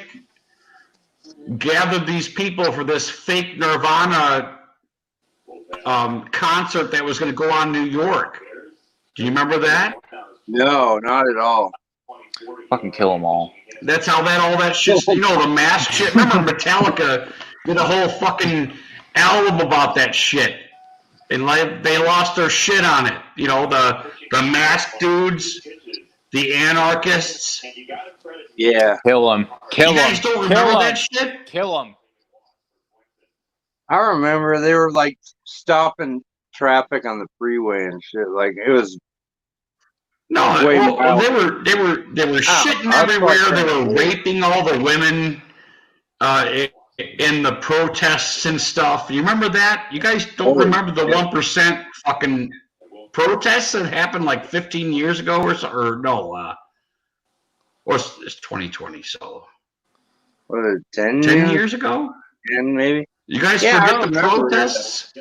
gathered these people for this fake Nirvana concert that was going to go on in New York. Do you remember that? No, not at all. Fucking kill them all. That's how all that shit, you know, the mask shit. Remember Metallica did a whole fucking album about that shit. And like they lost their shit on it. You know, the mask dudes, the anarchists. Yeah. Kill them. Kill them. You guys don't remember that shit? Kill them. I remember they were like stopping traffic on the freeway and shit. Like it was No, way well, mild. they were shitting I everywhere. fucked They up. were raping all the women in the protests and stuff. You remember that? You guys don't remember the 1% fucking protests that happened like 15 years ago or no? Or it's 2020, so What is it, 10 10 years? years ago? 10 maybe? You guys Yeah, I forget the remember. protests?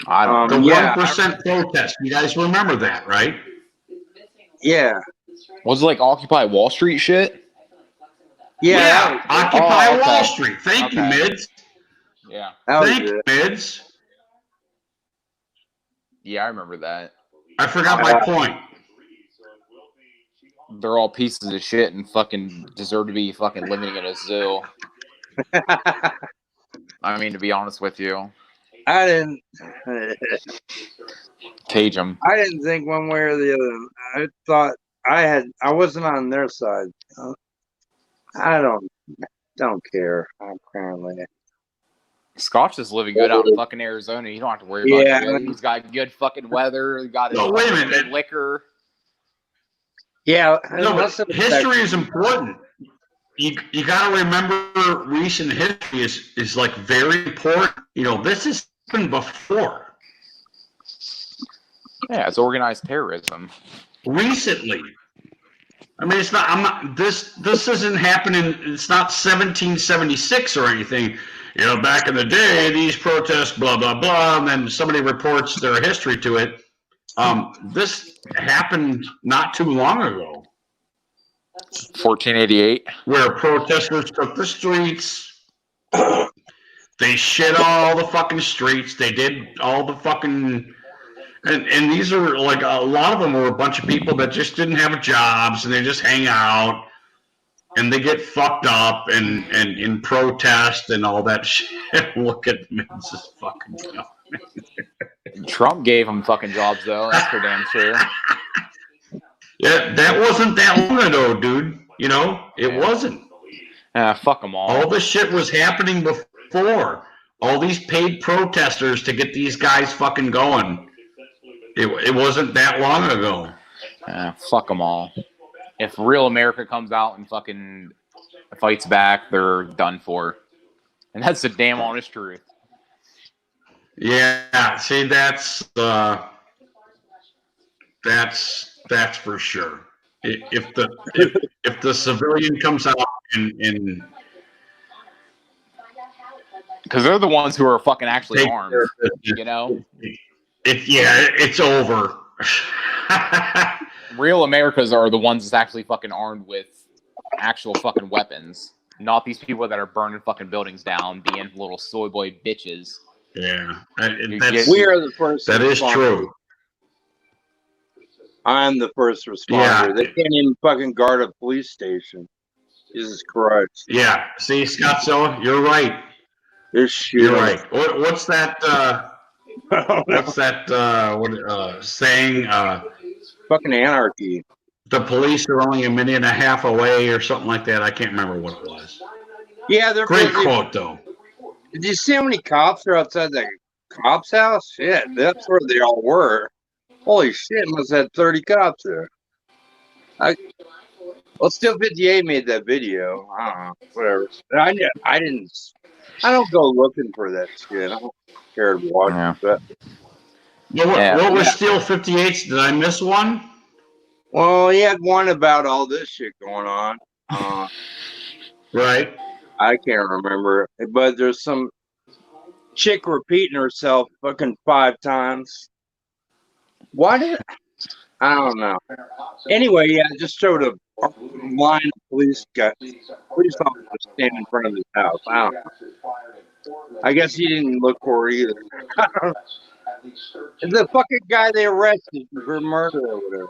I don't The know. Yeah, 1% protest. You guys remember that, right? yeah. Was it like Occupy Wall Street shit? Yeah, Yeah, Occupy Oh, okay. Wall Street. Thank you, Okay. Mids. Yeah. that was Thank it. you, Mids. Yeah, I remember that. I forgot my point. They're all pieces of shit and fucking deserve to be fucking living in a zoo. I mean, to be honest with you. I didn't Cage them. I didn't think one way or the other. I thought I wasn't on their side. I don't care apparently. Scott's just living good out in fucking Arizona. You don't have to worry about Yeah. shit. He's got good fucking weather. He got his No, wait a fucking minute. good liquor. Yeah, No, unless but it's history is important. You got to remember recent history is like very important. You know, this has happened before. Yeah, it's organized terrorism. Recently. I mean, it's not. I'm not. This isn't happening. It's not 1776 or anything. You know, back in the day, these protests, blah blah blah, and then somebody reports their history to it. This happened not too long ago, 1488. where protesters took the streets. They shit all the fucking streets. They did all the fucking. And these are like a lot of them were a bunch of people that just didn't have jobs and they just hang out and they get fucked up and in protest and all that shit. Look at Mrs. fucking Trump. Trump gave him fucking jobs, though. That's for damn sure. Yeah, that wasn't that long ago, dude. You know, it wasn't. Fuck them all. All this shit was happening before. All these paid protesters to get these guys fucking going. It wasn't that long ago. Fuck them all. If real America comes out and fucking fights back, they're done for. And that's the damn honest truth. Yeah, see, that's for sure. If the civilian comes out and because they're the ones who are fucking actually take armed, you know? It's over. Real Americas are the ones that's actually fucking armed with actual fucking weapons. Not these people that are burning fucking buildings down, being little soy boy bitches. Yeah, we are the first. That is true. I'm the first responder. Yeah. They can't even fucking guard a police station. Jesus Christ. Yeah. See, Scott, so you're right. You're right. What's that? What's that? Saying? Fucking anarchy. The police are only a minute and a half away, or something like that. I can't remember what it was. Yeah, they're Great busy. quote, though. Did you see how many cops are outside the cops' house? Shit, that's where they all were. Holy shit, must have had 30 cops there. Steel 58 made that video. I don't know, whatever. I don't go looking for that shit. I don't care to watch it. But What was Steel 58's? Did I miss one? well, he had one about all this shit going on. Right. I can't remember, but there's some chick repeating herself fucking 5 times. Why did I don't know. Anyway, yeah, I just showed a line of police officers standing in front of his house. I don't know. I guess he didn't look for it either. The fucking guy they arrested for murder or whatever.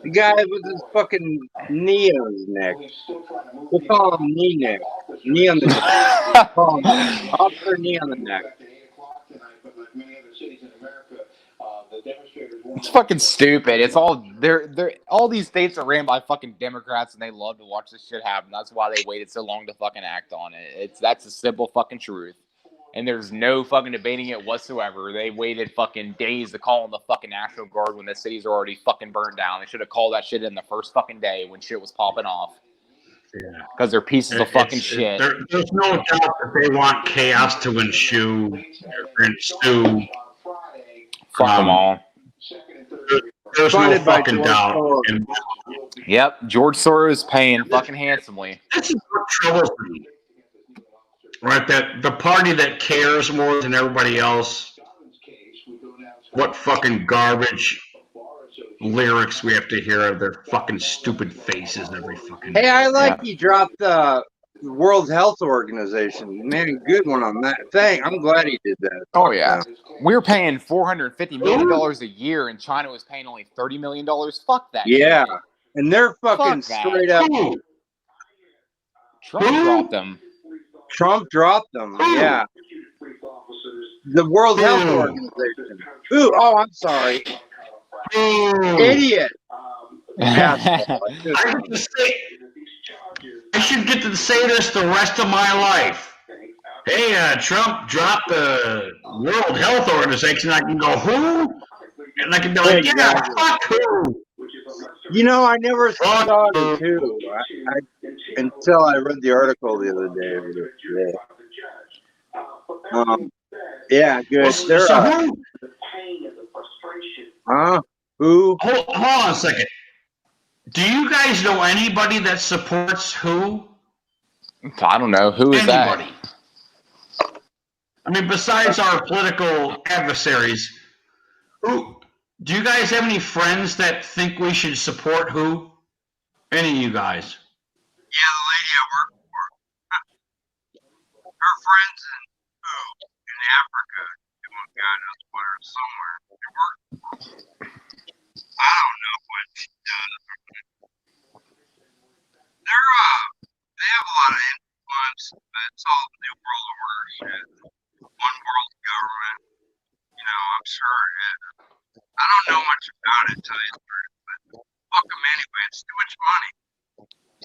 The guy with his fucking knee on his neck. We'll call him knee neck. Knee on the neck. Officer knee on the neck. It's fucking stupid. It's all they're all these states are ran by fucking Democrats, and they love to watch this shit happen. That's why they waited so long to fucking act on it. That's a simple fucking truth. And there's no fucking debating it whatsoever. They waited fucking days to call in the fucking National Guard when the cities are already fucking burned down. They should have called that shit in the first fucking day when shit was popping off. Yeah. Because they're pieces of fucking shit. There's no doubt that they want chaos to ensue. Fuck them all. There's no Funded by fucking George doubt. Soros. And Yep, George Soros is paying fucking handsomely. this is what troubles me. Right, that the party that cares more than everybody else, what fucking garbage lyrics we have to hear of their fucking stupid faces every fucking day. Hey, I like you dropped the World Health Organization. Man, good one on that thing. I'm glad he did that. Oh yeah, we're paying $450 million a year, and China was paying only $30 million. Fuck that. Yeah, shit. and they're fucking Fuck that. straight up. Trump dropped them. Trump dropped them. Yeah, the World Health Organization. Ooh, oh, I'm sorry, idiot. Asshole. I should get to say this the rest of my life. Hey, Trump dropped the World Health Organization. I can go, who? And I can be like, yeah, fuck who? You know, I never saw it too. Until I read the article the other day. Yeah, good. They're who? Hold on a second. Do you guys know anybody that supports who? I don't know. Who is Anybody. that? I mean, besides our political adversaries, who? Do you guys have any friends that think we should support who? Any of you guys? Yeah, the lady I work for. Her friends in Africa, doing God knows what, or somewhere. I don't know what she does. They have a lot of influence. It's all the New World Order shit. One world government. You know, I'm sure I don't know much about it, to tell you the truth, but fuck them anyway. It's too much money.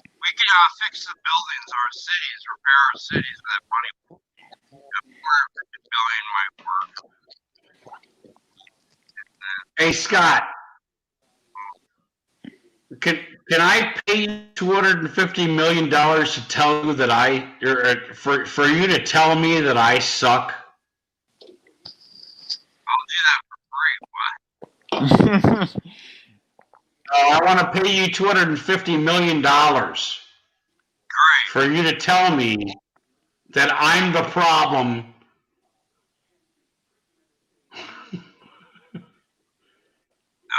We can fix the buildings, our cities, repair our cities with that money. $450 billion might work. Hey, Scott. Can I pay $250 million to tell you that for you to tell me that I suck? I'll do that for free. What? I want to pay you $250 million for you to tell me that I'm the problem.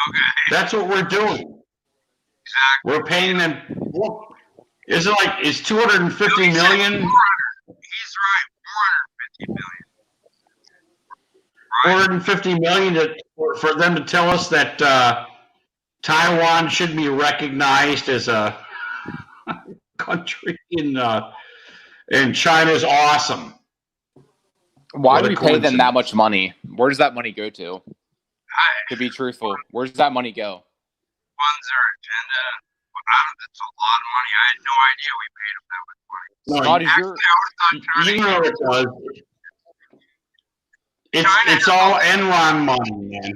Okay. That's what we're doing. Exactly. We're paying them. Is it like, is $250 million? He's right. $450 million. Right. $450 million for them to tell us that Taiwan should be recognized as a country and China's awesome. Why do we pay them that much money? Where does that money go to? To be truthful, where does that money go? Funds their agenda. It's a lot of money. I had no idea we paid them that much money. Scott, you know it does. It's all Enron money, man.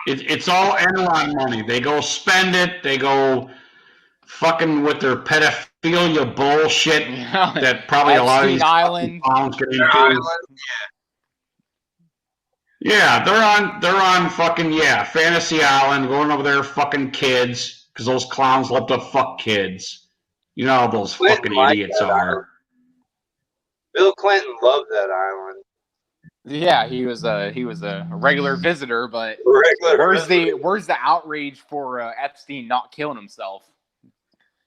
It's all Enron money. They go spend it. They go fucking with their pedophilia bullshit that probably a lot of these clowns get into. Yeah, they're on fucking Fantasy Island, going over there fucking kids because those clowns love to fuck kids. You know how those fucking idiots are. Bill Clinton loved that island. Yeah, he was a regular visitor, but where's the outrage for Epstein not killing himself?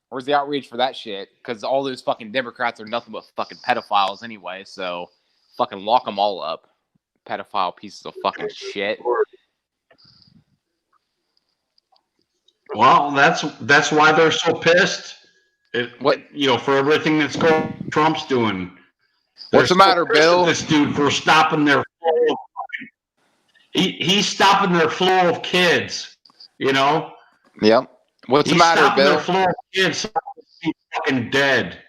Where's the outrage for that shit? Because all those fucking Democrats are nothing but fucking pedophiles anyway, so fucking lock them all up. Pedophile pieces of fucking shit. Well, that's why they're so pissed. For everything that's Trump's doing. What's the matter, Bill? This dude for stopping their flow. He's stopping their flow of kids. You know. Yep. What's the He's matter, stopping their Bill? flow of kids. So he's fucking dead.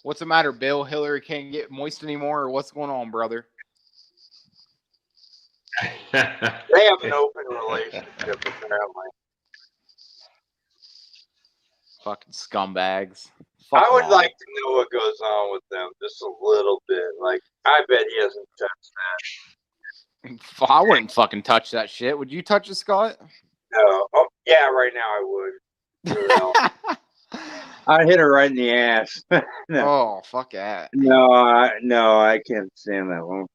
What's the matter, Bill? Hillary can't get moist anymore, or what's going on, brother? They have an open relationship, apparently. Fucking scumbags. I Fuck would them like all. to know what goes on with them just a little bit. Like, I bet he hasn't touched I wouldn't fucking touch that shit. Would you touch it, Scott? No. Oh, yeah, right now I would. Well, I hit her right in the ass. No, Oh, fuck that. no, I can't stand that one.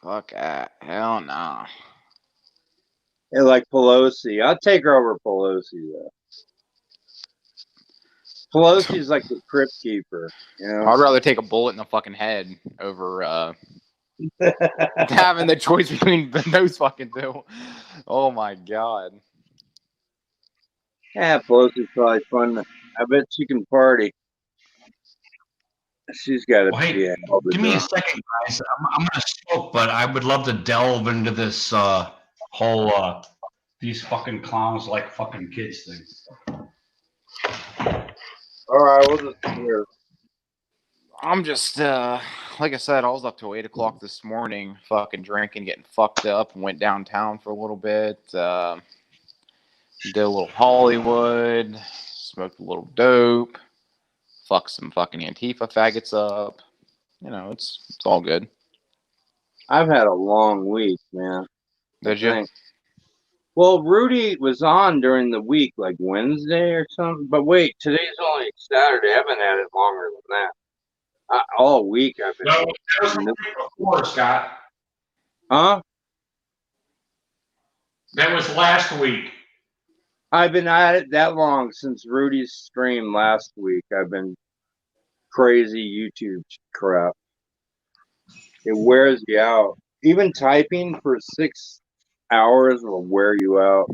Fuck that. Hell no. Yeah, like Pelosi. I'll take her over Pelosi, though. Pelosi's like the crypt keeper, you know? I'd rather take a bullet in the fucking head over having the choice between those fucking two. Oh my god. Yeah, Pelosi's probably fun. I bet she can party. She's got to Well, hey, be a hell of a give me a drunk. second, guys. I'm gonna smoke, but I would love to delve into this whole these fucking clowns like fucking kids thing. All right, we'll just hear. I'm just like I said, I was up till 8 o'clock this morning, fucking drinking, getting fucked up, and went downtown for a little bit. Did a little Hollywood, smoked a little dope, fucked some fucking Antifa faggots up. You know, it's all good. I've had a long week, man. Did you? Well, Rudy was on during the week, like Wednesday or something. But wait, today's only Saturday. I haven't had it longer than that. All week I've been. No, that was the week before, Scott. Huh? That was last week. I've been at it that long since Rudy's stream last week. I've been crazy YouTube crap. It wears you out. Even typing for 6 hours will wear you out.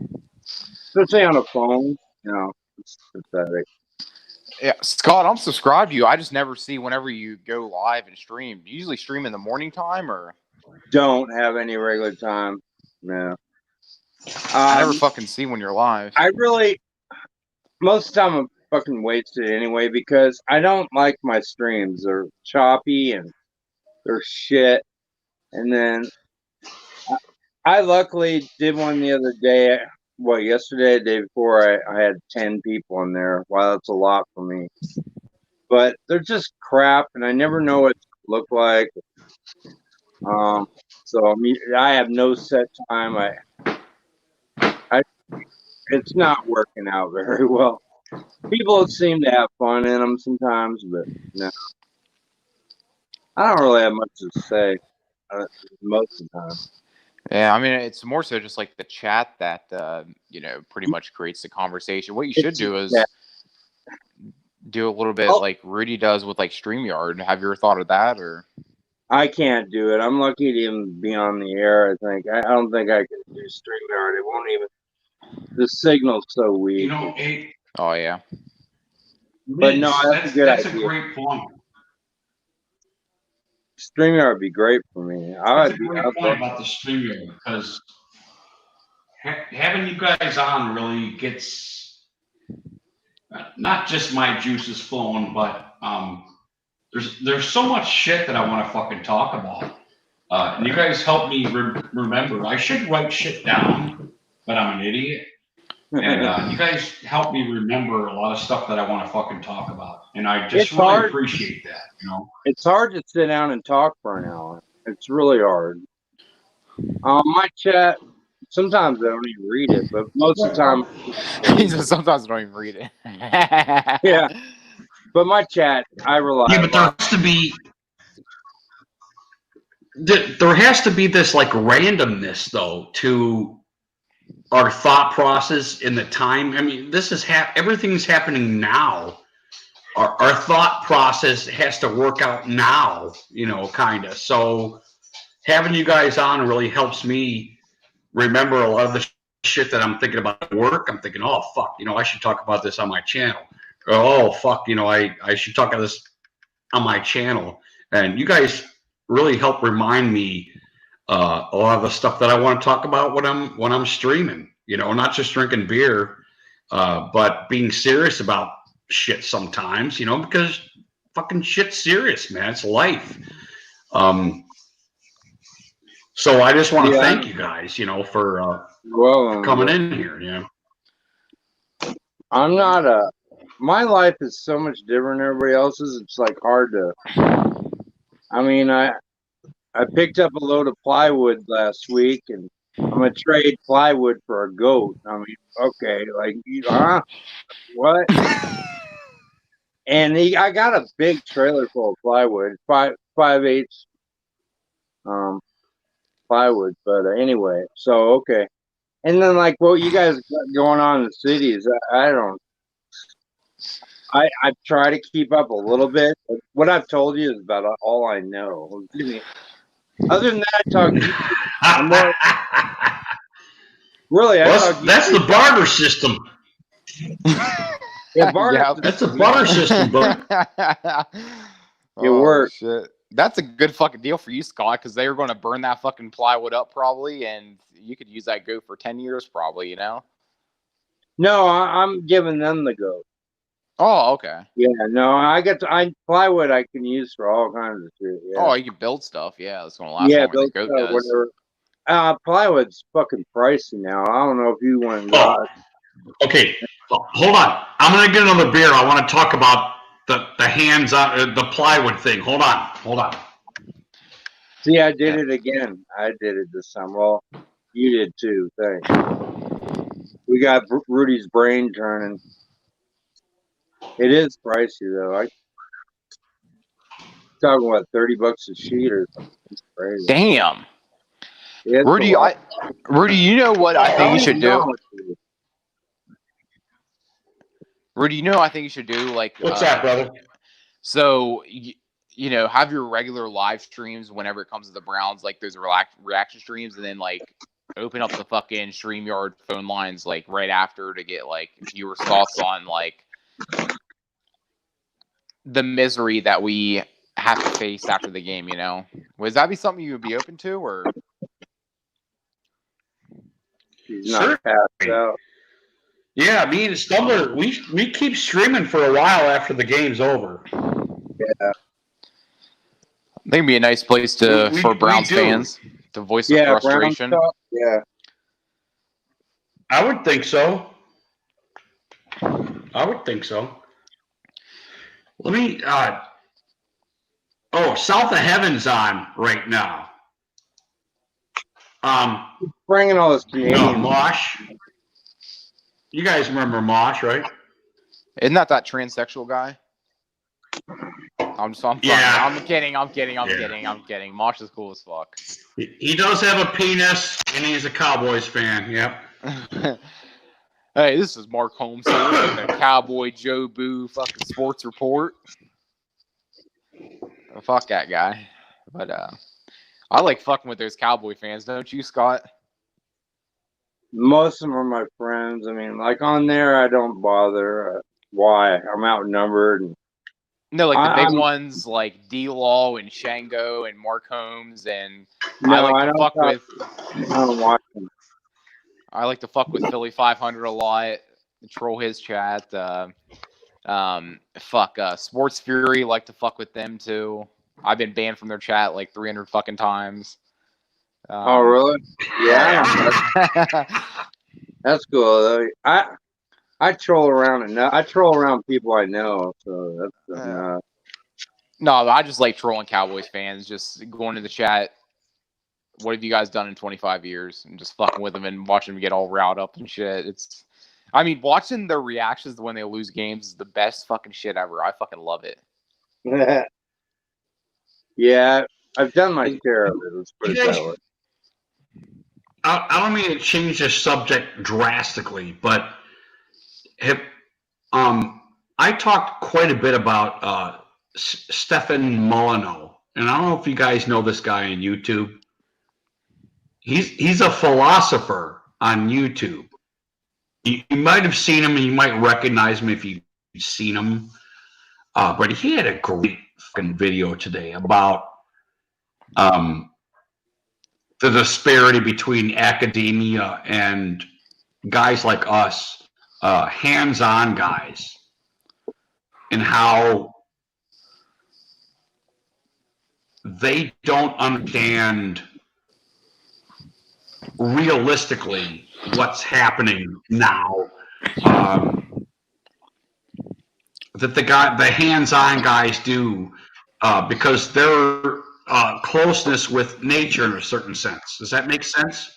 Especially on a phone. You know, it's pathetic. Yeah, Scott, I'm subscribed to you. I just never see whenever you go live and stream. Do you usually stream in the morning time or? Don't have any regular time. No. I never fucking see when you're live. I really, most of the time I'm fucking wasted anyway because I don't like my streams. They're choppy and they're shit. And then I luckily did one the other day. Well, yesterday, the day before, I had 10 people in there. Wow, that's a lot for me. But they're just crap, and I never know what it look like. So I have no set time. It's not working out very well. People seem to have fun in them sometimes, but no. I don't really have much to say most of the time. Yeah, I mean, it's more so just like the chat that, pretty much creates the conversation. What you should do is do a little bit like Rudy does with like StreamYard. Have you ever thought of that? Or I can't do it. I'm lucky to even be on the air, I think. I don't think I can do StreamYard. It won't even. The signal's so weak. You know, oh, yeah. But no, that's a good idea. That's a great point. StreamYard would be great for me. That's a great point about the StreamYard because having you guys on really gets not just my juices flowing, but there's so much shit that I want to fucking talk about. And you guys help me remember. I should write shit down, but I'm an idiot. And you guys help me remember a lot of stuff that I want to fucking talk about. And I just really appreciate that, you know. It's hard to sit down and talk for an hour. It's really hard. My chat, sometimes I don't even read it, but most of the time. Sometimes I don't even read it. Yeah. But my chat, I rely on. Yeah, but there has to be this like randomness though to our thought process in the time. I mean, this is everything's happening now. Our thought process has to work out now, you know, kind of. So having you guys on really helps me remember a lot of the shit that I'm thinking about at work. I'm thinking, oh fuck, you know, I should talk about this on my channel. Or, oh fuck, you know, I should talk about this on my channel. And you guys really help remind me a lot of the stuff that I want to talk about when I'm streaming. You know, not just drinking beer, but being serious about shit sometimes. You know, because fucking shit's serious, man. It's life. So I just want to thank you guys, you know, for coming in here. You know, I'm not a. My life is so much different than everybody else's. It's like hard to. I mean, I picked up a load of plywood last week, and I'm gonna trade plywood for a goat. I mean, okay, like, huh? What? And I got a big trailer full of plywood, 5/8 plywood. But anyway, so okay. And then, like, what you guys got going on in the cities, I don't. I try to keep up a little bit. But what I've told you is about all I know. Other than that, I talk. I'm more, really, that's the barter system. Yeah, barter. Yep. That's a barter system, bud. It works. Shit. That's a good fucking deal for you, Scott, because they were going to burn that fucking plywood up probably, and you could use that goat for 10 years probably, you know? No, I'm giving them the goat. Oh, okay. Yeah, no, plywood I can use for all kinds of shit. Yeah. Oh, you can build stuff. Yeah, that's going to last longer than goat does. Whatever. Plywood's fucking pricey now. I don't know if you want to. Okay, hold on. I'm gonna get another beer. I want to talk about the hands on the plywood thing. Hold on. See, I did it again. I did it this time. Well, you did too. Thanks. We got Rudy's brain turning. It is pricey though. Talking about $30 a sheet or something. It's crazy. Damn. It's Rudy, you know what I think you should do? Rudy, you know what I think you should do? Like, what's that, brother? So, you know, have your regular live streams whenever it comes to the Browns, like those reaction streams, and then like open up the fucking StreamYard phone lines like right after to get like viewers' thoughts on like the misery that we have to face after the game. You know, would that be something you would be open to, or? He's not passed out. Yeah, me and Stumbler, we keep streaming for a while after the game's over. Yeah. I think it'd be a nice place for Browns fans to voice their frustration. Yeah. I would think so. Let me South of Heaven's on right now. Bringing all this Canadian. Mosh. You guys remember Mosh, right? Isn't that transsexual guy? I'm kidding. Mosh is cool as fuck. He does have a penis, and he's a Cowboys fan. Yep. Hey, this is Mark Holmes here, the Cowboy Joe Boo fucking sports report. Fuck that guy. But I like fucking with those Cowboy fans, don't you, Scott? Most of them are my friends. I mean, like on there, I don't bother. Why? I'm outnumbered. And no, like the big ones like D-Law and Shango and Mark Holmes and I don't watch them. I like to fuck with Philly 500 a lot. Troll his chat. Sports Fury, like to fuck with them too. I've been banned from their chat like 300 fucking times. Oh really? Yeah. That's cool. I troll around and I troll around people I know. So that's no. I just like trolling Cowboys fans. Just going to the chat. What have you guys done in 25 years? And just fucking with them and watching them get all riled up and shit. Watching their reactions when they lose games is the best fucking shit ever. I fucking love it. Yeah, I've done my share of it. Let's put it that way. I don't mean to change the subject drastically, but I talked quite a bit about Stefan Molyneux, and I don't know if you guys know this guy on YouTube. He's a philosopher on YouTube. You might have seen him, and you might recognize him if you've seen him. But he had a great fucking video today about the disparity between academia and guys like us, hands-on guys, and how they don't understand realistically what's happening now. That the hands-on guys do, because their closeness with nature in a certain sense. Does that make sense?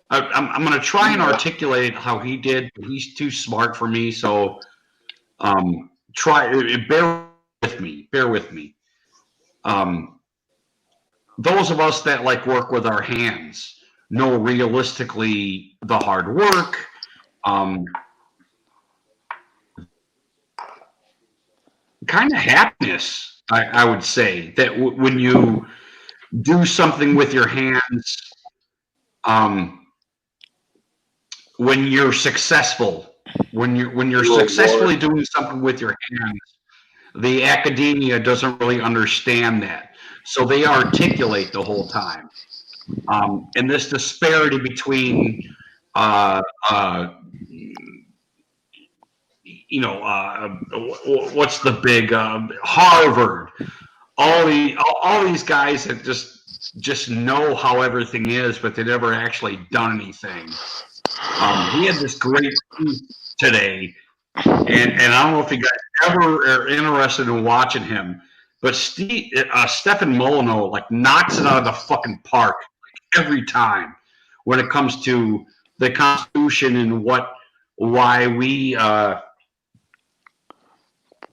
I'm going to try and articulate how he did. He's too smart for me, so bear with me. Bear with me. Those of us that like work with our hands know realistically the hard work. Kind of happiness, I would say, that when you do something with your hands, when you're successful, when you're successfully doing something with your hands, the academia doesn't really understand that, so they articulate the whole time. And this disparity between what's the big Harvard, all these guys that just know how everything is, but they never actually done anything. He had this great piece today, and I don't know if you guys ever are interested in watching him, but Stefan Molyneux like knocks it out of the fucking park every time when it comes to the Constitution and why we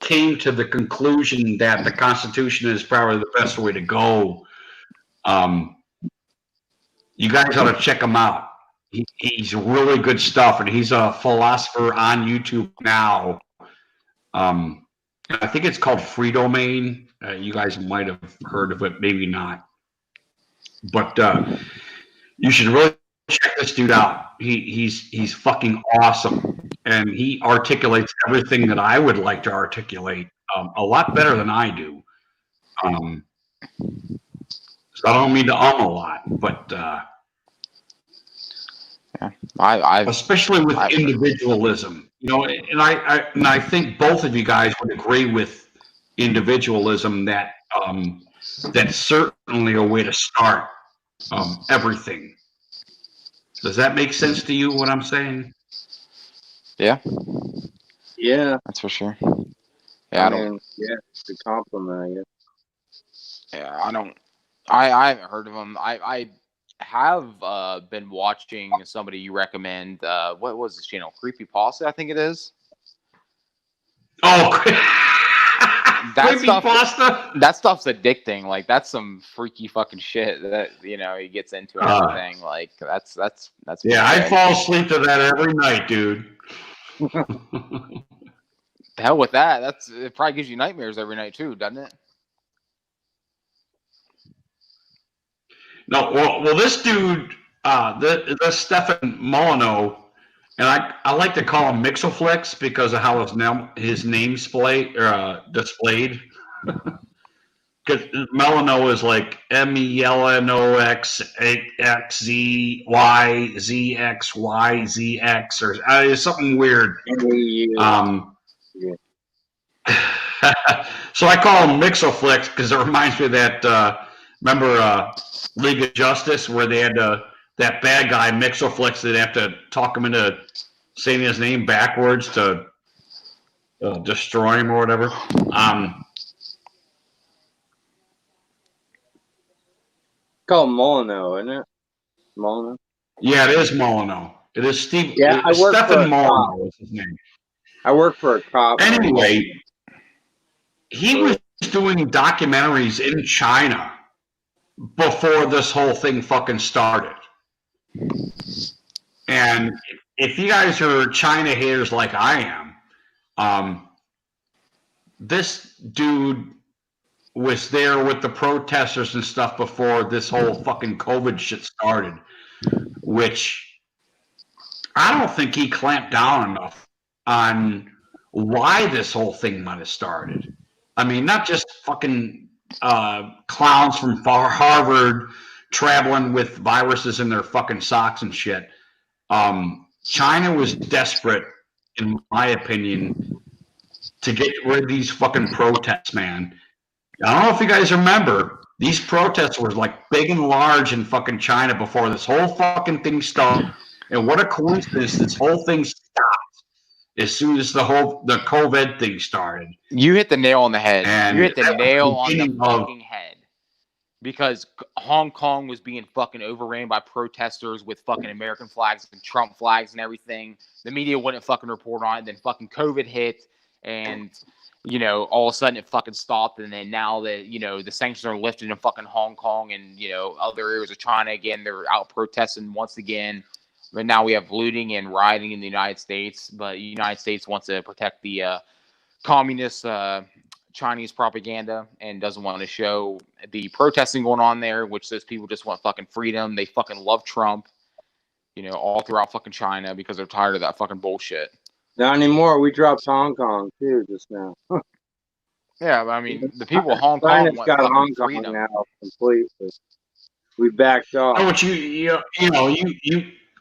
came to the conclusion that the Constitution is probably the best way to go. You guys ought to check him out. He's really good stuff, and he's a philosopher on YouTube now. I think it's called Free Domain. You guys might have heard of it, maybe not. But you should really check this dude out. He's fucking awesome, and he articulates everything that I would like to articulate a lot better than I do. So I don't mean to a lot, but especially with individualism, and I think both of you guys would agree with individualism, that that's certainly a way to start everything. Does that make sense to you, what I'm saying? Yeah. Yeah. That's for sure. Yeah, it's a compliment, I guess. Yeah, I haven't heard of him. I have been watching somebody you recommend. What was this channel? Creepypasta, I think it is. Oh, Creepypasta? That stuff's addicting. Like, that's some freaky fucking shit that, he gets into and everything. Like, that's yeah, I fall asleep to that every night, dude. The hell with that. It probably gives you nightmares every night too, doesn't it? No, well, this dude, the Stefan Molyneux, and I like to call him Mixoflex because of how his name's displayed. Because Molyneux is like MELNOXXZYZXYZX, or it's something weird. So I call him Mixoflex because it reminds me of that. Remember League of Justice, where they had that bad guy Mixoflex, they'd have to talk him into saying his name backwards to destroy him or whatever. Called Molyneux, isn't it? Molyneux? Yeah, it is Molyneux. It is Steve. Yeah, I work Stefan Molyneux is his name. I work for a cop. Anyway, he was doing documentaries in China before this whole thing fucking started. And if you guys are China haters like I am, this dude was there with the protesters and stuff before this whole fucking COVID shit started, which I don't think he clamped down enough on why this whole thing might have started. I mean, not just fucking clowns from Harvard traveling with viruses in their fucking socks and shit. China was desperate, in my opinion, to get rid of these fucking protests, man. I don't know if you guys remember, these protests were like big and large in fucking China before this whole fucking thing started. And what a coincidence, this whole thing stopped as soon as the COVID thing started. You hit the nail on the head. And you hit the that was nail the on the beginning of- fucking head. Because Hong Kong was being fucking overran by protesters with fucking American flags and Trump flags and everything. The media wouldn't fucking report on it. Then fucking COVID hit, and you know, all of a sudden it fucking stopped. And then now that, you know, the sanctions are lifted in fucking Hong Kong and, you know, other areas of China again, they're out protesting once again. But now we have looting and rioting in the United States. But the United States wants to protect the communist Chinese propaganda and doesn't want to show the protesting going on there, which those people just want fucking freedom. They fucking love Trump, you know, all throughout fucking China because they're tired of that fucking bullshit. Not anymore. We dropped Hong Kong too just now. Yeah, but I mean, the people of Hong Kong China's want got fucking Hong Kong freedom. now completely. We backed off. No, but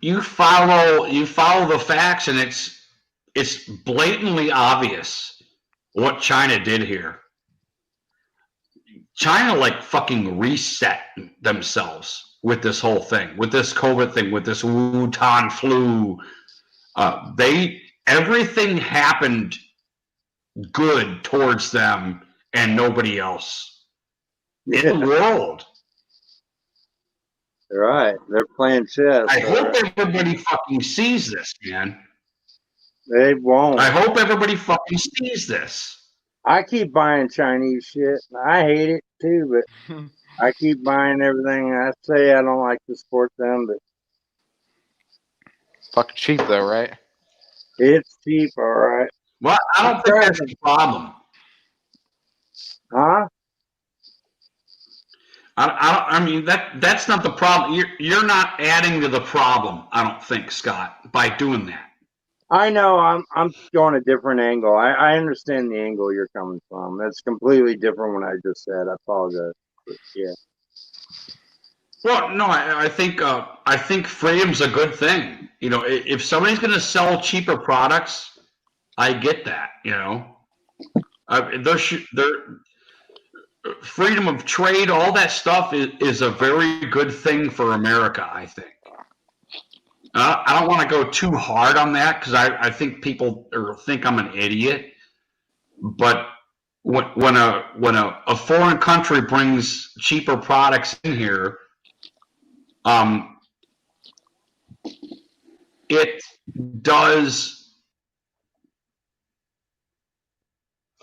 you follow the facts, and it's blatantly obvious what China did here. China like fucking reset themselves with this whole thing, with this COVID thing, with this Wuhan flu. Everything happened good towards them and nobody else in the world. Right. They're playing chess. I hope everybody fucking sees this, man. They won't. I hope everybody fucking sees this. I keep buying Chinese shit. I hate it too, but I keep buying everything. I say I don't like to support them, but Fucking cheap though, right? it's cheap, all right. Well, I don't think that's the problem. Huh? I mean that's not the problem. You're not adding to the problem, I don't think, Scott, by doing that. I know I'm going a different angle. I understand the angle you're coming from. That's completely different what I just said. I apologize. But yeah. Well, no, I think freedom's a good thing. You know, if somebody's going to sell cheaper products, I get that. You know, their freedom of trade, all that stuff is a very good thing for America, I think. I don't want to go too hard on that because I think people think I'm an idiot. But when a foreign country brings cheaper products in here, it does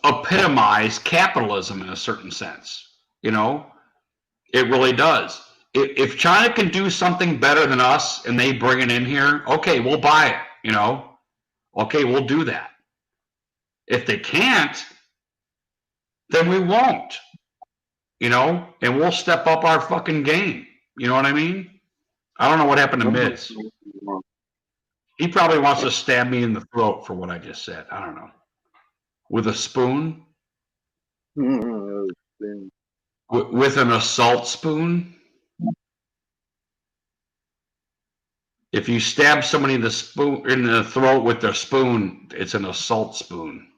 epitomize capitalism in a certain sense. You know, it really does. If China can do something better than us and they bring it in here, okay, we'll buy it, you know? Okay, we'll do that. If they can't, then we won't, you know? And we'll step up our fucking game. You know what I mean? I don't know what happened to Miz. He probably wants to stab me in the throat for what I just said. I don't know. With a spoon? With an assault spoon? If you stab somebody in the throat with their spoon, it's an assault spoon.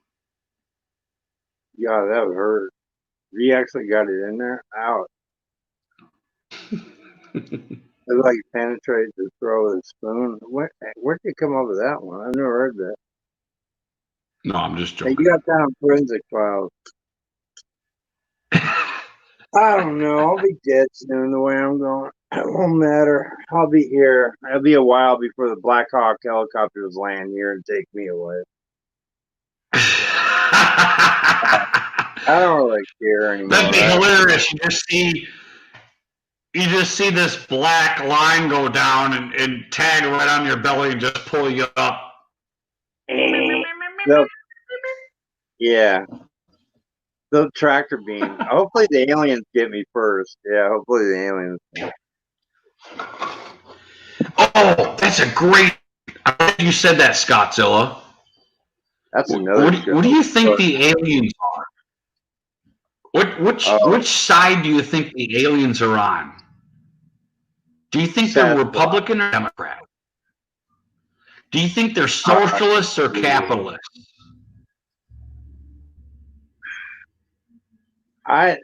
Yeah, that would hurt. He actually got it in there. Ouch. It's like penetrate the throat with a spoon. Where'd you come up with that one? I've never heard that. No, I'm just Hey, joking. you got that on Forensic Files. I don't know. I'll be dead soon the way I'm going. It won't matter. I'll be here. It'll be a while before the Black Hawk helicopters land here and take me away. I don't really care anymore. That'd be hilarious. You just see this black line go down and tag right on your belly and just pull you up. Yeah. The tractor beam. Hopefully the aliens get me first. Yeah, hopefully the aliens. Oh, that's a great. I think you said that, Scottzilla. That's another. What do you think the aliens are? Which side do you think the aliens are on? Do you think they're Republican or Democrat? Do you think they're socialists or capitalists? I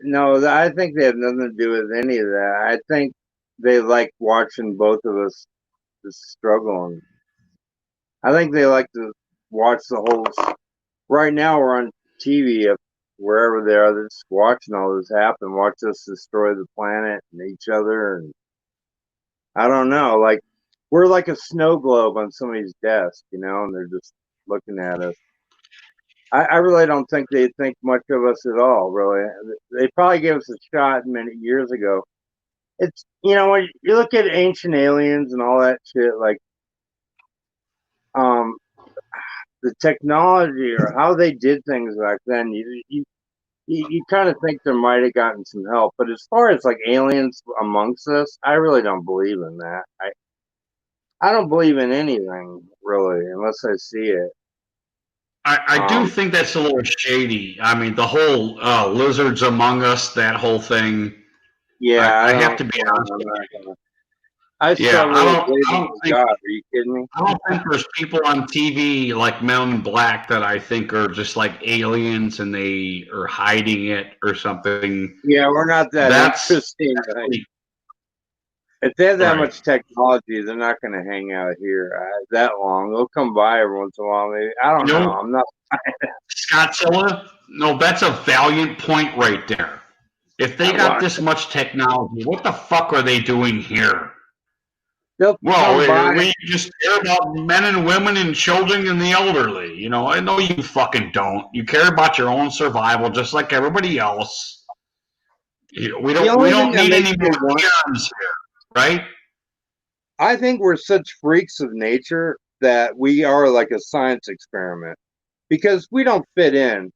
think they have nothing to do with any of that. I think they like watching both of us struggle. I think they like to watch the whole. Right now, we're on TV, wherever they are. They're just watching all this happen. Watch us destroy the planet and each other, and I don't know. Like we're like a snow globe on somebody's desk, and they're just looking at us. I really don't think they think much of us at all. Really, they probably gave us a shot many years ago. It's when you look at ancient aliens and all that shit, like the technology or how they did things back then, you kind of think there might have gotten some help. But as far as like aliens amongst us, I really don't believe in that. I don't believe in anything really unless I see it. I do think that's a little shady. I mean, the whole lizards among us, that whole thing. Yeah, I have to be honest with you. I struggle with don't think, God. Are you kidding me? I don't think there's people on TV like Men in Black that I think are just like aliens and they are hiding it or something. Yeah, we're not that interesting. If they have that much technology, they're not going to hang out here that long. They'll come by every once in a while. Maybe I don't know. I'm not. Scottzilla, no, that's a valiant point right there. If they got this much technology, what the fuck are they doing here? Well, we just care about men and women and children and the elderly. I know you fucking don't. You care about your own survival just like everybody else. We don't need any more germs here, right? I think we're such freaks of nature that we are like a science experiment because we don't fit in.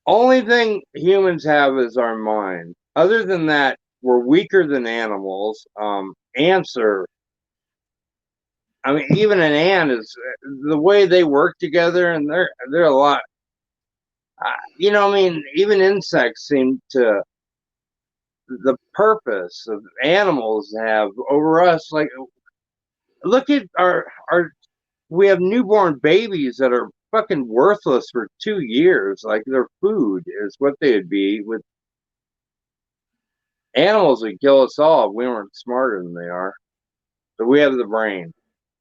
Only thing humans have is our mind. Other than that, we're weaker than animals. Ants are. I mean, even an ant is the way they work together, and they're a lot. I mean, even insects seem to. The purpose of animals have over us, like, look at our. We have newborn babies that are fucking worthless for 2 years. Like their food is what they would be. With animals, would kill us all if we weren't smarter than they are. So we have the brain.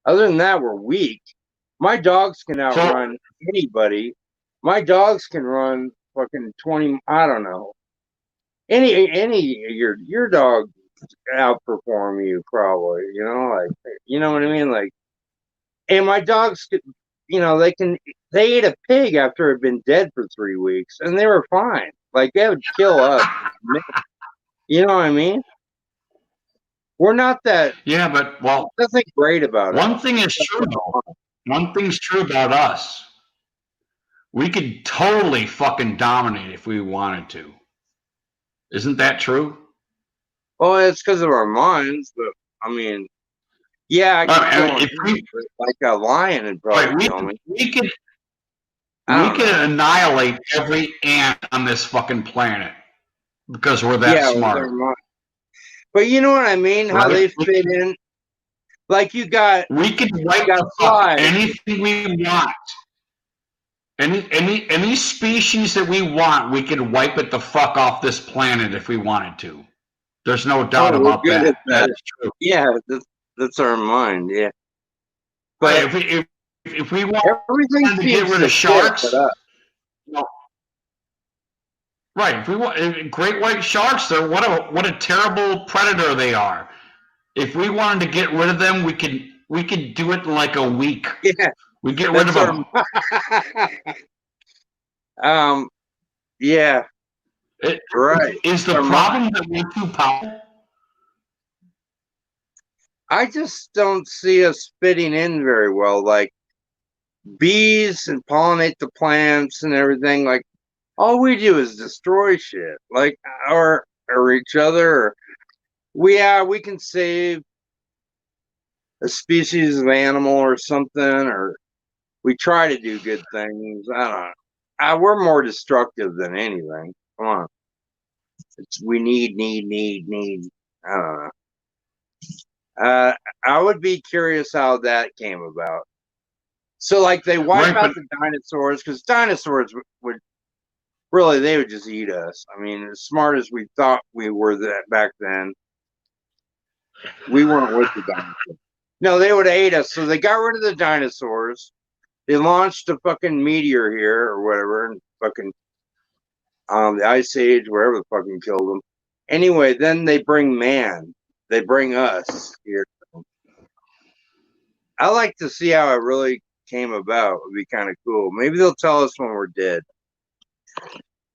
Other than that, we're weak. My dogs can outrun anybody. My dogs can run fucking 20. I don't know. Your dog outperform you probably. Like you know what I mean. Like, and my dogs could. They ate a pig after it had been dead for 3 weeks, and they were fine. Like they would kill us. You know what I mean? We're not that. Yeah, but nothing great about it. One thing is true, though. One thing's true about us. We could totally fucking dominate if we wanted to. Isn't that true? Well, it's because of our minds, but I mean, yeah, like a lion would probably kill me. We could annihilate every ant on this fucking planet because we're that smart. But you know what I mean? How they fit in? Like we could wipe out anything we want. Any species that we want, we could wipe it the fuck off this planet if we wanted to. There's no doubt about that. That is true. Yeah, that's our mind. Yeah. But if we want to get rid of sharks, right? If we want great white sharks, they're what a terrible predator they are. If we wanted to get rid of them, we could do it in like a week. Yeah, we get rid of them. Yeah. Right. Is the problem that we're too powerful? I just don't see us fitting in very well. Like bees and pollinate the plants and everything. Like all we do is destroy shit. Like or each other. We can save a species of animal or something, or we try to do good things. I don't know. We're more destructive than anything. Come on. We need. I don't know. I would be curious how that came about. So, like, they wipe Right, out but the dinosaurs because dinosaurs would really, they would just eat us. I mean, as smart as we thought we were that back then, we weren't with the dinosaurs. No, they would have ate us. So they got rid of the dinosaurs. They launched a fucking meteor here or whatever, and fucking the Ice Age, wherever the fucking killed them. Anyway, then they bring man. They bring us here. I like to see how it really came about. It would be kind of cool. Maybe they'll tell us when we're dead.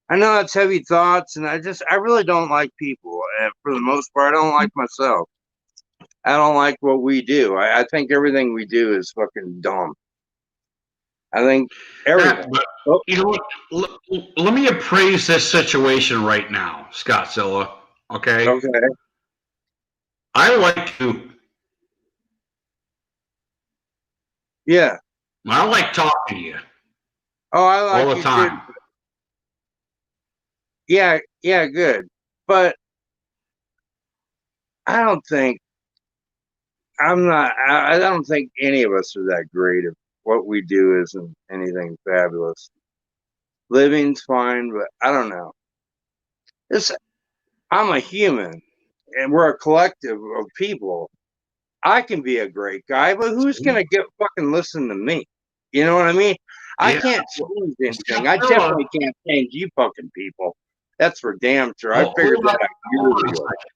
I know that's heavy thoughts, and I really don't like people. And for the most part, I don't like myself. I don't like what we do. I think everything we do is fucking dumb. I think everything. but Oh, you know what? Let me appraise this situation right now, Scottzilla. Okay, okay. I like to. Yeah. I like talking to you Oh, I all like the you too. time. Yeah, yeah, good. But I don't think I don't think any of us are that great if what we do isn't anything fabulous. Living's fine, but I don't know. This I'm a human and we're a collective of people. I can be a great guy, but who's gonna get fucking listen to me? You know what I mean? I Yeah, can't change anything. I Scottzilla. definitely can't change you fucking people. That's for damn sure. I Hold figured on, that out hold years on a ago. second.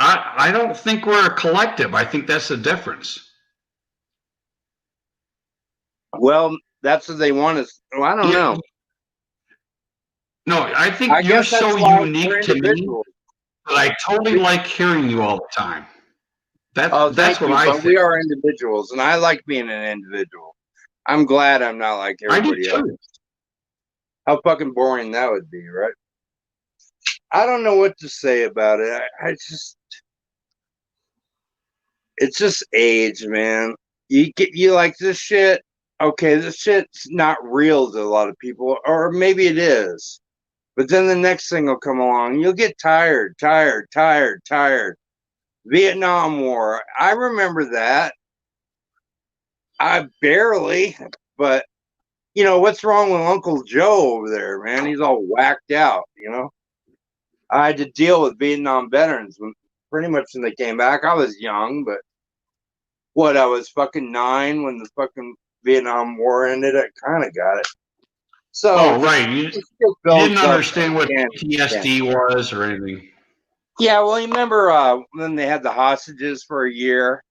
I don't think we're a collective. I think that's the difference. Well, that's what they want us. Well, I don't Yeah, know. no, I think I you're guess that's so why we're unique to me individuals. that I totally like hearing you all the time. Oh, That's thank what you. I But we think. are individuals, and I like being an individual. I'm glad I'm not like I do everybody else. too. How fucking boring that would be, right? I don't know what to say about it. It's just age, man. You like this shit. Okay, this shit's not real to a lot of people, or maybe it is. But then the next thing will come along. You'll get tired. Vietnam War. I remember that. I barely, but you know what's wrong with Uncle Joe over there, man? He's all whacked out. You know, I had to deal with Vietnam veterans pretty much when they came back. I was young, but what? I was fucking 9 when the fucking Vietnam War ended. I kind of got it. So Oh, right. it still You didn't builds up. understand what And, PTSD was or anything. yeah, well, you remember when they had the hostages for a year?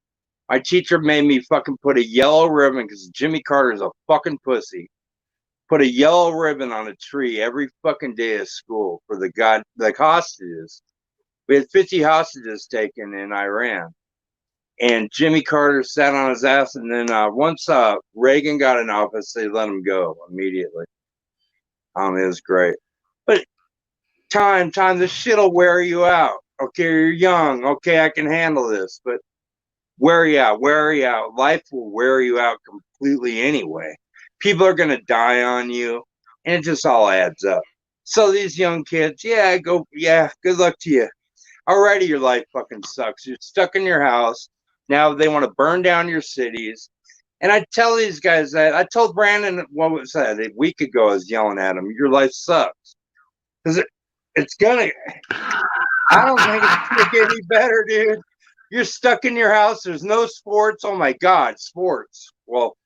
My teacher made me fucking put a yellow ribbon because Jimmy Carter's a fucking pussy. Put a yellow ribbon on a tree every fucking day of school for the hostages. We had 50 hostages taken in Iran, and Jimmy Carter sat on his ass. And then once Reagan got in office, they let him go immediately. It was great, but time, this shit'll wear you out. Okay, you're young. Okay, I can handle this, but wear you out. Life will wear you out completely anyway. People are gonna die on you, and it just all adds up. So these young kids, good luck to you. Already your life fucking sucks. You're stuck in your house. Now they want to burn down your cities. And I tell these guys that I told Brandon what was that a week ago. I was yelling at him, your life sucks. Because it's gonna I don't think it's gonna get any better, dude. You're stuck in your house. There's no sports. Oh my God, sports. Well,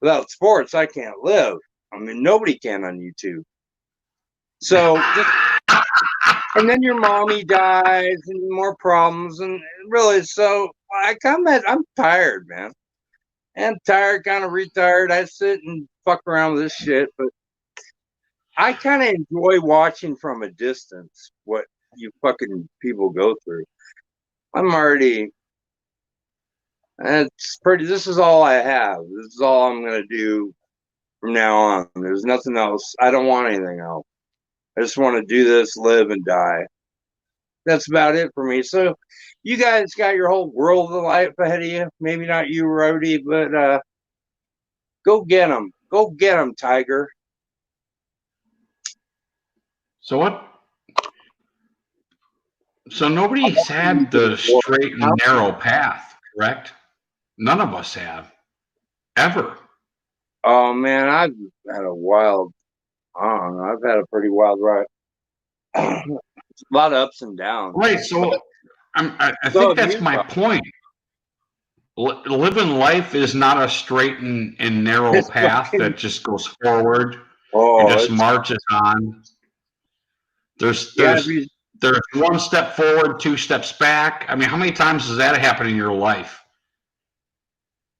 without sports, I can't live. I mean, nobody can on YouTube. So, and then your mommy dies, and more problems, and really, so I'm tired, man. I'm tired, kind of retired. I sit and fuck around with this shit, but I kind of enjoy watching from a distance what you fucking people go through. I'm already It's pretty. This is all I have. This is all I'm gonna do from now on. There's nothing else. I don't want anything else. I just want to do this, live, and die. That's about it for me. So, you guys got your whole world of life ahead of you. Maybe not you, Rhodey, but go get them. Go get them, Tiger. So what? So nobody's had the straight and narrow path, correct? None of us have ever. Oh man, I've had a wild. I don't know. I've had a pretty wild ride. A lot of ups and downs. Right. So I So think have that's you, my point. Living life is not a straight and narrow it's path fucking. that just goes forward and Oh, just it's marches on. There's yeah. there's there's one step forward, two steps back. I mean, how many times does that happen in your life?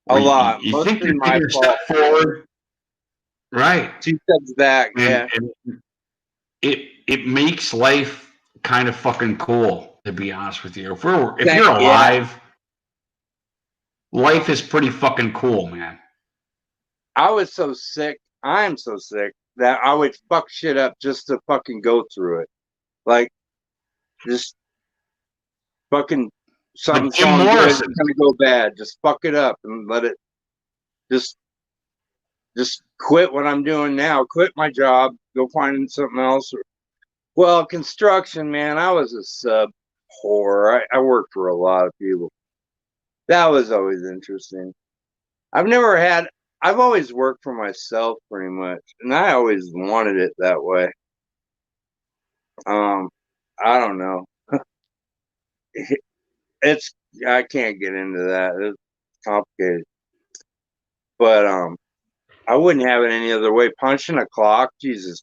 A Where lot. you think Mostly you're my taking a step fault. forward, right? 2 steps back. And, Yeah. and it makes life kind of fucking cool, to be honest with you. If you're Yeah. alive, life is pretty fucking cool, man. I was so sick. I'm so sick that I would fuck shit up just to fucking go through it. Like, just fucking Like something's Jim going good, it's Morrison. gonna go bad. Just fuck it up and let it. Just, just quit what I'm doing now. Quit my job. Go find something else. Well, construction, man. I was a sub whore. I worked for a lot of people. That was always interesting. I've never had. I've always worked for myself pretty much, and I always wanted it that way. Um, I don't know. It's I can't get into that. It's complicated. But I wouldn't have it any other way. Punching a clock, Jesus.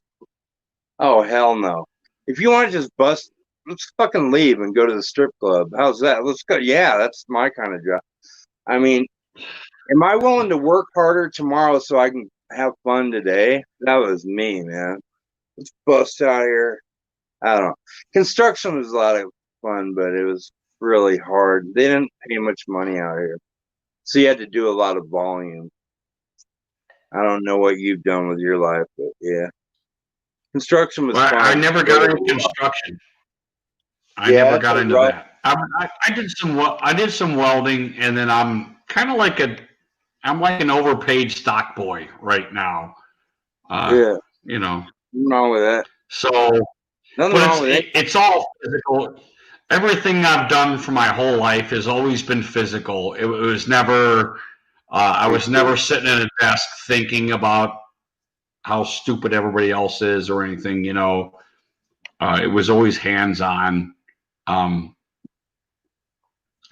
Oh hell no. If you want to just bust, let's fucking leave and go to the strip club. How's that? Let's go. Yeah, that's my kind of job. I mean, am I willing to work harder tomorrow so I can have fun today? That was me, man. Let's bust out here. I don't know. Construction was a lot of fun, but it was really hard. They didn't pay much money out here. So you had to do a lot of volume. I don't know what you've done with your life, but yeah. Construction was Well, I fun. never got into construction. I Yeah, never that's got a into rough. that. I did some welding, and then I'm kind of like I'm like an overpaid stock boy right now. Yeah, You know, nothing wrong with that. so Nothing but wrong with it. it's all physical. Everything I've done for my whole life has always been physical. It was never. I was never sitting at a desk thinking about how stupid everybody else is or anything. It was always hands on. Um,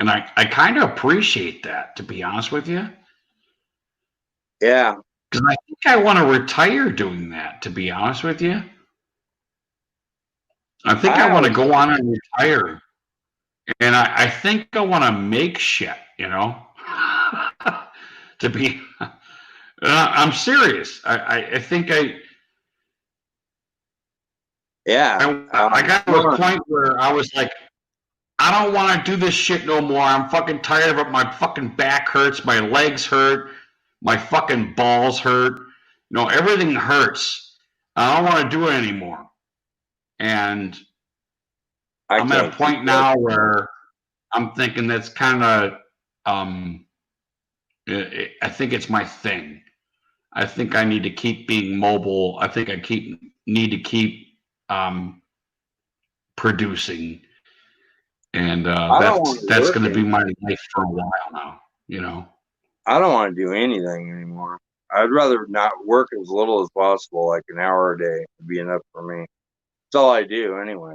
And I kind of appreciate that, to be honest with you, Yeah, because I think I want to retire doing that, to be honest with you. I think I I want to always. go on and retire. And I think I want to make shit, to be, I'm serious. I think Yeah. I got to a point where I was like, I don't want to do this shit no more. I'm fucking tired of it. My fucking back hurts. My legs hurt. My fucking balls hurt. Everything hurts. I don't want to do it anymore. And I I'm at a can't keep point that. now where I'm thinking that's kind of, I think it's my thing. I think I need to keep being mobile. I think need to keep producing. And I don't want to that's work going to be anymore. my life for a while now. I don't want to do anything anymore. I'd rather not work as little as possible, like an hour a day would be enough for me. That's all I do anyway.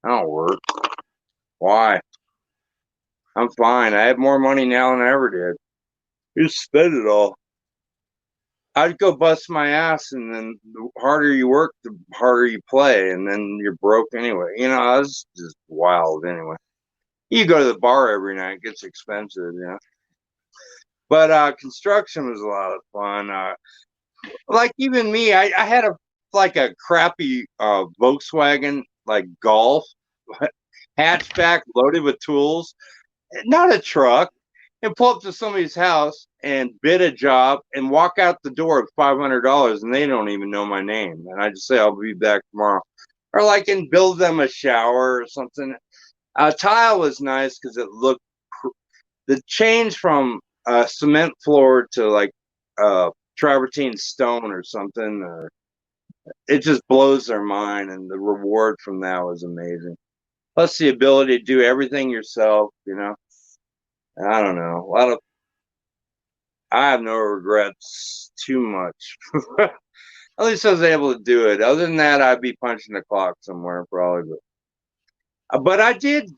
I don't work. Why? I'm fine. I have more money now than I ever did. You spend it all. I'd go bust my ass, and then the harder you work, the harder you play, and then you're broke anyway. It's just wild anyway. You go to the bar every night, it gets expensive. But construction was a lot of fun. Like even me, I had a crappy Volkswagen like Golf hatchback loaded with tools, not a truck, and pull up to somebody's house and bid a job and walk out the door with $500, and they don't even know my name, and I just say I'll be back tomorrow, or like and build them a shower or something. Tile was nice because it looked the change from cement floor to like travertine stone or something. It just blows their mind, and the reward from that was amazing. plus the ability to do everything yourself. You know, I don't know. I have no regrets too much. At least I was able to do it. Other than that, I'd be punching the clock somewhere probably. But I did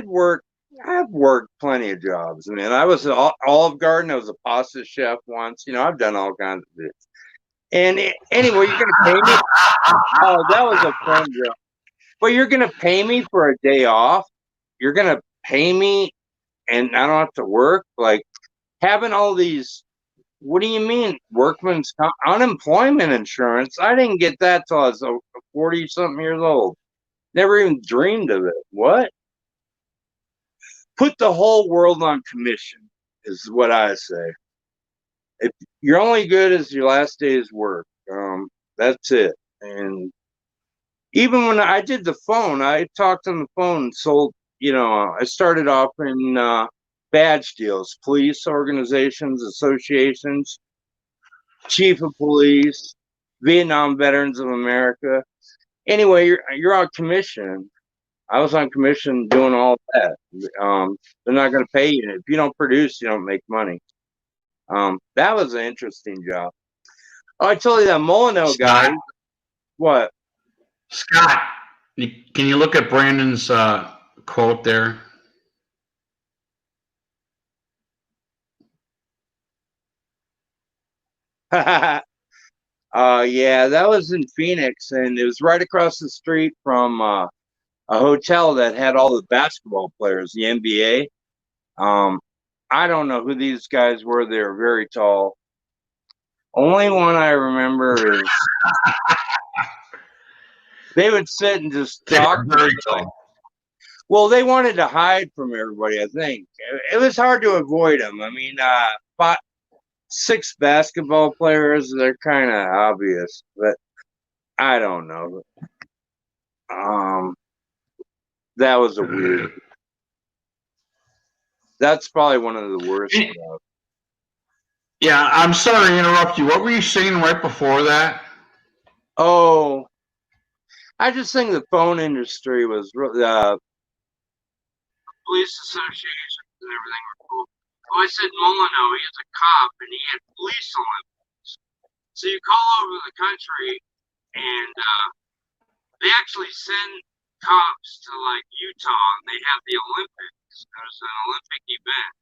work. I've worked plenty of jobs. I mean, I was at Olive Garden. I was a pasta chef once. You know, I've done all kinds of things. And anyway, you're gonna pay me. Oh, that was a fun job. But you're gonna pay me for a day off. You're gonna pay me, and I don't have to work. Like having all these. What do you mean, workman's unemployment insurance? I didn't get that till I was 40-something years old. Never even dreamed of it. What? Put the whole world on commission is what I say. If you're only good as your last day's work, that's it. And even when I did the phone, I talked on the phone and sold. You know, I started off in badge deals, police organizations, associations, chief of police, Vietnam Veterans of America. Anyway, you're on commission. I was on commission doing all that. They're not going to pay you if you don't produce. You don't make money. That was an interesting job. Oh, I told you that Molyneux guy. Scott, What? Scott, can you look at Brandon's quote there? Yeah, that was in Phoenix, and it was right across the street from a hotel that had all the basketball players, the NBA. I don't know who these guys were. They were very tall. Only one I remember is they would sit and just talk. Very tall. Well, they wanted to hide from everybody, I think. It was hard to avoid them. I mean, 6 basketball players, they're kind of obvious, but I don't know. That was a weird. That's probably one of the worst. Yeah, I'm sorry to interrupt you. What were you saying right before that? Oh, I just think the phone industry was police associations and everything were cool. Oh, I said Molyneux, he was a cop and he had police Olympics. So you call over the country and they actually send cops to like Utah and they have the Olympics. There's an Olympic event.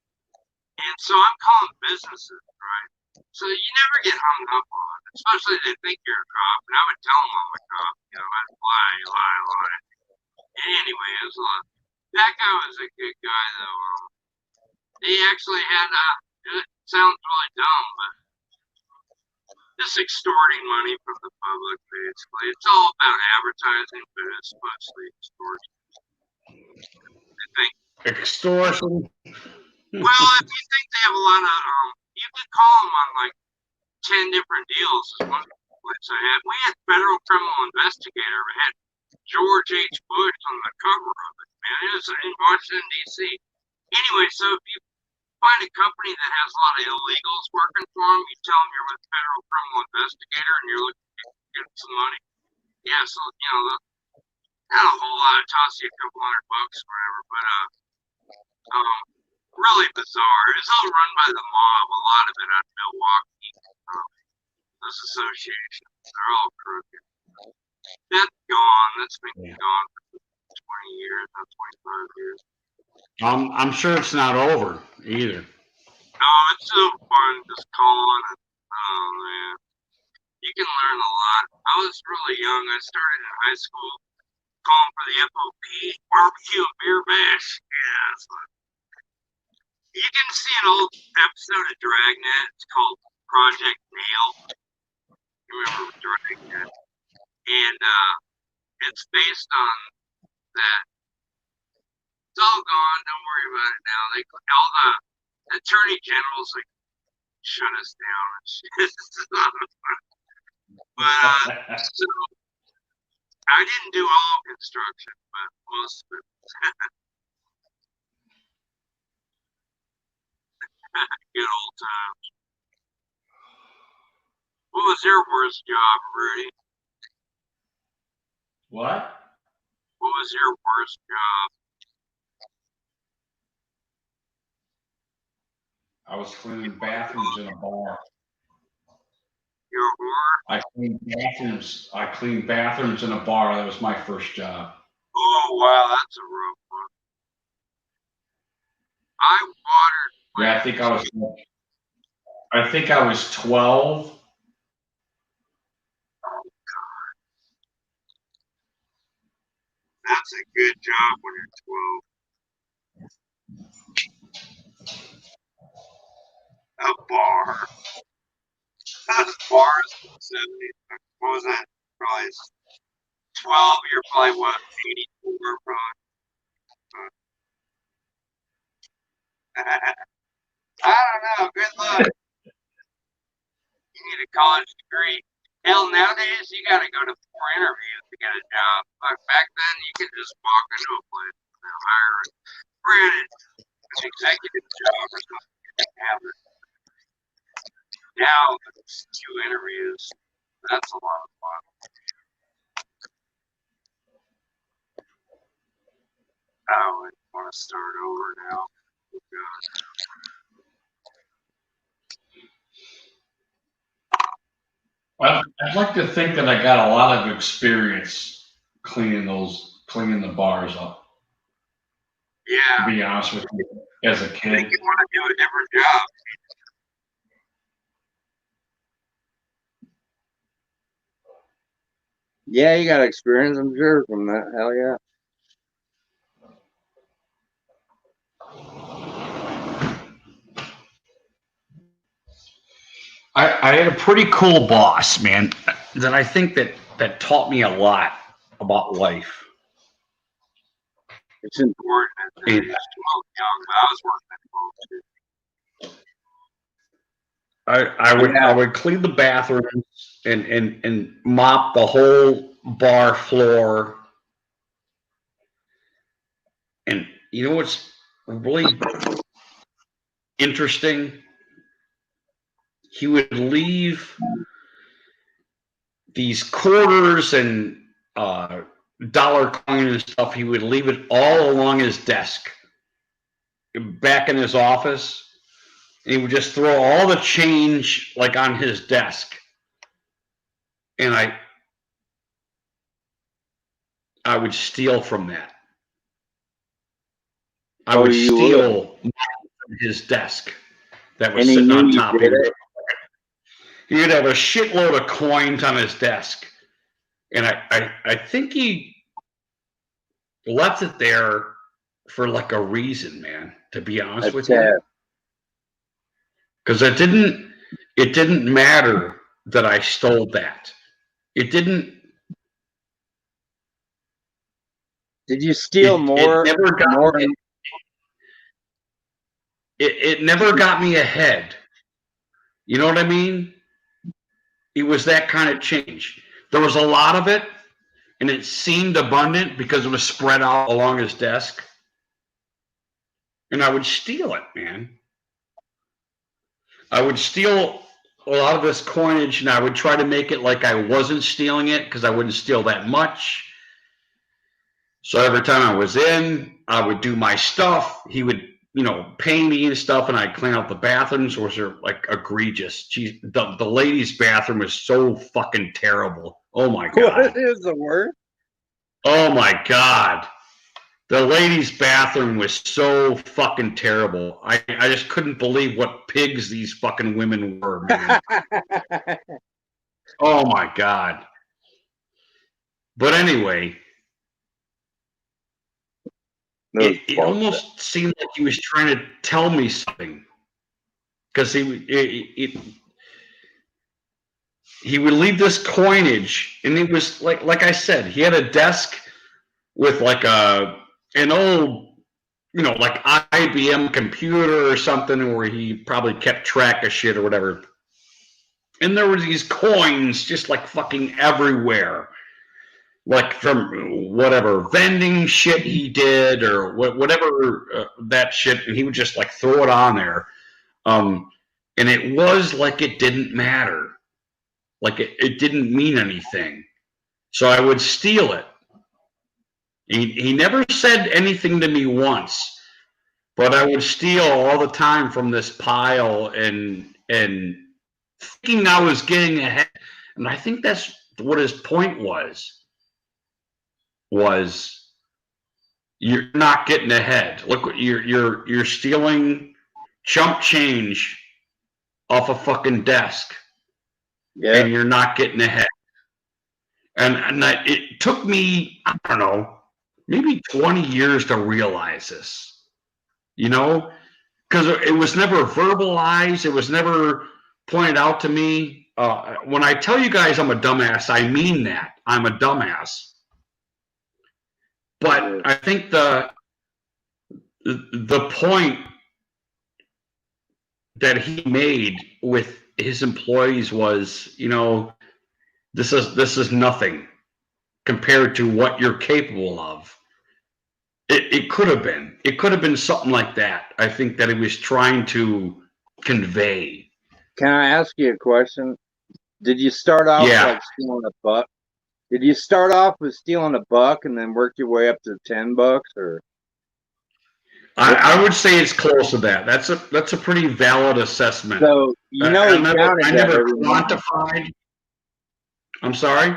And so I'm calling businesses, right? So you never get hung up on, especially if they think you're a cop. And I would tell them I'm a cop, you know, I'd lie. And anyway, it was a lot. That guy was a good guy, though. He actually had, it sounds really dumb, but just extorting money from the public, basically. It's all about advertising, but it's mostly extortion. I think. Extortion. Well, if you think they have a lot of, you can call them on like 10 different deals. Is one place I had. We had federal criminal investigator. We had George H. Bush on the cover of it. Man, it was in Washington D.C. Anyway, so if you find a company that has a lot of illegals working for them, you tell them you're with federal criminal investigator and you're looking to get some money. Yeah, so you know, not a whole lot. Toss you a couple $100 or whatever, but really bizarre. It's all run by the mob. A lot of it out of Milwaukee. Those associations, they're all crooked. That's gone. That's been gone for 20 years, not 25 years. I'm sure it's not over either. No, it's so fun just calling it. Oh man, you can learn a lot. I was really young. I started in high school calling for the FOP, barbecue and beer bash. Yeah, you can see an old episode of Dragnet. It's called Project Nail. You remember Dragnet? And it's based on that. It's all gone. Don't worry about it now. All the attorney generals like shut us down and shit. But so I didn't do all construction, but most of it. Good old times. What was your worst job, Rudy? What? What was your worst job? I was cleaning bathrooms in a bar. Your whore? I cleaned bathrooms. I cleaned bathrooms in a bar. That was my first job. Oh wow, that's a rough one. I watered. Yeah, I think I was 12. That's a good job when you're 12. A bar. Those bars in the 70s. What was that? Probably 12. You're probably what? 84, probably. I don't know. Good luck. You need a college degree. Hell, nowadays you got to go to 4 interviews to get a job. But back then you could just walk into a place and they'll hire it. Granted, an executive job or something, you didn't have it. Now it's 2 interviews. That's a lot of fun. I would want to start over now. Oh, God. I'd like to think that I got a lot of experience cleaning the bars up. Yeah. To be honest with you, as a I kid. think you want to do a different job. Yeah, you got experience, I'm sure, from that. Hell yeah. I had a pretty cool boss, man, that I think that taught me a lot about life. It's important. It's young, but I was working at 12 too. I would clean the bathrooms and mop the whole bar floor. And you know what's really interesting? He would leave these quarters and dollar coins and stuff. He would leave it all along his desk, back in his office. And he would just throw all the change like on his desk. And I would steal from that. I would steal from his desk that was sitting on top of it. He would have a shitload of coins on his desk. And I think he left it there for like a reason, man, to be honest with you. Because it didn't matter that I stole that. It didn't. Did you steal more? It never got me ahead. You know what I mean? It was that kind of change. There was a lot of it, and it seemed abundant because it was spread out along his desk. And I would steal it, man. I would steal a lot of this coinage, and I would try to make it like I wasn't stealing it because I wouldn't steal that much. So every time I was in, I would do my stuff. He would, pay me and stuff, and I'd clean out the bathrooms, which are like egregious. Geez, the ladies' bathroom was so fucking terrible. Oh my God. What is the word? Oh my God. The ladies' bathroom was so fucking terrible. I just couldn't believe what pigs these fucking women were, man. Oh my God. But anyway, it almost seemed like he was trying to tell me something. Because he would leave this coinage, and it was like I said, he had a desk with like an old, like IBM computer or something where he probably kept track of shit or whatever. And there were these coins just like fucking everywhere. Like from whatever vending shit he did or whatever that shit. And he would just like throw it on there. And it was like it didn't matter. Like it didn't mean anything. So I would steal it. He never said anything to me once, but I would steal all the time from this pile and thinking I was getting ahead. And I think that's what his point was you're not getting ahead. Look what you're stealing chump change off a fucking desk, Yeah. and you're not getting ahead. And it took me, I don't know, maybe 20 years to realize this, you know, because it was never verbalized. It was never pointed out to me. When I tell you guys I'm a dumbass, I mean that. I'm a dumbass. But I think the point that he made with his employees was, you know, this is nothing compared to what you're capable of. It could have been. It could have been something like that. I think that he was trying to convey. Can I ask you a question? Did you start off like stealing a buck? Did you start off with stealing a buck and then work your way up to $10, or? I would say it's close to that. That's a pretty valid assessment. So you know, I never quantified. I'm sorry.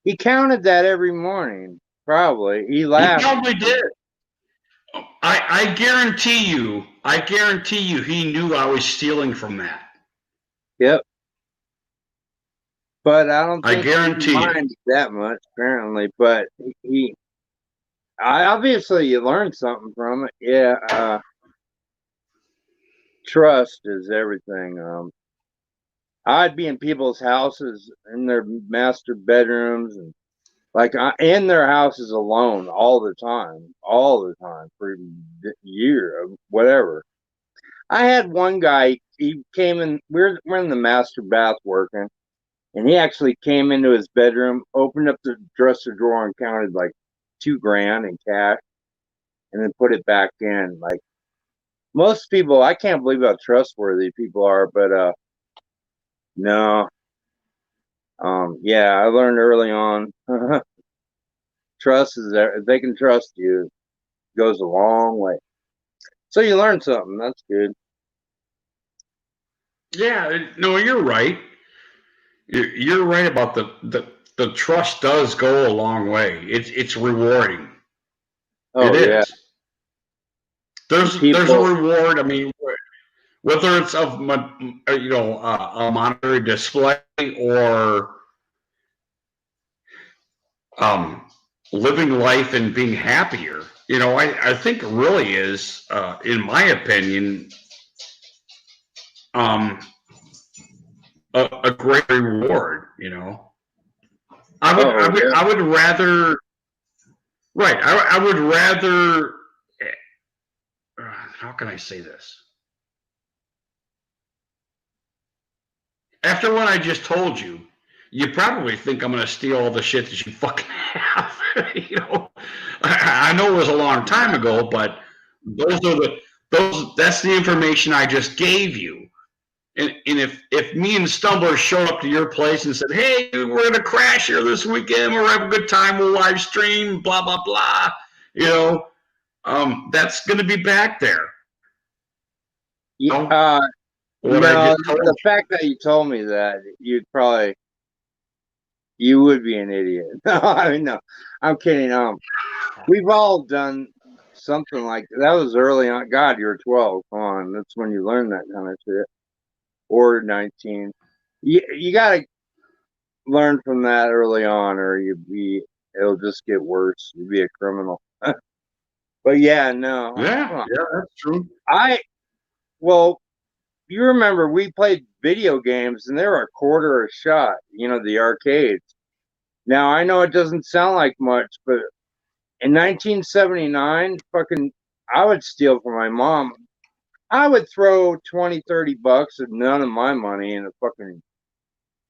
He counted that every morning. Probably he laughed. He probably did. I guarantee you, he knew I was stealing from that. Yep. But I don't think I guarantee he minded that much, apparently. But obviously you learned something from it. Yeah. Trust is everything. I'd be in people's houses, in their master bedrooms, and like in their houses alone all the time for a year of whatever. I had one guy. He came in. We're in the master bath working, and he actually came into his bedroom, opened up the dresser drawer, and counted like $2,000 in cash, and then put it back in. Like most people, I can't believe how trustworthy people are, but no. Yeah, I learned early on. Trust is there. If they can trust you, it goes a long way. So you learn something. That's good. Yeah, no, you're right. You're right about the trust does go a long way. It's rewarding. Oh, it is. Yeah. There's a reward. I mean, whether it's of a monetary display or living life and being happier. You know, I think it really is, in my opinion, a great reward. You know, I would rather. Right, I would rather. How can I say this? After what I just told you, you probably think I'm going to steal all the shit that you fucking have. You know, I know it was a long time ago, but that's the information I just gave you. And if me and Stumbler showed up to your place and said, "Hey, we're going to crash here this weekend. We'll have a good time. We'll live stream. Blah blah blah," you know, that's going to be back there. Yeah. No, the fact that you told me that, you would be an idiot. I mean, no, I'm kidding. We've all done something like that. Was early on. God, you're 12. Come on, that's when you learn that kind of shit. Or 19. You gotta learn from that early on, or it'll just get worse. You'll be a criminal. But yeah, no. Yeah, that's true. Well, you remember we played video games and they were $0.25 a shot, the arcades. Now I know it doesn't sound like much, but in 1979, I would steal from my mom. I would throw 20, $30 of none of my money in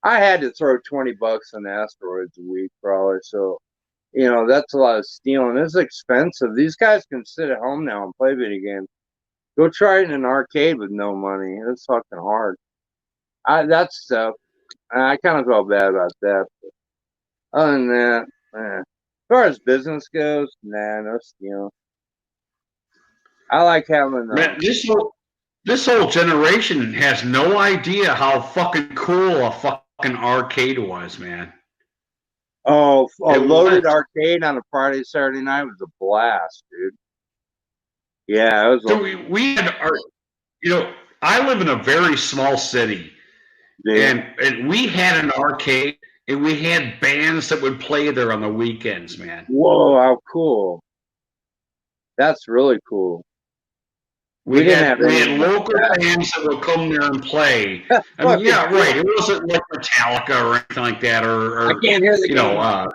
I had to throw $20 in asteroids a week probably. So, that's a lot of stealing. It's expensive. These guys can sit at home now and play video games. Go try it in an arcade with no money. It's fucking hard. That stuff. I kind of felt bad about that. But other than that, far as business goes, nah, no. I like having Man, this whole generation has no idea how fucking cool a fucking arcade was, man. a It was. loaded arcade on a party Saturday night was a blast, dude. Yeah, it was. Dude, we had our, you know, I live in a very small city, and we had an arcade, and we had bands that would play there on the weekends, man. Whoa, how cool! That's really cool. We didn't have We any had local bands that would come there and play. I mean, fucking yeah, cool. right. It wasn't like Metallica or anything like that, I can't hear the game.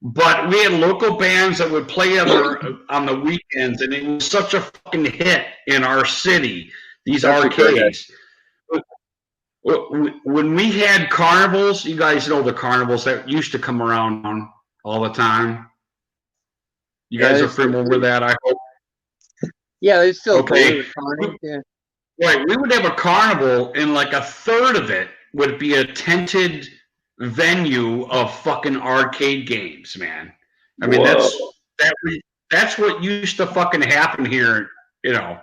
But we had local bands that would play on the weekends, and it was such a fucking hit in our city. These That's a great arcades. When we had carnivals, you guys know the carnivals that used to come around all the time. You guys are familiar with that, I hope. Yeah, they still Okay. do. Yeah. Right, we would have a carnival, and like a third of it would be a tented venue of fucking arcade games, man. I mean, Whoa. that's what used to fucking happen here, you know.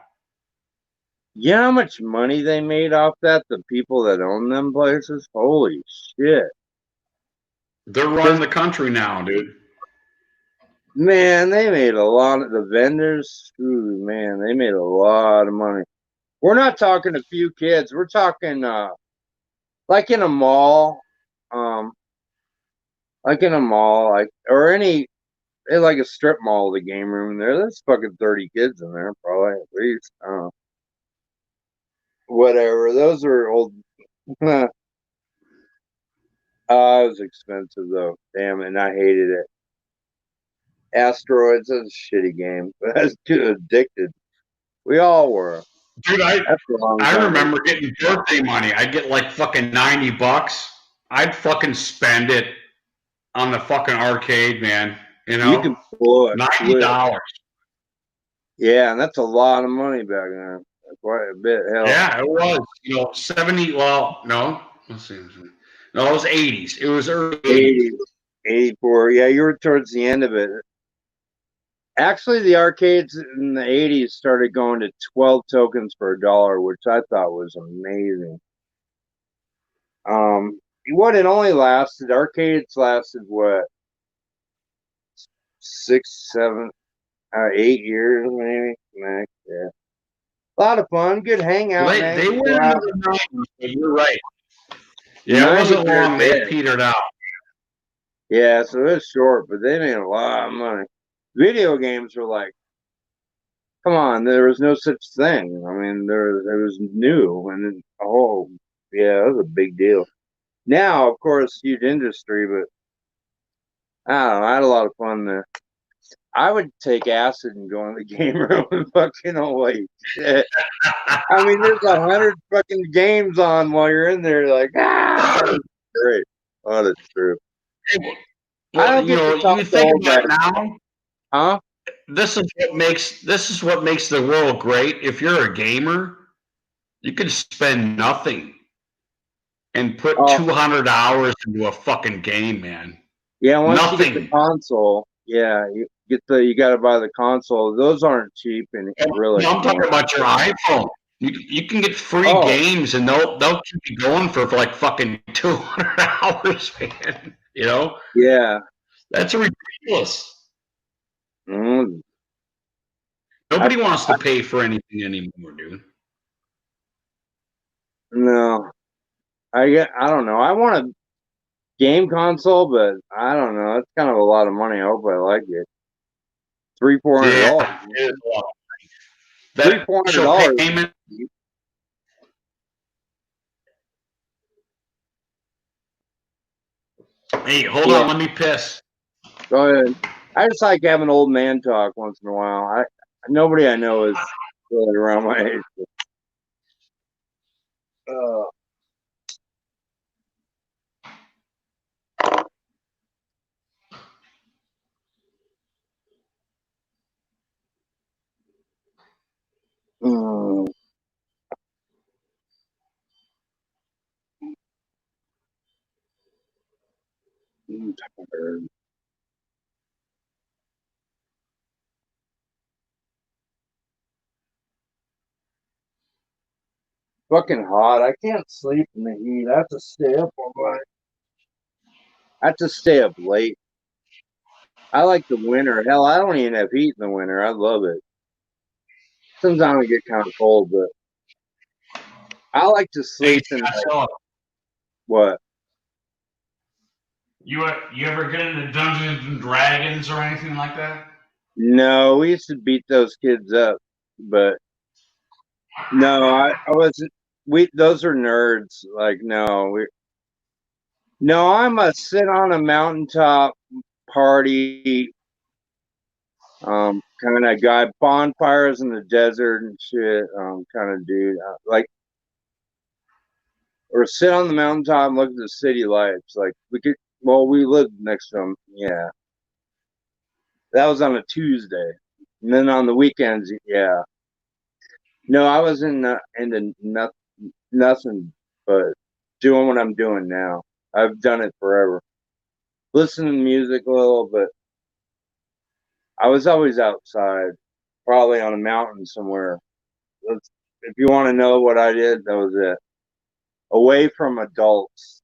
You know how much money they made off that? The people that own them places? Holy shit. They're running the country now, dude. Man, they made a lot of the vendors. Ooh, man, they made a lot of money. We're not talking a few kids. We're talking like in a mall, or any like a strip mall, the game room there. There's fucking 30 kids in there, probably at least. Whatever. Those are old. It was expensive though. Damn it, and I hated it. Asteroids is a shitty game. I was too addicted. We all were. Dude, That's a long I time remember getting birthday money. I'd get like fucking $90. I'd fucking spend it on the fucking arcade, man. You know, You can blow it. $90. Yeah, and that's a lot of money back then. Quite a bit. Hell. Yeah, it was. 70. Well, no. Let's see. No, it was 80s. It was early 80s. 84. Yeah, you were towards the end of it. Actually, the arcades in the 80s started going to 12 tokens for $1, which I thought was amazing. What it only lasted, arcades lasted what, 6, 7, 8 years maybe max. Yeah, a lot of fun, good hangout. Well, they went into the 90s, so you're right. Yeah, it wasn't long. They petered out. Yeah, so it's short, but they made a lot of money. Video games were like, come on, there was no such thing. I mean, it was new, and then, yeah, it was a big deal. Now, of course, huge industry, but I don't know. I had a lot of fun there. I would take acid and go in the game room and fucking holy shit. I mean, there's 100 fucking games on while you're in there. Like, great. Oh, that's true. Well, you think about it now. Huh? This is what makes the world great. If you're a gamer, you can spend nothing and put 200 hours into a fucking game, man. Yeah, once you get the console, yeah, you got to buy the console. Those aren't cheap, and really. I'm talking about your iPhone. You can get free games, and they'll keep you going for like fucking 200 hours, man. You know? Yeah. That's ridiculous. Mm. Nobody wants to pay for anything anymore, dude. No, I don't know. I want a game console, but I don't know. It's kind of a lot of money. I hope I like it. $300-$400. Yeah, it is a lot. That $400 payment. Hey, hold on. Let me piss. Go ahead. I just like having old man talk once in a while. Nobody I know is really around my age. I'm tired. fucking hot. I can't sleep in the heat. I have to stay up all night. I have to stay up late. I like the winter. Hell, I don't even have heat in the winter. I love it. Sometimes I get kind of cold, but I like to Hey, sleep in Philip, what? you ever get into Dungeons and Dragons or anything like that? No, we used to beat those kids up, but no, I wasn't. Those are nerds. Like no, I'm a sit on a mountaintop party kind of guy, bonfires in the desert and shit kind of dude. Like or sit on the mountaintop and look at the city lights. Like we lived next to them. Yeah, that was on a Tuesday, and then on the weekends, yeah. No, I was into nothing but doing what I'm doing now. I've done it forever. Listening to music a little, but I was always outside, probably on a mountain somewhere. If you want to know what I did, that was it. Away from adults.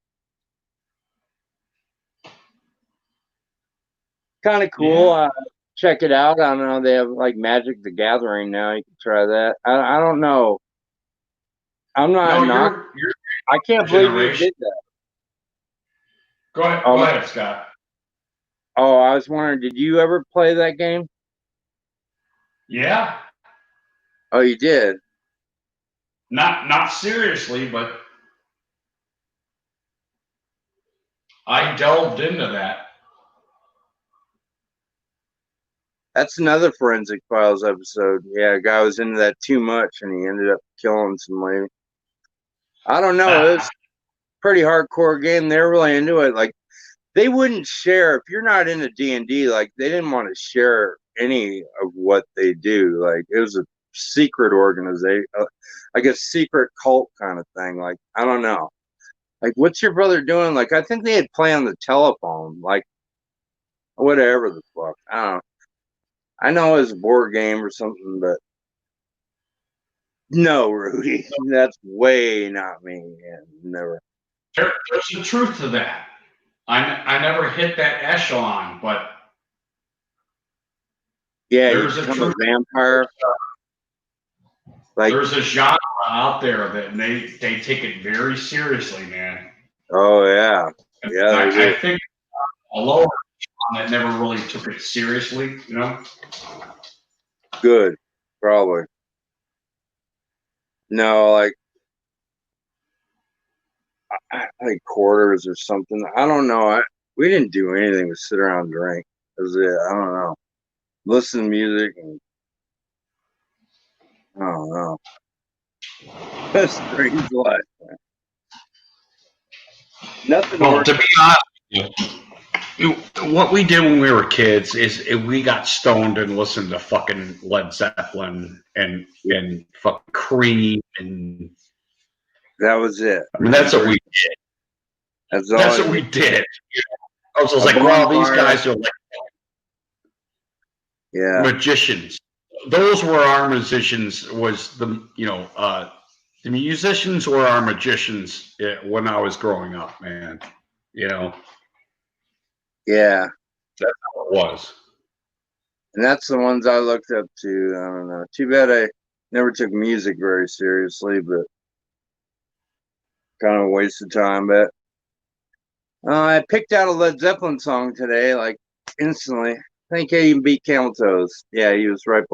Kind of cool. Yeah. Check it out. I don't know. They have like Magic the Gathering now. You can try that. I don't know. I'm not No, not. you're I can't believe you generation. did that. Go ahead, Oh, go ahead, Scott. oh, I was wondering, did you ever play that game? Yeah, Oh, you did. not seriously, but I delved into that. That's another Forensic Files episode. Yeah, a guy was into that too much, and he ended up killing some lady. I don't know. It was a pretty hardcore game. They're really into it. Like they wouldn't share if you're not into D&D. Like they didn't want to share any of what they do. Like it was a secret organization, like a secret cult kind of thing. Like I don't know. Like what's your brother doing? Like I think they had play on the telephone. Like whatever the fuck. I don't know. I know it was a board game or something, but no, Rudy, that's way not me. Yeah, never. There's a truth to that. I never hit that echelon, but Yeah, you there's a become a truth. vampire. Like, There's a genre out there that they take it very seriously, man. oh yeah, And yeah, they do. I think a lower echelon that never really took it seriously, you know. Good, probably. No, like quarters or something. I don't know. We didn't do anything but sit around and drink. That was it. I don't know. Listen to music and I don't know. That's strange life. Man. Nothing Well, works. to be honest with you, what we did when we were kids is we got stoned and listened to fucking Led Zeppelin and fucking Cream, and That was it. I mean that's what we did. That's all. That's what we did. You know? I was like, bonfire. wow, these guys are like magicians. Those were our musicians. Was the musicians were our magicians when I was growing up, man. You know. Yeah. That's how it was. And that's the ones I looked up to. I don't know. Too bad I never took music very seriously, but kind of a waste of time. But I picked out a Led Zeppelin song today, like instantly. I think he even beat Camel Toes. Yeah, he was right.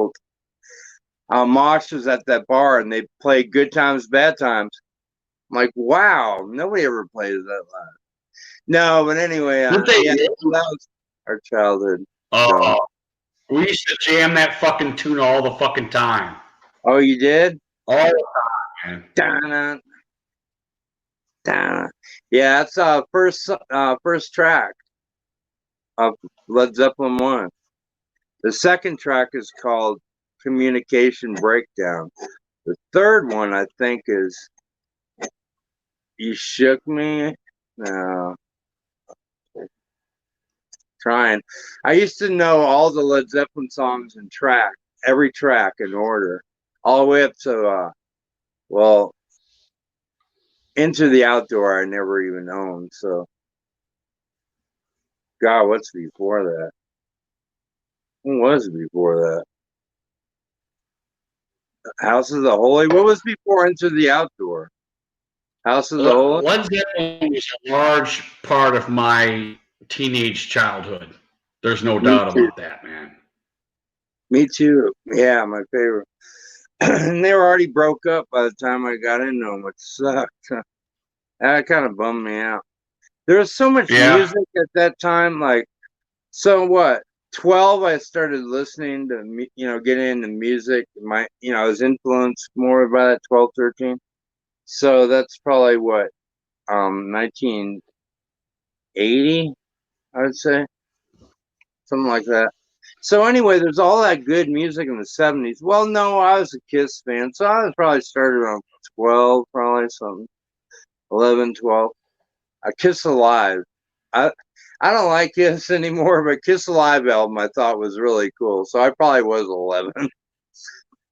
Mosh was at that bar and they played Good Times, Bad Times. I'm like, wow, nobody ever plays that live. No, but anyway, yeah, that was our childhood. Oh, we used to jam that fucking tune all the fucking time. Oh, you did? All the time, man. Yeah, that's first track of Led Zeppelin 1. The second track is called Communication Breakdown. The third one, I think, is You Shook Me. No. Trying. I used to know all the Led Zeppelin songs in every track in order, all the way up to, Into the Outdoor I never even owned. So, God, what's before that? What was before that? House of the Holy. What was before Into the Outdoor? House of the Holy. Led Zeppelin was a large part of my teenage childhood. There's no Me doubt too. about that, man. Me too. Yeah, my favorite. And they were already broke up by the time I got into them, which sucked. That kind of bummed me out. There was so much Yeah. music at that time. Like, so what? 12, I started listening to, getting into music. I was influenced more by that 12, 13. So that's probably what, 1980, I would say, something like that. So anyway, there's all that good music in the 70s. Well, no, I was a Kiss fan, so I was probably started around 12, probably something, 11, 12. A Kiss Alive. I I don't like Kiss anymore, but Kiss Alive album I thought was really cool. So I probably was 11.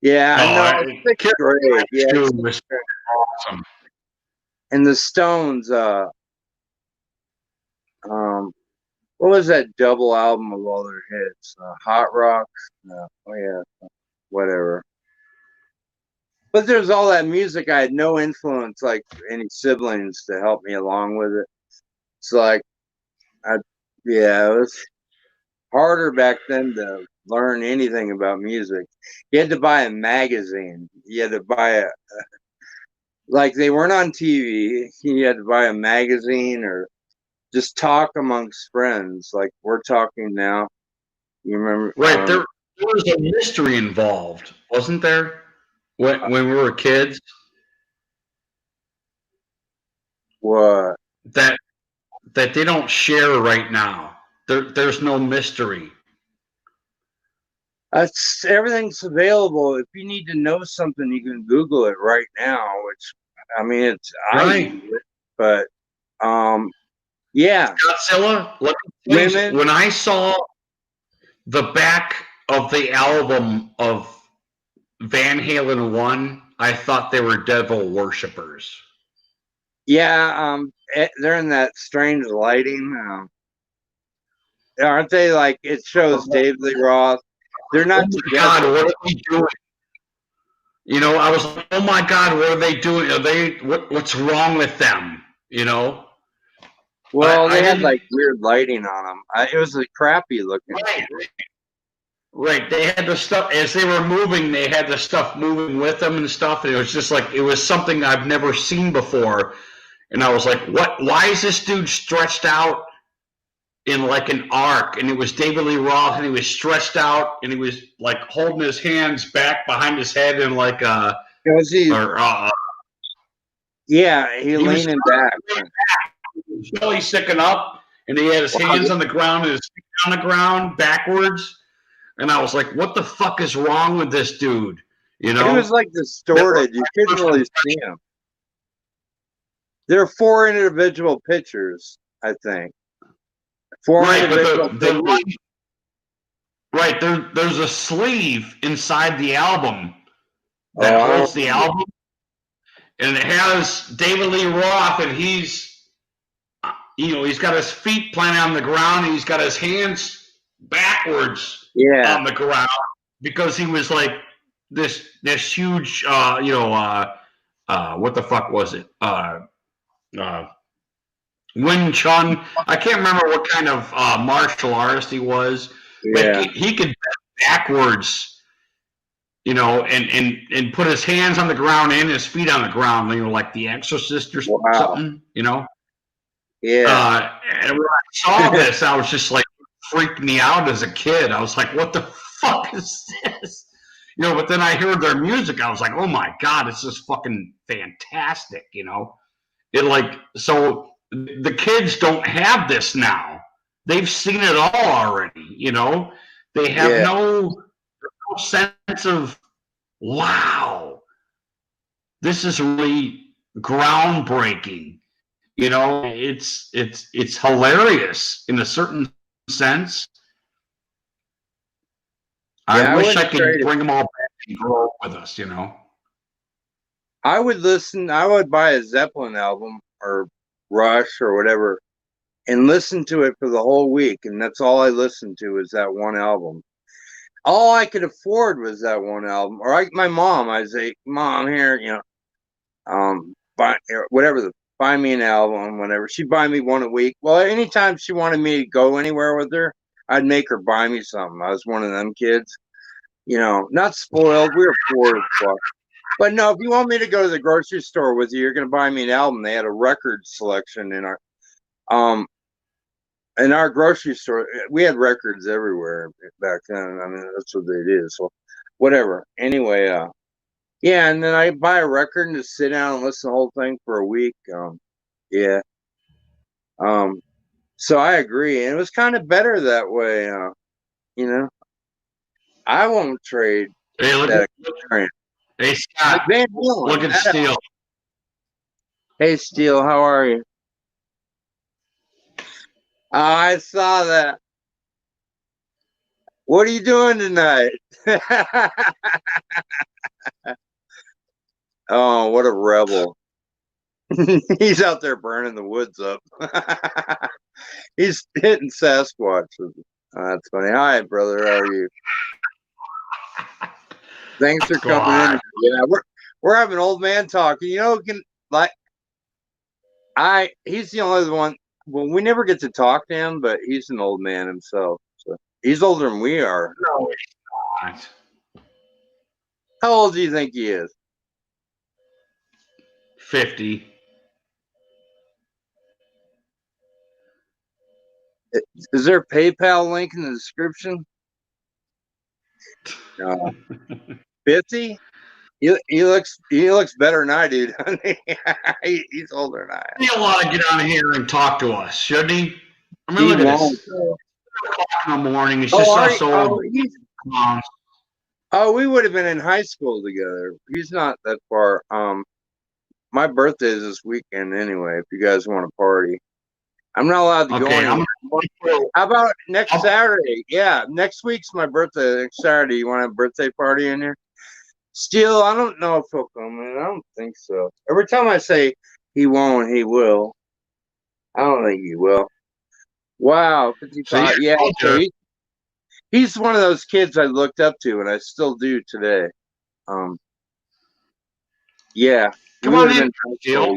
Yeah, I know. Sixth Kiss grade. Yeah, too sixth was grade. awesome. And the Stones. What was that double album of all their hits? Hot Rock. Oh yeah, whatever. But there's all that music. I had no influence, like any siblings, to help me along with it. It's like, yeah, it was harder back then to learn anything about music. You had to buy a magazine. You had to buy like they weren't on TV. You had to buy a magazine or just talk amongst friends, like we're talking now. You remember? Right. There was a mystery involved, wasn't there? When we were kids, What? that they don't share right now. There's no mystery. Everything's available. If you need to know something, you can Google it right now. Which, I mean, I Right. use it, but yeah, Godzilla. women. When I saw the back of the album of Van Halen 1, I thought they were devil worshippers. Yeah, they're in that strange lighting. Aren't they? Like it shows David Lee Roth. They're not Oh my together. God, what are they doing? You know, I was like, oh my God, what are they doing? Are they what's wrong with them? You know? Well, I they had didn't. like weird lighting on them. It was like crappy looking. Right. Right. They had the stuff as they were moving, they had the stuff moving with them and stuff. And it was just like it was something I've never seen before. And I was like, what? Why is this dude stretched out in like an arc? And it was David Lee Roth, and he was stretched out, and he was like holding his hands back behind his head, and like Yeah, he was leaning back. belly sticking up, and he had his hands on the ground and his feet on the ground backwards. And I was like, what the fuck is wrong with this dude? You know? He was like distorted. You couldn't really see him. There are 4 individual pictures, I think. 4 right, individual but pictures. right, there's a sleeve inside the album that holds the album. And it has David Lee Roth, and he's got his feet planted on the ground, and he's got his hands backwards on the ground because he was like this huge, what the fuck was it? Wing Chun. I can't remember what kind of martial artist he was, but he could backwards. And put his hands on the ground and his feet on the ground, like The Exorcist or something, Yeah. And when I saw this, I was just like, freaked me out as a kid. I was like, what the fuck is this? But then I heard their music. I was like, oh my God, it's just fucking fantastic, so the kids don't have this now. They've seen it all already, They have no sense of, wow, this is really groundbreaking. It's hilarious in a certain sense. I wish I could bring them all back and grow up with us. I would buy a Zeppelin album or Rush or whatever and listen to it for the whole week. And that's all I listened to is that one album. All I could afford was that one album. Or my mom, I'd say, Mom, here, buy buy me an album, whatever. She'd buy me one a week. Well, anytime she wanted me to go anywhere with her, I'd make her buy me something. I was one of them kids, not spoiled. We were poor as fuck. But no, if you want me to go to the grocery store with you, you're gonna buy me an album. They had a record selection in our grocery store. We had records everywhere back then. I mean, that's what they did. So whatever. Anyway, yeah, and then I buy a record and just sit down and listen to the whole thing for a week. Yeah. So I agree. And it was kind of better that way, I won't trade Hey, look that at experience. Hey Scott, Van Halen. look at Steele. Hey, Steele, how are you? I saw that. What are you doing tonight? Oh, what a rebel. He's out there burning the woods up. He's hitting Sasquatch. Oh, that's funny. Hi, brother. How are you? Thanks for coming in. Yeah, we're having old man talk. He's the only one. Well, we never get to talk to him, but he's an old man himself. So he's older than we are. No, he's not. How old do you think he is? 50. Is there a PayPal link in the description? 50? He looks better than I do, doesn't he? He's older than I am. He ought to get on here and talk to us, shouldn't he? I mean, look at this. 2 o'clock in the morning. It's just us old. We would have been in high school together. He's not that far. My birthday is this weekend anyway. If you guys want to party, I'm not allowed to go anywhere. How about next Saturday? Yeah, next week's my birthday. Next Saturday, you want to have a birthday party in here? Steele, I don't know if he'll come in. I don't think so. Every time I say he won't, he will. I don't think he will. Wow, 55. Yeah, so he's one of those kids I looked up to, and I still do today. Yeah. Come on in, Steele.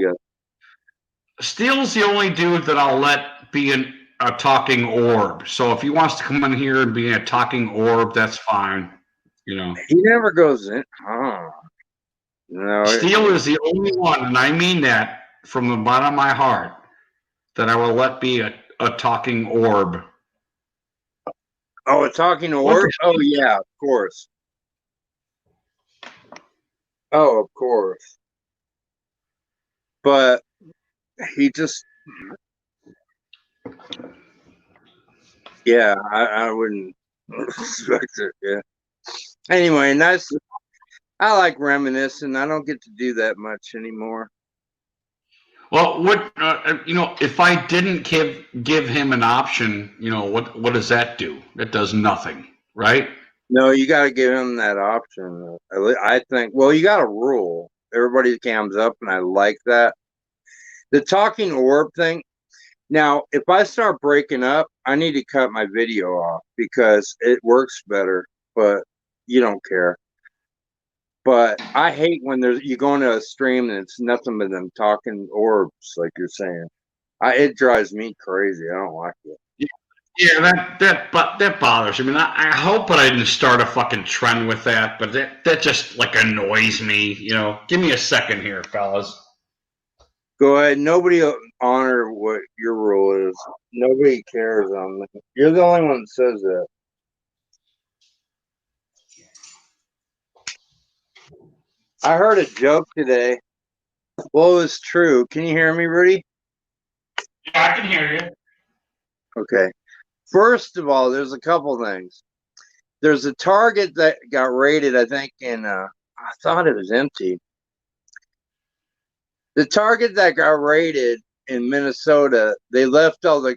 Steele's the only dude that I'll let be a talking orb. So if he wants to come in here and be a talking orb, that's fine. He never goes in. No. Steele is the only one, and I mean that from the bottom of my heart, that I will let be a talking orb. Oh, a talking orb? Oh, yeah, of course. Oh, of course. But he just, yeah, I wouldn't expect it. Yeah. Anyway, nice. I like reminiscing. I don't get to do that much anymore. Well, what if I didn't give him an option, what does that do? That does nothing, right? No, you got to give him that option. I think. Well, you got a rule. Everybody cams up, and I like that. The talking orb thing. Now, if I start breaking up, I need to cut my video off because it works better. But you don't care. But I hate when you go into a stream and it's nothing but them talking orbs, like you're saying. It drives me crazy. I don't like it. Yeah, that bothers me. I mean, I hope that I didn't start a fucking trend with that, but that just like annoys me. Give me a second here, fellas. Go ahead. Nobody honor what your rule is. Nobody cares on that. You're the only one that says that. I heard a joke today. Well, it was true. Can you hear me, Rudy? Yeah, I can hear you. Okay. First of all, there's a couple things. There's a Target that got raided, I think, I thought it was empty. The Target that got raided in Minnesota, they left all the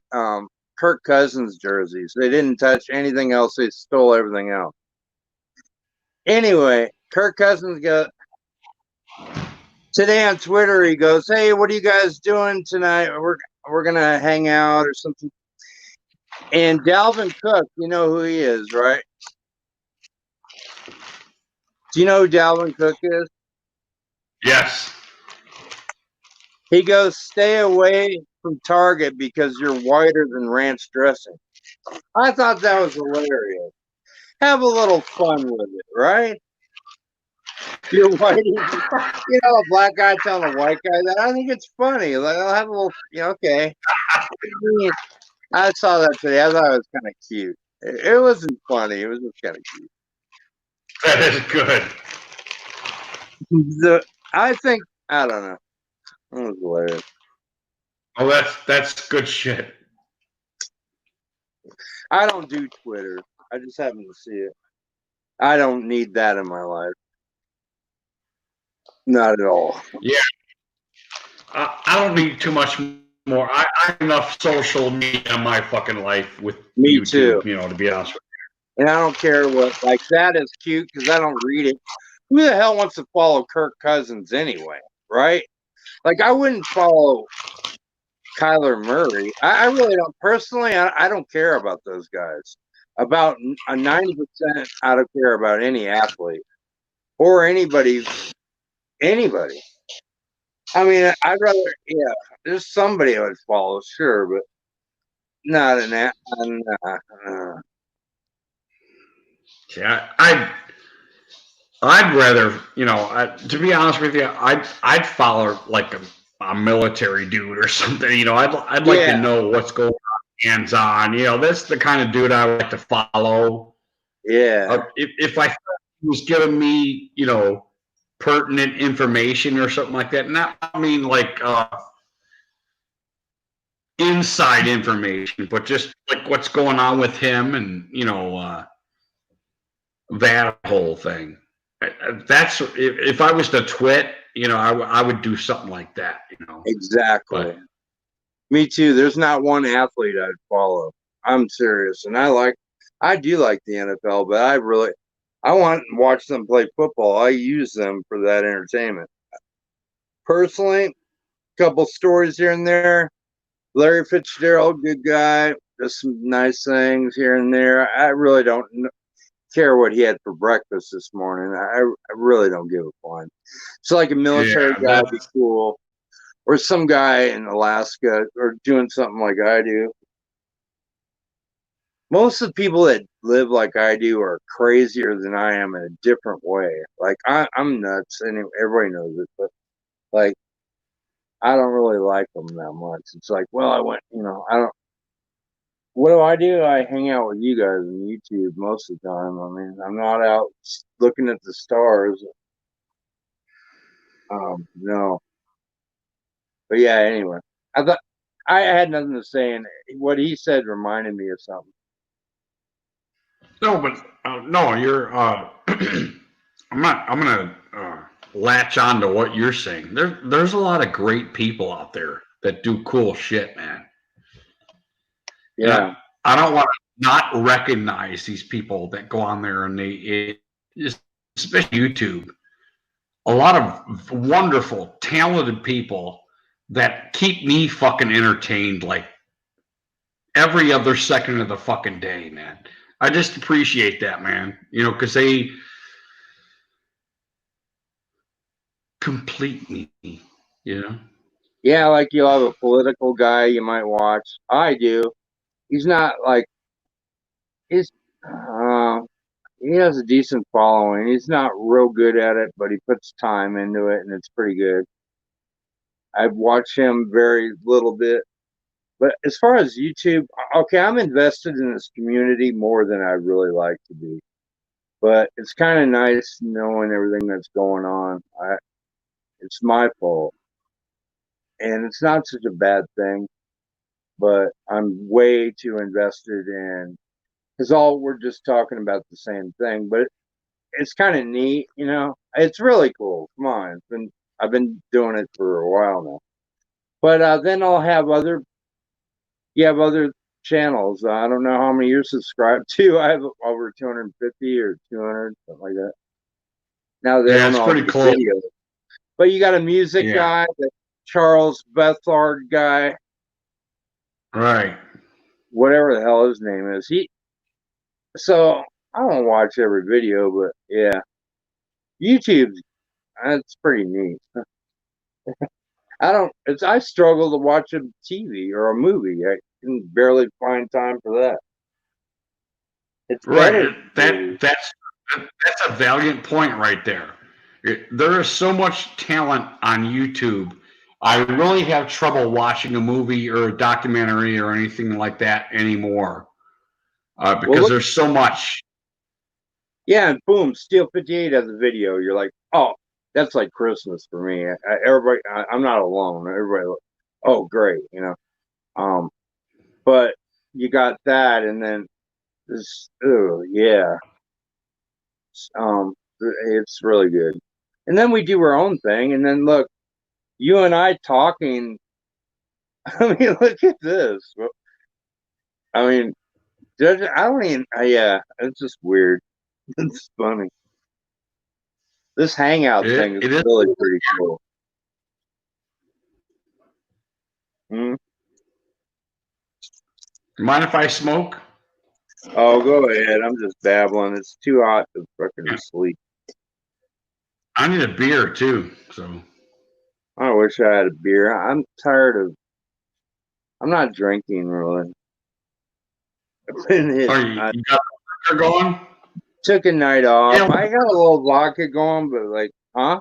Kirk Cousins jerseys. They didn't touch anything else. They stole everything else. Anyway, Kirk Cousins got Today on Twitter, he goes, "Hey, what are you guys doing tonight? We're gonna hang out or something." And Dalvin Cook, you know who he is, right? Do you know who Dalvin Cook is? Yes. He goes, "Stay away from Target because you're whiter than ranch dressing." I thought that was hilarious. Have a little fun with it, right? You're white, a black guy telling a white guy that. I think it's funny. Like, I'll have a little, okay. I saw that today. I thought it was kind of cute. It wasn't funny. It was just kind of cute. That is good. I think, I don't know. It was hilarious. Oh, that's good shit. I don't do Twitter. I just happen to see it. I don't need that in my life. Not at all. Yeah. I don't need too much more. I have enough social media in my fucking life with Me YouTube, too. to be honest with And I don't care what, like, that is cute because I don't read it. Who the hell wants to follow Kirk Cousins anyway, right? Like, I wouldn't follow Kyler Murray. I really don't. Personally, I don't care about those guys. About a 90%, I don't care about any athlete or anybody. Anybody. I mean, I'd rather, there's somebody I would follow, sure, but not an that. you. Yeah, I'd rather, to be honest with you, I'd follow like a military dude or something. I'd like to know what's going on hands on. That's the kind of dude I would like to follow. Yeah. If I thought he was giving me, pertinent information or something like that, not I mean like inside information, but just like what's going on with him and that whole thing. That's if I was to twit, I would do something like that. Exactly. But Me too. There's not one athlete I'd follow. I'm serious, and I do like the NFL, but I want to watch them play football. I use them for that entertainment. Personally, a couple stories here and there. Larry Fitzgerald, good guy. Just some nice things here and there. I really don't care what he had for breakfast this morning. I really don't give a flying. It's like a military guy would be cool, or some guy in Alaska, or doing something like I do. Most of the people that live like I do are crazier than I am in a different way. Like I'm nuts, and everybody knows it. But like, I don't really like them that much. It's like, well, I went, I don't. What do? I hang out with you guys on YouTube most of the time. I mean, I'm not out looking at the stars. No. But yeah, anyway, I thought I had nothing to say, and what he said reminded me of something. no, but no, you're. I'm not. I'm gonna latch on to what you're saying. There's a lot of great people out there that do cool shit, man. Yeah. I don't want to not recognize these people that go on there and especially YouTube. A lot of wonderful, talented people that keep me fucking entertained like every other second of the fucking day, man. I just appreciate that, man. Because they complete me, Yeah, like you'll have a political guy you might watch. I do. He's not like he's he has a decent following. He's not real good at it, but he puts time into it and it's pretty good. I've watched him very little bit. But as far as YouTube, okay, I'm invested in this community more than I'd really like to be. But it's kind of nice knowing everything that's going on. It's my fault. And it's not such a bad thing, but I'm way too invested in because all we're just talking about the same thing. But it's kind of neat, It's really cool. Come on, I've been doing it for a while now. But then I'll have you have other channels. I don't know how many you're subscribed to. I have over 250 or 200, something like that. Now they don't it's all pretty do close. videos. But you got a music Yeah. guy, the Charles Bethard guy, Right. whatever the hell his name is. So I don't watch every video, but yeah, YouTube, that's pretty neat. I struggle to watch a TV or a movie. I can barely find time for that. It's better. Right. That's a valiant point right there. There is so much talent on YouTube. I really have trouble watching a movie or a documentary or anything like that anymore because there's so much. Yeah, and boom, Steel 58 has a video. You're like, oh, that's like Christmas for me. I'm not alone. Everybody, oh, great, you know. But you got that, and then this, oh yeah, it's really good. And then we do our own thing, and then look, you and I talking. I mean, look at this. I mean, I don't even. Yeah, it's just weird. It's funny. This hangout thing is It is. really pretty cool. Hmm? Mind if I smoke? Oh, go ahead. I'm just babbling. It's too hot to fucking sleep. I need a beer too. So I wish I had a beer. I'm tired of. I'm not drinking really. you got the liquor going? Took a night off. Yeah. I got a little vodka going, but like, huh?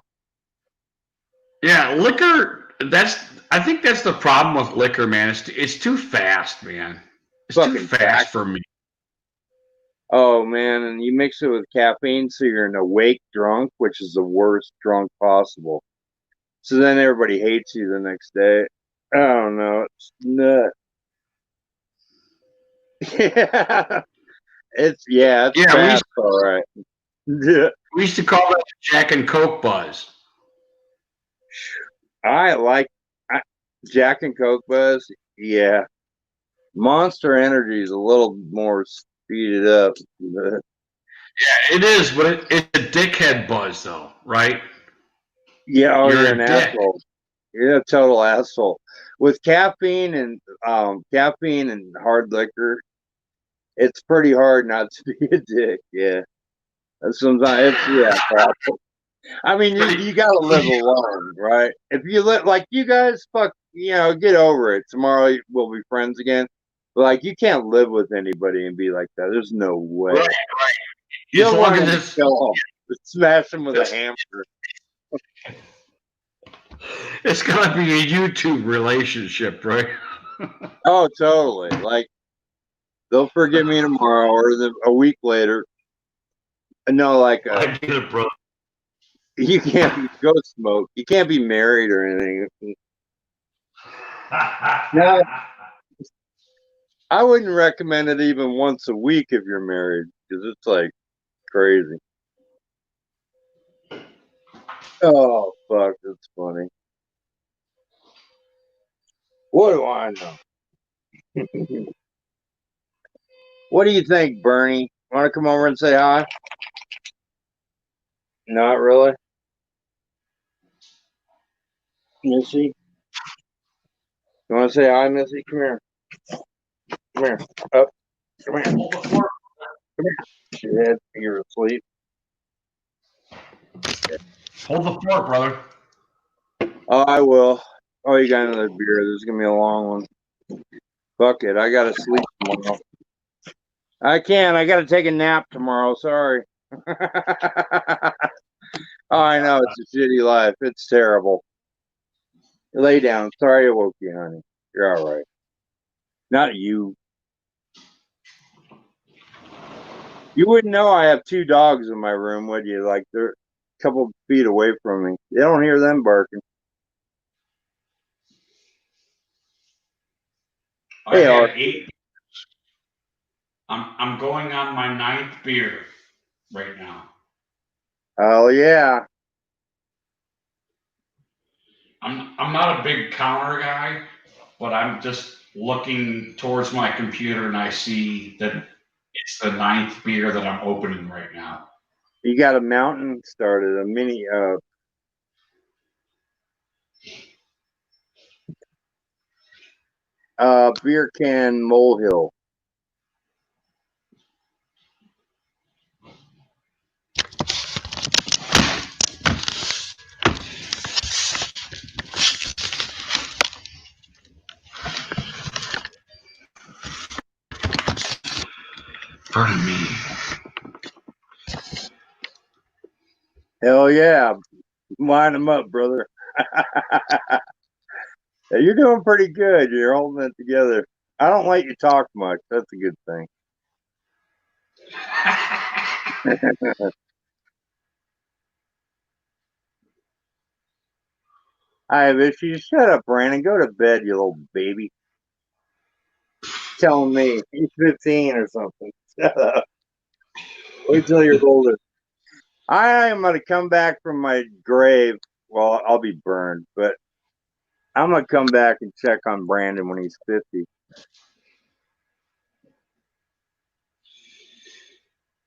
Yeah, liquor. I think that's the problem with liquor, man. It's too fast, man. It's too Fucking fast for me. Oh man, and you mix it with caffeine, so you're an awake drunk, which is the worst drunk possible. So then everybody hates you the next day. I don't know. It's nuts. Yeah. It's fast, all right. Yeah. We used to call that the Jack and Coke buzz. I like Jack and Coke buzz. Yeah. Monster Energy is a little more speeded up. Yeah, it is, but it's a dickhead buzz, though, right? Yeah, oh, You're you're a an dick. asshole. You're a total asshole. With caffeine and hard liquor, it's pretty hard not to be a dick. Yeah. Sometimes I mean, you gotta live alone, right? If you live like you guys, fuck, get over it. Tomorrow we'll be friends again. But like, you can't live with anybody and be like that. There's no way. Right. You'll As long run as and kill them. Smash them with a hammer. It's gotta be a YouTube relationship, right? Oh, totally. Like, they'll forgive me tomorrow or a week later. No, like, I get it, bro. you can't go smoke. You can't be married or anything. No, I wouldn't recommend it even once a week if you're married because it's like crazy. Oh, fuck. That's funny. What do I know? What do you think, Bernie? Want to come over and say hi? Not really. Missy? You want to say hi, Missy? Come here. Come here. Up. Come here. Come here. You're asleep. Hold the fort, brother. Oh, I will. Oh, you got another beer. This is going to be a long one. Fuck it. I got to sleep tomorrow. I can't. I got to take a nap tomorrow. Sorry. Oh, I know. It's a shitty life. It's terrible. Lay down. Sorry I woke you, honey. You're all right. Not you. You wouldn't know I have 2 dogs in my room, would you? Like, they're a couple feet away from me. You don't hear them barking. I had 8. I'm going on my 9th beer right now. Oh, yeah. I'm not a big counter guy, but I'm just looking towards my computer and I see that it's the 9th beer that I'm opening right now. You got a mountain started, a mini, Beer can molehill. Pardon me. Hell yeah. Line them up, brother. Yeah, you're doing pretty good. You're holding it together. I don't let you talk much. That's a good thing. I have issues. Shut up, Brandon. Go to bed, you little baby. Telling me he's 15 or something. Shut up. Wait till you're older. I am going to come back from my grave. Well, I'll be burned, but I'm going to come back and check on Brandon when he's 50.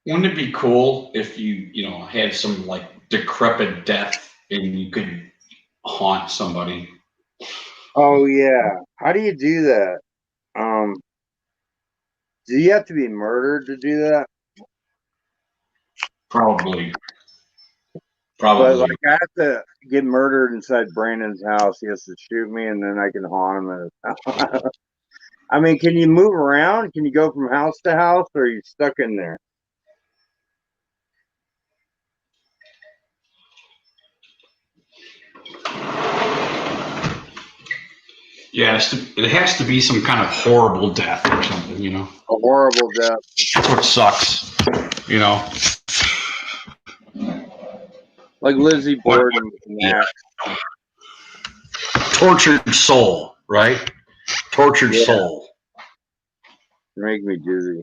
Wouldn't it be cool if you had some like decrepit death and you could haunt somebody? Oh, yeah. How do you do that? Do you have to be murdered to do that? Probably. But like, I have to get murdered inside Brandon's house. He has to shoot me, and then I can haunt him in his house. I mean, can you move around? Can you go from house to house, or are you stuck in there? Yeah, it has to be some kind of horrible death or something, A horrible death. That's what sucks, Like Lizzie Borden. Yeah. Tortured soul, right? Tortured soul. Make me dizzy.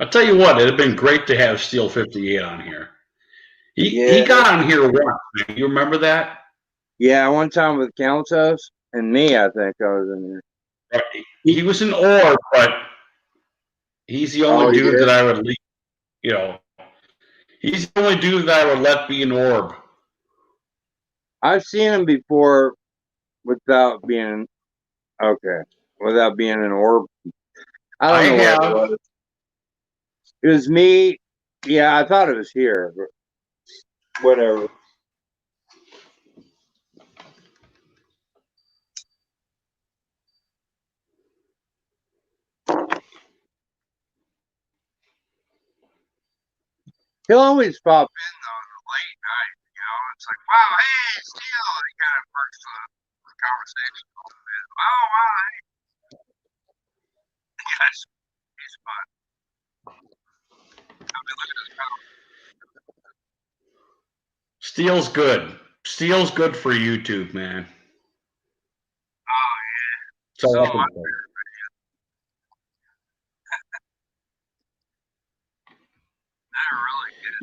I'll tell you what, it'd have been great to have Steel 58 on here. He got on here once. You remember that? Yeah, one time with Countess and me, I think I was in here. Right. He was an orb, but he's the only dude that I would leave, he's the only dude that I would let be an orb. I've seen him before without being an orb. I don't know what it was. It was me. Yeah, I thought it was here, but whatever. He'll always pop in though late night. It's like, wow, hey, Steel. He kind of perks the conversation a little bit. Oh, wow, hey. Yes, he's fun. I've been looking at his mouth. Steel's good. Steel's good for YouTube, man. Oh yeah. So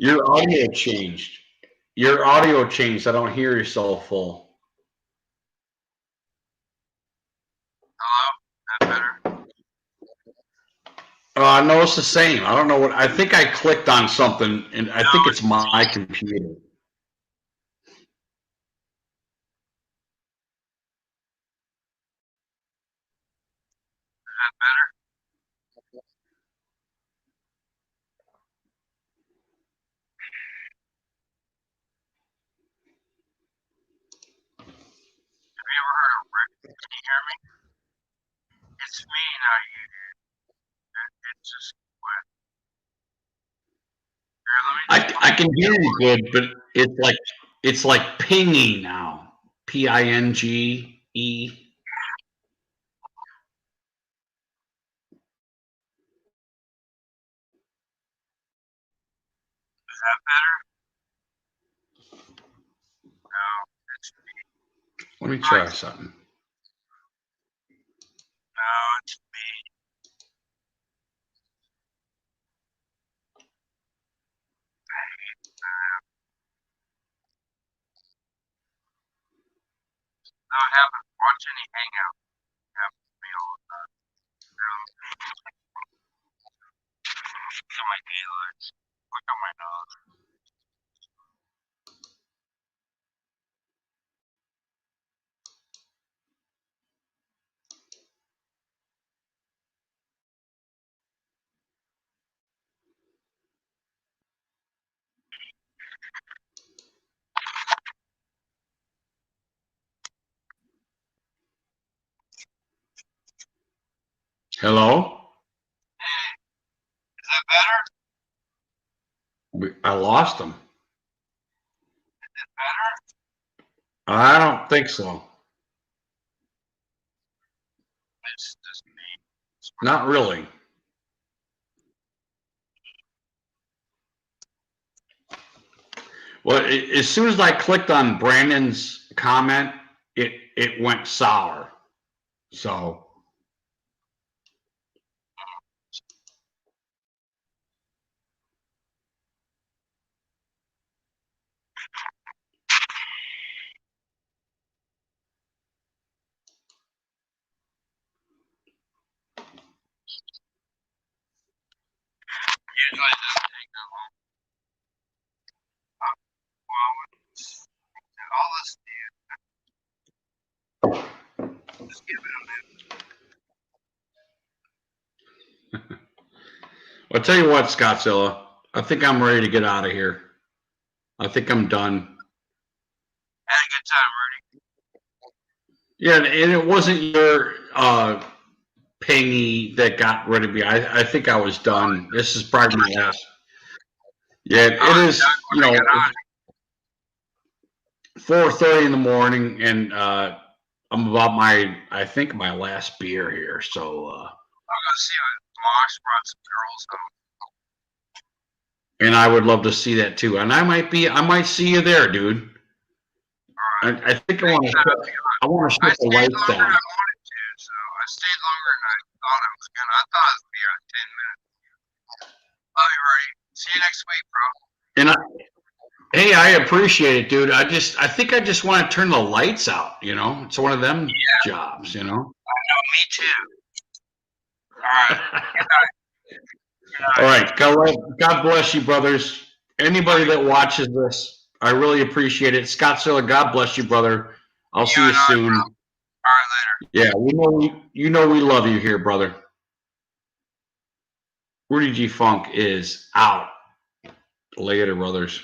Really your audio changed. Your audio changed. I don't hear yourself full. Hello? That better? No, it's the same. I don't know what. I think I clicked on something, and I think it's my computer. Is that better? Have you ever heard of Rick? Can you hear me? It's me, not you, dude. It's just what? Here, I can hear you good, but it's like pinging now. PINGE. Is that better? No, it's me. Let me try something. No, it's me. No, it happens. Watch any hangout. It happens to me all the time. Look at my nails. Look at my nose. Hello? Is that better? I lost him. Is it better? I don't think so. It's just me. Not really. Well, as soon as I clicked on Brandon's comment, it went sour. So Usually it doesn't take that long. Well, all this just give it a minute. I'll tell you what, Scottzilla, I think I'm ready to get out of here. I think I'm done. Had a good time, Rudy. Yeah, and it wasn't your pingy that got rid of me. I think I was done. This is probably my last. Yeah, it is. You know, 4:30 in the morning, and I'm about I think my last beer here. So I'll go see what Mosh brought some girls home. and I would love to see that too. And I might see you there, dude. I think I want to shut the lights down. I wanted to, so I stayed longer than I thought I was gonna. I thought it would be like 10 minutes. Love you, Rudy. See you next week, bro. And hey, I appreciate it, dude. I think I just want to turn the lights out. You know, it's one of them jobs. You know. I know, me too. All right. Good night. All right. God bless you, brothers. Anybody that watches this, I really appreciate it. Scottzilla, God bless you, brother. I'll see you soon. All right, later. Yeah, we love you here, brother. Rudy G Funk is out. Later, brothers.